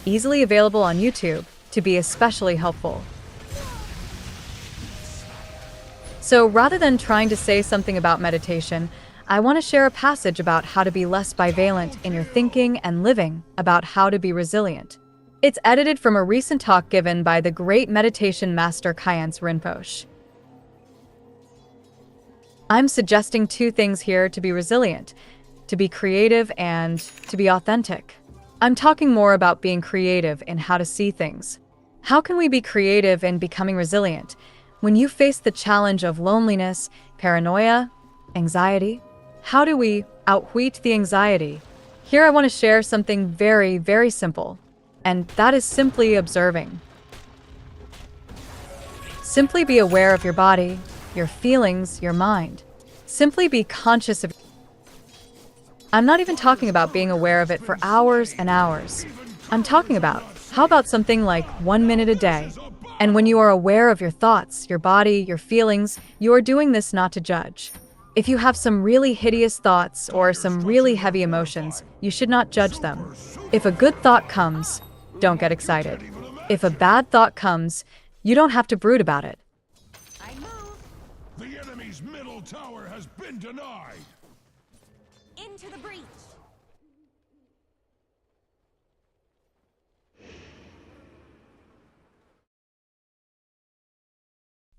easily available on YouTube, to be especially helpful. So rather than trying to say something about meditation, I want to share a passage about how to be less bivalent in your thinking and living, about how to be resilient. It's edited from a recent talk given by the great meditation master Khyentse Rinpoche. I'm suggesting two things here to be resilient: to be creative and to be authentic. I'm talking more about being creative in how to see things. How can we be creative in becoming resilient when you face the challenge of loneliness, paranoia, anxiety? How do we outwit the anxiety? Here I want to share something very, very simple, and that is simply observing. Simply be aware of your body, your feelings, your mind. Simply be conscious of. I'm not even talking about being aware of it for hours and hours. I'm talking about, how about something like 1 minute a day? And when you are aware of your thoughts, your body, your feelings, you are doing this not to judge. If you have some really hideous thoughts or some really heavy emotions, you should not judge them. If a good thought comes, don't get excited. If a bad thought comes, you don't have to brood about it. The enemy's middle tower has been denied. Into the breach.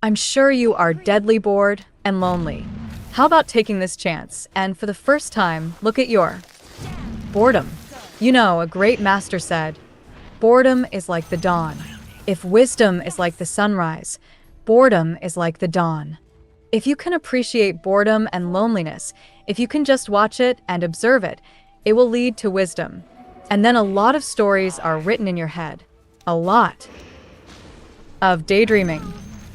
I'm sure you are deadly bored and lonely. How about taking this chance and, for the first time, look at your boredom? You know, a great master said, boredom is like the dawn. If wisdom is like the sunrise, boredom is like the dawn. If you can appreciate boredom and loneliness, if you can just watch it and observe it, it will lead to wisdom. And then a lot of stories are written in your head. A lot of daydreaming,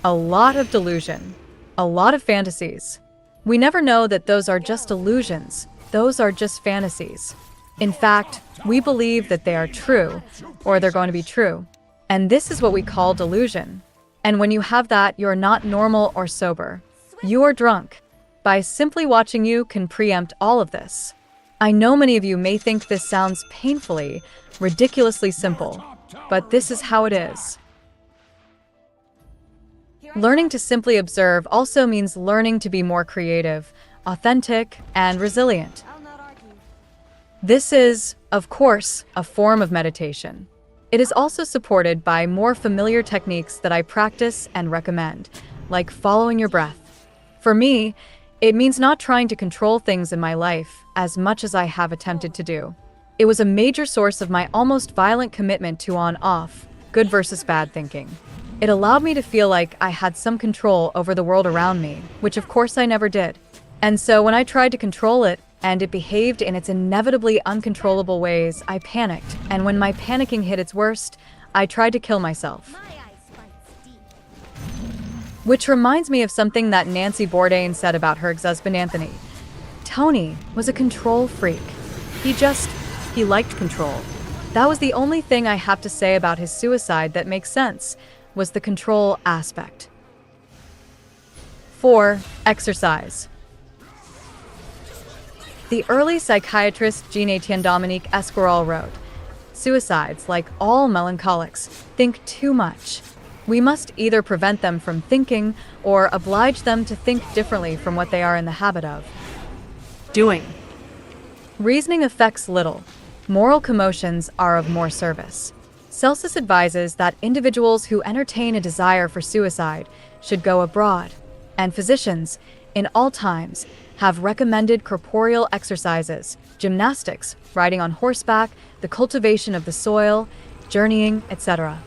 a lot of delusion, a lot of fantasies. We never know that those are just illusions. Those are just fantasies. In fact, we believe that they are true, or they're going to be true. And this is what we call delusion. And when you have that, you're not normal or sober. You are drunk. By simply watching you can preempt all of this. I know many of you may think this sounds painfully, ridiculously simple, but this is how it is. Learning to simply observe also means learning to be more creative, authentic, and resilient. I'll not argue. This is, of course, a form of meditation. It is also supported by more familiar techniques that I practice and recommend, like following your breath. For me, it means not trying to control things in my life as much as I have attempted to do. It was a major source of my almost violent commitment to on-off, good versus bad thinking. It allowed me to feel like I had some control over the world around me, which of course I never did. And so when I tried to control it, and it behaved in its inevitably uncontrollable ways, I panicked, and when my panicking hit its worst, I tried to kill myself. My ice bites deep. Which reminds me of something that Nancy Bourdain said about her ex-husband Anthony. Tony was a control freak. He liked control. That was the only thing I have to say about his suicide that makes sense, was the control aspect. 4. Exercise. The early psychiatrist Jean-Étienne Dominique Esquirol wrote, "Suicides, like all melancholics, think too much. We must either prevent them from thinking or oblige them to think differently from what they are in the habit of." Doing. Reasoning affects little. Moral commotions are of more service. Celsus advises that individuals who entertain a desire for suicide should go abroad, and physicians, in all times, have recommended corporeal exercises, gymnastics, riding on horseback, the cultivation of the soil, journeying, etc.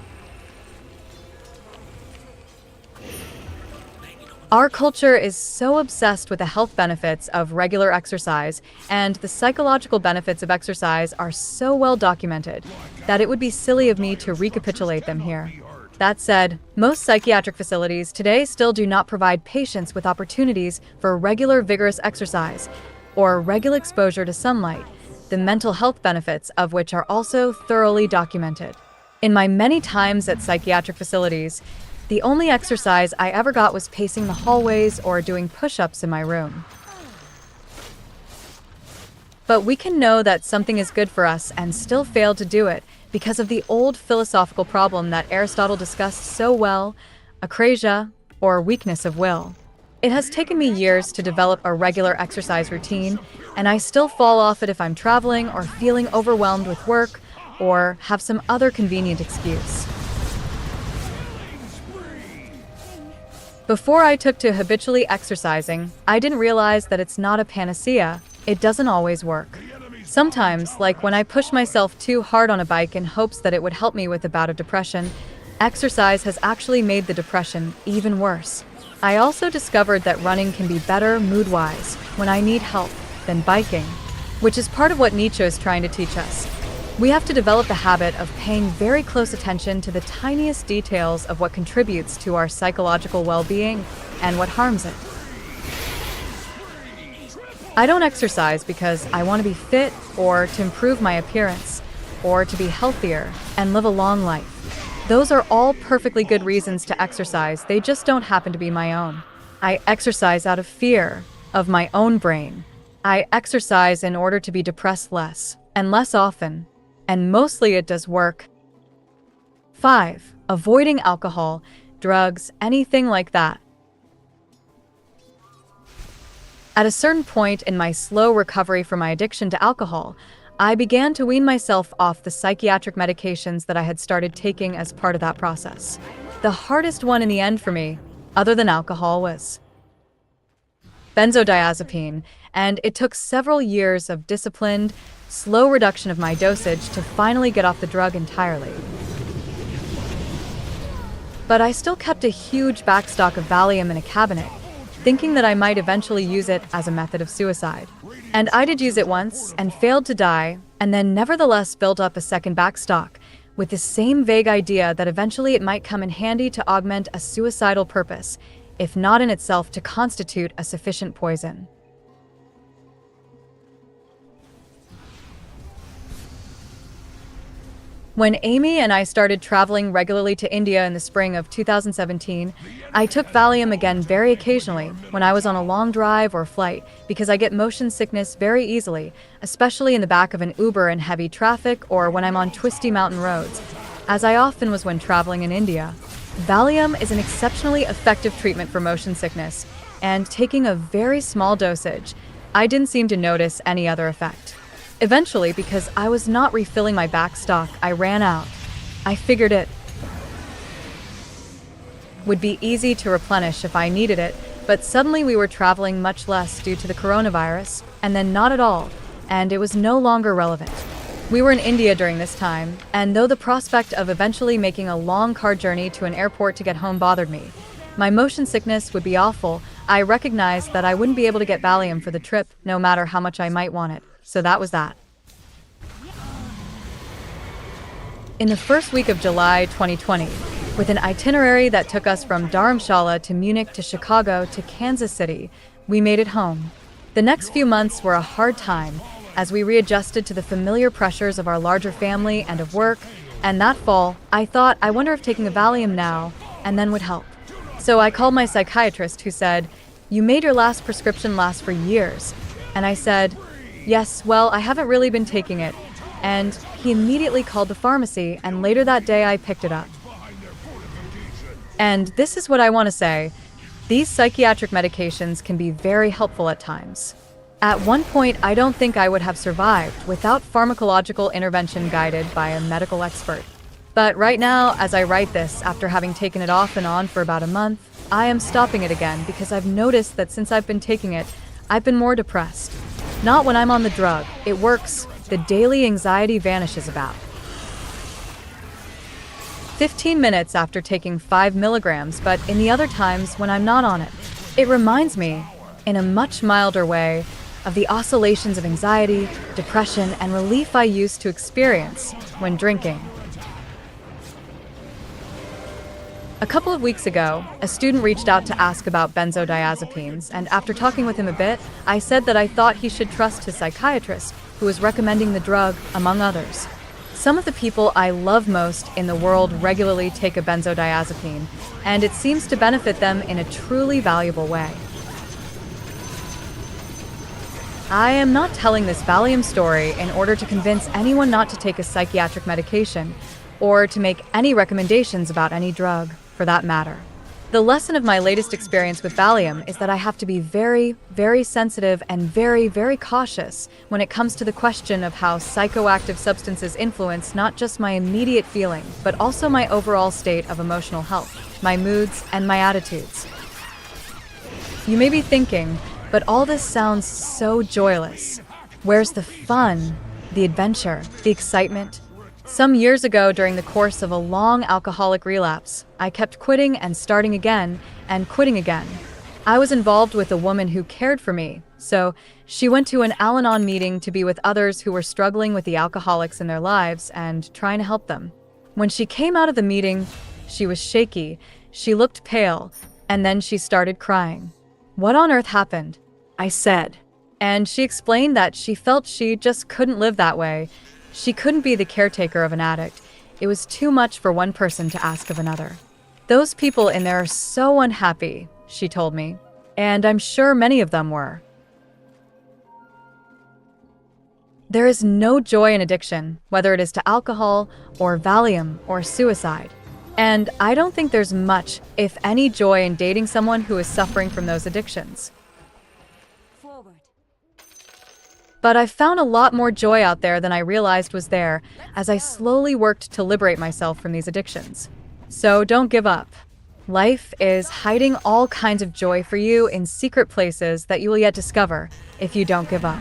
Our culture is so obsessed with the health benefits of regular exercise, and the psychological benefits of exercise are so well documented that it would be silly of me to recapitulate them here. That said, most psychiatric facilities today still do not provide patients with opportunities for regular vigorous exercise or regular exposure to sunlight, the mental health benefits of which are also thoroughly documented. In my many times at psychiatric facilities, the only exercise I ever got was pacing the hallways or doing push-ups in my room. But we can know that something is good for us and still fail to do it because of the old philosophical problem that Aristotle discussed so well, akrasia, or weakness of will. It has taken me years to develop a regular exercise routine, and I still fall off it if I'm traveling or feeling overwhelmed with work or have some other convenient excuse. Before I took to habitually exercising, I didn't realize that it's not a panacea. It doesn't always work. Sometimes, like when I push myself too hard on a bike in hopes that it would help me with a bout of depression, exercise has actually made the depression even worse. I also discovered that running can be better mood-wise when I need help than biking, which is part of what Nietzsche is trying to teach us. We have to develop the habit of paying very close attention to the tiniest details of what contributes to our psychological well-being and what harms it. I don't exercise because I want to be fit or to improve my appearance or to be healthier and live a long life. Those are all perfectly good reasons to exercise, they just don't happen to be my own. I exercise out of fear of my own brain. I exercise in order to be depressed less and less often. And mostly it does work. 5. Avoiding alcohol, drugs, anything like that. At a certain point in my slow recovery from my addiction to alcohol, I began to wean myself off the psychiatric medications that I had started taking as part of that process. The hardest one in the end for me, other than alcohol, was benzodiazepine, and it took several years of disciplined, slow reduction of my dosage to finally get off the drug entirely. But I still kept a huge backstock of Valium in a cabinet, thinking that I might eventually use it as a method of suicide. And I did use it once and failed to die, and then nevertheless built up a second backstock, with the same vague idea that eventually it might come in handy to augment a suicidal purpose, if not in itself to constitute a sufficient poison. When Amy and I started traveling regularly to India in the spring of 2017, I took Valium again very occasionally when I was on a long drive or flight because I get motion sickness very easily, especially in the back of an Uber in heavy traffic or when I'm on twisty mountain roads, as I often was when traveling in India. Valium is an exceptionally effective treatment for motion sickness, and taking a very small dosage, I didn't seem to notice any other effect. Eventually, because I was not refilling my backstock, I ran out. I figured it would be easy to replenish if I needed it, but suddenly we were traveling much less due to the coronavirus, and then not at all, and it was no longer relevant. We were in India during this time, and though the prospect of eventually making a long car journey to an airport to get home bothered me, my motion sickness would be awful, I recognized that I wouldn't be able to get Valium for the trip, no matter how much I might want it. So that was that. In the first week of July 2020, with an itinerary that took us from Dharamshala to Munich to Chicago to Kansas City, we made it home. The next few months were a hard time as we readjusted to the familiar pressures of our larger family and of work, and that fall, I thought, I wonder if taking a Valium now and then would help. So I called my psychiatrist, who said, "You made your last prescription last for years." And I said, "Yes, well, I haven't really been taking it." And he immediately called the pharmacy, and later that day I picked it up. And this is what I want to say. These psychiatric medications can be very helpful at times. At one point, I don't think I would have survived without pharmacological intervention guided by a medical expert. But right now, as I write this, after having taken it off and on for about a month, I am stopping it again because I've noticed that since I've been taking it, I've been more depressed. Not when I'm on the drug. It works. The daily anxiety vanishes about 15 minutes after taking 5 milligrams, but in the other times when I'm not on it, it reminds me, in a much milder way, of the oscillations of anxiety, depression, and relief I used to experience when drinking. A couple of weeks ago, a student reached out to ask about benzodiazepines, and after talking with him a bit, I said that I thought he should trust his psychiatrist, who was recommending the drug, among others. Some of the people I love most in the world regularly take a benzodiazepine, and it seems to benefit them in a truly valuable way. I am not telling this Valium story in order to convince anyone not to take a psychiatric medication, or to make any recommendations about any drug, for that matter. The lesson of my latest experience with Valium is that I have to be very, very sensitive and very, very cautious when it comes to the question of how psychoactive substances influence not just my immediate feeling, but also my overall state of emotional health, my moods, and my attitudes. You may be thinking, but all this sounds so joyless. Where's the fun, the adventure, the excitement? Some years ago, during the course of a long alcoholic relapse, I kept quitting and starting again and quitting again. I was involved with a woman who cared for me, so she went to an Al-Anon meeting to be with others who were struggling with the alcoholics in their lives and trying to help them. When she came out of the meeting, she was shaky, she looked pale, and then she started crying. "What on earth happened?" I said. And she explained that she felt she just couldn't live that way. She couldn't be the caretaker of an addict. It was too much for one person to ask of another. "Those people in there are so unhappy," she told me, and I'm sure many of them were. There is no joy in addiction, whether it is to alcohol or Valium or suicide. And I don't think there's much, if any, joy in dating someone who is suffering from those addictions. But I've found a lot more joy out there than I realized was there as I slowly worked to liberate myself from these addictions. So don't give up. Life is hiding all kinds of joy for you in secret places that you will yet discover if you don't give up.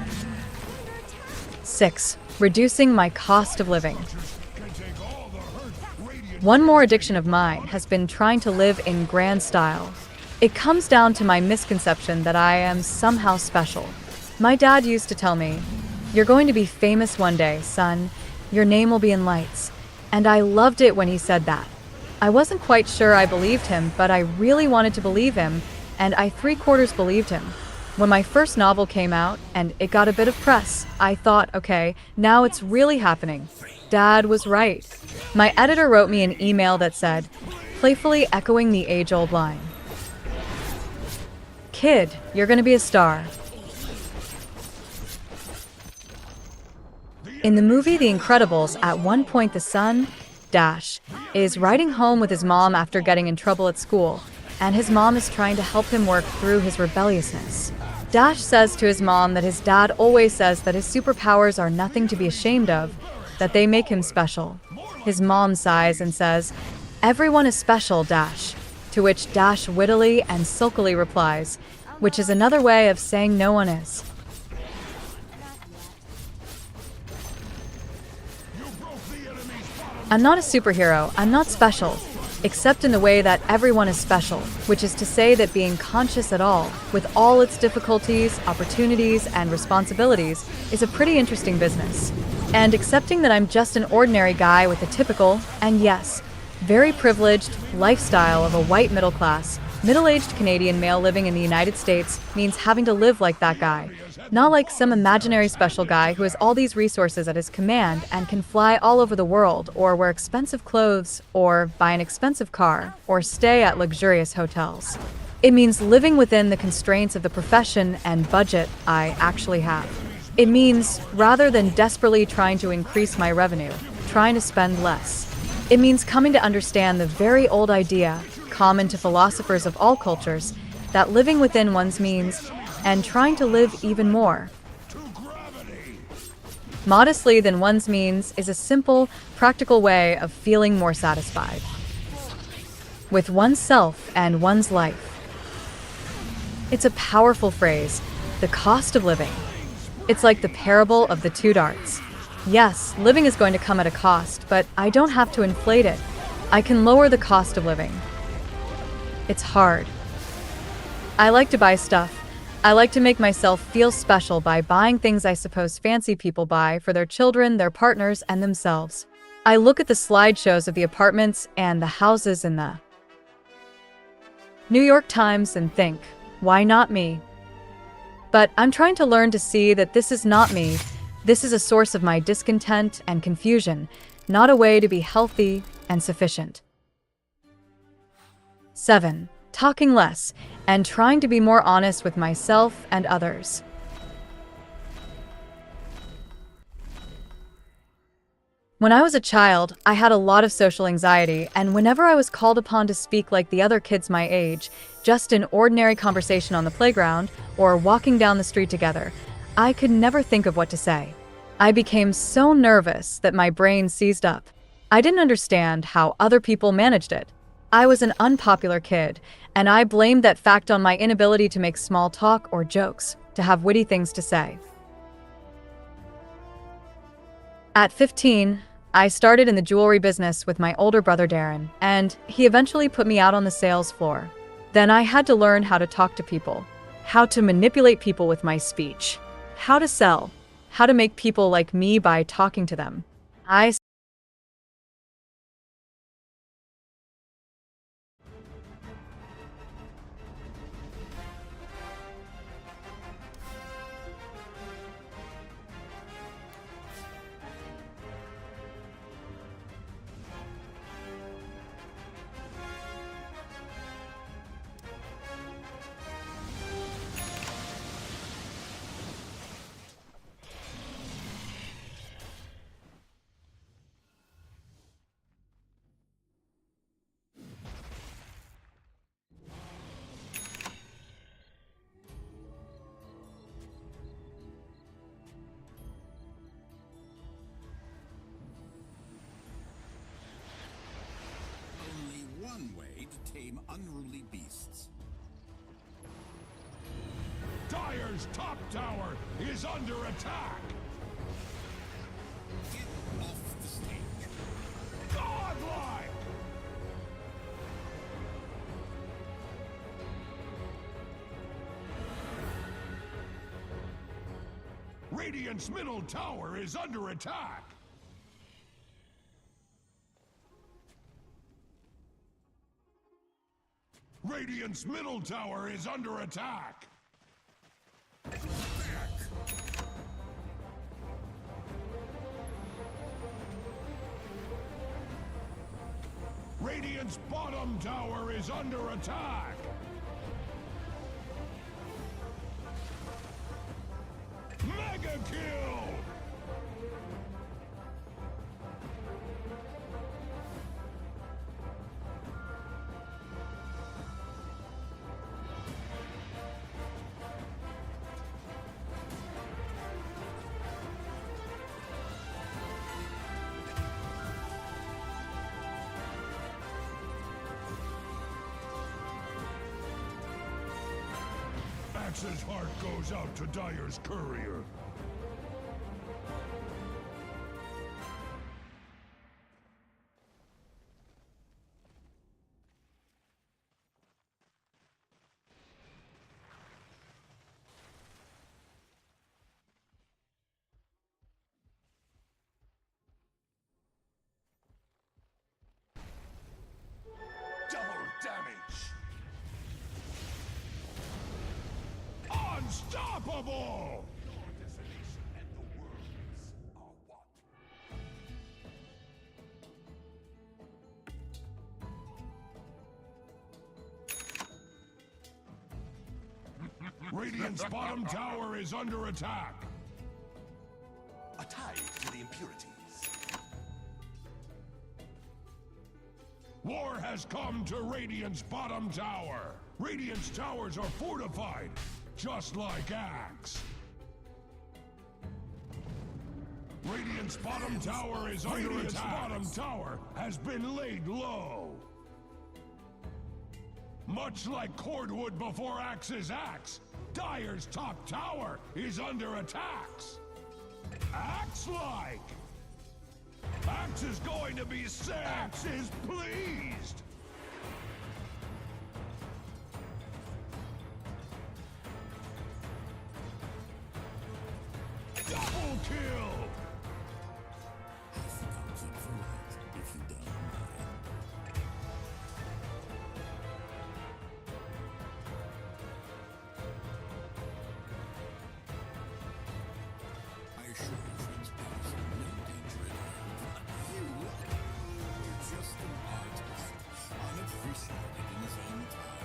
6. Reducing my cost of living. One more addiction of mine has been trying to live in grand style. It comes down to my misconception that I am somehow special. My dad used to tell me, "You're going to be famous one day, son. Your name will be in lights." And I loved it when he said that. I wasn't quite sure I believed him, but I really wanted to believe him, and I 3/4 believed him. When my first novel came out, and it got a bit of press, I thought, okay, now it's really happening. Dad was right. My editor wrote me an email that said, playfully echoing the age-old line, "Kid, you're gonna be a star." In the movie The Incredibles, at one point the son, Dash, is riding home with his mom after getting in trouble at school, and his mom is trying to help him work through his rebelliousness. Dash says to his mom that his dad always says that his superpowers are nothing to be ashamed of, that they make him special. His mom sighs and says, "Everyone is special, Dash," to which Dash wittily and sulkily replies, which is another way of saying no one is. I'm not a superhero, I'm not special. except in the way that everyone is special, which is to say that being conscious at all, with all its difficulties, opportunities, and responsibilities, is a pretty interesting business. And accepting that I'm just an ordinary guy with a typical, and yes, very privileged, lifestyle of a white middle-class, middle-aged Canadian male living in the United States means having to live like that guy. Not like some imaginary special guy who has all these resources at his command and can fly all over the world, or wear expensive clothes, or buy an expensive car, or stay at luxurious hotels. It means living within the constraints of the profession and budget I actually have. It means, rather than desperately trying to increase my revenue, trying to spend less. It means coming to understand the very old idea, common to philosophers of all cultures, that living within one's means and trying to live even more modestly than one's means is a simple, practical way of feeling more satisfied with oneself and one's life. It's a powerful phrase, the cost of living. It's like the parable of the two darts. Yes, living is going to come at a cost, but I don't have to inflate it. I can lower the cost of living. It's hard. I like to buy stuff. I like to make myself feel special by buying things I suppose fancy people buy for their children, their partners, and themselves. I look at the slideshows of the apartments and the houses in the New York Times and think, why not me? But I'm trying to learn to see that this is not me. This is a source of my discontent and confusion, not a way to be healthy and sufficient. 7. Talking less and trying to be more honest with myself and others. When I was a child, I had a lot of social anxiety, and whenever I was called upon to speak like the other kids my age, just in ordinary conversation on the playground or walking down the street together, I could never think of what to say. I became so nervous that my brain seized up. I didn't understand how other people managed it. I was an unpopular kid, and I blamed that fact on my inability to make small talk or jokes, to have witty things to say. At 15, I started in the jewelry business with my older brother Darren, and he eventually put me out on the sales floor. Then I had to learn how to talk to people, how to manipulate people with my speech, how to sell, how to make people like me by talking to them. I Only one way to tame unruly beasts. Dire's top tower is under attack! Get off the stage. Godlike! Radiant's middle tower is under attack! Radiant's middle tower is under attack! Radiant's bottom tower is under attack! Mega kill! Max's heart goes out to Dire's courier. of all! Your desolation and the world's are one. Radiant's bottom tower is under attack! A tide to the impurities. War has come to Radiant's bottom tower! Radiant's towers are fortified, just like Axe! Radiant's bottom tower is under attack! Radiant's bottom tower has been laid low! Much like cordwood before Axe's axe, Dire's top tower is under attacks! Axe-like! Axe is going to be sick! Axe is pleased! Double kill! I think I'll keep the light if you don't mind. I assure you, friends, there's no danger at all. You're just an artist, unappreciated in his own time.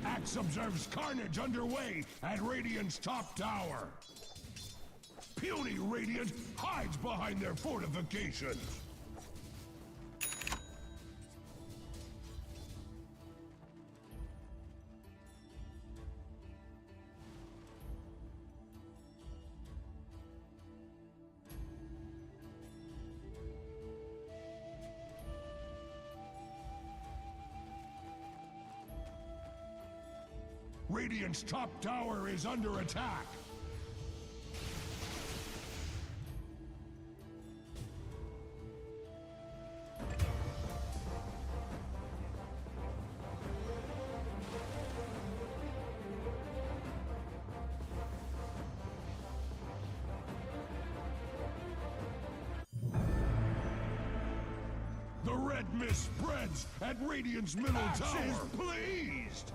Axe observes carnage underway at Radiant's top tower. Puny Radiant hides behind their fortifications. Radiant's top tower is under attack. The red mist spreads at Radiant's middle tower. Axe is pleased!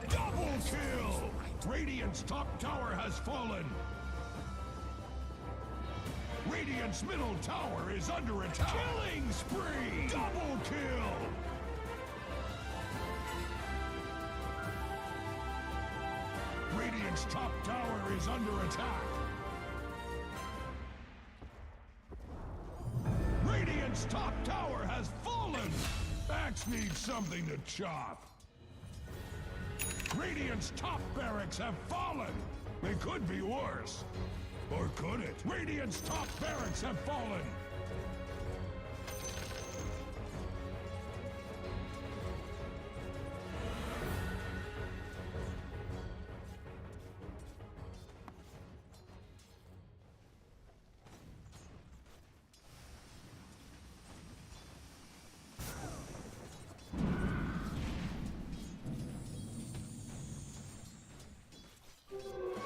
Double kill! Radiant's top tower has fallen! Radiant's middle tower is under attack! Killing spree! Double kill! Radiant's top tower is under attack! Radiant's top tower has fallen! Axe needs something to chop! Radiant's top barracks have fallen! They could be worse. Or could it? Radiant's top barracks have fallen!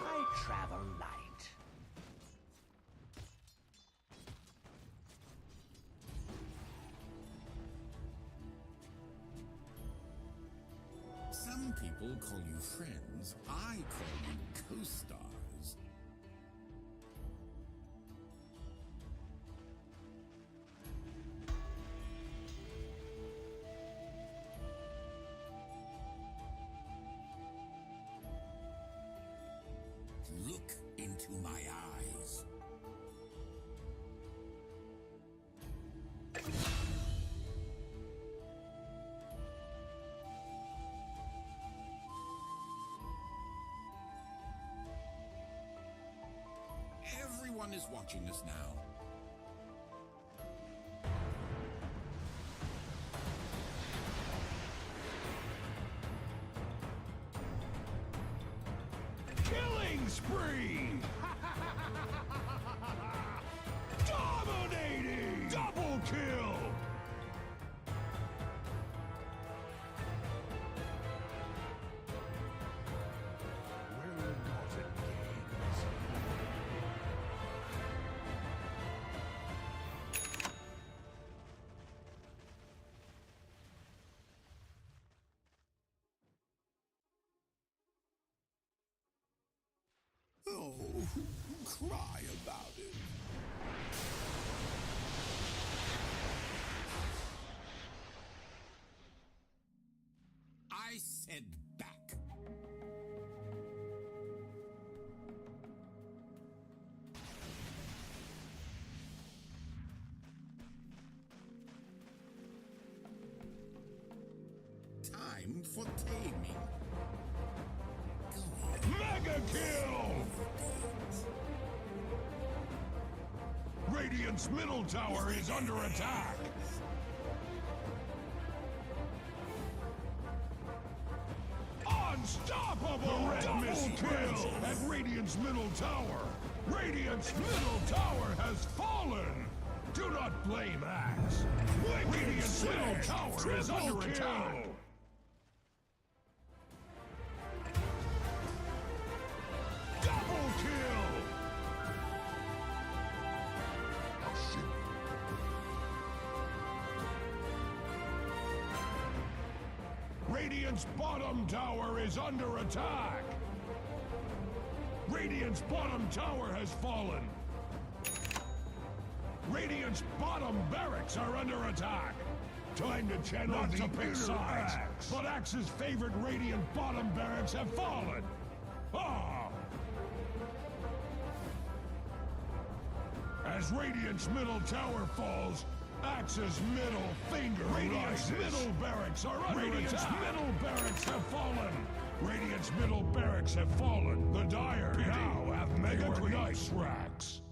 I travel light. Some people call you friends. I call you co-stars. Look into my eyes. Everyone is watching us now. Killing spree! Dominating! Double kill! No, cry about it. I said back. Time for taming. Mega kill! Radiant's middle tower is under attack. Unstoppable! Double kill at Radiant's middle tower. Radiant's middle tower has fallen. Do not blame Axe. Radiant's middle tower is under attack. Double kill! Radiant's bottom tower is under attack! Radiant's bottom tower has fallen! Radiant's bottom barracks are under attack! Time to channel not to pick sides, but Axe's favorite Radiant bottom barracks have fallen! Ah! As Radiant's middle tower falls, Axe's middle finger Radiant's middle barracks are under Radiant's attack. Middle barracks have fallen. Radiant's middle barracks have fallen. The Dire now have mega nice racks.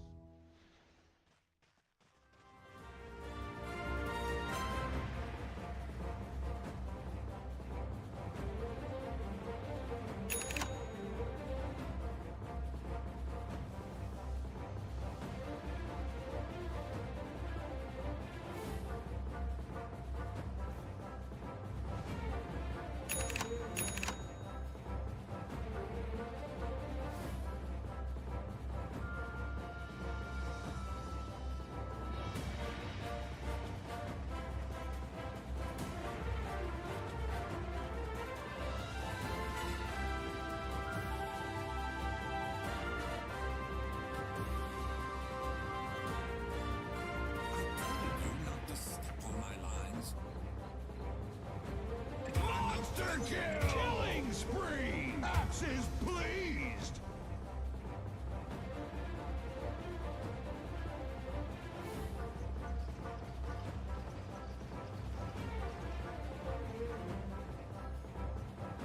Monster kill! Killing spree! Axe is pleased!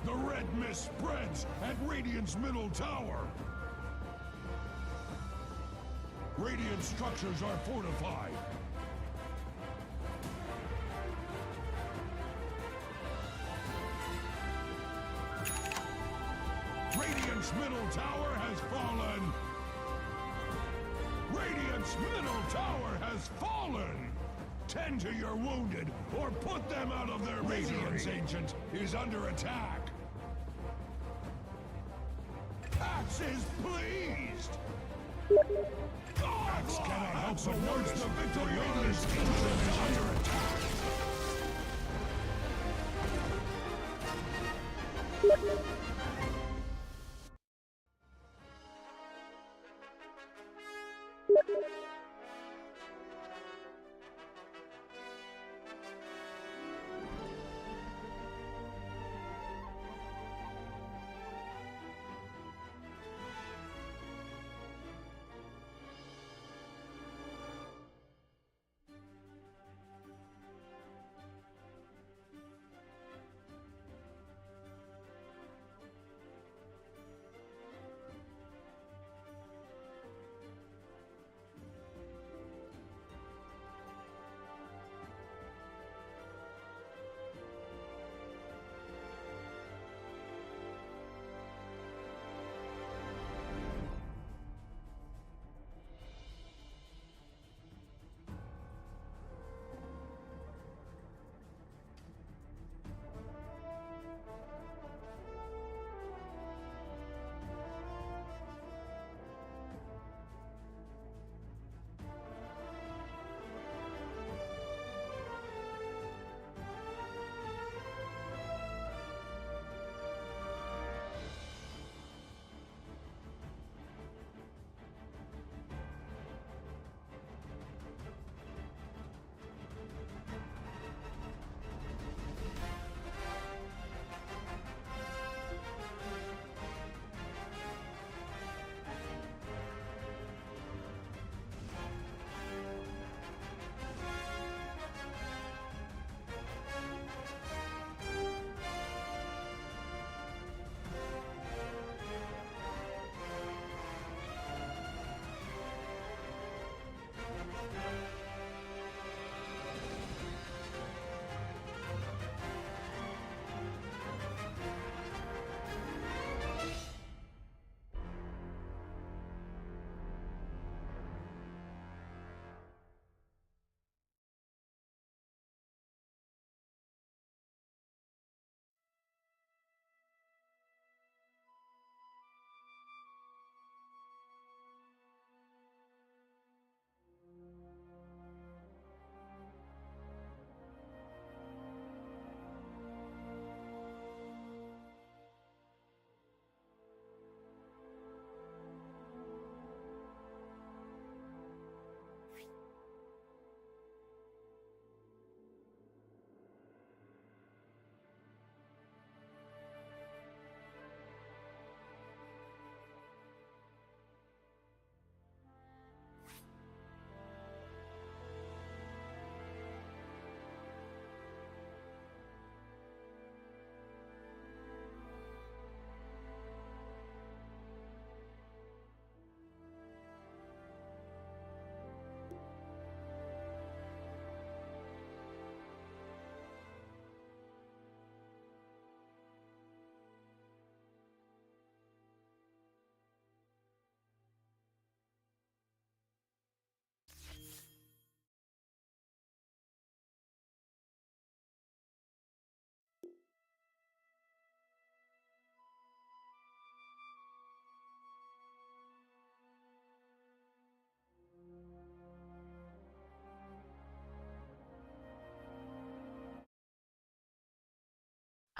The red mist spreads at Radiant's middle tower. Radiant structures are fortified. Radiant's middle tower has fallen! Radiant's middle tower has fallen! Tend to your wounded, or put them out of their Radiant's Ancient is under attack! Axe is pleased! Axe cannot help but notice the victory Radiant's Ancient is under attack!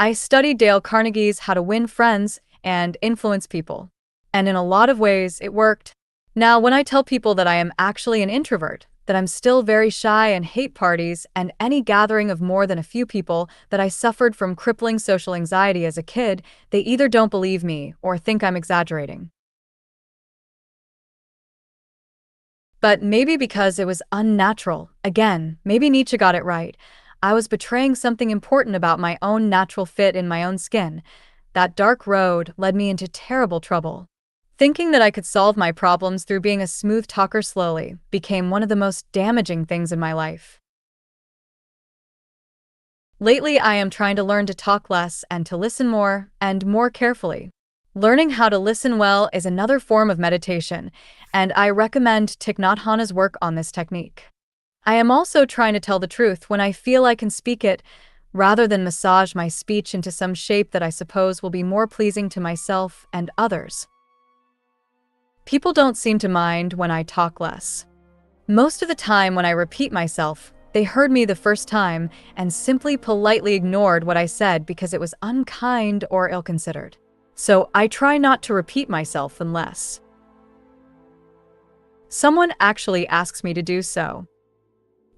I studied Dale Carnegie's How to Win Friends and Influence People. And in a lot of ways, it worked. Now, when I tell people that I am actually an introvert, that I'm still very shy and hate parties and any gathering of more than a few people, that I suffered from crippling social anxiety as a kid, they either don't believe me or think I'm exaggerating. But maybe because it was unnatural. Again, maybe Nietzsche got it right. I was betraying something important about my own natural fit in my own skin. That dark road led me into terrible trouble. Thinking that I could solve my problems through being a smooth talker slowly became one of the most damaging things in my life. Lately, I am trying to learn to talk less and to listen more and more carefully. Learning how to listen well is another form of meditation, and I recommend Thich Nhat Hanh's work on this technique. I am also trying to tell the truth when I feel I can speak it, rather than massage my speech into some shape that I suppose will be more pleasing to myself and others. People don't seem to mind when I talk less. Most of the time when I repeat myself, they heard me the first time and simply politely ignored what I said because it was unkind or ill-considered. So I try not to repeat myself unless someone actually asks me to do so.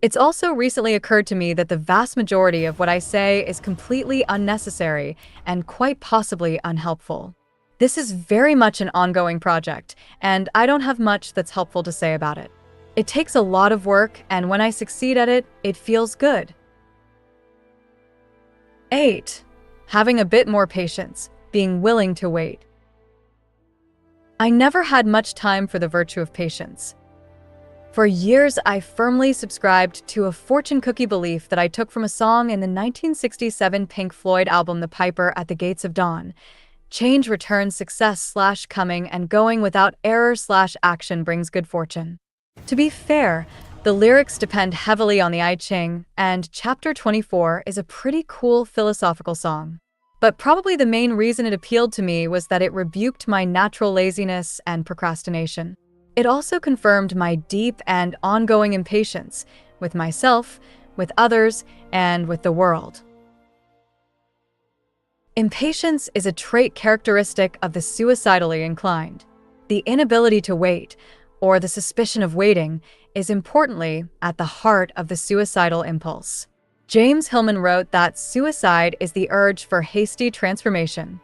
It's also recently occurred to me that the vast majority of what I say is completely unnecessary and quite possibly unhelpful. This is very much an ongoing project, and I don't have much that's helpful to say about it. It takes a lot of work, and when I succeed at it, it feels good. 8. Having a bit more patience, being willing to wait. I never had much time for the virtue of patience. For years, I firmly subscribed to a fortune cookie belief that I took from a song in the 1967 Pink Floyd album The Piper at the Gates of Dawn. Change returns success/coming and going without error/action brings good fortune. To be fair, the lyrics depend heavily on the I Ching, and Chapter 24 is a pretty cool philosophical song. But probably the main reason it appealed to me was that it rebuked my natural laziness and procrastination. It also confirmed my deep and ongoing impatience with myself, with others, and with the world. Impatience is a trait characteristic of the suicidally inclined. The inability to wait, or the suspicion of waiting, is importantly at the heart of the suicidal impulse. James Hillman wrote that suicide is the urge for hasty transformation.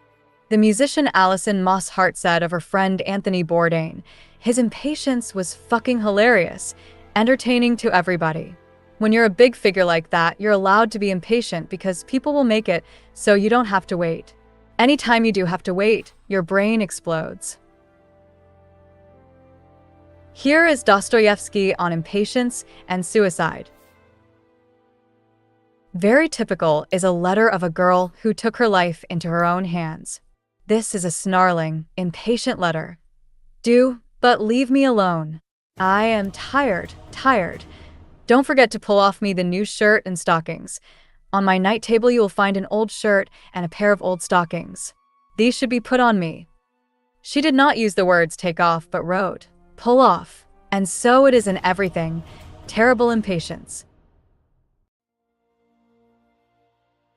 The musician Alison Moss Hart said of her friend Anthony Bourdain, his impatience was fucking hilarious, entertaining to everybody. When you're a big figure like that, you're allowed to be impatient because people will make it so you don't have to wait. Anytime you do have to wait, your brain explodes. Here is Dostoevsky on impatience and suicide. Very typical is a letter of a girl who took her life into her own hands. This is a snarling, impatient letter. Do but leave me alone. I am tired. Don't forget to pull off me the new shirt and stockings. On my night table you will find an old shirt and a pair of old stockings. These should be put on me. She did not use the words take off, but wrote, pull off. And so it is in everything. Terrible impatience.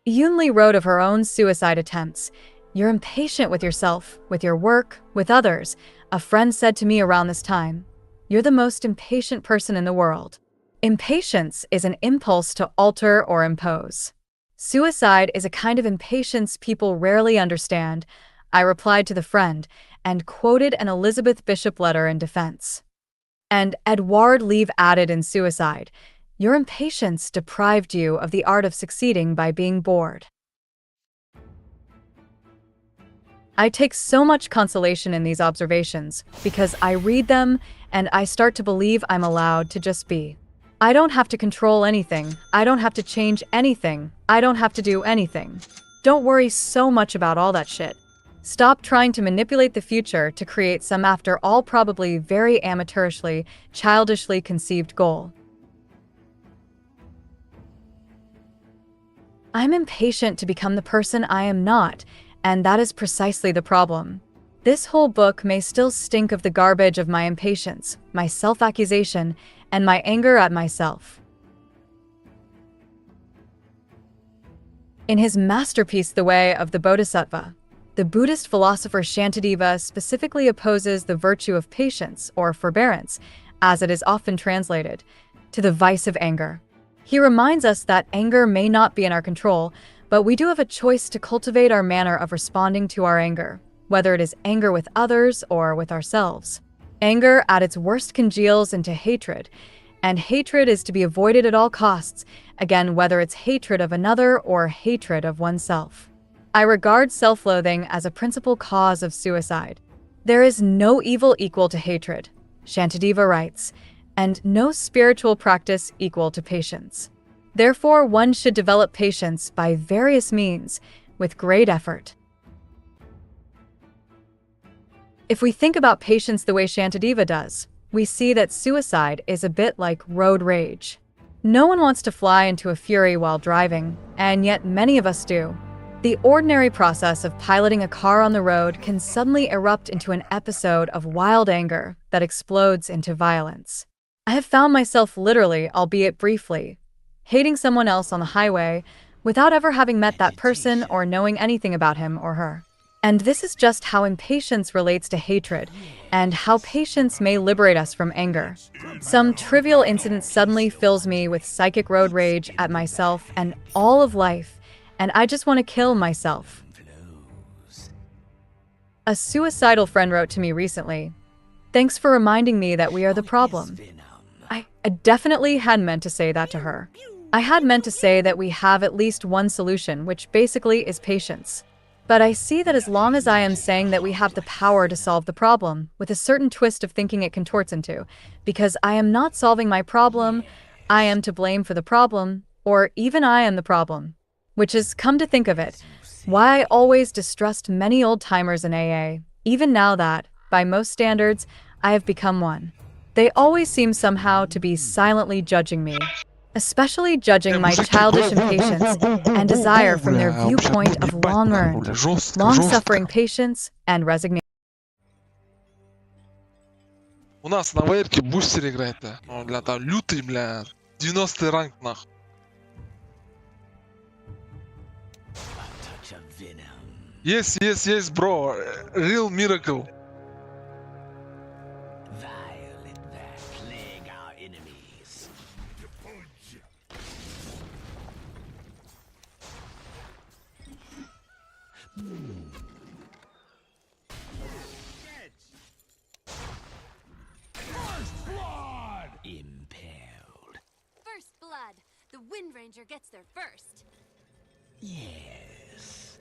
Yoon Lee wrote of her own suicide attempts. You're impatient with yourself, with your work, with others. A friend said to me around this time, you're the most impatient person in the world. Impatience is an impulse to alter or impose. Suicide is a kind of impatience people rarely understand. I replied to the friend and quoted an Elizabeth Bishop letter in defense. And Edouard Leave added in Suicide, your impatience deprived you of the art of succeeding by being bored. I take so much consolation in these observations because I read them and I start to believe I'm allowed to just be. I don't have to control anything. I don't have to change anything. I don't have to do anything. Don't worry so much about all that shit. Stop trying to manipulate the future to create some, after all, probably very amateurishly, childishly conceived goal. I'm impatient to become the person I am not, and that is precisely the problem. This whole book may still stink of the garbage of my impatience, my self-accusation, and my anger at myself. In his masterpiece, The Way of the Bodhisattva, the Buddhist philosopher Shantideva specifically opposes the virtue of patience, or forbearance, as it is often translated, to the vice of anger. He reminds us that anger may not be in our control, but we do have a choice to cultivate our manner of responding to our anger, whether it is anger with others or with ourselves. Anger at its worst congeals into hatred, and hatred is to be avoided at all costs, again, whether it's hatred of another or hatred of oneself. I regard self-loathing as a principal cause of suicide. There is no evil equal to hatred, Shantideva writes, and no spiritual practice equal to patience. Therefore, one should develop patience by various means, with great effort. If we think about patience the way Shantideva does, we see that suicide is a bit like road rage. No one wants to fly into a fury while driving, and yet many of us do. The ordinary process of piloting a car on the road can suddenly erupt into an episode of wild anger that explodes into violence. I have found myself literally, albeit briefly, hating someone else on the highway without ever having met that person or knowing anything about him or her. And this is just how impatience relates to hatred, and how patience may liberate us from anger. Some trivial incident suddenly fills me with psychic road rage at myself and all of life, and I just want to kill myself. A suicidal friend wrote to me recently, "Thanks for reminding me that we are the problem." I definitely had meant to say that to her. I had meant to say that we have at least one solution, which basically is patience. But I see that as long as I am saying that we have the power to solve the problem, with a certain twist of thinking it contorts into, because I am not solving my problem, I am to blame for the problem, or even I am the problem. Which is, come to think of it, why I always distrust many old-timers in AA, even now that, by most standards, I have become one. They always seem somehow to be silently judging me, especially judging my childish impatience and desire from their viewpoint of long-earned, long-suffering patience and resignation. У нас на вейрке бустер играет, да. Он, бля, там лютый, бля. 90-й ранг, нахуй. Yes, bro. Real miracle. Violet that plague our enemies. First blood! Impaled. First blood. The Wind Ranger gets there first. Yes.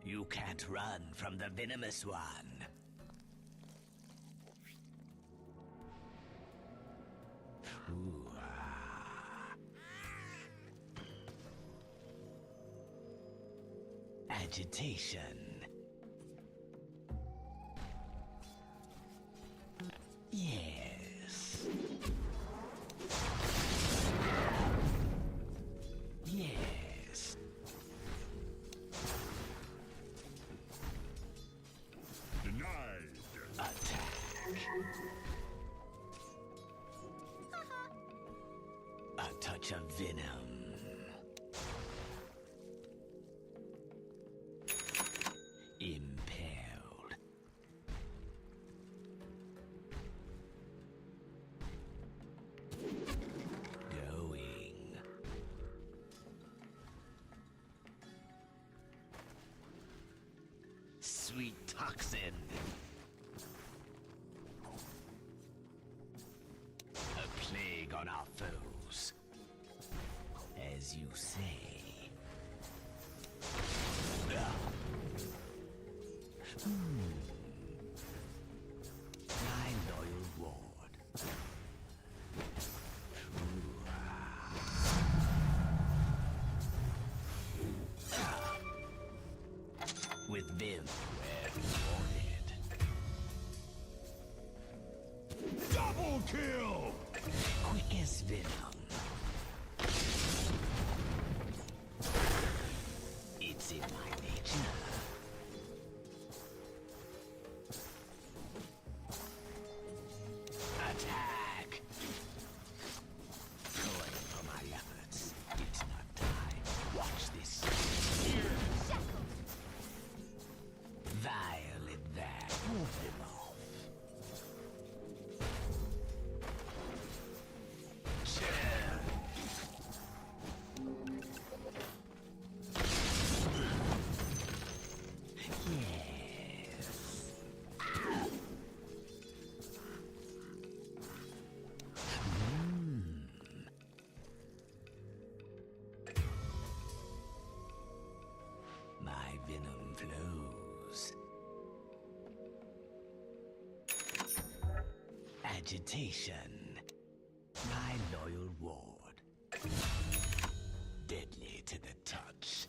You can't run from the venomous one. Ooh, ah. Agitation. Yes. Yes. Denied. A touch of venom. Impaled. Going. Sweet toxin. A plague on our foes. As you say. My loyal ward. With vim where rewarded. Double kill! Quick as venom. It's in my nature. Attack! Toil for my efforts. It's not Agitation. My loyal ward. Deadly to the touch.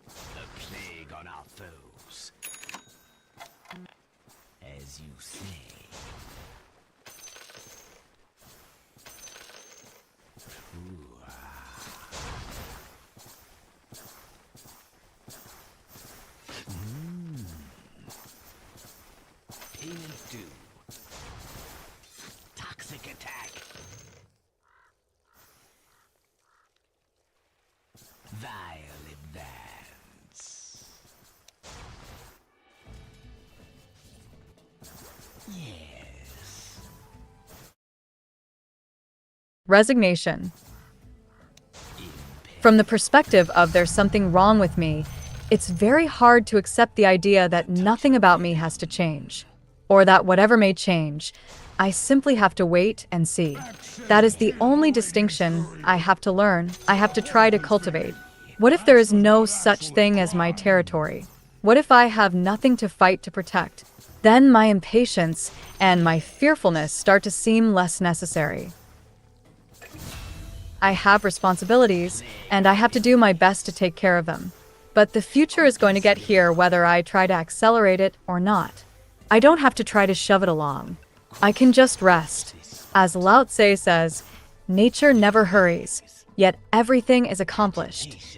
A plague on our foes. As you say. Payment due. Toxic attack. Vile advance. Yes. Resignation. From the perspective of there's something wrong with me, it's very hard to accept the idea that nothing about me has to change. Or that whatever may change, I simply have to wait and see. That is the only distinction I have to learn, I have to try to cultivate. What if there is no such thing as my territory? What if I have nothing to fight to protect? Then my impatience and my fearfulness start to seem less necessary. I have responsibilities, and I have to do my best to take care of them. But the future is going to get here whether I try to accelerate it or not. I don't have to try to shove it along. I can just rest. As Lao Tse says, nature never hurries, yet everything is accomplished.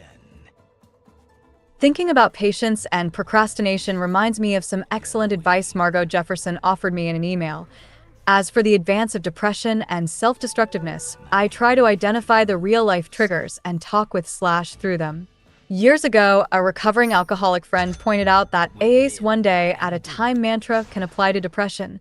Thinking about patience and procrastination reminds me of some excellent advice Margot Jefferson offered me in an email. As for the advance of depression and self-destructiveness, I try to identify the real-life triggers and talk with / through them. Years ago, a recovering alcoholic friend pointed out that AA's one day at a time mantra can apply to depression,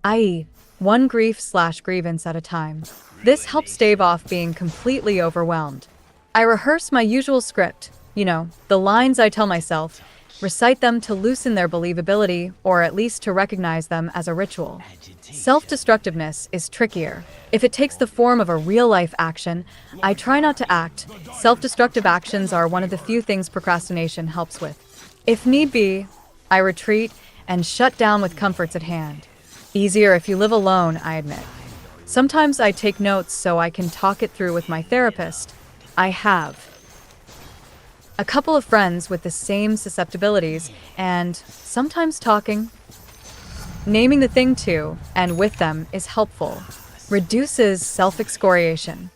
i.e., one grief / grievance at a time. This helps stave off being completely overwhelmed. I rehearse my usual script, the lines I tell myself, recite them to loosen their believability or at least to recognize them as a ritual. Self-destructiveness is trickier. If it takes the form of a real-life action, I try not to act. Self-destructive actions are one of the few things procrastination helps with. If need be, I retreat and shut down with comforts at hand. Easier if you live alone, I admit. Sometimes I take notes so I can talk it through with my therapist. I have a couple of friends with the same susceptibilities, and sometimes talking, naming the thing to and with them is helpful. Reduces self-excoriation.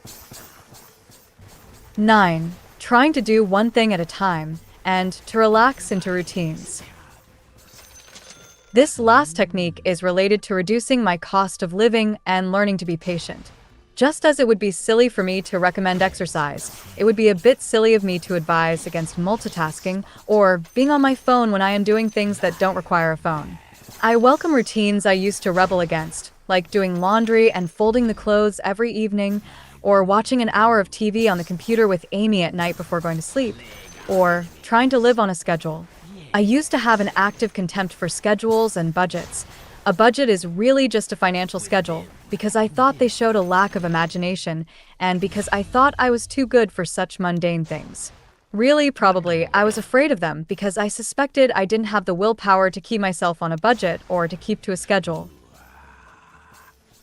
9. Trying to do one thing at a time and to relax into routines. This last technique is related to reducing my cost of living and learning to be patient. Just as it would be silly for me to recommend exercise, it would be a bit silly of me to advise against multitasking or being on my phone when I am doing things that don't require a phone. I welcome routines I used to rebel against, like doing laundry and folding the clothes every evening, or watching an hour of TV on the computer with Amy at night before going to sleep, or trying to live on a schedule. I used to have an active contempt for schedules and budgets. A budget is really just a financial schedule, because I thought they showed a lack of imagination, and because I thought I was too good for such mundane things. Really, probably, I was afraid of them because I suspected I didn't have the willpower to keep myself on a budget or to keep to a schedule.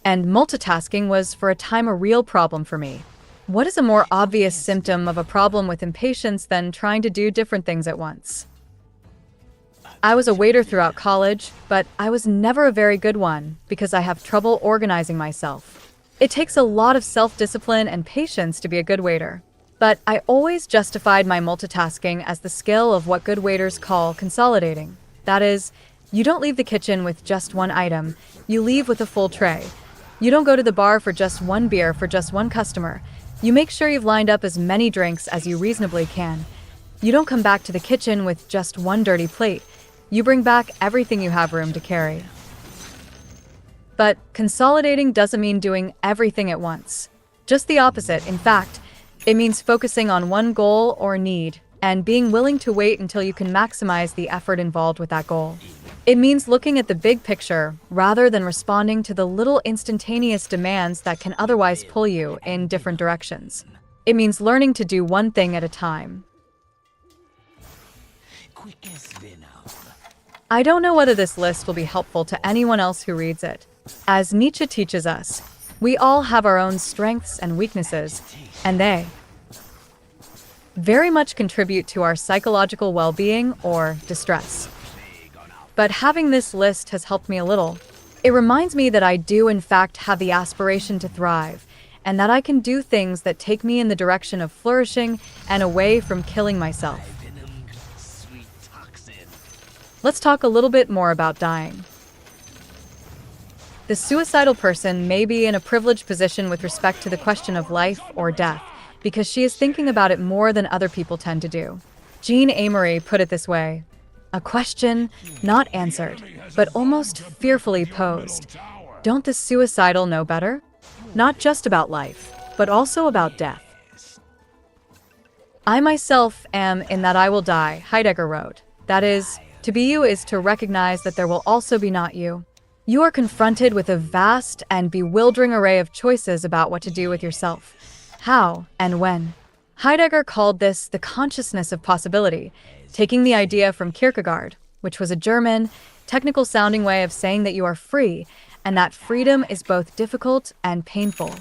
And multitasking was, for a time, a real problem for me. What is a more obvious symptom of a problem with impatience than trying to do different things at once? I was a waiter throughout college, but I was never a very good one because I have trouble organizing myself. It takes a lot of self-discipline and patience to be a good waiter. But I always justified my multitasking as the skill of what good waiters call consolidating. That is, you don't leave the kitchen with just one item, you leave with a full tray. You don't go to the bar for just one beer for just one customer. You make sure you've lined up as many drinks as you reasonably can. You don't come back to the kitchen with just one dirty plate. You bring back everything you have room to carry. But consolidating doesn't mean doing everything at once. Just the opposite, in fact. It means focusing on one goal or need and being willing to wait until you can maximize the effort involved with that goal. It means looking at the big picture rather than responding to the little instantaneous demands that can otherwise pull you in different directions. It means learning to do one thing at a time. Quick as venom. I don't know whether this list will be helpful to anyone else who reads it. As Nietzsche teaches us, we all have our own strengths and weaknesses, and they very much contribute to our psychological well-being or distress. But having this list has helped me a little. It reminds me that I do in fact have the aspiration to thrive, and that I can do things that take me in the direction of flourishing and away from killing myself. Sweet toxin. Let's talk a little bit more about dying. The suicidal person may be in a privileged position with respect to the question of life or death, because she is thinking about it more than other people tend to do. Jean Amory put it this way: a question not answered, but almost fearfully posed. Don't the suicidal know better? Not just about life, but also about death. I myself am in that I will die, Heidegger wrote. That is, to be you is to recognize that there will also be not you. You are confronted with a vast and bewildering array of choices about what to do with yourself, how, and when. Heidegger called this the consciousness of possibility, taking the idea from Kierkegaard, which was a German, technical-sounding way of saying that you are free, and that freedom is both difficult and painful.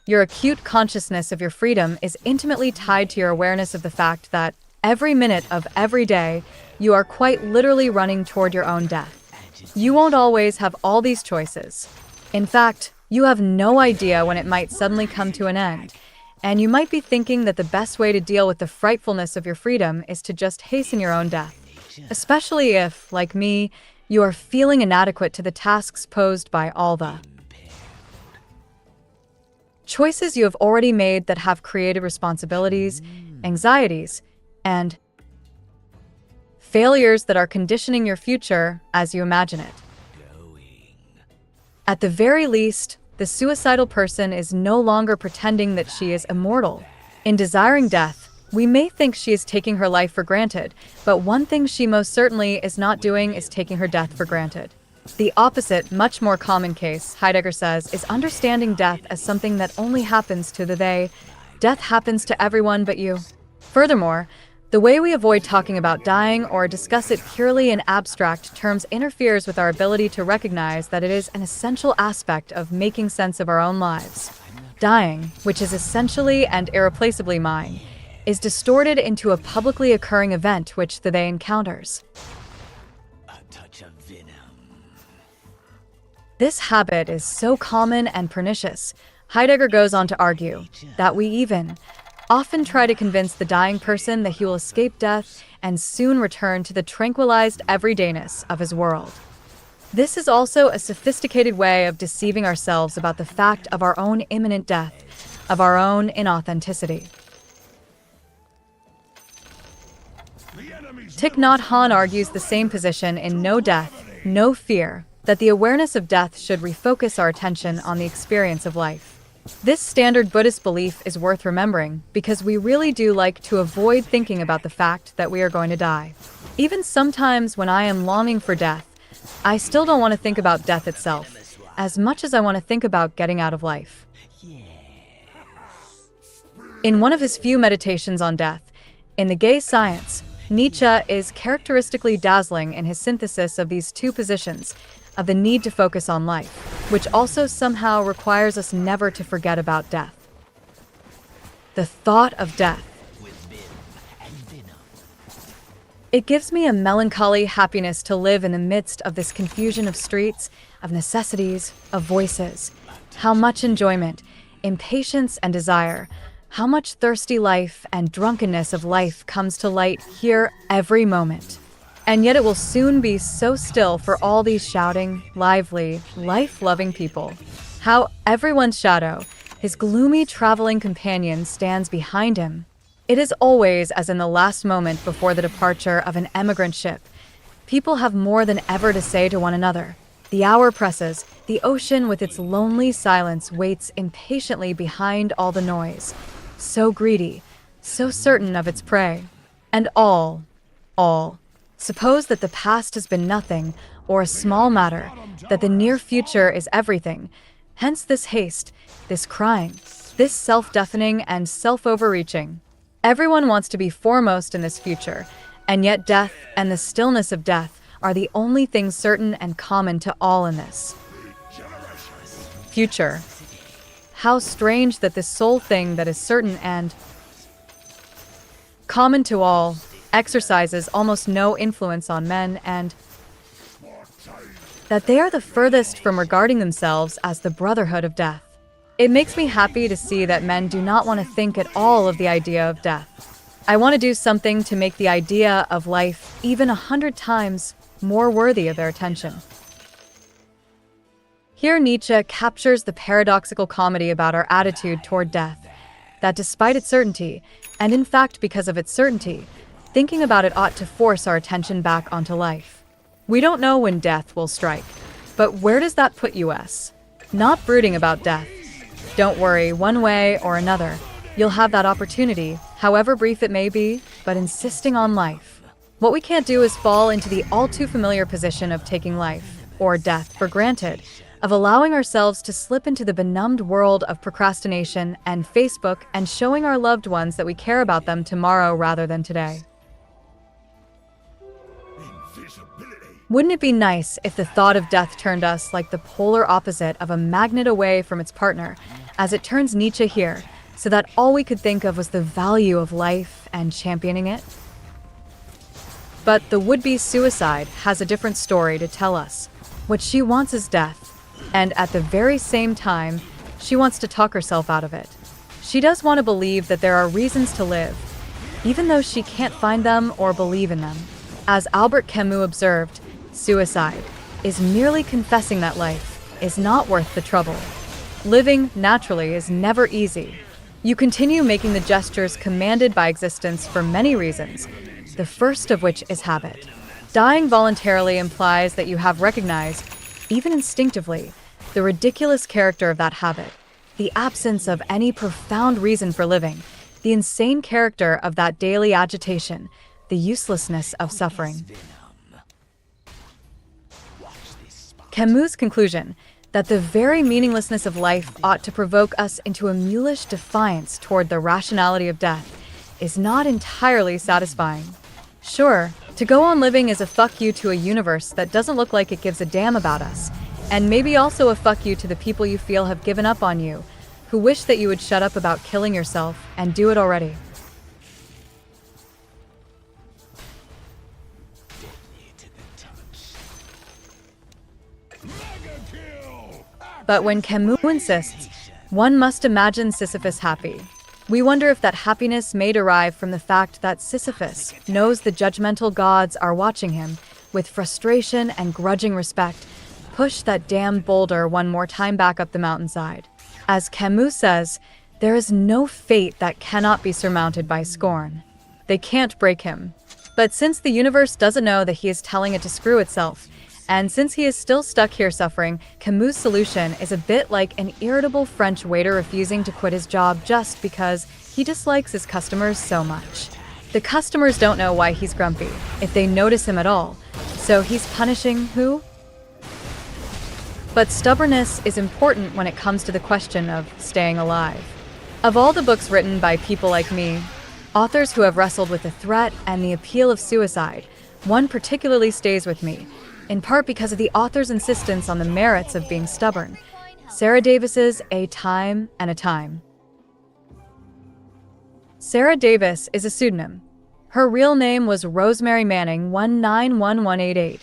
Your acute consciousness of your freedom is intimately tied to your awareness of the fact that every minute of every day, you are quite literally running toward your own death. You won't always have all these choices. In fact, you have no idea when it might suddenly come to an end. And you might be thinking that the best way to deal with the frightfulness of your freedom is to just hasten your own death. Especially if, like me, you are feeling inadequate to the tasks posed by all the choices you have already made that have created responsibilities, anxieties, and failures that are conditioning your future as you imagine it. At the very least, the suicidal person is no longer pretending that she is immortal. In desiring death, we may think she is taking her life for granted, but one thing she most certainly is not doing is taking her death for granted. The opposite, much more common case, Heidegger says, is understanding death as something that only happens to the they. Death happens to everyone but you. Furthermore, the way we avoid talking about dying or discuss it purely in abstract terms interferes with our ability to recognize that it is an essential aspect of making sense of our own lives. Dying, which is essentially and irreplaceably mine, is distorted into a publicly occurring event which the they encounters. A touch of venom. This habit is so common and pernicious, Heidegger goes on to argue, that we even often try to convince the dying person that he will escape death and soon return to the tranquilized everydayness of his world. This is also a sophisticated way of deceiving ourselves about the fact of our own imminent death, of our own inauthenticity. Thich Nhat Hanh argues the same position in No Death, No Fear, that the awareness of death should refocus our attention on the experience of life. This standard Buddhist belief is worth remembering because we really do like to avoid thinking about the fact that we are going to die. Even sometimes when I am longing for death, I still don't want to think about death itself, as much as I want to think about getting out of life. In one of his few meditations on death, in The Gay Science, Nietzsche is characteristically dazzling in his synthesis of these two positions, of the need to focus on life, which also somehow requires us never to forget about death. The thought of death. It gives me a melancholy happiness to live in the midst of this confusion of streets, of necessities, of voices. How much enjoyment, impatience and desire, how much thirsty life and drunkenness of life comes to light here every moment. And yet it will soon be so still for all these shouting, lively, life-loving people. How everyone's shadow, his gloomy traveling companion, stands behind him. It is always as in the last moment before the departure of an emigrant ship. People have more than ever to say to one another. The hour presses, the ocean with its lonely silence waits impatiently behind all the noise. So greedy, so certain of its prey. And all. Suppose that the past has been nothing, or a small matter, that the near future is everything. Hence this haste, this crying, this self-deafening and self-overreaching. Everyone wants to be foremost in this future, and yet death and the stillness of death are the only things certain and common to all in this future. How strange that this sole thing that is certain and common to all exercises almost no influence on men, and that they are the furthest from regarding themselves as the brotherhood of death. It makes me happy to see that men do not want to think at all of the idea of death. I want to do something to make the idea of life even 100 times more worthy of their attention. Here Nietzsche captures the paradoxical comedy about our attitude toward death, that despite its certainty, and in fact because of its certainty, thinking about it ought to force our attention back onto life. We don't know when death will strike, but where does that put us? Not brooding about death. Don't worry, one way or another, you'll have that opportunity, however brief it may be, but insisting on life. What we can't do is fall into the all too familiar position of taking life, or death, for granted, of allowing ourselves to slip into the benumbed world of procrastination and Facebook and showing our loved ones that we care about them tomorrow rather than today. Wouldn't it be nice if the thought of death turned us like the polar opposite of a magnet away from its partner, as it turns Nietzsche here, so that all we could think of was the value of life and championing it? But the would-be suicide has a different story to tell us. What she wants is death, and at the very same time, she wants to talk herself out of it. She does want to believe that there are reasons to live, even though she can't find them or believe in them. As Albert Camus observed, suicide is merely confessing that life is not worth the trouble. Living, naturally, is never easy. You continue making the gestures commanded by existence for many reasons, the first of which is habit. Dying voluntarily implies that you have recognized, even instinctively, the ridiculous character of that habit, the absence of any profound reason for living, the insane character of that daily agitation, the uselessness of suffering. Camus' conclusion that the very meaninglessness of life ought to provoke us into a mulish defiance toward the rationality of death is not entirely satisfying. Sure, to go on living is a fuck you to a universe that doesn't look like it gives a damn about us, and maybe also a fuck you to the people you feel have given up on you, who wish that you would shut up about killing yourself and do it already. But when Camus insists, one must imagine Sisyphus happy. We wonder if that happiness may derive from the fact that Sisyphus knows the judgmental gods are watching him, with frustration and grudging respect, push that damned boulder one more time back up the mountainside. As Camus says, there is no fate that cannot be surmounted by scorn. They can't break him. But since the universe doesn't know that he is telling it to screw itself, and since he is still stuck here suffering, Camus' solution is a bit like an irritable French waiter refusing to quit his job just because he dislikes his customers so much. The customers don't know why he's grumpy, if they notice him at all, so he's punishing who? But stubbornness is important when it comes to the question of staying alive. Of all the books written by people like me, authors who have wrestled with the threat and the appeal of suicide, one particularly stays with me, in part because of the author's insistence on the merits of being stubborn. Sarah Davis's A Time and a Time. Sarah Davis is a pseudonym. Her real name was Rosemary Manning 191188,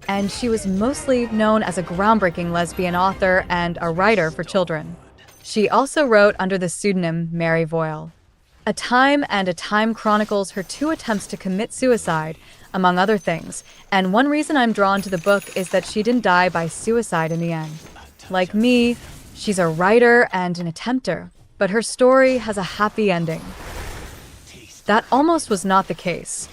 and she was mostly known as a groundbreaking lesbian author and a writer for children. She also wrote under the pseudonym Mary Voyle. A Time and a Time chronicles her two attempts to commit suicide, among other things, and one reason I'm drawn to the book is that she didn't die by suicide in the end. Like me, she's a writer and an attempter, but her story has a happy ending. That almost was not the case.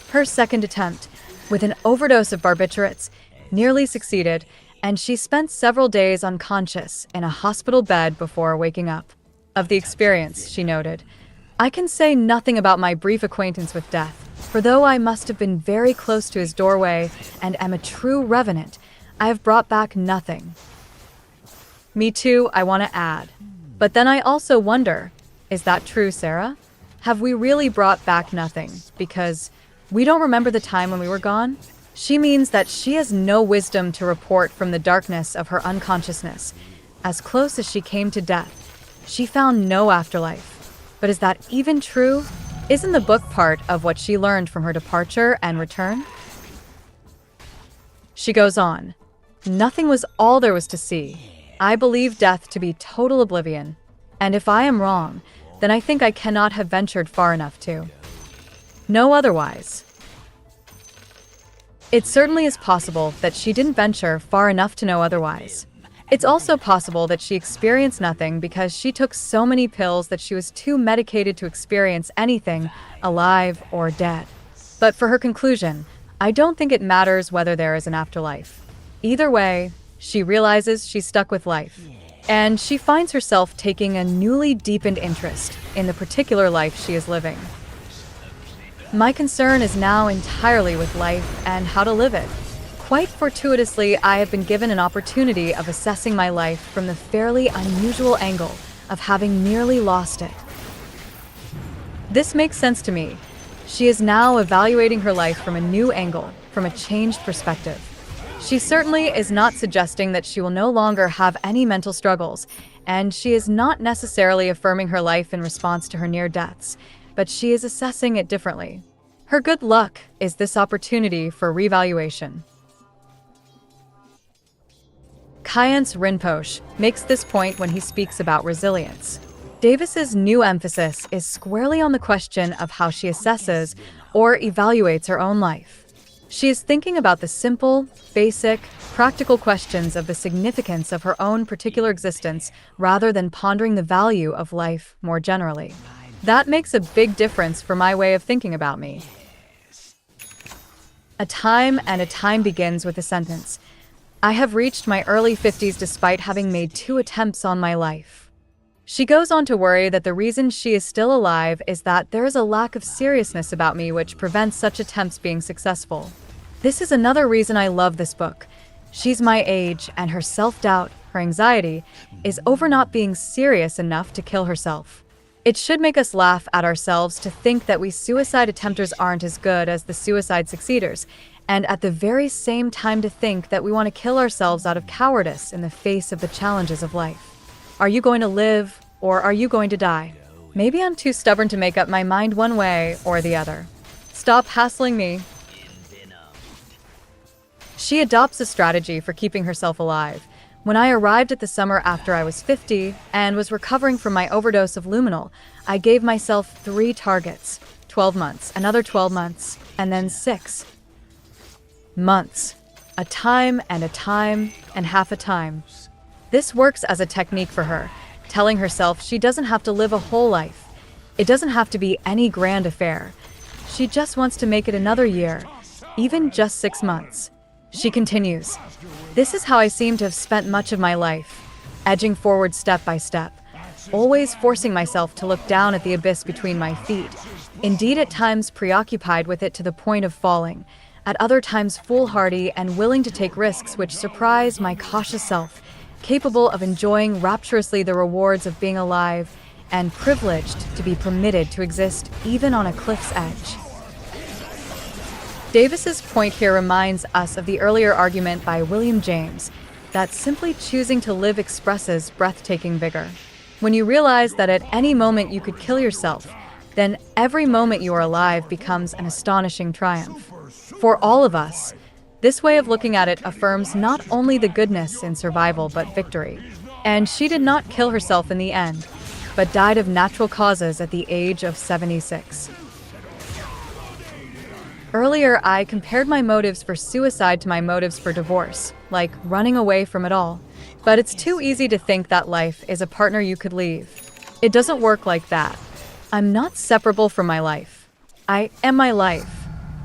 Her second attempt, with an overdose of barbiturates, nearly succeeded, and she spent several days unconscious in a hospital bed before waking up. Of the experience, she noted, "I can say nothing about my brief acquaintance with death, for though I must have been very close to his doorway and am a true revenant, I have brought back nothing." Me too, I want to add. But then I also wonder, is that true, Sarah? Have we really brought back nothing? Because we don't remember the time when we were gone? She means that she has no wisdom to report from the darkness of her unconsciousness. As close as she came to death, she found no afterlife. But is that even true? Isn't the book part of what she learned from her departure and return? She goes on. Nothing was all there was to see. I believe death to be total oblivion. And if I am wrong, then I think I cannot have ventured far enough to know otherwise. It certainly is possible that she didn't venture far enough to know otherwise. It's also possible that she experienced nothing because she took so many pills that she was too medicated to experience anything, alive or dead. But for her conclusion, I don't think it matters whether there is an afterlife. Either way, she realizes she's stuck with life. And she finds herself taking a newly deepened interest in the particular life she is living. My concern is now entirely with life and how to live it. Quite fortuitously, I have been given an opportunity of assessing my life from the fairly unusual angle of having nearly lost it. This makes sense to me. She is now evaluating her life from a new angle, from a changed perspective. She certainly is not suggesting that she will no longer have any mental struggles, and she is not necessarily affirming her life in response to her near deaths, but she is assessing it differently. Her good luck is this opportunity for revaluation. Khyentse Rinpoche makes this point when he speaks about resilience. Davis's new emphasis is squarely on the question of how she assesses or evaluates her own life. She is thinking about the simple, basic, practical questions of the significance of her own particular existence rather than pondering the value of life more generally. That makes a big difference for my way of thinking about me. A time begins with a sentence. I have reached my early 50s despite having made 2 attempts on my life. She goes on to worry that the reason she is still alive is that there is a lack of seriousness about me which prevents such attempts being successful. This is another reason I love this book. She's my age, and her self-doubt, her anxiety, is over not being serious enough to kill herself. It should make us laugh at ourselves to think that we suicide attempters aren't as good as the suicide succeeders, and at the very same time to think that we want to kill ourselves out of cowardice in the face of the challenges of life. Are you going to live, or are you going to die? Maybe I'm too stubborn to make up my mind one way or the other. Stop hassling me. She adopts a strategy for keeping herself alive. When I arrived at the summer after I was 50 and was recovering from my overdose of luminol, I gave myself 3 targets: 12 months, another 12 months, and then 6 months. A time, and half a time. This works as a technique for her, telling herself she doesn't have to live a whole life. It doesn't have to be any grand affair. She just wants to make it another year, even just 6 months. She continues, "This is how I seem to have spent much of my life, edging forward step by step, always forcing myself to look down at the abyss between my feet, indeed at times preoccupied with it to the point of falling, at other times foolhardy and willing to take risks which surprise my cautious self, capable of enjoying rapturously the rewards of being alive, and privileged to be permitted to exist even on a cliff's edge." Davis's point here reminds us of the earlier argument by William James that simply choosing to live expresses breathtaking vigor. When you realize that at any moment you could kill yourself, then every moment you are alive becomes an astonishing triumph. For all of us, this way of looking at it affirms not only the goodness in survival but victory. And she did not kill herself in the end, but died of natural causes at the age of 76. Earlier, I compared my motives for suicide to my motives for divorce, like running away from it all. But it's too easy to think that life is a partner you could leave. It doesn't work like that. I'm not separable from my life. I am my life.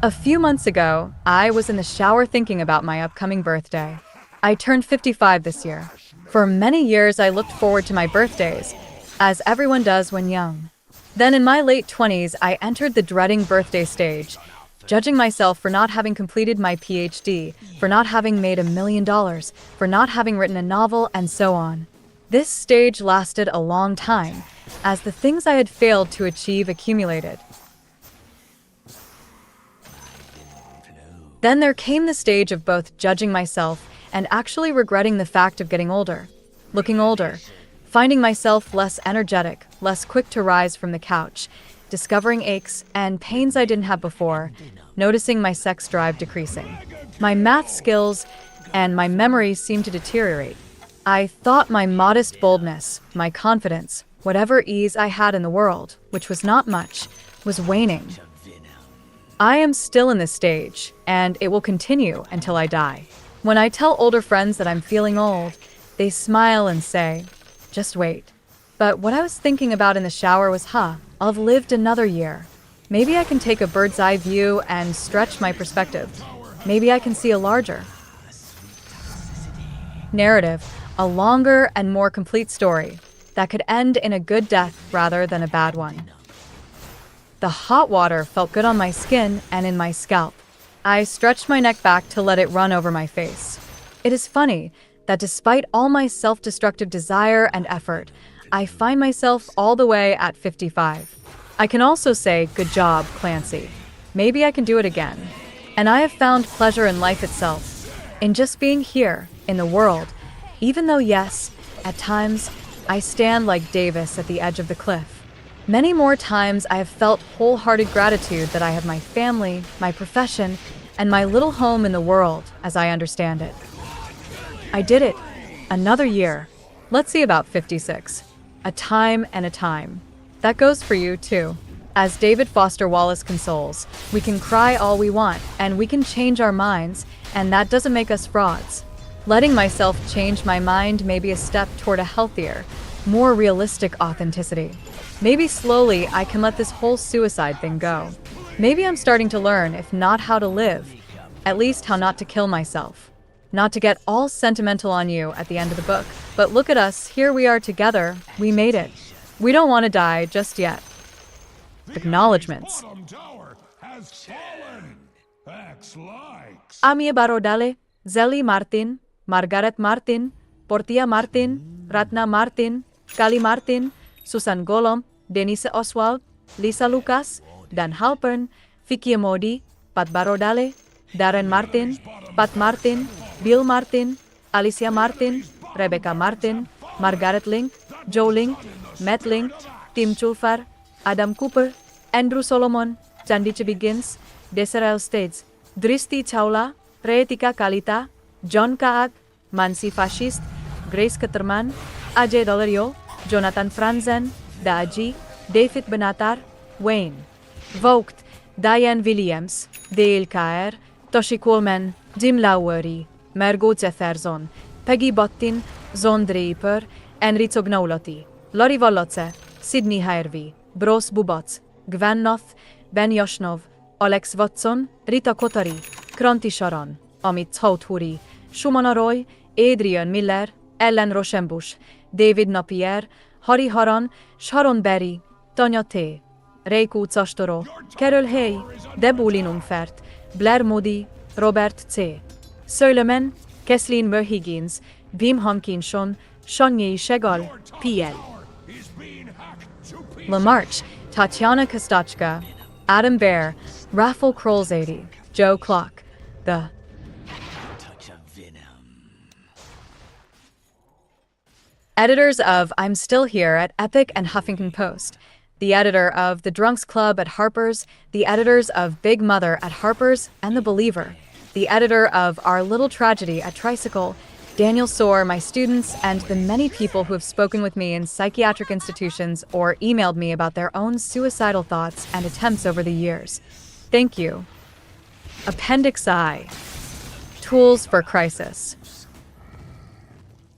A few months ago, I was in the shower thinking about my upcoming birthday. I turned 55 this year. For many years, I looked forward to my birthdays, as everyone does when young. Then in my late 20s, I entered the dreading birthday stage, judging myself for not having completed my PhD, for not having made $1 million, for not having written a novel, and so on. This stage lasted a long time, as the things I had failed to achieve accumulated. Then there came the stage of both judging myself and actually regretting the fact of getting older. Looking older, finding myself less energetic, less quick to rise from the couch, discovering aches and pains I didn't have before, noticing my sex drive decreasing. My math skills and my memory seemed to deteriorate. I thought my modest boldness, my confidence, whatever ease I had in the world, which was not much, was waning. I am still in this stage, and it will continue until I die. When I tell older friends that I'm feeling old, they smile and say, just wait. But what I was thinking about in the shower was, I'll have lived another year. Maybe I can take a bird's eye view and stretch my perspective. Maybe I can see a larger narrative, a longer and more complete story that could end in a good death rather than a bad one. The hot water felt good on my skin and in my scalp. I stretched my neck back to let it run over my face. It is funny that despite all my self-destructive desire and effort, I find myself all the way at 55. I can also say, good job, Clancy. Maybe I can do it again. And I have found pleasure in life itself, in just being here, in the world, even though, yes, at times, I stand like Davis at the edge of the cliff. Many more times I have felt wholehearted gratitude that I have my family, my profession, and my little home in the world as I understand it. I did it. Another year. Let's see about 56. A time and a time. That goes for you, too. As David Foster Wallace consoles, we can cry all we want, and we can change our minds, and that doesn't make us frauds. Letting myself change my mind may be a step toward a healthier, more realistic authenticity. Maybe slowly I can let this whole suicide thing go. Maybe I'm starting to learn, if not how to live, at least how not to kill myself. Not to get all sentimental on you at the end of the book, but look at us, here we are together, we made it. We don't want to die just yet. Acknowledgements. Bottom tower has fallen. X likes. Amie Barodale, Zeli Martin, Margaret Martin, Portia Martin, Ratna Martin, Kali Martin, Susan Golom, Denise Oswald, Lisa Lucas, Dan Halpern, Vicky Modi, Pat Barodale, Darren Martin, Pat Martin, Bill Martin, Alicia Martin, Rebecca Martin, Margaret Link, Joe Link, Matt Link, Tim Chulfar, Adam Cooper, Andrew Solomon, Chandi Chibigins, Desirel States, Dristi Chawla, Reetika Kalita, John Kaag, Mansi Fascist, Grace Keterman, Ajay Dolario, Jonathan Franzen, Daji, David Benatar, Wayne, Vogt, Diane Williams, Dale Kaer, Toshi Coleman, Jim Lowery, Margot Jefferson, Peggy Bottin, Zon Draper, Enrico Gnolotti, Lori Voloce, Sydney Harvey, Bros Buboc, Gwen Noth, Ben Yoshnov, Alex Watson, Rita Kotari, Kronti Sharon, Amit Chowdhury, Shumana Roy, Adrian Miller, Ellen Rochenbush, David Napier, Hari Haran, Sharon Berry, Tanya T., Reiko Castoro, Carol Hay, Debulin Umfert, Blair Moody, Robert C. Söleman, Kathleen Merhiggins, Bim Hankinson, Shanyei Shegal, P.L. Lamarche, Tatiana Kostachka, Adam Bear, Raffle Krolzady, Joe Clock, The Touch of venom. editors of I'm Still Here at Epic and Huffington Post, the editor of The Drunks Club at Harper's, the editors of Big Mother at Harper's and The Believer, the editor of Our Little Tragedy at Tricycle, Daniel Soar, my students, and the many people who have spoken with me in psychiatric institutions or emailed me about their own suicidal thoughts and attempts over the years. Thank you. Appendix I. Tools for Crisis.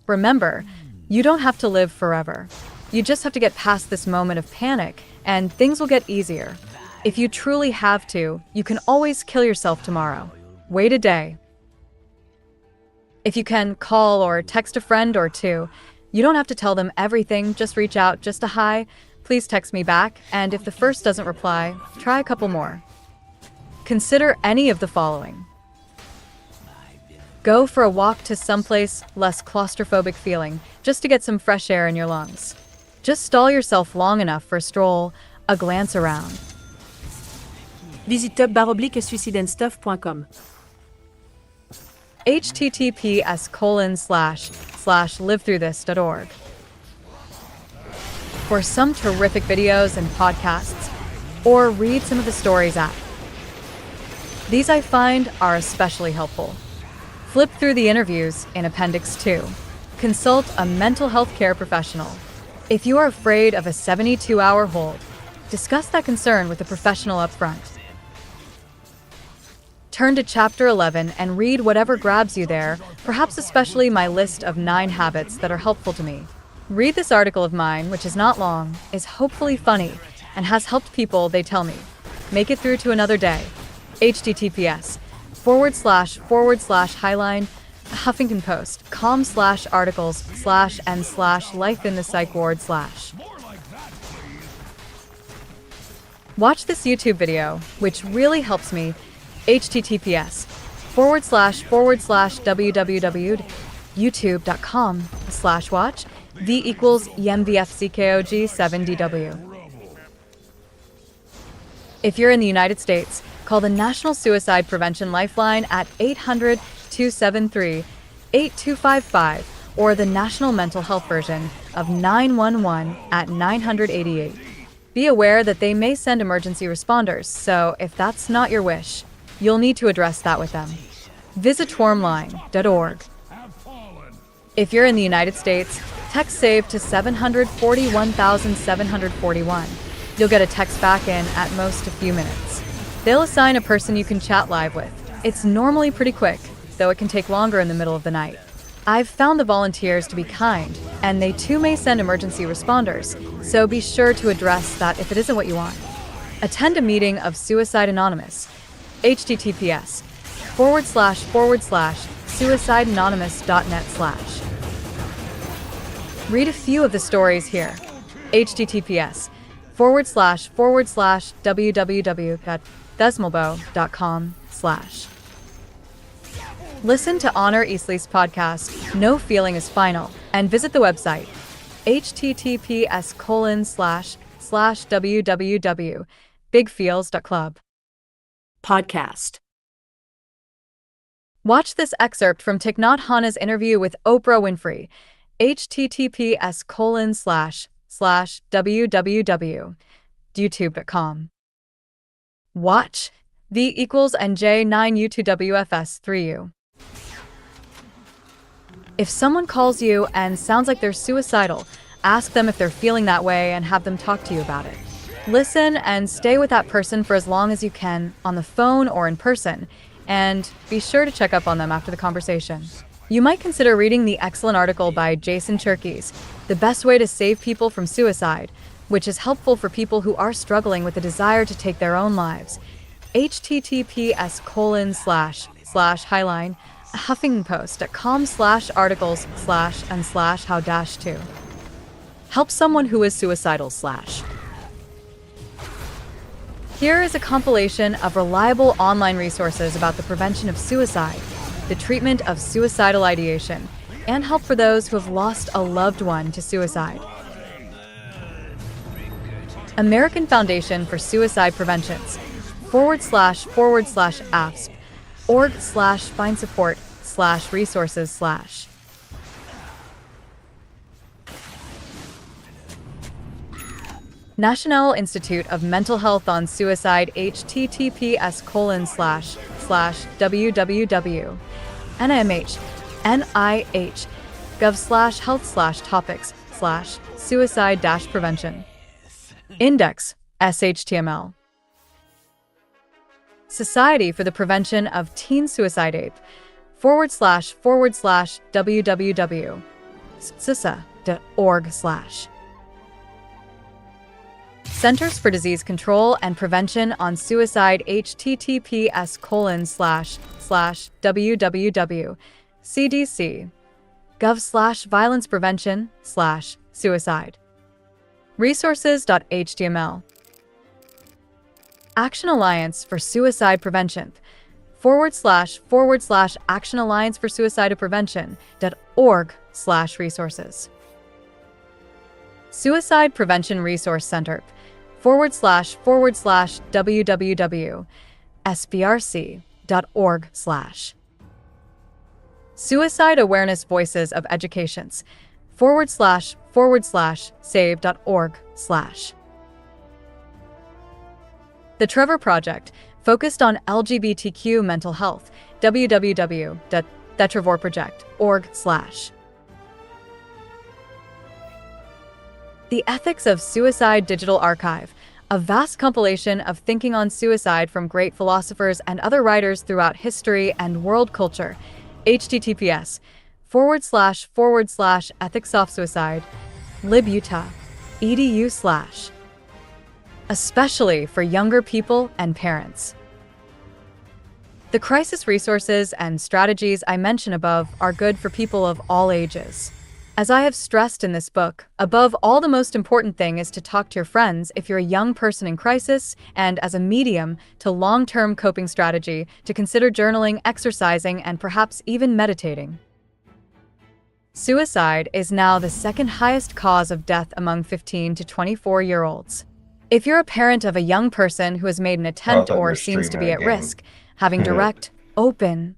Remember, you don't have to live forever. You just have to get past this moment of panic, and things will get easier. If you truly have to, you can always kill yourself tomorrow. Wait a day. If you can, call or text a friend or two. You don't have to tell them everything, just reach out, just a hi, please text me back, and if the first doesn't reply, try a couple more. Consider any of the following. Go for a walk to someplace less claustrophobic feeling, just to get some fresh air in your lungs. Just stall yourself long enough for a stroll, a glance around. Visite tab/suicideandstuff.com. https://livethroughthis.org. For some terrific videos and podcasts, or read some of the stories app. These I find are especially helpful. Flip through the interviews in Appendix 2. Consult a mental health care professional. If you are afraid of a 72-hour hold, discuss that concern with a professional up front. Turn to Chapter 11 and read whatever grabs you there, perhaps especially my list of 9 habits that are helpful to me. Read this article of mine, which is not long, is hopefully funny, and has helped people, they tell me. Make it through to another day. https://highline Huffington Post com/articles/and/life in the psych ward/. Watch this YouTube video, which really helps me. https://www.youtube.com/watch v=mvfckog7dw. If you're in the United States, call the National Suicide Prevention Lifeline at 800-273-8255 or the National Mental Health version of 911 at 988. Be aware that they may send emergency responders, so if that's not your wish, you'll need to address that with them. Visit twarmline.org. If you're in the United States, text SAVE to 741,741. You'll get a text back in at most a few minutes. They'll assign a person you can chat live with. It's normally pretty quick, though it can take longer in the middle of the night. I've found the volunteers to be kind, and they too may send emergency responders, so be sure to address that if it isn't what you want. Attend a meeting of Suicide Anonymous. https://suicideanonymous.net/. Read a few of the stories here. https://www.thesmalbo.com/. Listen to Honor Eastleigh's podcast, No Feeling is Final, and visit the website, https://www.bigfeels.club. Podcast. Watch this excerpt from Thich Nhat Hanh's interview with Oprah Winfrey, https://www.youtube.com. Watch v=nj9u2wfs3u. If someone calls you and sounds like they're suicidal, ask them if they're feeling that way and have them talk to you about it. Listen and stay with that person for as long as you can, on the phone or in person, and be sure to check up on them after the conversation. You might consider reading the excellent article by Jason Cherkes, The Best Way to Save People from Suicide, which is helpful for people who are struggling with the desire to take their own lives. https://highline huffingtonpost.com/articles/and/how-to. Help someone who is suicidal/. Here is a compilation of reliable online resources about the prevention of suicide, the treatment of suicidal ideation, and help for those who have lost a loved one to suicide. American Foundation for Suicide Preventions //AFSP org/find support/resources/. National Institute of Mental Health on Suicide https://www.nih.gov/health/topics/suicide-prevention. Index SHTML. Society for the Prevention of Teen Suicide Ape //www.cisa.org/. Centers for Disease Control and Prevention on Suicide https://www.cdc.gov/violence prevention/suicide. Resources.html. Action Alliance for Suicide Prevention //Action Alliance for Suicide Prevention.org/resources. Suicide Prevention Resource Center //www.sbrc.org/. Suicide Awareness Voices of Educations //save.org/. The Trevor Project, focused on LGBTQ mental health, www.thetrevorproject.org/. The Ethics of Suicide Digital Archive, a vast compilation of thinking on suicide from great philosophers and other writers throughout history and world culture, https://ethicsofsuicide, libutah.edu/. Especially for younger people and parents. The crisis resources and strategies I mention above are good for people of all ages. As I have stressed in this book, above all, the most important thing is to talk to your friends if you're a young person in crisis, and as a medium to long-term coping strategy, to consider journaling, exercising, and perhaps even meditating. Suicide is now the second highest cause of death among 15 to 24-year-olds. If you're a parent of a young person who has made an attempt or seems to be at risk, having direct, open,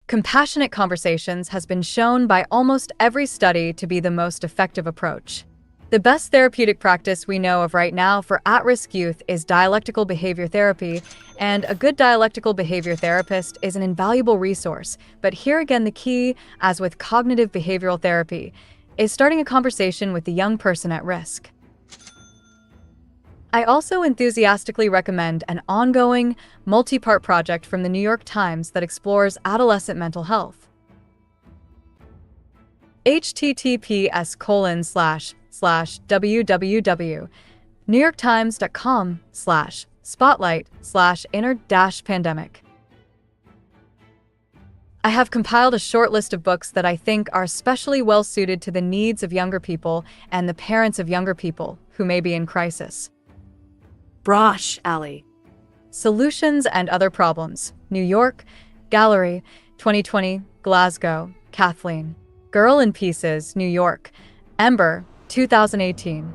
compassionate conversations has been shown by almost every study to be the most effective approach. The best therapeutic practice we know of right now for at-risk youth is dialectical behavior therapy, and a good dialectical behavior therapist is an invaluable resource. But here again, the key, as with cognitive behavioral therapy, is starting a conversation with the young person at risk. I also enthusiastically recommend an ongoing, multi-part project from the New York Times that explores adolescent mental health. https://newyorktimes.com/spotlight/inner-pandemic. I have compiled a short list of books that I think are especially well suited to the needs of younger people and the parents of younger people who may be in crisis. Brosh, Ali. Solutions and Other Problems, New York, Gallery, 2020, Glasgow, Kathleen. Girl in Pieces, New York, Ember, 2018.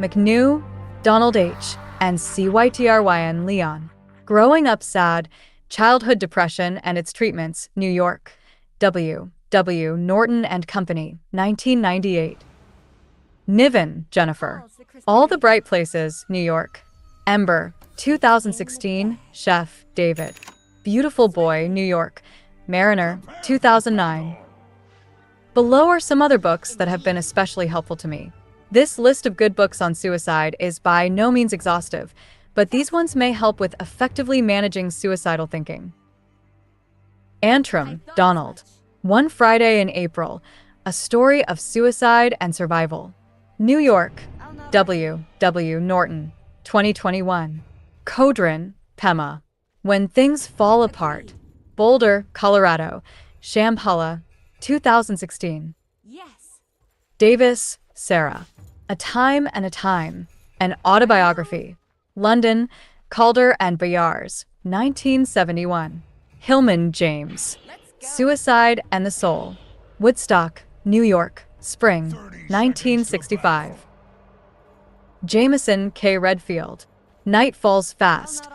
McNew, Donald H., and Cytryn Leon. Growing Up Sad, Childhood Depression and Its Treatments, New York, W. W. Norton and Company, 1998. Niven, Jennifer. All the Bright Places, New York. Ember, 2016, Chef, David. Beautiful Boy, New York. Mariner, 2009. Below are some other books that have been especially helpful to me. This list of good books on suicide is by no means exhaustive, but these ones may help with effectively managing suicidal thinking. Antrim, Donald. One Friday in April, A Story of Suicide and Survival. New York, W. W. Norton, 2021. Kodrin, Pema. When Things Fall Apart. Boulder, Colorado. Shambhala, 2016. Yes. Davis, Sarah. A Time and a Time. An Autobiography. London, Calder and Bayars, 1971. Hillman, James. Suicide and the Soul. Woodstock, New York, Spring, 1965. Jameson K. Redfield. Night Falls Fast.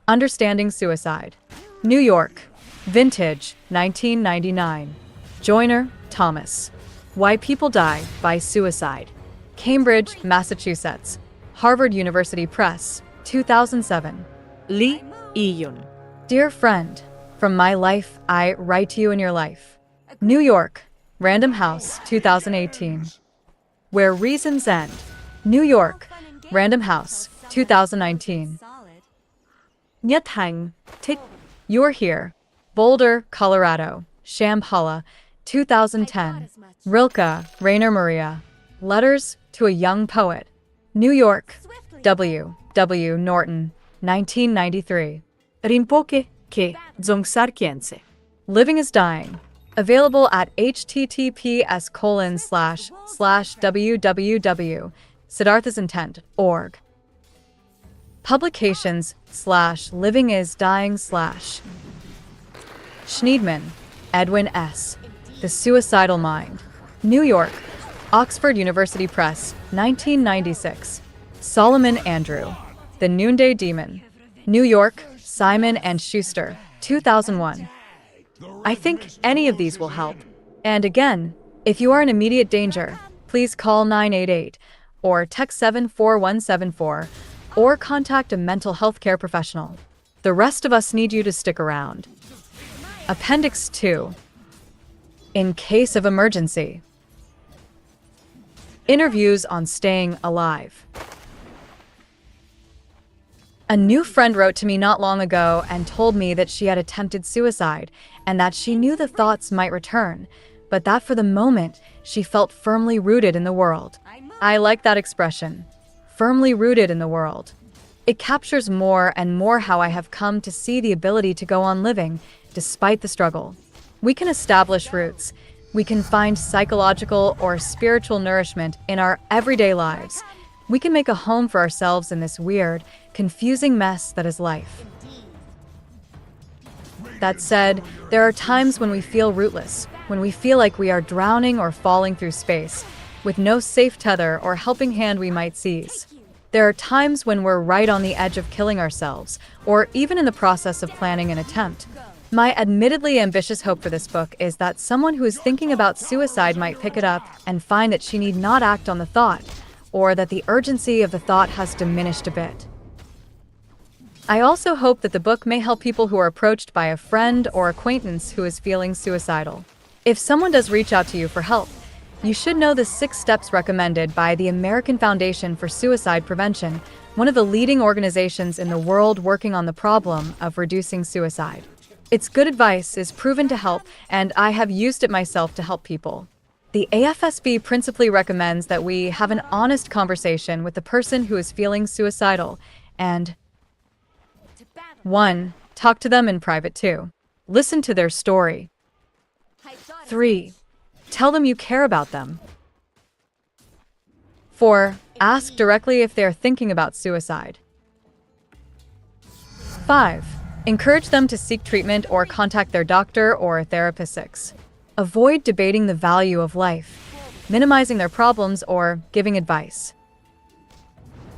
Understanding Suicide. New York. Vintage, 1999. Joyner, Thomas. Why People Die by Suicide. Cambridge, Massachusetts. Harvard University Press, 2007. Lee Iyun. Dear Friend, From My Life, I Write to You in Your Life. New York. Random House, 2018. Where Reasons End. New York. Random House, 2019. Nyatang, Tit. You're Here. Boulder, Colorado. Shambhala, 2010. Rilke, Rainer Maria. Letters to a Young Poet. New York. W. W. Norton, 1993. Rinpoche che Dzongsar Khyentse. Living is Dying. Available at https://www.siddharthasintent.org. Publications /livingisdying/ Schneidman, Edwin S. The Suicidal Mind. New York, Oxford University Press, 1996. Solomon Andrew, The Noonday Demon. New York, Simon & Schuster, 2001. I think any of these will help. And again, if you are in immediate danger, please call 988 or text 74174 or contact a mental health care professional. The rest of us need you to stick around. Appendix 2. In case of emergency. Interviews on staying alive. A new friend wrote to me not long ago and told me that she had attempted suicide and that she knew the thoughts might return, but that for the moment she felt firmly rooted in the world. I like that expression, firmly rooted in the world. It captures more and more how I have come to see the ability to go on living despite the struggle. We can establish roots. We can find psychological or spiritual nourishment in our everyday lives. We can make a home for ourselves in this weird, confusing mess that is life. That said, there are times when we feel rootless, when we feel like we are drowning or falling through space, with no safe tether or helping hand we might seize. There are times when we're right on the edge of killing ourselves, or even in the process of planning an attempt. My admittedly ambitious hope for this book is that someone who is thinking about suicide might pick it up and find that she need not act on the thought, or that the urgency of the thought has diminished a bit. I also hope that the book may help people who are approached by a friend or acquaintance who is feeling suicidal. If someone does reach out to you for help, you should know the 6 steps recommended by the American Foundation for Suicide Prevention, one of the leading organizations in the world working on the problem of reducing suicide. Its good advice is proven to help, and I have used it myself to help people. The AFSB principally recommends that we have an honest conversation with the person who is feeling suicidal and 1. Talk to them in private. 2. Listen to their story. 3. Tell them you care about them. 4. Ask directly if they are thinking about suicide. 5. Encourage them to seek treatment or contact their doctor or a therapist. 6. Avoid debating the value of life, minimizing their problems, or giving advice.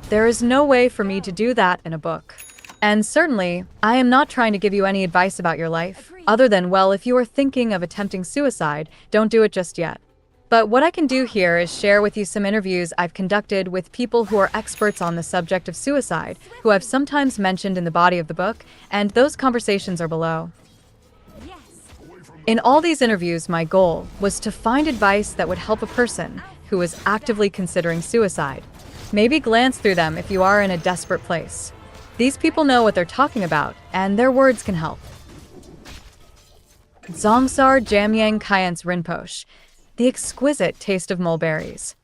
There is no way for me to do that in a book. And certainly, I am not trying to give you any advice about your life, other than, well, if you are thinking of attempting suicide, don't do it just yet. But what I can do here is share with you some interviews I've conducted with people who are experts on the subject of suicide, who I've sometimes mentioned in the body of the book, and those conversations are below. In all these interviews, my goal was to find advice that would help a person who is actively considering suicide. Maybe glance through them if you are in a desperate place. These people know what they're talking about, and their words can help. Dzongsar Jamyang Khyentse Rinpoche, The Exquisite Taste of Mulberries.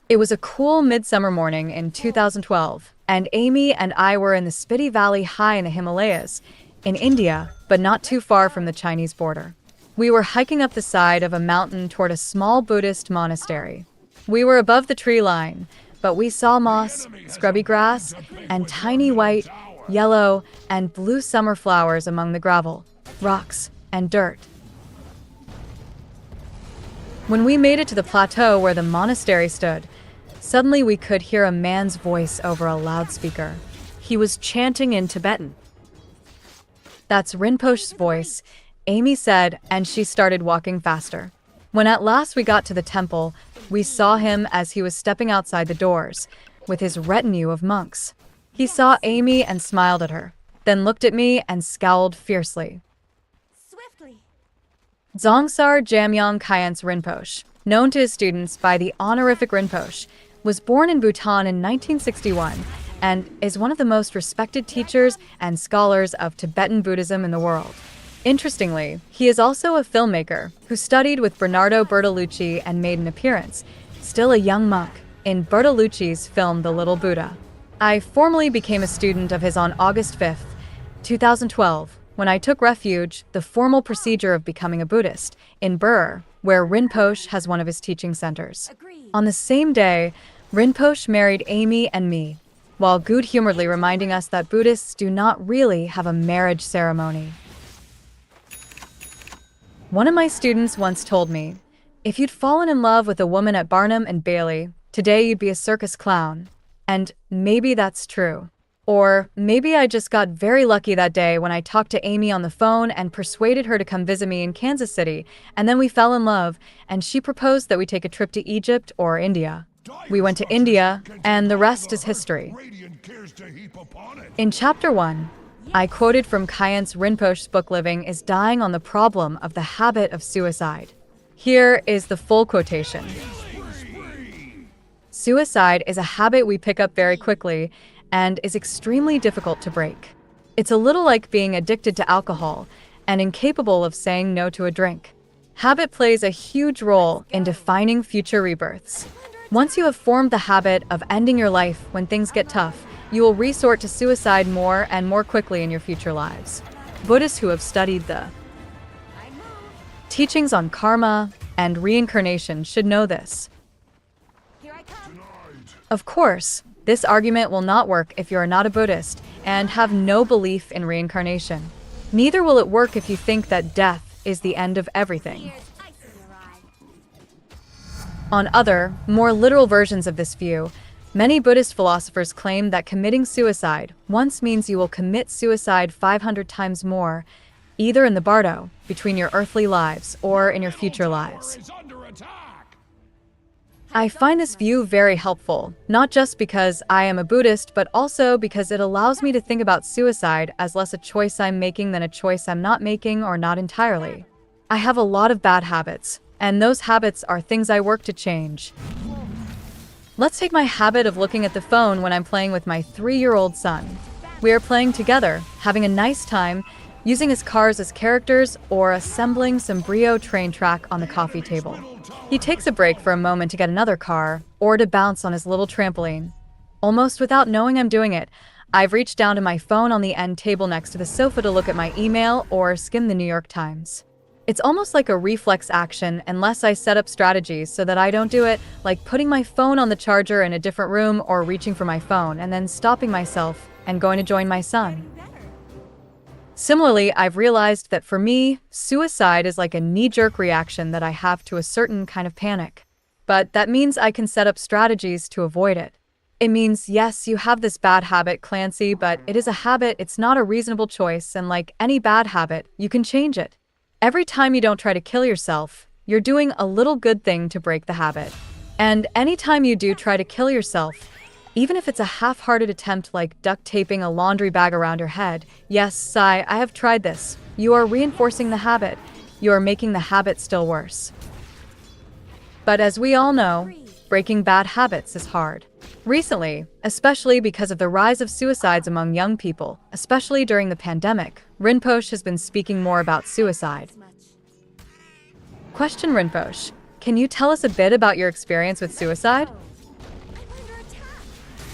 It was a cool midsummer morning in 2012, and Amy and I were in the Spiti Valley high in the Himalayas, in India, but not too far from the Chinese border. We were hiking up the side of a mountain toward a small Buddhist monastery. We were above the tree line, but we saw moss, scrubby grass, and tiny white, yellow, and blue summer flowers among the gravel, rocks, and dirt. When we made it to the plateau where the monastery stood, suddenly we could hear a man's voice over a loudspeaker. He was chanting in Tibetan. "That's Rinpoche's voice," Amy said, and she started walking faster. When at last we got to the temple, we saw him as he was stepping outside the doors, with his retinue of monks. He saw Amy and smiled at her, then looked at me and scowled fiercely. Swiftly. Dzongsar Jamyang Khyentse Rinpoche, known to his students by the honorific Rinpoche, was born in Bhutan in 1961 and is one of the most respected teachers and scholars of Tibetan Buddhism in the world. Interestingly, he is also a filmmaker who studied with Bernardo Bertolucci and made an appearance, still a young monk, in Bertolucci's film The Little Buddha. I formally became a student of his on August 5th, 2012, when I took refuge, the formal procedure of becoming a Buddhist, in Burr, where Rinpoche has one of his teaching centers. On the same day, Rinpoche married Amy and me, while good-humoredly reminding us that Buddhists do not really have a marriage ceremony. One of my students once told me, if you'd fallen in love with a woman at Barnum and Bailey, today you'd be a circus clown. And maybe that's true. Or maybe I just got very lucky that day when I talked to Amy on the phone and persuaded her to come visit me in Kansas City, and then we fell in love, and she proposed that we take a trip to Egypt or India. We went to India, and the rest is history. In Chapter 1, I quoted from Khyentse Rinpoche's book Living is Dying on the Problem of the Habit of Suicide. Here is the full quotation. Suicide is a habit we pick up very quickly and is extremely difficult to break. It's a little like being addicted to alcohol and incapable of saying no to a drink. Habit plays a huge role in defining future rebirths. Once you have formed the habit of ending your life when things get tough, you will resort to suicide more and more quickly in your future lives. Buddhists who have studied the teachings on karma and reincarnation should know this. Of course, this argument will not work if you are not a Buddhist and have no belief in reincarnation. Neither will it work if you think that death is the end of everything. On other, more literal versions of this view, many Buddhist philosophers claim that committing suicide once means you will commit suicide 500 times more, either in the bardo, between your earthly lives, or in your future lives. I find this view very helpful, not just because I am a Buddhist, but also because it allows me to think about suicide as less a choice I'm making than a choice I'm not making or not entirely. I have a lot of bad habits, and those habits are things I work to change. Let's take my habit of looking at the phone when I'm playing with my 3-year-old son. We are playing together, having a nice time, using his cars as characters, or assembling some Brio train track on the coffee table. He takes a break for a moment to get another car, or to bounce on his little trampoline. Almost without knowing I'm doing it, I've reached down to my phone on the end table next to the sofa to look at my email or skim the New York Times. It's almost like a reflex action unless I set up strategies so that I don't do it, like putting my phone on the charger in a different room or reaching for my phone and then stopping myself and going to join my son. Similarly, I've realized that for me, suicide is like a knee-jerk reaction that I have to a certain kind of panic. But that means I can set up strategies to avoid it. It means, yes, you have this bad habit, Clancy, but it is a habit, it's not a reasonable choice, and like any bad habit, you can change it. Every time you don't try to kill yourself, you're doing a little good thing to break the habit. And anytime you do try to kill yourself, even if it's a half-hearted attempt like duct taping a laundry bag around your head, yes, sigh, I have tried this. You are reinforcing the habit. You are making the habit still worse. But as we all know, breaking bad habits is hard. Recently, especially because of the rise of suicides among young people, especially during the pandemic, Rinpoche has been speaking more about suicide. Question, Rinpoche, can you tell us a bit about your experience with suicide?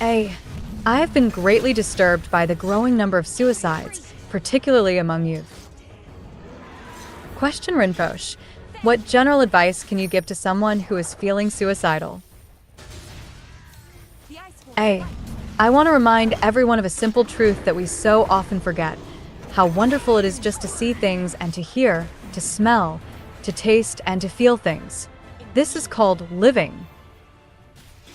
I have been greatly disturbed by the growing number of suicides, particularly among youth. Question, Rinpoche, what general advice can you give to someone who is feeling suicidal? I want to remind everyone of a simple truth that we so often forget, how wonderful it is just to see things and to hear, to smell, to taste, and to feel things. This is called living.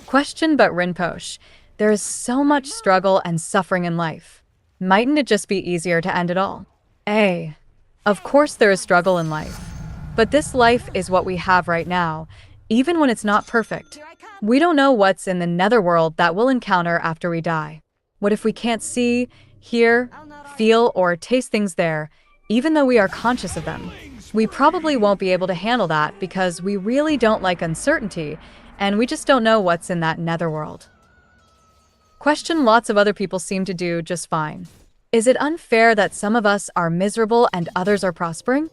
Question, but Rinpoche, there is so much struggle and suffering in life. Mightn't it just be easier to end it all? Of course there is struggle in life. But this life is what we have right now, even when it's not perfect. We don't know what's in the netherworld that we'll encounter after we die. What if we can't see, hear, feel, or taste things there, even though we are conscious of them? We probably won't be able to handle that because we really don't like uncertainty, and we just don't know what's in that netherworld. Question, lots of other people seem to do just fine. Is it unfair that some of us are miserable and others are prospering?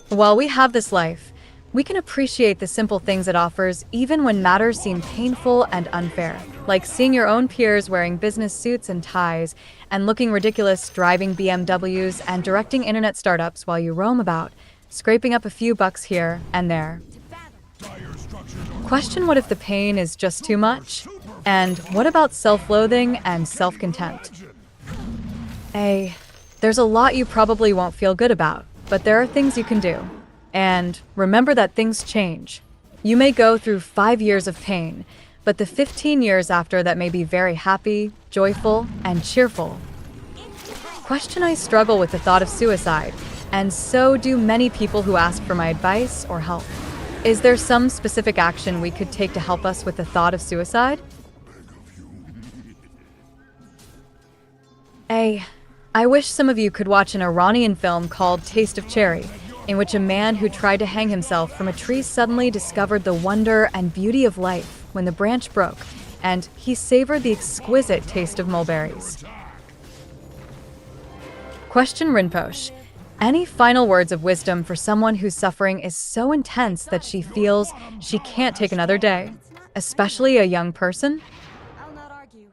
Well, we have this life. We can appreciate the simple things it offers even when matters seem painful and unfair, like seeing your own peers wearing business suits and ties and looking ridiculous driving BMWs and directing internet startups while you roam about, scraping up a few bucks here and there. Question what if the pain is just too much? And what about self-loathing and self-contempt? There's a lot you probably won't feel good about, but there are things you can do. And remember that things change. You may go through 5 years of pain, but the 15 years after that may be very happy, joyful, and cheerful. Question I struggle with the thought of suicide, and so do many people who ask for my advice or help. Is there some specific action we could take to help us with the thought of suicide? I wish some of you could watch an Iranian film called Taste of Cherry, in which a man who tried to hang himself from a tree suddenly discovered the wonder and beauty of life when the branch broke, and he savored the exquisite taste of mulberries. Question Rinpoche. Any final words of wisdom for someone whose suffering is so intense that she feels she can't take another day, especially a young person? I'll not argue.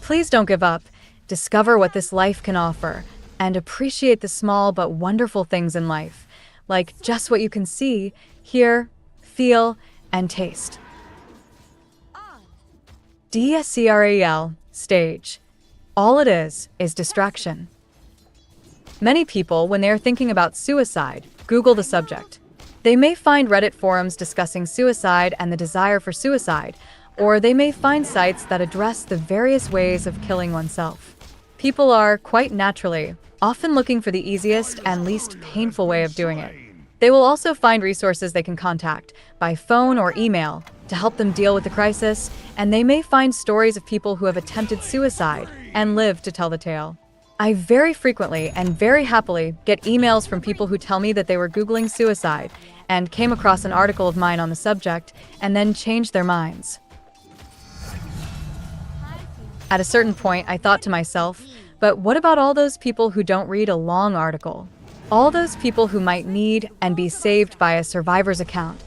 Please don't give up. Discover what this life can offer, and appreciate the small but wonderful things in life, like just what you can see, hear, feel, and taste. DSCREL, stage. All it is distraction. Many people, when they are thinking about suicide, Google the subject. They may find Reddit forums discussing suicide and the desire for suicide, or they may find sites that address the various ways of killing oneself. People are, quite naturally, often looking for the easiest and least painful way of doing it. They will also find resources they can contact, by phone or email, to help them deal with the crisis, and they may find stories of people who have attempted suicide and live to tell the tale. I very frequently and very happily get emails from people who tell me that they were Googling suicide and came across an article of mine on the subject and then changed their minds. At a certain point, I thought to myself, but what about all those people who don't read a long article? All those people who might need and be saved by a survivor's account,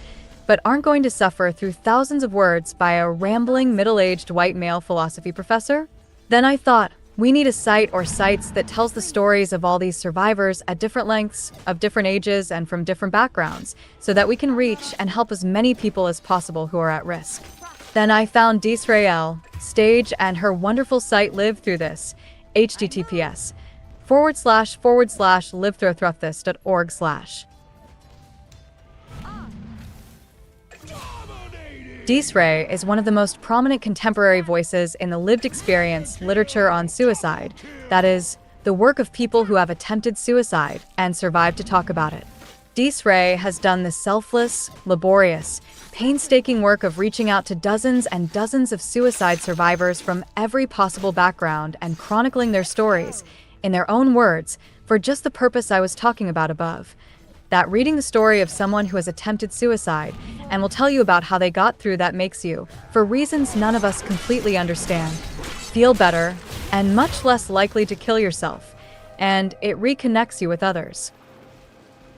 but aren't going to suffer through thousands of words by a rambling middle-aged white male philosophy professor? Then I thought, we need a site or sites that tells the stories of all these survivors at different lengths, of different ages, and from different backgrounds, so that we can reach and help as many people as possible who are at risk. Then I found Disrael, stage, and her wonderful site Live Through This, https://livethrowthruththis.org/. Disrae is one of the most prominent contemporary voices in the lived experience literature on suicide, that is, the work of people who have attempted suicide and survived to talk about it. Disrae has done the selfless, laborious, painstaking work of reaching out to dozens and dozens of suicide survivors from every possible background and chronicling their stories, in their own words, for just the purpose I was talking about above. That reading the story of someone who has attempted suicide and will tell you about how they got through that makes you, for reasons none of us completely understand, feel better and much less likely to kill yourself, and it reconnects you with others.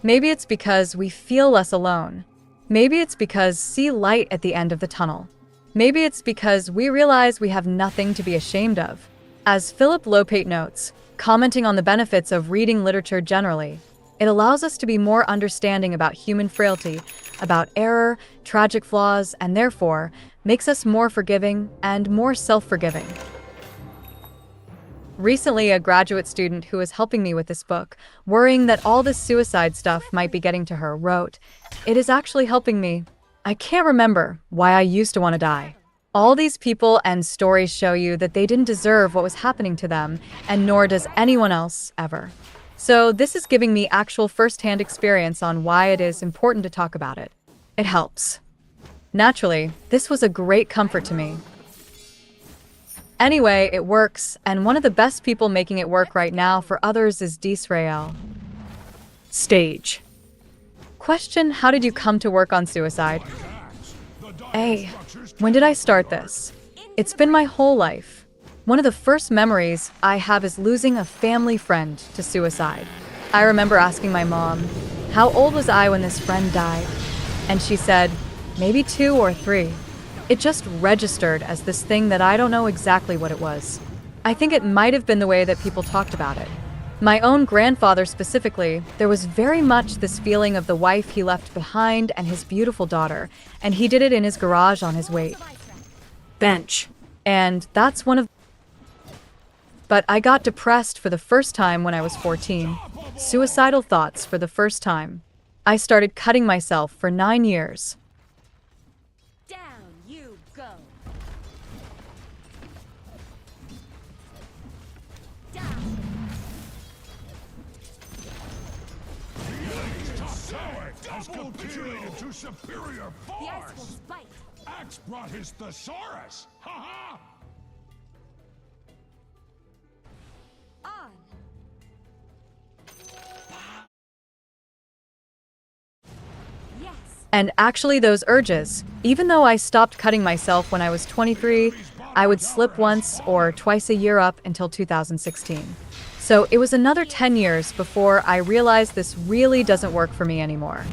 Maybe it's because we feel less alone. Maybe it's because see light at the end of the tunnel. Maybe it's because we realize we have nothing to be ashamed of. As Philip Lopate notes, commenting on the benefits of reading literature generally, it allows us to be more understanding about human frailty, about error, tragic flaws, and therefore makes us more forgiving and more self-forgiving. Recently, a graduate student who was helping me with this book, worrying that all this suicide stuff might be getting to her, wrote, "It is actually helping me. I can't remember why I used to want to die." All these people and stories show you that they didn't deserve what was happening to them, and nor does anyone else ever. So this is giving me actual first-hand experience on why it is important to talk about it. It helps. Naturally, this was a great comfort to me. Anyway, it works, and one of the best people making it work right now for others is Disrael. Stage. Question, how did you come to work on suicide? When did I start this? It's been my whole life. One of the first memories I have is losing a family friend to suicide. I remember asking my mom, how old was I when this friend died? And she said, maybe 2 or 3. It just registered as this thing that I don't know exactly what it was. I think it might have been the way that people talked about it. My own grandfather specifically, there was very much this feeling of the wife he left behind and his beautiful daughter, and he did it in his garage on his weight. Bench. And that's one of... But I got depressed for the first time when I was 14. Suicidal thoughts for the first time. I started cutting myself for 9 years. Down you go. Down. Tower has capitulated to superior The ice force! wolf's bite. Axe brought his thesaurus! Ha ha! On. Yes. And actually those urges, even though I stopped cutting myself when I was 23, I would slip once or twice a year up until 2016. So it was another 10 years before I realized this really doesn't work for me anymore.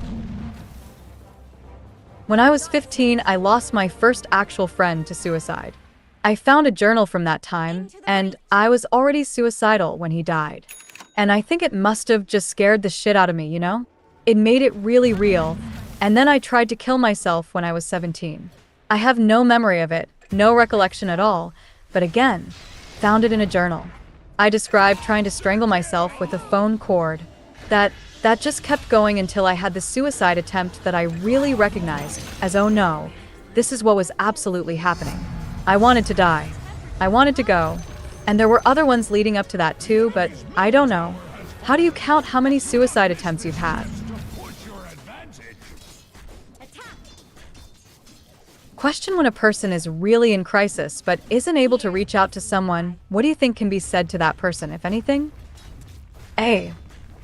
When I was 15, I lost my first actual friend to suicide. I found a journal from that time, and I was already suicidal when he died. And I think it must have just scared the shit out of me, you know? It made it really real, and then I tried to kill myself when I was 17. I have no memory of it, no recollection at all, but again, found it in a journal. I described trying to strangle myself with a phone cord. That just kept going until I had the suicide attempt that I really recognized as, oh no, this is what was absolutely happening. I wanted to die. I wanted to go. And there were other ones leading up to that too, but I don't know. How do you count how many suicide attempts you've had? Question when a person is really in crisis but isn't able to reach out to someone, what do you think can be said to that person, if anything? A.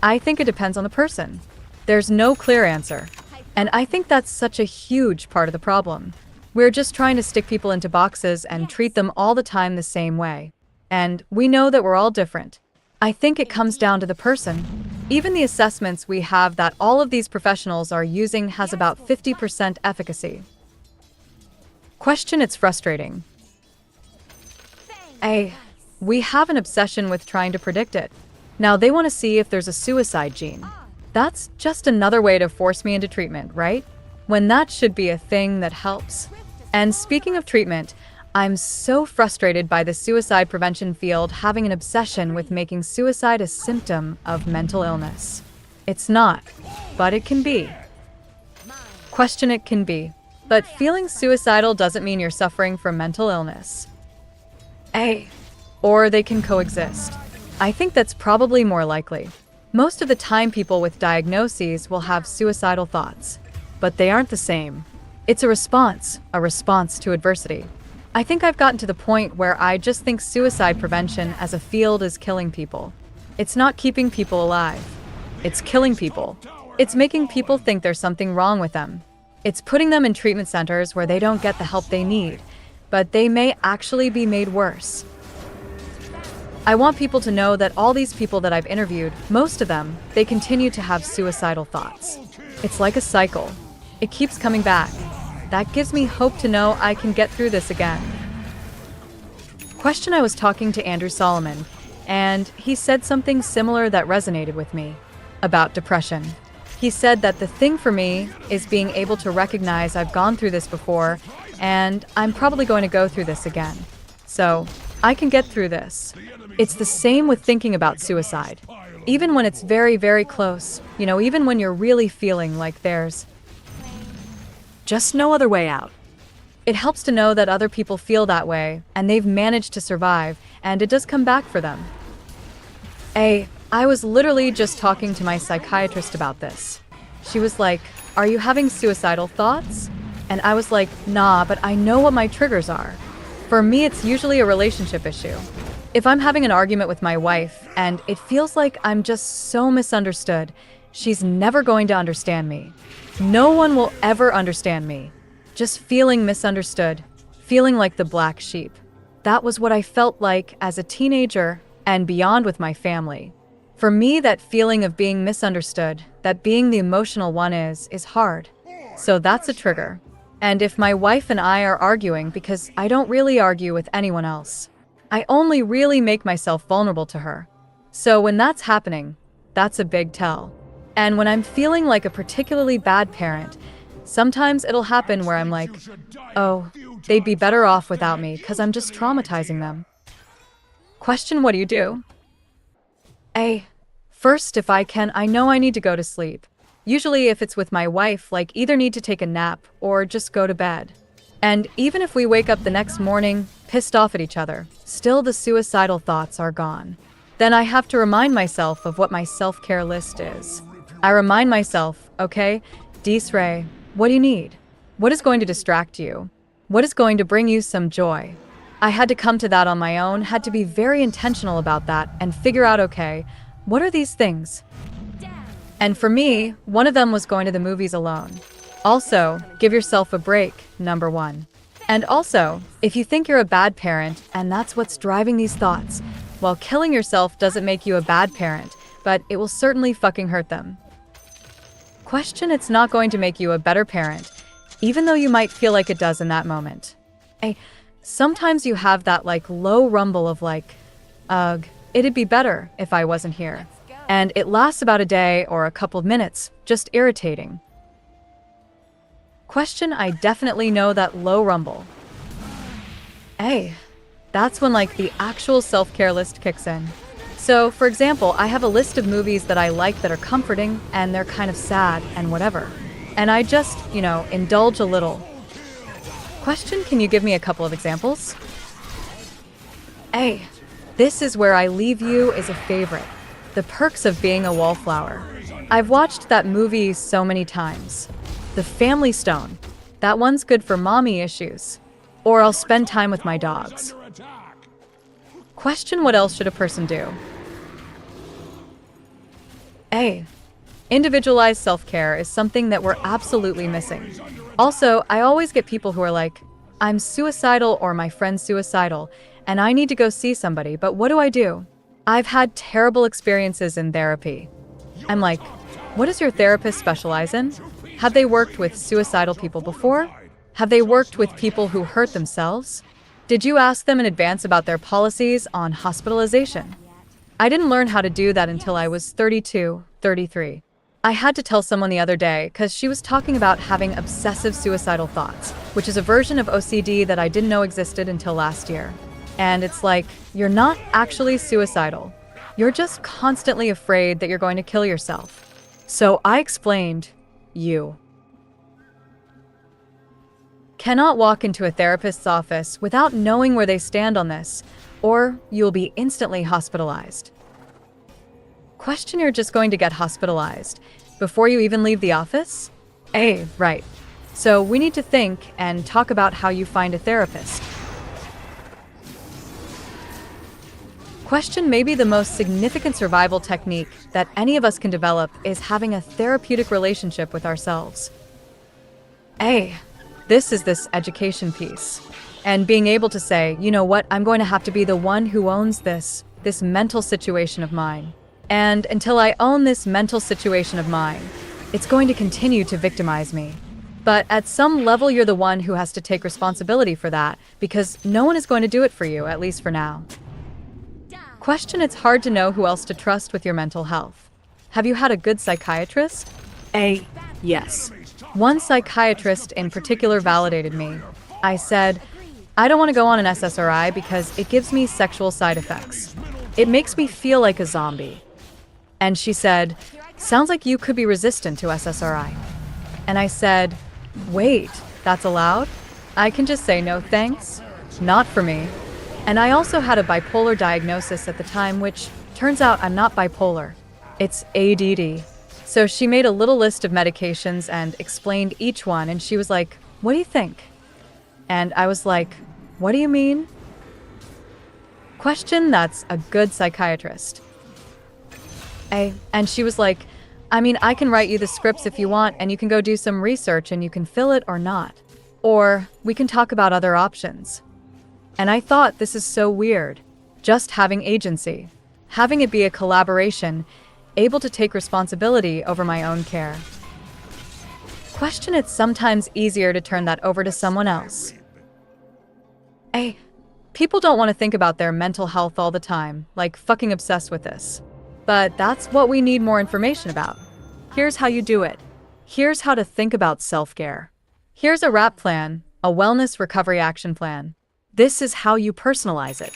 I think it depends on the person. There's no clear answer. And I think that's such a huge part of the problem. We're just trying to stick people into boxes and treat them all the time the same way. And we know that we're all different. I think it comes down to the person. Even the assessments we have that all of these professionals are using has about 50% efficacy. Question, it's frustrating. A. We have an obsession with trying to predict it. Now they want to see if there's a suicide gene. That's just another way to force me into treatment, right? When that should be a thing that helps. And speaking of treatment, I'm so frustrated by the suicide prevention field having an obsession with making suicide a symptom of mental illness. It's not, but it can be. Question, it can be. But feeling suicidal doesn't mean you're suffering from mental illness. A. Or they can coexist. I think that's probably more likely. Most of the time people with diagnoses will have suicidal thoughts, but they aren't the same. It's a response to adversity. I think I've gotten to the point where I just think suicide prevention as a field is killing people. It's not keeping people alive. It's killing people. It's making people think there's something wrong with them. It's putting them in treatment centers where they don't get the help they need, but they may actually be made worse. I want people to know that all these people that I've interviewed, most of them, they continue to have suicidal thoughts. It's like a cycle. It keeps coming back. That gives me hope to know I can get through this again. Question, I was talking to Andrew Solomon, and he said something similar that resonated with me about depression. He said that the thing for me is being able to recognize I've gone through this before, and I'm probably going to go through this again. So, I can get through this. It's the same with thinking about suicide. Even when it's very, very close, even when you're really feeling like there's Just no other way out. It helps to know that other people feel that way, and they've managed to survive, and it does come back for them. I was literally just talking to my psychiatrist about this. She was like, "Are you having suicidal thoughts?" And I was like, "Nah, but I know what my triggers are." For me, it's usually a relationship issue. If I'm having an argument with my wife, and it feels like I'm just so misunderstood, she's never going to understand me. No one will ever understand me. Just feeling misunderstood, feeling like the black sheep. That was what I felt like as a teenager and beyond with my family. For me, that feeling of being misunderstood, that being the emotional one is hard. So that's a trigger. And if my wife and I are arguing, because I don't really argue with anyone else, I only really make myself vulnerable to her. So when that's happening, that's a big tell. And when I'm feeling like a particularly bad parent, sometimes it'll happen where I'm like, oh, they'd be better off without me because I'm just traumatizing them. Question, what do you do? A. First, if I can, I know I need to go to sleep. Usually if it's with my wife, like either need to take a nap or just go to bed. And even if we wake up the next morning, pissed off at each other, still the suicidal thoughts are gone. Then I have to remind myself of what my self-care list is. I remind myself, okay, Desiree, what do you need? What is going to distract you? What is going to bring you some joy? I had to come to that on my own, had to be very intentional about that and figure out, okay, what are these things? And for me, one of them was going to the movies alone. Also, give yourself a break, number 1. And also, if you think you're a bad parent and that's what's driving these thoughts, well, killing yourself doesn't make you a bad parent, but it will certainly fucking hurt them. Question, it's not going to make you a better parent, even though you might feel like it does in that moment. Sometimes you have that low rumble of ugh, it'd be better if I wasn't here. And it lasts about a day or a couple of minutes, just irritating. Question, I definitely know that low rumble. That's when the actual self-care list kicks in. So, for example, I have a list of movies that I like that are comforting and they're kind of sad and whatever. And I just, indulge a little. Question, can you give me a couple of examples? This is where I leave you is a favorite. The Perks of Being a Wallflower. I've watched that movie so many times. The Family Stone. That one's good for mommy issues. Or I'll spend time with my dogs. Question, what else should a person do? Individualized self-care is something that we're absolutely missing. Also, I always get people who are like, I'm suicidal or my friend's suicidal, and I need to go see somebody, but what do? I've had terrible experiences in therapy. I'm like, what does your therapist specialize in? Have they worked with suicidal people before? Have they worked with people who hurt themselves? Did you ask them in advance about their policies on hospitalization? I didn't learn how to do that until I was 32, 33. I had to tell someone the other day because she was talking about having obsessive suicidal thoughts, which is a version of OCD that I didn't know existed until last year. And it's like, you're not actually suicidal. You're just constantly afraid that you're going to kill yourself. So I explained, you cannot walk into a therapist's office without knowing where they stand on this, or you'll be instantly hospitalized. Question, you're just going to get hospitalized before you even leave the office? Right. So we need to think and talk about how you find a therapist. Question, maybe the most significant survival technique that any of us can develop is having a therapeutic relationship with ourselves. This is this education piece. And being able to say, you know what, I'm going to have to be the one who owns this mental situation of mine. And until I own this mental situation of mine, it's going to continue to victimize me. But at some level, you're the one who has to take responsibility for that, because no one is going to do it for you, at least for now. Question, it's hard to know who else to trust with your mental health. Have you had a good psychiatrist? Yes. One psychiatrist in particular validated me. I said, I don't want to go on an SSRI because it gives me sexual side effects. It makes me feel like a zombie. And she said, sounds like you could be resistant to SSRI. And I said, wait, that's allowed? I can just say no thanks? Not for me. And I also had a bipolar diagnosis at the time, which turns out I'm not bipolar. It's ADD. So she made a little list of medications and explained each one, and she was like, what do you think? And I was like, what do you mean? Question, that's a good psychiatrist. And she was like, I mean, I can write you the scripts if you want, and you can go do some research and you can fill it or not. Or we can talk about other options. And I thought, this is so weird. Just having agency. having it be a collaboration, able to take responsibility over my own care. Question: it's sometimes easier to turn that over to someone else. A. People don't want to think about their mental health all the time, like fucking obsessed with this. But that's what we need more information about. Here's how you do it. Here's how to think about self-care. Here's a RAP plan, a wellness recovery action plan. This is how you personalize it.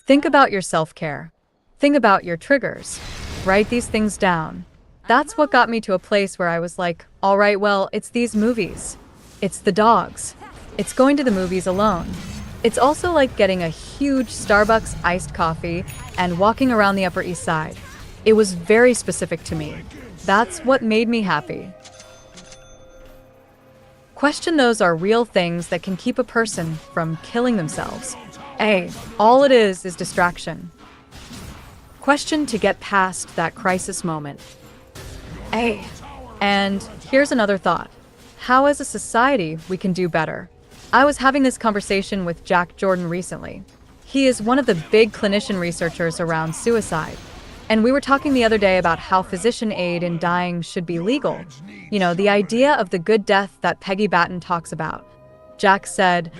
Think about your self-care. Think about your triggers. Write these things down. That's what got me to a place where I was like, all right, well, it's these movies. It's the dogs. It's going to the movies alone. It's also like getting a huge Starbucks iced coffee and walking around the Upper East Side. It was very specific to me. That's what made me happy. Question: those are real things that can keep a person from killing themselves. A. All it is distraction. Question: to get past that crisis moment. A. And here's another thought. How as a society we can do better. I was having this conversation with Jack Jordan recently. He is one of the big clinician researchers around suicide. And we were talking the other day about how physician aid in dying should be legal. You know, the idea of the good death that Peggy Batten talks about. Jack said,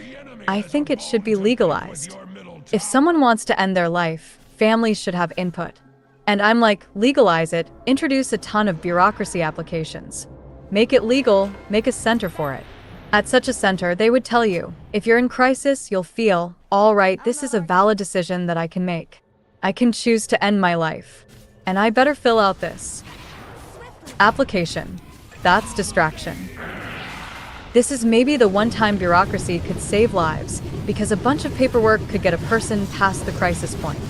I think it should be legalized. If someone wants to end their life, families should have input. And I'm like, legalize it, introduce a ton of bureaucracy applications. Make it legal, make a center for it. At such a center, they would tell you, if you're in crisis, you'll feel, all right, this is a valid decision that I can make. I can choose to end my life. And I better fill out this application. That's distraction. This is maybe the one time bureaucracy could save lives, because a bunch of paperwork could get a person past the crisis point.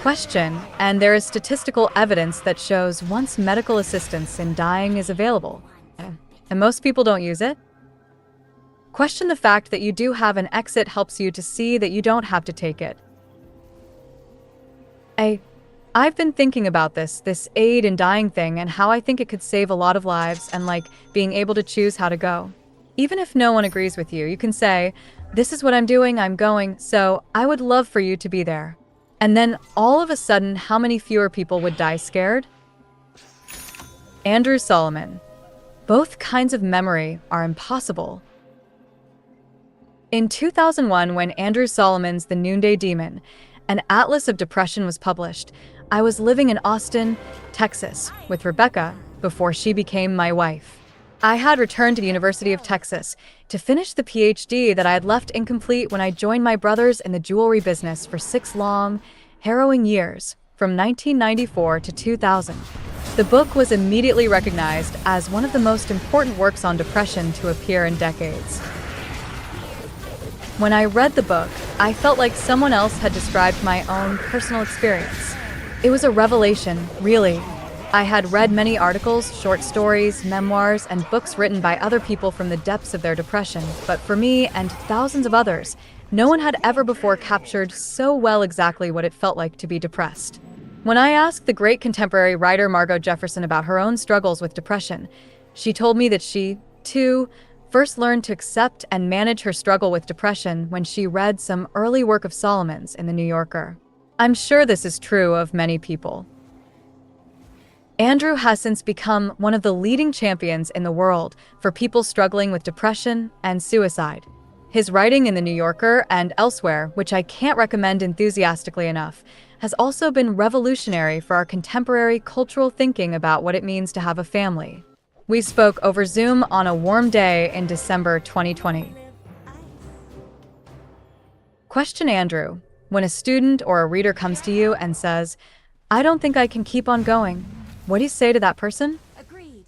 Question: and there is statistical evidence that shows once medical assistance in dying is available, and most people don't use it? Question: the fact that you do have an exit helps you to see that you don't have to take it. I've been thinking about this aid in dying thing and how I think it could save a lot of lives and like being able to choose how to go. Even if no one agrees with you, you can say, this is what I'm doing, I'm going, so I would love for you to be there. And then all of a sudden, how many fewer people would die scared? Andrew Solomon. Both kinds of memory are impossible. In 2001, when Andrew Solomon's The Noonday Demon, an atlas of depression was published, I was living in Austin, Texas, with Rebecca before she became my wife. I had returned to the University of Texas to finish the PhD that I had left incomplete when I joined my brothers in the jewelry business for 6 long, harrowing years, from 1994 to 2000. The book was immediately recognized as one of the most important works on depression to appear in decades. When I read the book, I felt like someone else had described my own personal experience. It was a revelation, really. I had read many articles, short stories, memoirs, and books written by other people from the depths of their depression, but for me and thousands of others, no one had ever before captured so well exactly what it felt like to be depressed. When I asked the great contemporary writer Margot Jefferson about her own struggles with depression, she told me that she, too, first learned to accept and manage her struggle with depression when she read some early work of Solomon's in The New Yorker. I'm sure this is true of many people. Andrew has since become one of the leading champions in the world for people struggling with depression and suicide. His writing in The New Yorker and elsewhere, which I can't recommend enthusiastically enough, has also been revolutionary for our contemporary cultural thinking about what it means to have a family. We spoke over Zoom on a warm day in December 2020. Question: Andrew, when a student or a reader comes to you and says, I don't think I can keep on going, what do you say to that person? Agreed.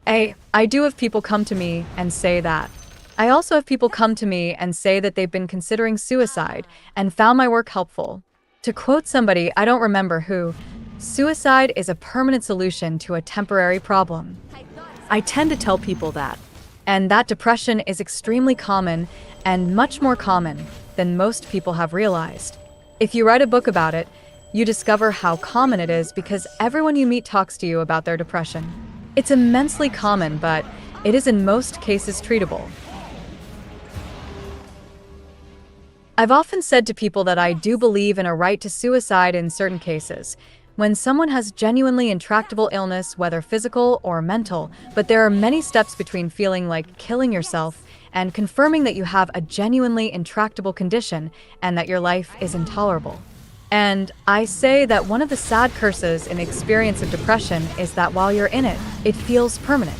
I do have people come to me and say that. I also have people come to me and say that they've been considering suicide and found my work helpful. To quote somebody, I don't remember who, suicide is a permanent solution to a temporary problem. I tend to tell people that. And that depression is extremely common and much more common than most people have realized. If you write a book about it, you discover how common it is because everyone you meet talks to you about their depression. It's immensely common, but it is in most cases treatable. I've often said to people that I do believe in a right to suicide in certain cases. When someone has genuinely intractable illness, whether physical or mental, but there are many steps between feeling like killing yourself and confirming that you have a genuinely intractable condition and that your life is intolerable. And I say that one of the sad curses in the experience of depression is that while you're in it, it feels permanent.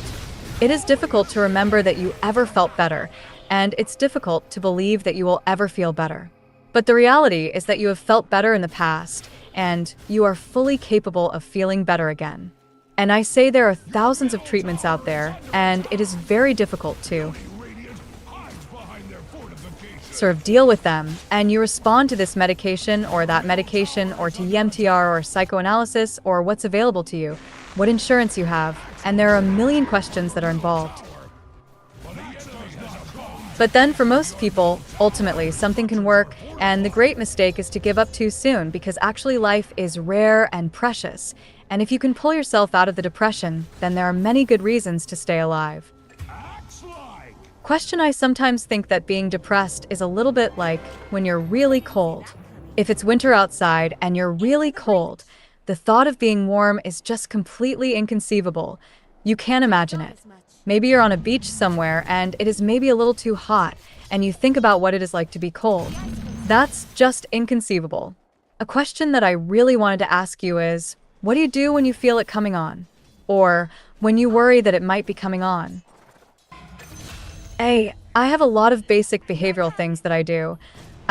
It is difficult to remember that you ever felt better, and it's difficult to believe that you will ever feel better. But the reality is that you have felt better in the past, and you are fully capable of feeling better again. And I say there are thousands of treatments out there, and it is very difficult to Radiant hides behind their fortifications. sort of deal with them, and you respond to this medication or that medication or to EMTR or psychoanalysis or what's available to you, what insurance you have, and there are a million questions that are involved. But then for most people, ultimately something can work, and the great mistake is to give up too soon because actually life is rare and precious. And if you can pull yourself out of the depression, then there are many good reasons to stay alive. Axe-like. Question: I sometimes think that being depressed is a little bit like when you're really cold. If it's winter outside and you're really cold, the thought of being warm is just completely inconceivable. You can't imagine it. Maybe you're on a beach somewhere and it is maybe a little too hot, and you think about what it is like to be cold. That's just inconceivable. A question that I really wanted to ask you is, what do you do when you feel it coming on? Or when you worry that it might be coming on? I have a lot of basic behavioral things that I do.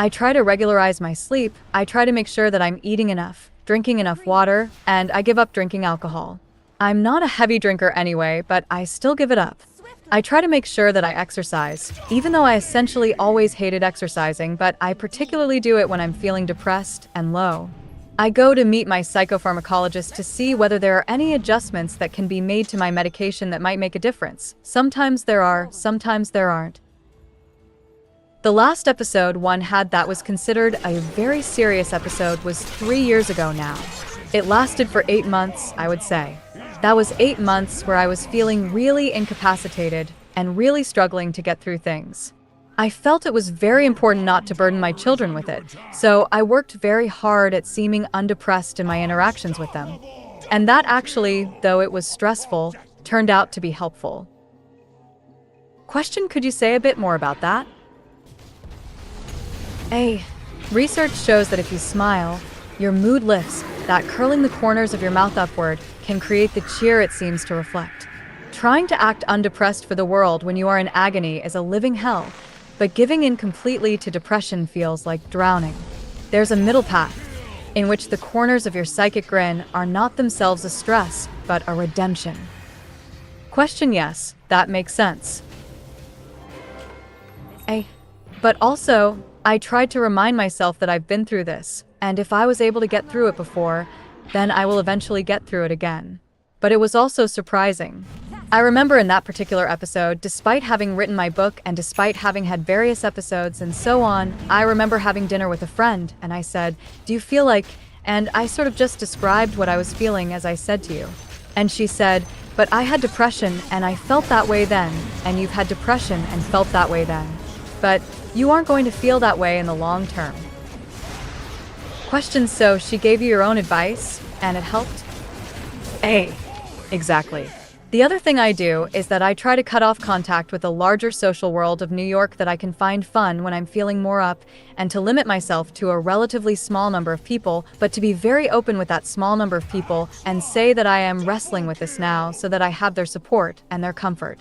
I try to regularize my sleep, I try to make sure that I'm eating enough, drinking enough water, and I give up drinking alcohol. I'm not a heavy drinker anyway, but I still give it up. I try to make sure that I exercise, even though I essentially always hated exercising, but I particularly do it when I'm feeling depressed and low. I go to meet my psychopharmacologist to see whether there are any adjustments that can be made to my medication that might make a difference. Sometimes there are, sometimes there aren't. The last episode one had that was considered a very serious episode was 3 years ago now. It lasted for 8 months, I would say. That was 8 months where I was feeling really incapacitated and really struggling to get through things. I felt it was very important not to burden my children with it, so I worked very hard at seeming undepressed in my interactions with them. And that actually, though it was stressful, turned out to be helpful. Question: could you say a bit more about that? Research shows that if you smile, your mood lifts, that curling the corners of your mouth upward can create the cheer it seems to reflect. Trying to act undepressed for the world when you are in agony is a living hell, but giving in completely to depression feels like drowning. There's a middle path, in which the corners of your psychic grin are not themselves a stress, but a redemption. Question: yes, that makes sense. But also, I tried to remind myself that I've been through this, and if I was able to get through it before, then I will eventually get through it again. But it was also surprising. I remember in that particular episode, despite having written my book and despite having had various episodes and so on, I remember having dinner with a friend, and I said, "Do you feel like..." And I sort of just described what I was feeling as I said to you. And she said, "But I had depression and I felt that way then, and you've had depression and felt that way then. But you aren't going to feel that way in the long term." Question: so she gave you your own advice, and it helped? Exactly. The other thing I do is that I try to cut off contact with the larger social world of New York that I can find fun when I'm feeling more up, and to limit myself to a relatively small number of people, but to be very open with that small number of people and say that I am wrestling with this now so that I have their support and their comfort.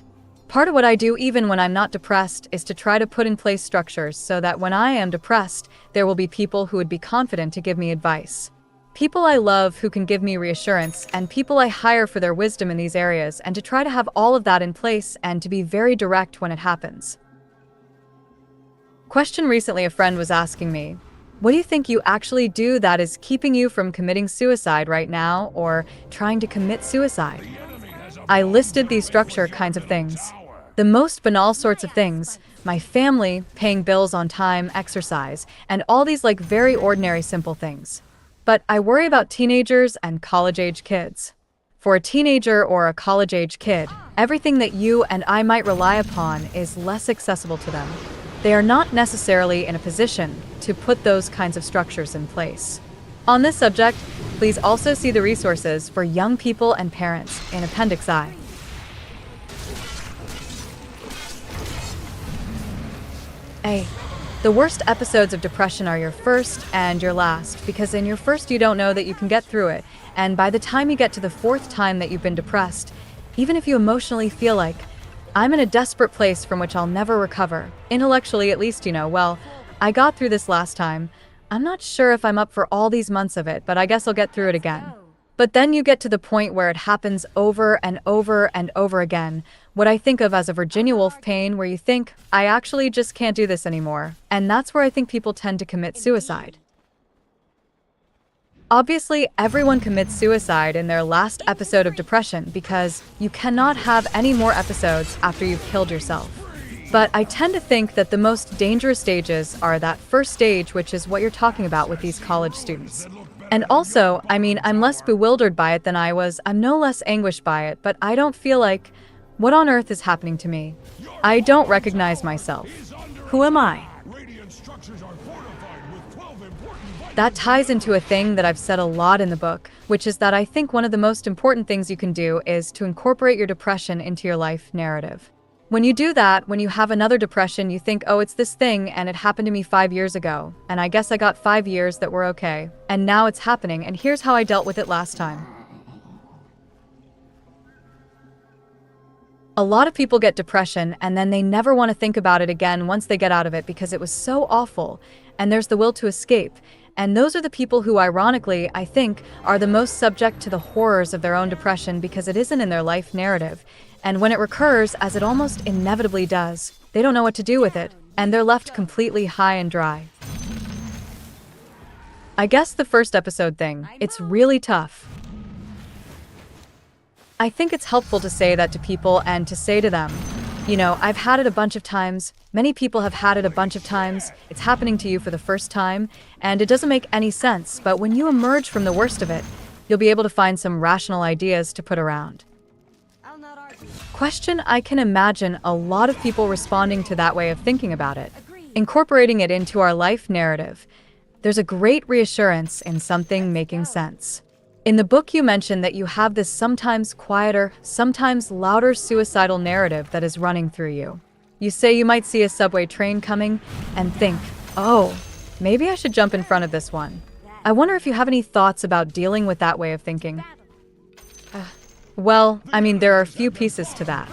Part of what I do even when I'm not depressed is to try to put in place structures so that when I am depressed, there will be people who would be confident to give me advice. People I love who can give me reassurance, and people I hire for their wisdom in these areas, and to try to have all of that in place and to be very direct when it happens. Question: recently a friend was asking me, what do you think you actually do that is keeping you from committing suicide right now or trying to commit suicide? I listed these structure kinds of things. The most banal sorts of things, my family, paying bills on time, exercise, and all these like very ordinary simple things. But I worry about teenagers and college-age kids. For a teenager or a college-age kid, everything that you and I might rely upon is less accessible to them. they are not necessarily in a position to put those kinds of structures in place. On this subject, please also see the resources for young people and parents in Appendix I. A. The worst episodes of depression are your first and your last, because in your first you don't know that you can get through it, and by the time you get to the fourth time that you've been depressed, even if you emotionally feel like, I'm in a desperate place from which I'll never recover, intellectually at least, well, I got through this last time. I'm not sure if I'm up for all these months of it, but I guess I'll get through it again. But then you get to the point where it happens over and over and over again, what I think of as a Virginia Woolf pain, where you think, I actually just can't do this anymore. And that's where I think people tend to commit suicide. Obviously, everyone commits suicide in their last episode of depression because you cannot have any more episodes after you've killed yourself. But I tend to think that the most dangerous stages are that first stage, which is what you're talking about with these college students. And also, I'm less bewildered by it than I was. I'm no less anguished by it, but I don't feel like, what on earth is happening to me? I don't recognize myself. Who am I? That ties into a thing that I've said a lot in the book, which is that I think one of the most important things you can do is to incorporate your depression into your life narrative. When you do that, when you have another depression, you think, oh, it's this thing, and it happened to me 5 years ago, and I guess I got 5 years that were okay, and now it's happening, and here's how I dealt with it last time. A lot of people get depression, and then they never want to think about it again once they get out of it because it was so awful, and there's the will to escape. And those are the people who, ironically, I think, are the most subject to the horrors of their own depression because it isn't in their life narrative. And when it recurs, as it almost inevitably does, they don't know what to do with it, and they're left completely high and dry. I guess the first episode thing, it's really tough. I think it's helpful to say that to people and to say to them, I've had it a bunch of times. Many people have had it a bunch of times. It's happening to you for the first time, and it doesn't make any sense, but when you emerge from the worst of it, you'll be able to find some rational ideas to put around. Question: I can imagine a lot of people responding to that way of thinking about it, incorporating it into our life narrative. There's a great reassurance in something making sense. In the book, you mention that you have this sometimes quieter, sometimes louder suicidal narrative that is running through you. You say you might see a subway train coming and think, oh, maybe I should jump in front of this one. I wonder if you have any thoughts about dealing with that way of thinking. Well, there are a few pieces to that.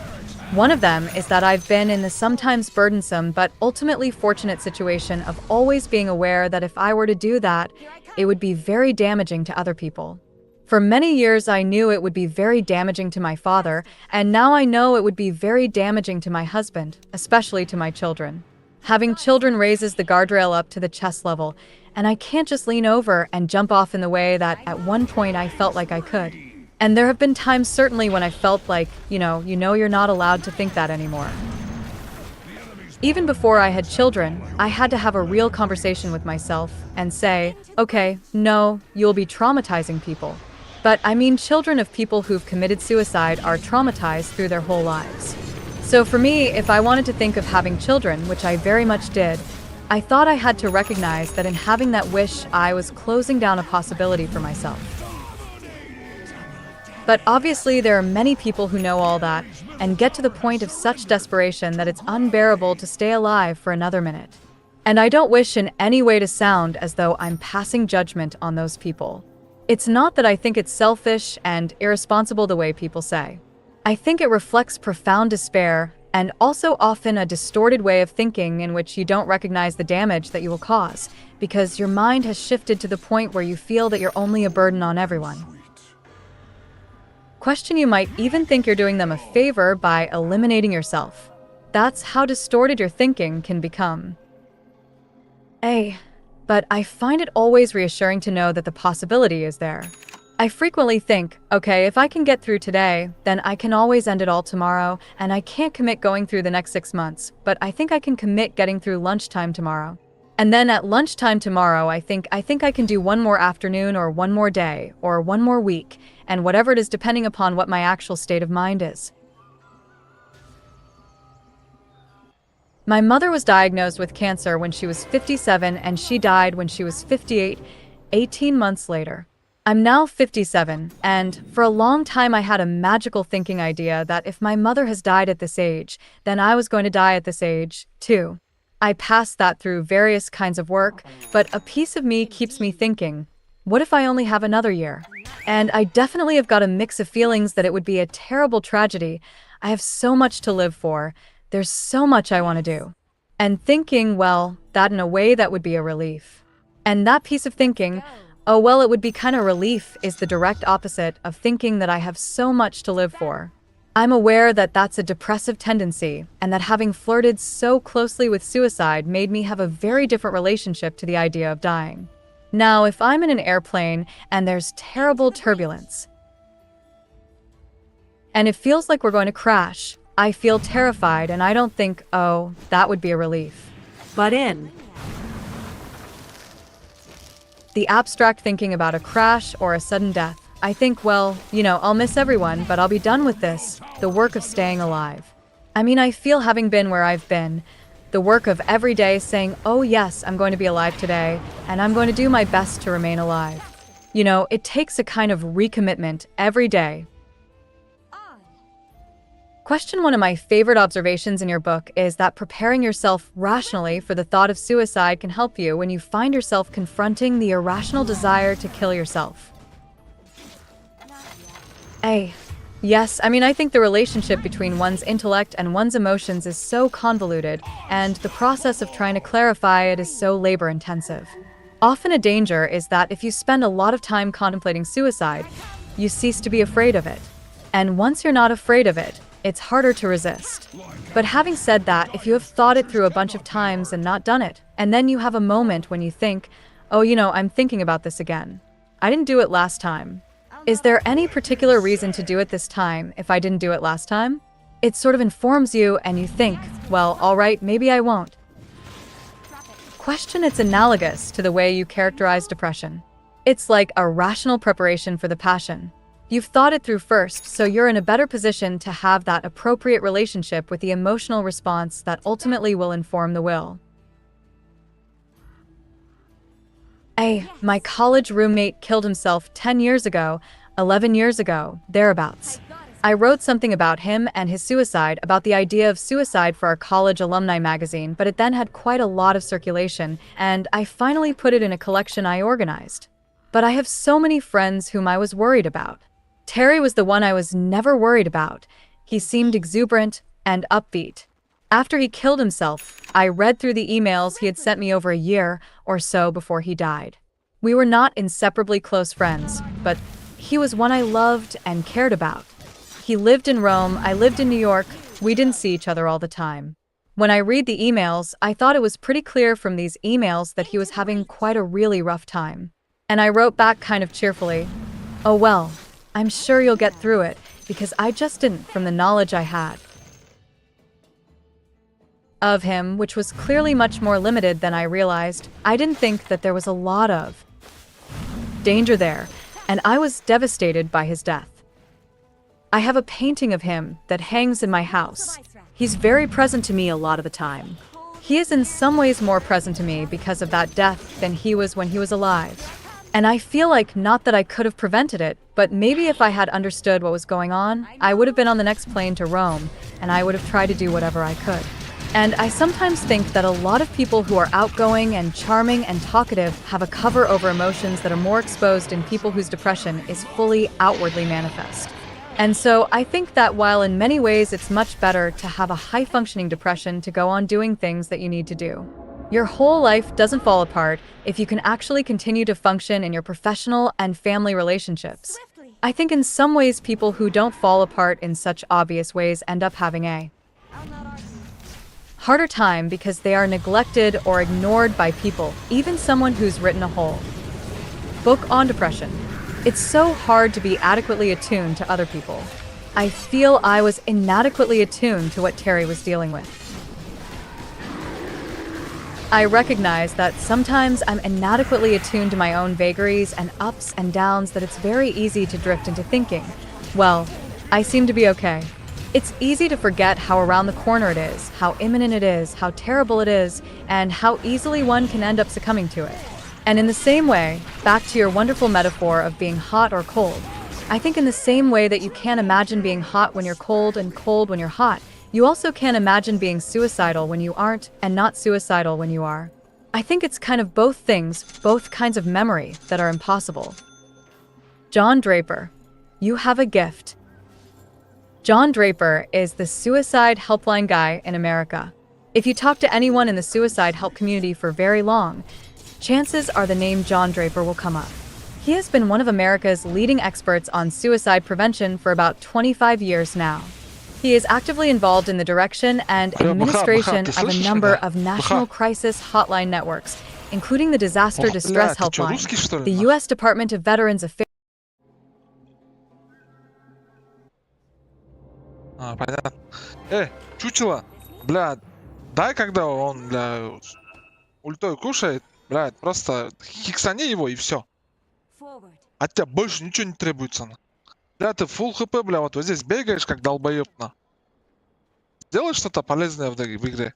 One of them is that I've been in the sometimes burdensome but ultimately fortunate situation of always being aware that if I were to do that, it would be very damaging to other people. For many years, I knew it would be very damaging to my father, and now I know it would be very damaging to my husband, especially to my children. Having children raises the guardrail up to the chest level, and I can't just lean over and jump off in the way that at one point I felt like I could. And there have been times certainly when I felt like, you're not allowed to think that anymore. Even before I had children, I had to have a real conversation with myself and say, okay, no, you'll be traumatizing people. But children of people who've committed suicide are traumatized through their whole lives. So for me, if I wanted to think of having children, which I very much did, I thought I had to recognize that in having that wish, I was closing down a possibility for myself. But obviously there are many people who know all that and get to the point of such desperation that it's unbearable to stay alive for another minute. And I don't wish in any way to sound as though I'm passing judgment on those people. It's not that I think it's selfish and irresponsible the way people say. I think it reflects profound despair and also often a distorted way of thinking in which you don't recognize the damage that you will cause because your mind has shifted to the point where you feel that you're only a burden on everyone. Question: you might even think you're doing them a favor by eliminating yourself. That's how distorted your thinking can become. But I find it always reassuring to know that the possibility is there. I frequently think, okay, if I can get through today, then I can always end it all tomorrow, and I can't commit going through the next 6 months, but I think I can commit getting through lunchtime tomorrow. And then at lunchtime tomorrow, I think I can do one more afternoon or one more day or one more week, and whatever it is depending upon what my actual state of mind is. My mother was diagnosed with cancer when she was 57 and she died when she was 58, 18 months later. I'm now 57, and for a long time I had a magical thinking idea that if my mother has died at this age, then I was going to die at this age, too. I passed that through various kinds of work, but a piece of me keeps me thinking, what if I only have another year? And I definitely have got a mix of feelings that it would be a terrible tragedy. I have so much to live for. There's so much I want to do. And thinking, well, that in a way that would be a relief. And that piece of thinking, oh, well, it would be kind of relief, is the direct opposite of thinking that I have so much to live for. I'm aware that that's a depressive tendency, and that having flirted so closely with suicide made me have a very different relationship to the idea of dying. Now, if I'm in an airplane and there's terrible turbulence, and it feels like we're going to crash, I feel terrified and I don't think, oh, that would be a relief. But in The abstract thinking about a crash or a sudden death, I think, well, I'll miss everyone, but I'll be done with this, the work of staying alive. I mean, I feel having been where I've been, the work of every day saying, oh yes, I'm going to be alive today, and I'm going to do my best to remain alive. It takes a kind of recommitment every day. Question one of my favorite observations in your book is that preparing yourself rationally for the thought of suicide can help you when you find yourself confronting the irrational desire to kill yourself. Yes, I think the relationship between one's intellect and one's emotions is so convoluted, and the process of trying to clarify it is so labor-intensive. Often a danger is that if you spend a lot of time contemplating suicide, you cease to be afraid of it. And once you're not afraid of it, it's harder to resist. But having said that, if you have thought it through a bunch of times and not done it, and then you have a moment when you think, oh, I'm thinking about this again. I didn't do it last time. Is there any particular reason to do it this time if I didn't do it last time? It sort of informs you and you think, well, all right, maybe I won't. Question, it's analogous to the way you characterize depression. It's like a rational preparation for the passion. You've thought it through first, so you're in a better position to have that appropriate relationship with the emotional response that ultimately will inform the will. My college roommate killed himself 10 years ago, 11 years ago, thereabouts. I wrote something about him and his suicide, about the idea of suicide for our college alumni magazine, but it then had quite a lot of circulation, and I finally put it in a collection I organized. But I have so many friends whom I was worried about. Terry was the one I was never worried about. He seemed exuberant and upbeat. After he killed himself, I read through the emails he had sent me over a year or so before he died. We were not inseparably close friends, but he was one I loved and cared about. He lived in Rome, I lived in New York. We didn't see each other all the time. When I read the emails, I thought it was pretty clear from these emails that he was having quite a really rough time. And I wrote back kind of cheerfully, oh well, I'm sure you'll get through it, because I just didn't from the knowledge I had of him, which was clearly much more limited than I realized. I didn't think that there was a lot of danger there, and I was devastated by his death. I have a painting of him that hangs in my house. he's very present to me a lot of the time. He is in some ways more present to me because of that death than he was when he was alive. And I feel like, not that I could have prevented it, but maybe if I had understood what was going on, I would have been on the next plane to Rome, and I would have tried to do whatever I could. And I sometimes think that a lot of people who are outgoing and charming and talkative have a cover over emotions that are more exposed in people whose depression is fully outwardly manifest. And so I think that while in many ways it's much better to have a high-functioning depression to go on doing things that you need to do, your whole life doesn't fall apart if you can actually continue to function in your professional and family relationships. I think in some ways people who don't fall apart in such obvious ways end up having a harder time because they are neglected or ignored by people, even someone who's written a whole book on depression. It's so hard to be adequately attuned to other people. I feel I was inadequately attuned to what Terry was dealing with. I recognize that sometimes I'm inadequately attuned to my own vagaries and ups and downs, that it's very easy to drift into thinking, well, I seem to be okay. It's easy to forget how around the corner it is, how imminent it is, how terrible it is, and how easily one can end up succumbing to it. And in the same way, back to your wonderful metaphor of being hot or cold, I think in the same way that you can't imagine being hot when you're cold and cold when you're hot, you also can't imagine being suicidal when you aren't and not suicidal when you are. I think it's kind of both things, both kinds of memory that are impossible. John Draper, you have a gift. John Draper is the suicide helpline guy in America. If you talk to anyone in the suicide help community for very long, chances are the name John Draper will come up. He has been one of America's leading experts on suicide prevention for about 25 years now. He is actively involved in the direction and administration of a number of national crisis hotline networks, including the Disaster Distress Helpline, the U.S. Department of Veterans Affairs. Понятно. Чучело, бля, дай, когда он, бля, ультой кушает, бля, просто хиксани его и все. От тебя больше ничего не требуется. Бля, ты full хп, бля, вот здесь бегаешь, как долбоеб, на. Делай что-то полезное в игре.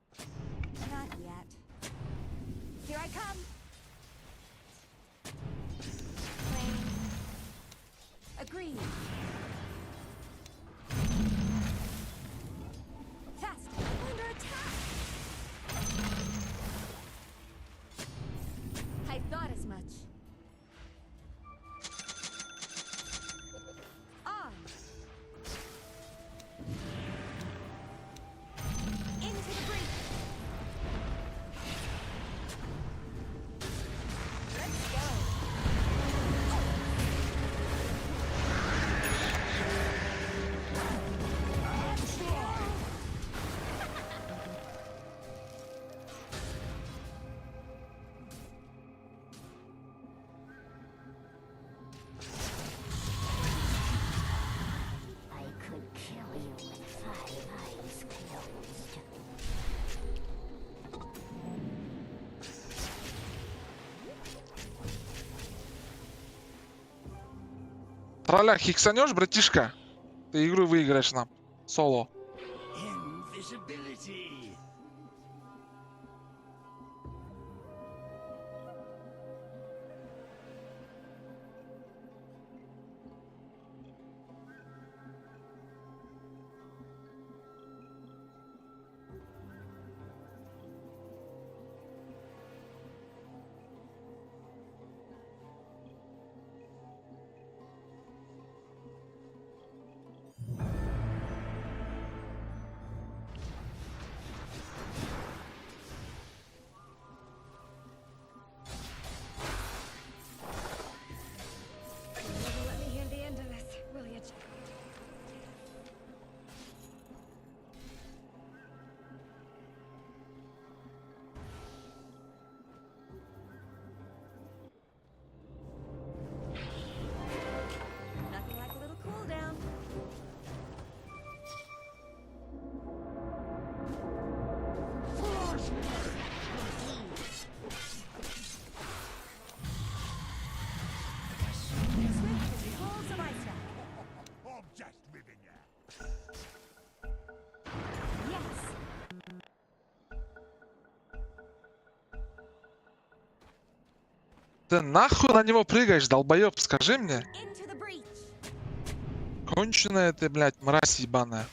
Тролля хиксанешь, братишка? Ты игру выиграешь нам. Соло. Ты нахуй на него прыгаешь, долбоеб, скажи мне. Конченая ты, блядь, мразь ебаная.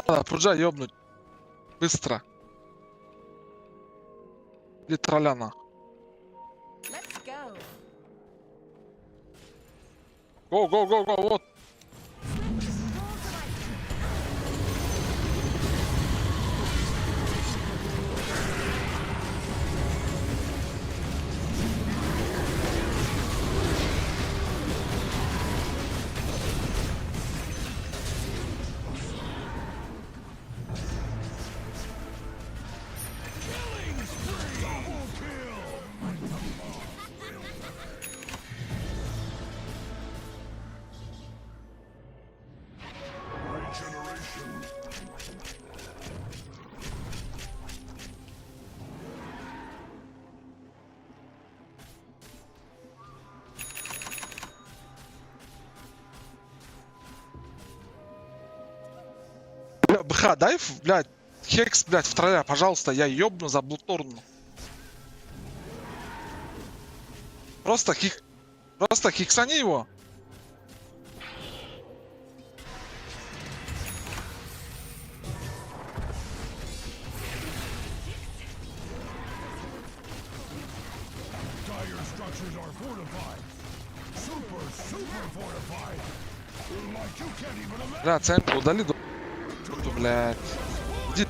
Надо пруджа ёбнуть. Быстро. И тролля нахуй. Go, go, go, go, вот. БХ, дай, блядь, хекс, блядь, в тролля, пожалуйста, я ёбну за блуторну. Просто хиксани его. Dire structures are fortified. Super fortified. Like you can't even imagine. Бля, центр удали, блядь. Иди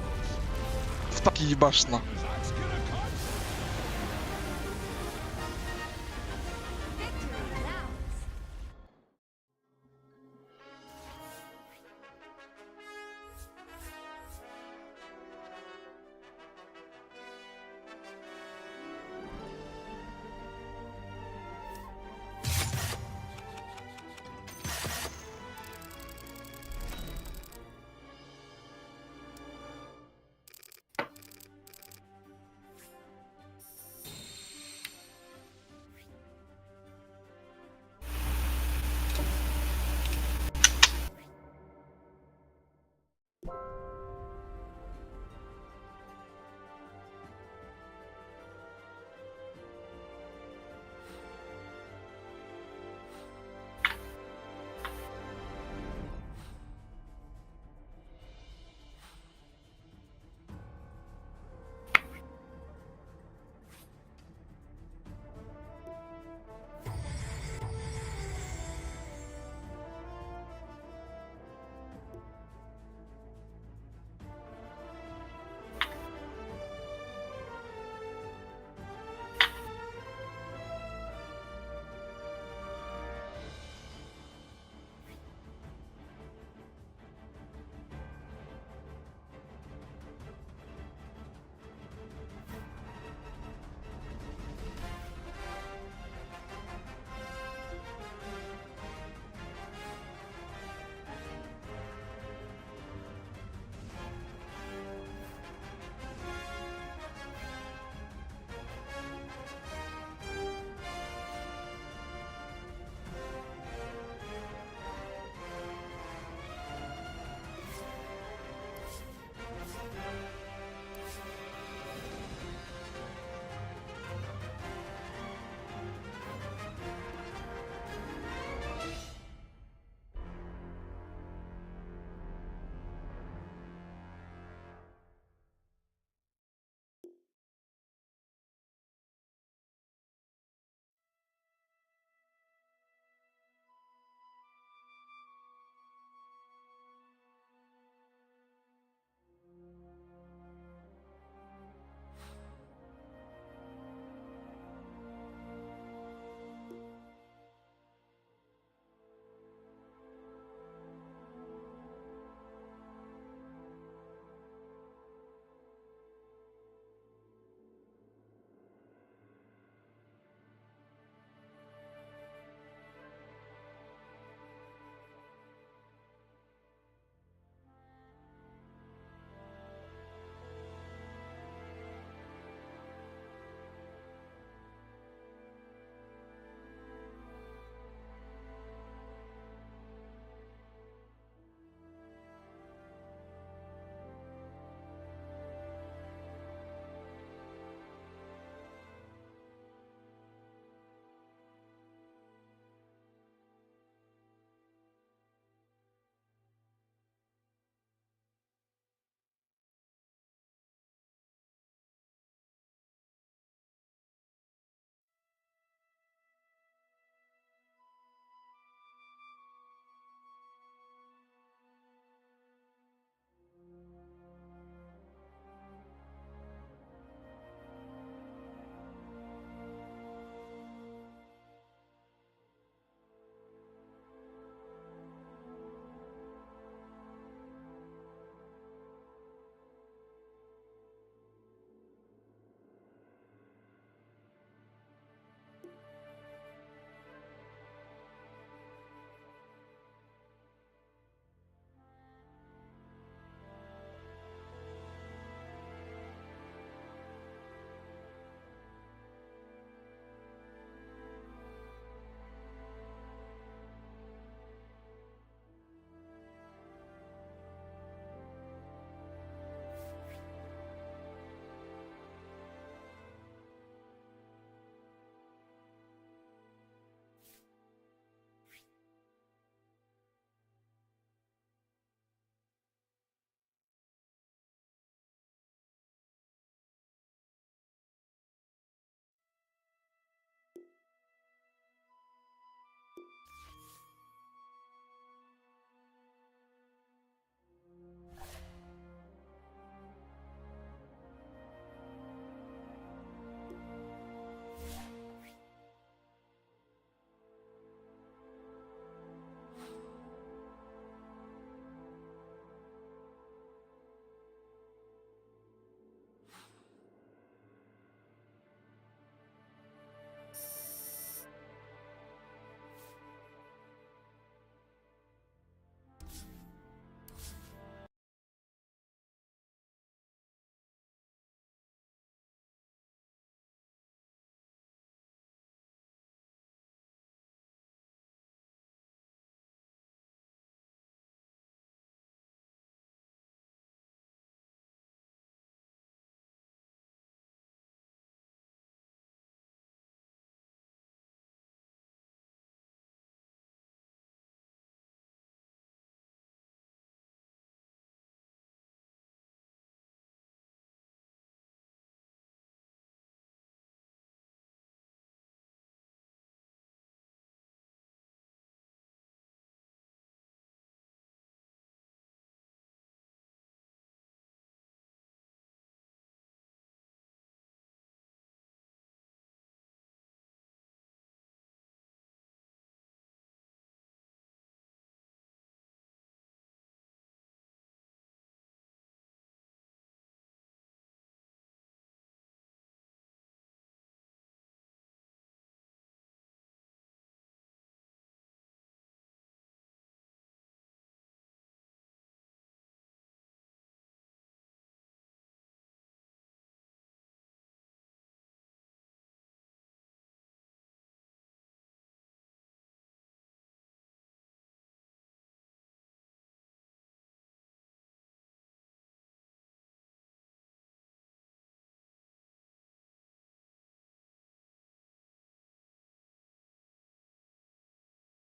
в таки ебашь на.